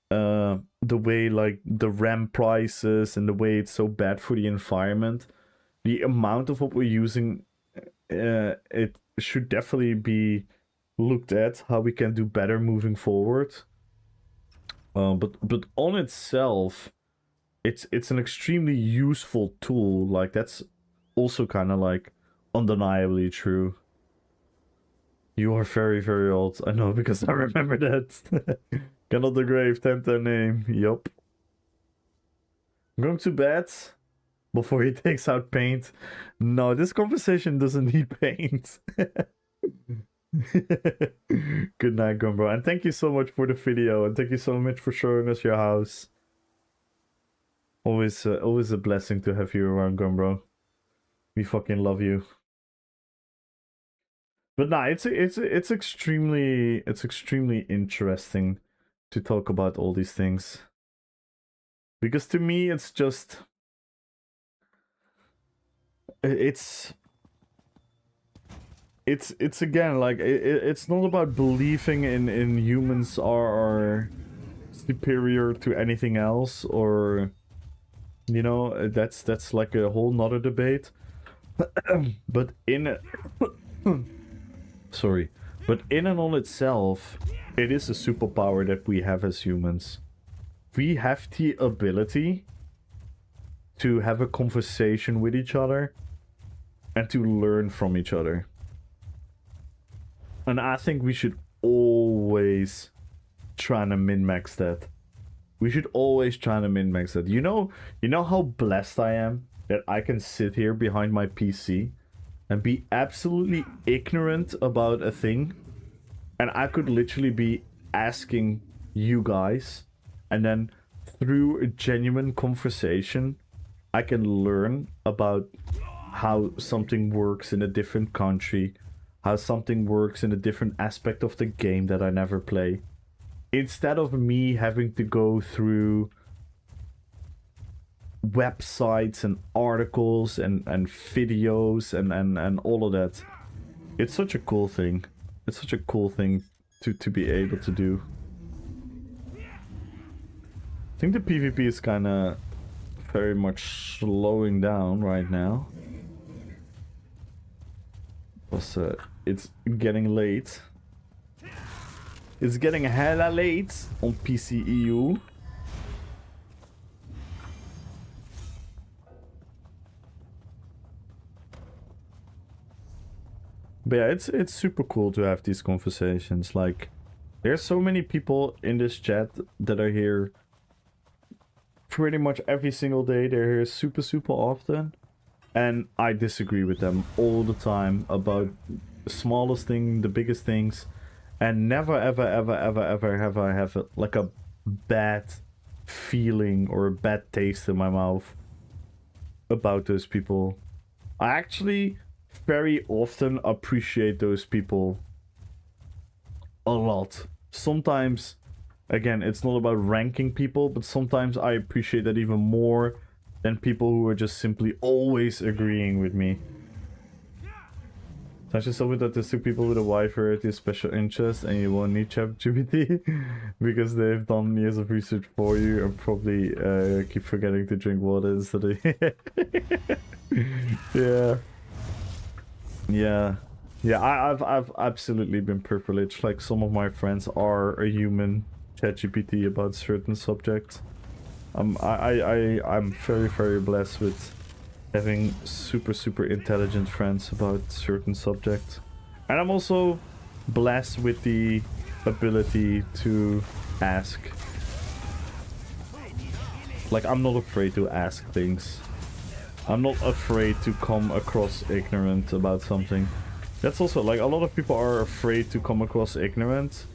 the way like the RAM prices and the way it's so bad for the environment. The amount of what we're using, it should definitely be looked at how we can do better moving forward. But on itself, it's an extremely useful tool. Like that's also kind of like undeniably true. You are very, very old. I know, because I remember that. Cannot the grave tempt their name. Yup. I'm going to bed before he takes out paint. No, this conversation doesn't need paint. Good night, Gumbro. And thank you so much for the video. And thank you so much for showing us your house. Always a blessing to have you around, Gumbro. We fucking love you. But nah, it's extremely interesting to talk about all these things. Because to me it's just it's again like it's not about believing in humans are superior to anything else, or you know, that's like a whole nother debate. But in sorry, but in and on itself, it is a superpower that we have as humans. we have the ability to have a conversation with each other and to learn from each other. And I think we should always try to min-max that. We should always try to min-max that. You know how blessed I am that I can sit here behind my PC and be absolutely ignorant about a thing, and I could literally be asking you guys, and then through a genuine conversation I can learn about how something works in a different country, how something works in a different aspect of the game that I never play, instead of me having to go through websites and articles and videos and all of that. It's such a cool thing. It's such a cool thing to be able to do. I think the PvP is kind of very much slowing down right now. Plus, it's getting late. It's getting hella late on PC EU. But yeah, it's super cool to have these conversations. Like, there's so many people in this chat that are here pretty much every single day. They're here super often. And I disagree with them all the time about the smallest thing, the biggest things. And never ever have I have like a bad feeling or a bad taste in my mouth about those people. I actually very often appreciate those people a lot. Sometimes, again, it's not about ranking people, but sometimes I appreciate that even more than people who are just simply always agreeing with me. So I just hope that there's two people with a wide variety of special interests and you won't need ChatGPT because they've done years of research for you and probably keep forgetting to drink water instead of... Yeah, I've absolutely been privileged. Like, some of my friends are a human ChatGPT about certain subjects. I'm very blessed with having super intelligent friends about certain subjects. And I'm also blessed with the ability to ask. Like, I'm not afraid to ask things. I'm not afraid to come across ignorant about something. That's also, like, a lot of people are afraid to come across ignorant.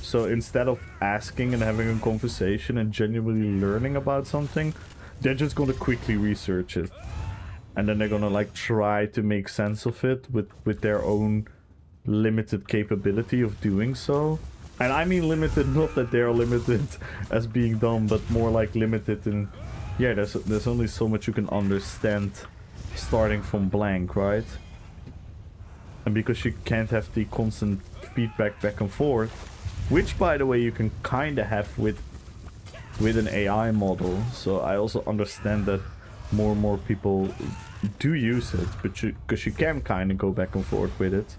So instead of asking and having a conversation and genuinely learning about something, they're just gonna quickly research it. And then they're gonna, like, try to make sense of it with their own limited capability of doing so. And I mean limited, not that they're limited as being dumb, but more like limited in... Yeah, there's only so much you can understand starting from blank, right? And because you can't have the constant feedback back and forth, which, by the way, you can kind of have with an AI model. So I also understand that more and more people do use it, but because you can kind of go back and forth with it.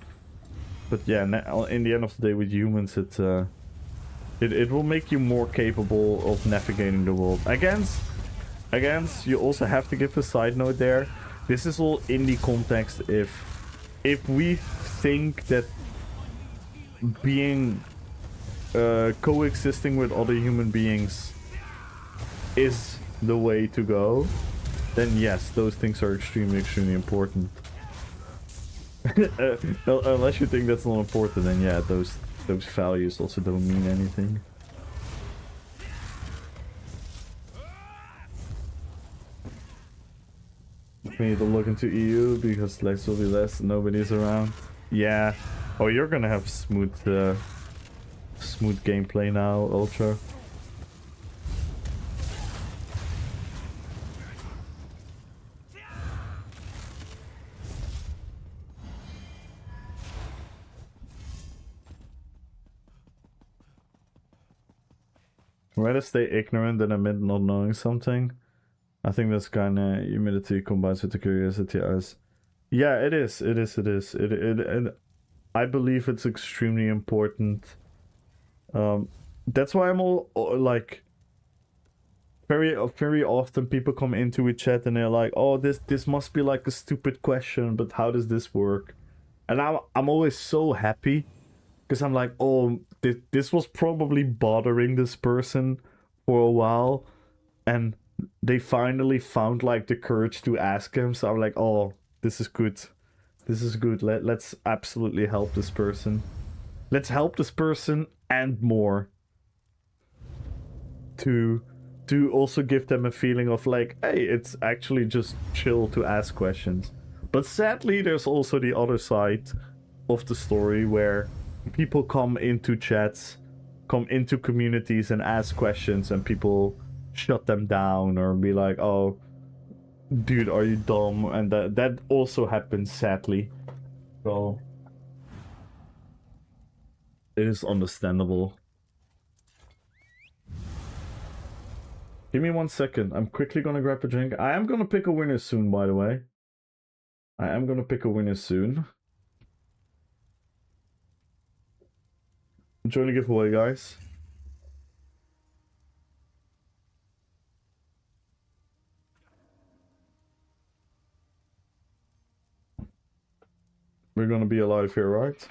But yeah, in the end of the day, with humans, it will make you more capable of navigating the world. Again, you also have to give a side note there. This is all in the context if we think that being coexisting with other human beings is the way to go, then yes, those things are extremely important. Unless you think that's not important, then yeah, those values also don't mean anything. We need to look into EU because Lex will be less, nobody's around. Yeah. Oh, you're gonna have smooth gameplay now, Ultra. Rather stay ignorant than admit not knowing something. I think that's kind of humility combined with the curiosity as... Yeah, it is. I believe it's extremely important. That's why I'm all like... very often people come into a chat and they're like, oh, this must be like a stupid question, but how does this work? And I'm always so happy because I'm like, oh, this was probably bothering this person for a while, and they finally found like the courage to ask him. So I'm like, oh, this is good. This is good. Let's absolutely help this person. Let's help this person and more. To also give them a feeling of like, hey, it's actually just chill to ask questions. But sadly, there's also the other side of the story where people come into chats, come into communities and ask questions, and people shut them down or be like, oh, dude, are you dumb? And that also happens, sadly. So it is understandable. Give me 1 second. I'm quickly gonna grab a drink. I am gonna pick a winner soon, by the way. I am gonna pick a winner soon. Enjoy the giveaway, guys. We're gonna be alive here, right?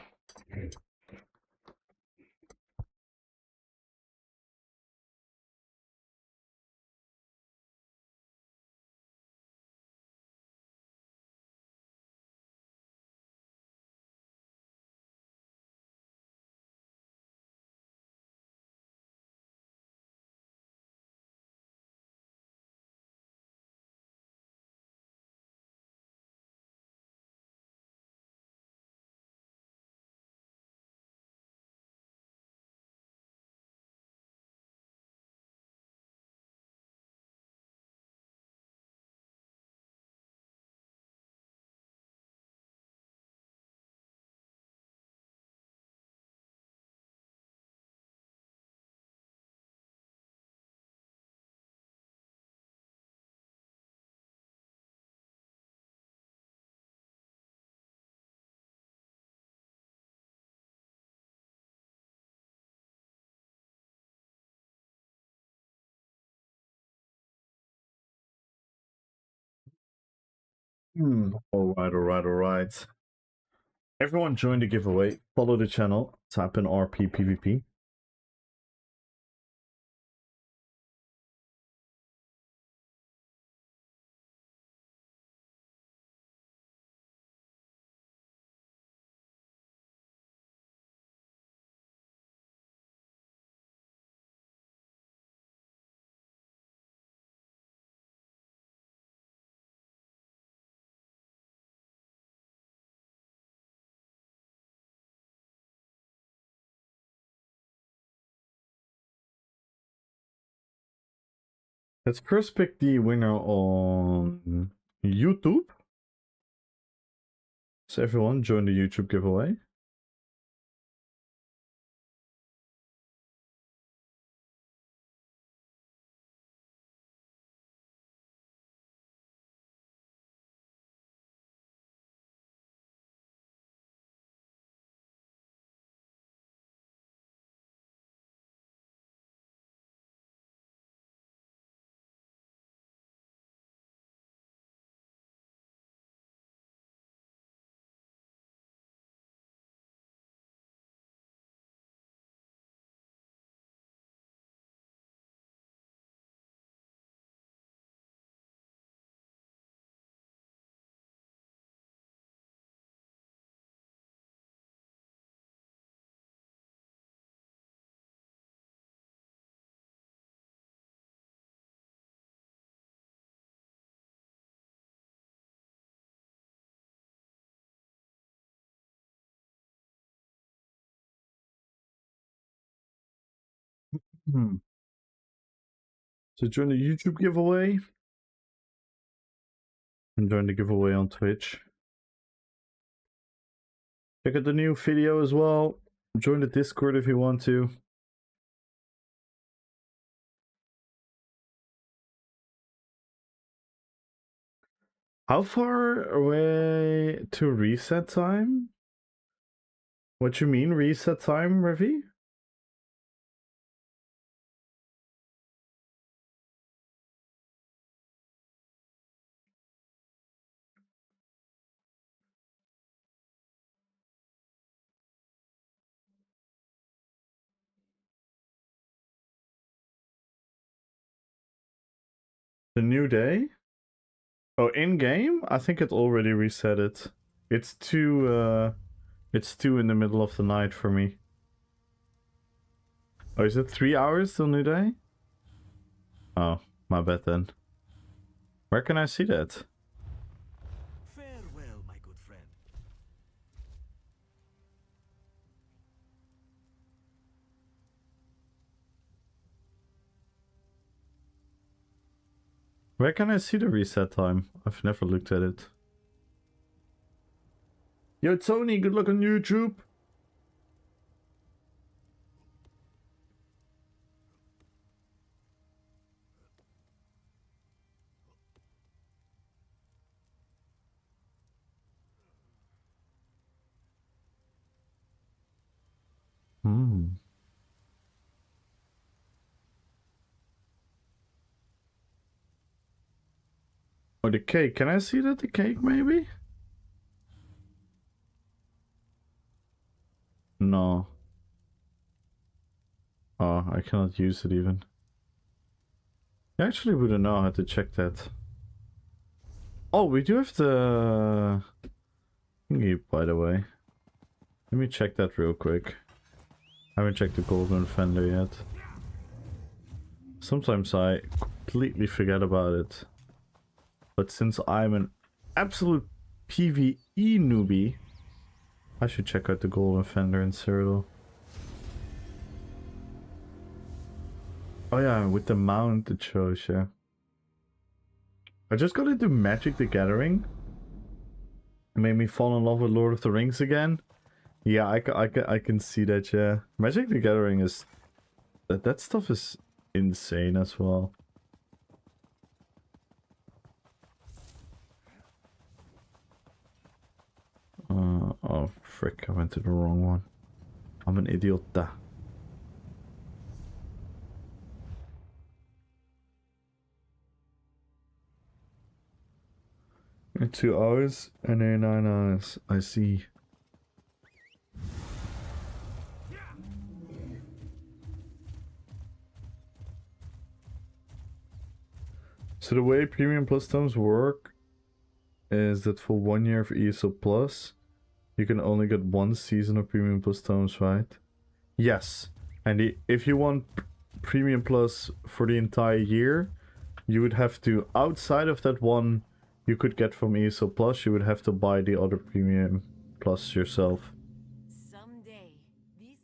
Alright. Everyone join the giveaway. Follow the channel. Type in RPPVP. Let's first pick the winner on YouTube. So everyone join the YouTube giveaway. So join the YouTube giveaway. And join the giveaway on Twitch. Check out the new video as well. Join the Discord if you want to. How far away to reset time? What you mean reset time, Revi? The new day? Oh, in game? I think it already reset it. It's 2 in the middle of the night for me. Oh, is it 3 hours till new day? Oh, my bad then. Where can I see that? Farewell, my good friend. Where can I see the reset time? I've never looked at it. Yo, Tony, good luck on YouTube. Hmm. Oh, the cake. Can I see that, the cake, maybe? No. Oh, I cannot use it even. I actually wouldn't know how to check that. Oh, we do have the thingy, by the way. Let me check that real quick. I haven't checked the golden fender yet. Sometimes I completely forget about it. But since I'm an absolute PvE newbie, I should check out the golden fender in Cyrodiil. Oh yeah, with the mount it shows, yeah. I just got into Magic the Gathering. It made me fall in love with Lord of the Rings again. Yeah, I can see that, yeah. Magic the Gathering is... That stuff is insane as well. Oh, frick, I went to the wrong one. I'm an idiot. In 2 hours and then 9 hours. I see. So the way Premium Plus tomes work is that for 1 year of ESO Plus, you can only get 1 season of Premium Plus tomes, right? Yes. And if you want Premium Plus for the entire year, you would have to, outside of that one you could get from ESO Plus, you would have to buy the other Premium Plus yourself. Someday, these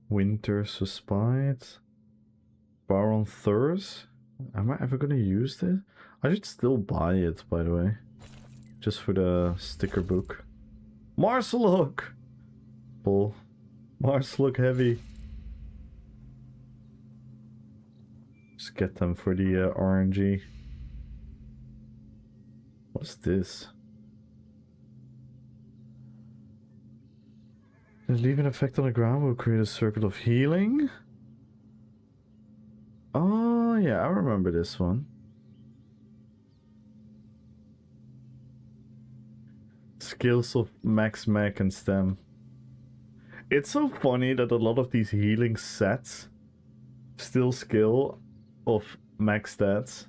Winter's Respite. Baron Thurs? Am I ever gonna use this? I should still buy it, by the way. Just for the sticker book. Marcelok! Bull. Marcelok heavy. Just get them for the RNG. What's this? Leave an effect on the ground will create a circle of healing. Oh yeah, I remember this one. Skills of Max, Mech, and Stem. It's so funny that a lot of these healing sets still skill of max stats,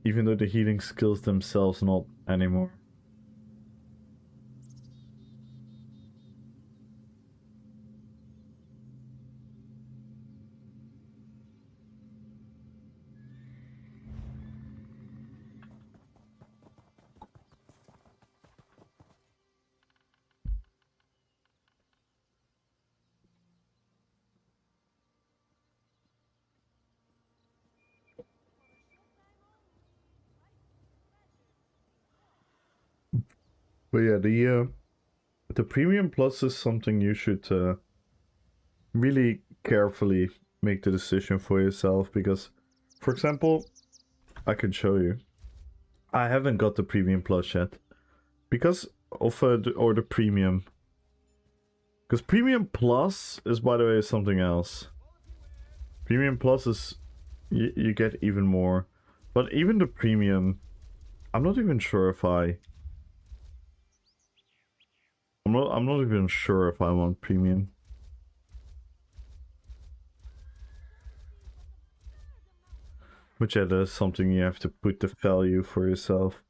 even though the healing skills themselves not anymore. But yeah, the Premium Plus is something you should really carefully make the decision for yourself, because, for example, I can show you. I haven't got the Premium Plus yet because of the Premium. Because Premium Plus is, by the way, something else. Premium Plus is you get even more, but even the Premium, I'm not even sure if I'm not even sure if I want Premium. But yeah, that's something you have to put the value for yourself.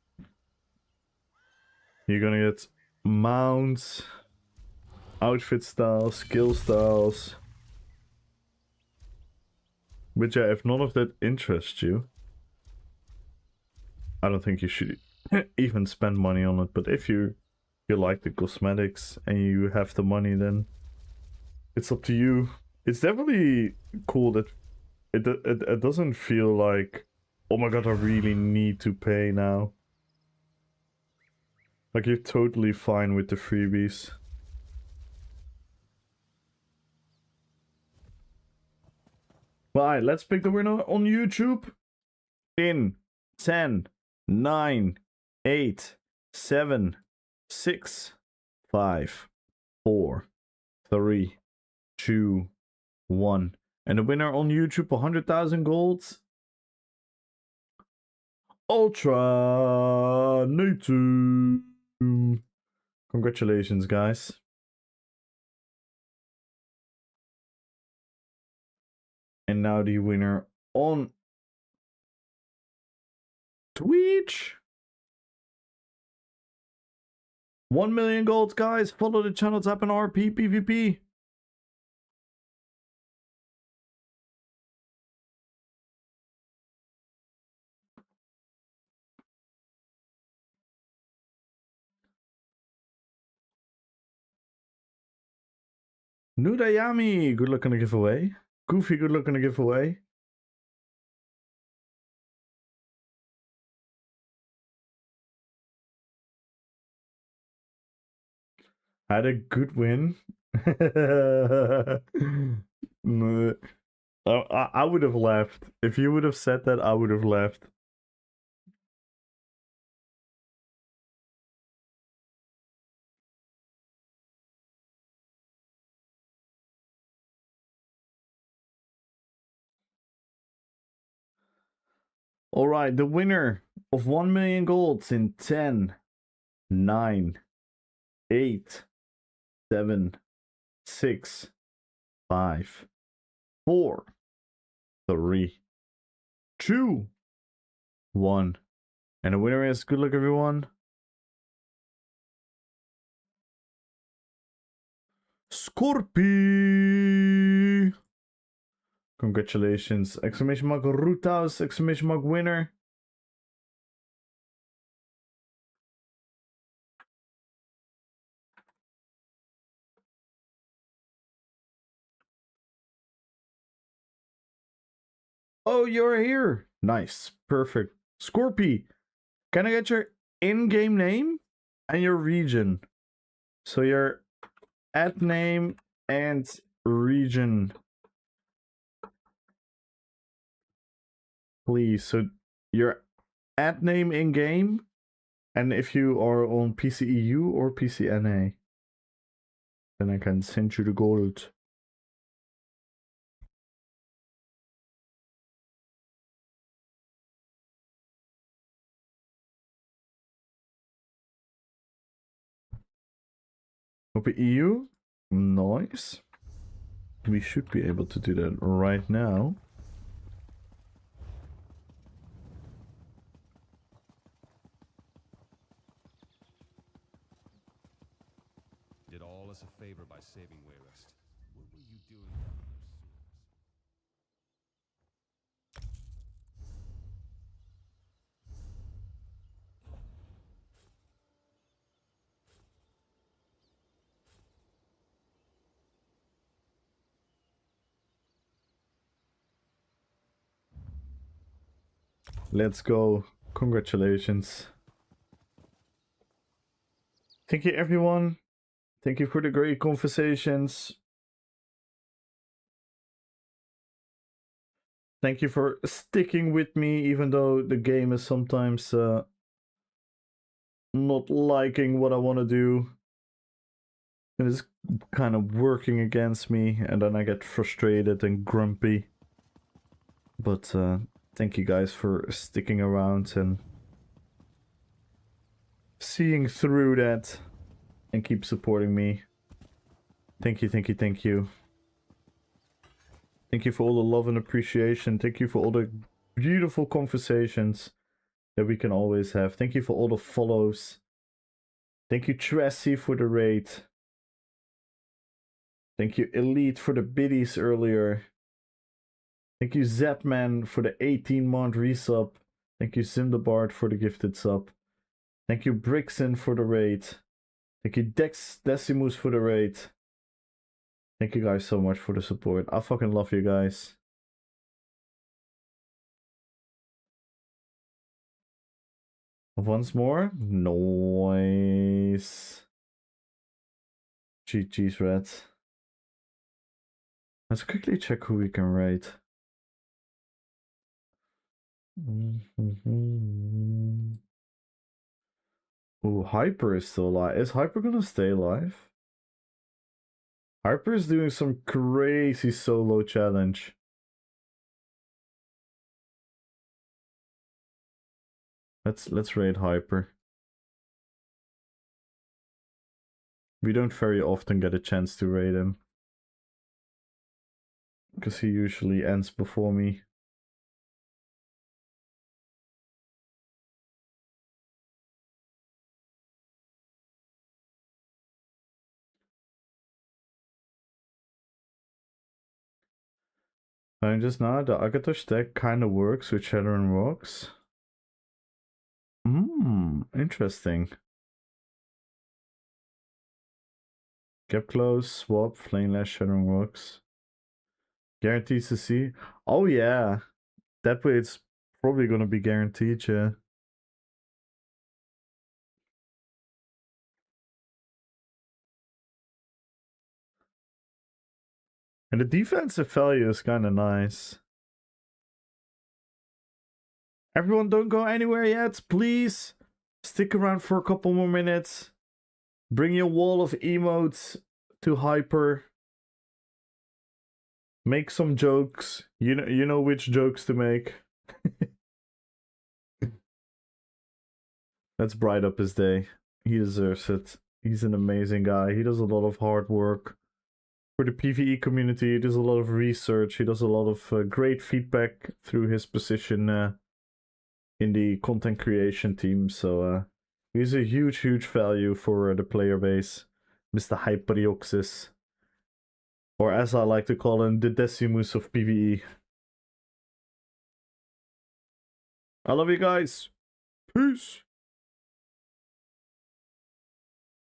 You're gonna get mounts, outfit styles, skill styles. But yeah, if none of that interests you, I don't think you should even spend money on it. But if you like the cosmetics and you have the money, then it's up to you. It's definitely cool that it doesn't feel like, oh my god, I really need to pay now. Like, you're totally fine with the freebies. Alright, let's pick the winner on YouTube. In 10, 9, 8, 7, 6, 5, 4, 3, 2, 1. And the winner on YouTube, 100,000 golds. Ultra Native. Congratulations, guys. And now the winner on Twitch. 1 million golds, guys. Follow the channel, tap in RPPVP. Nudayami, good luck on the giveaway. Goofy, good luck on the giveaway. Had a good win. No, I would have left. If you would have said that, I would have left. Alright, the winner of 1 million golds in 10, 9, 8, 7, 6, 5, 4, 3, 2, 1. And the winner is, good luck everyone, Scorpy. Congratulations. Exclamation mark Roothouse, exclamation mark winner. Oh, you're here. Nice. Perfect. Scorpy, can I get your in-game name and your region? So your ad name and region. Please. So your ad name in-game, and if you are on PCEU or PCNA, then I can send you the gold. Open EU? Nice. We should be able to do that right now. Did all us a favor by saving Wayrest. What were you doing down in those Let's go. Congratulations. Thank you, everyone. Thank you for the great conversations. Thank you for sticking with me, even though the game is sometimes not liking what I want to do. It is kind of working against me, and then I get frustrated and grumpy. But thank you guys for sticking around and seeing through that and keep supporting me. Thank you, thank you, thank you. Thank you for all the love and appreciation. Thank you for all the beautiful conversations that we can always have. Thank you for all the follows. Thank you, Tracy, for the raid. Thank you, Elite, for the biddies earlier. Thank you, Zapman, for the 18-month resub. Thank you, Zindabard, for the gifted sub. Thank you, Brixen, for the raid. Thank you, Decimus, for the raid. Thank you guys so much for the support. I fucking love you guys. Once more. Nice. GG's, Red. Let's quickly check who we can raid. Ooh, Hyper is still alive. Is Hyper gonna stay alive? Hyper is doing some crazy solo challenge. Let's raid Hyper. We don't very often get a chance to raid him, because he usually ends before me. And just now, the Agathos deck kind of works with Shadowrun Rocks. Interesting. Gap close, swap, flame lash, Shadowrun Rocks. Guarantees to see. Oh yeah, that way it's probably gonna be guaranteed, yeah. And the defensive value is kind of nice. Everyone don't go anywhere yet, please. Stick around for a couple more minutes. Bring your wall of emotes to Hyper. Make some jokes. You know which jokes to make. Let's bright up his day. He deserves it. He's an amazing guy. He does a lot of hard work for the PvE community. He does a lot of research. He does a lot of great feedback through his position in the content creation team. So he's a huge value for the player base. Mr. Hyperioxis. Or as I like to call him, the Decimus of PvE. I love you guys. Peace.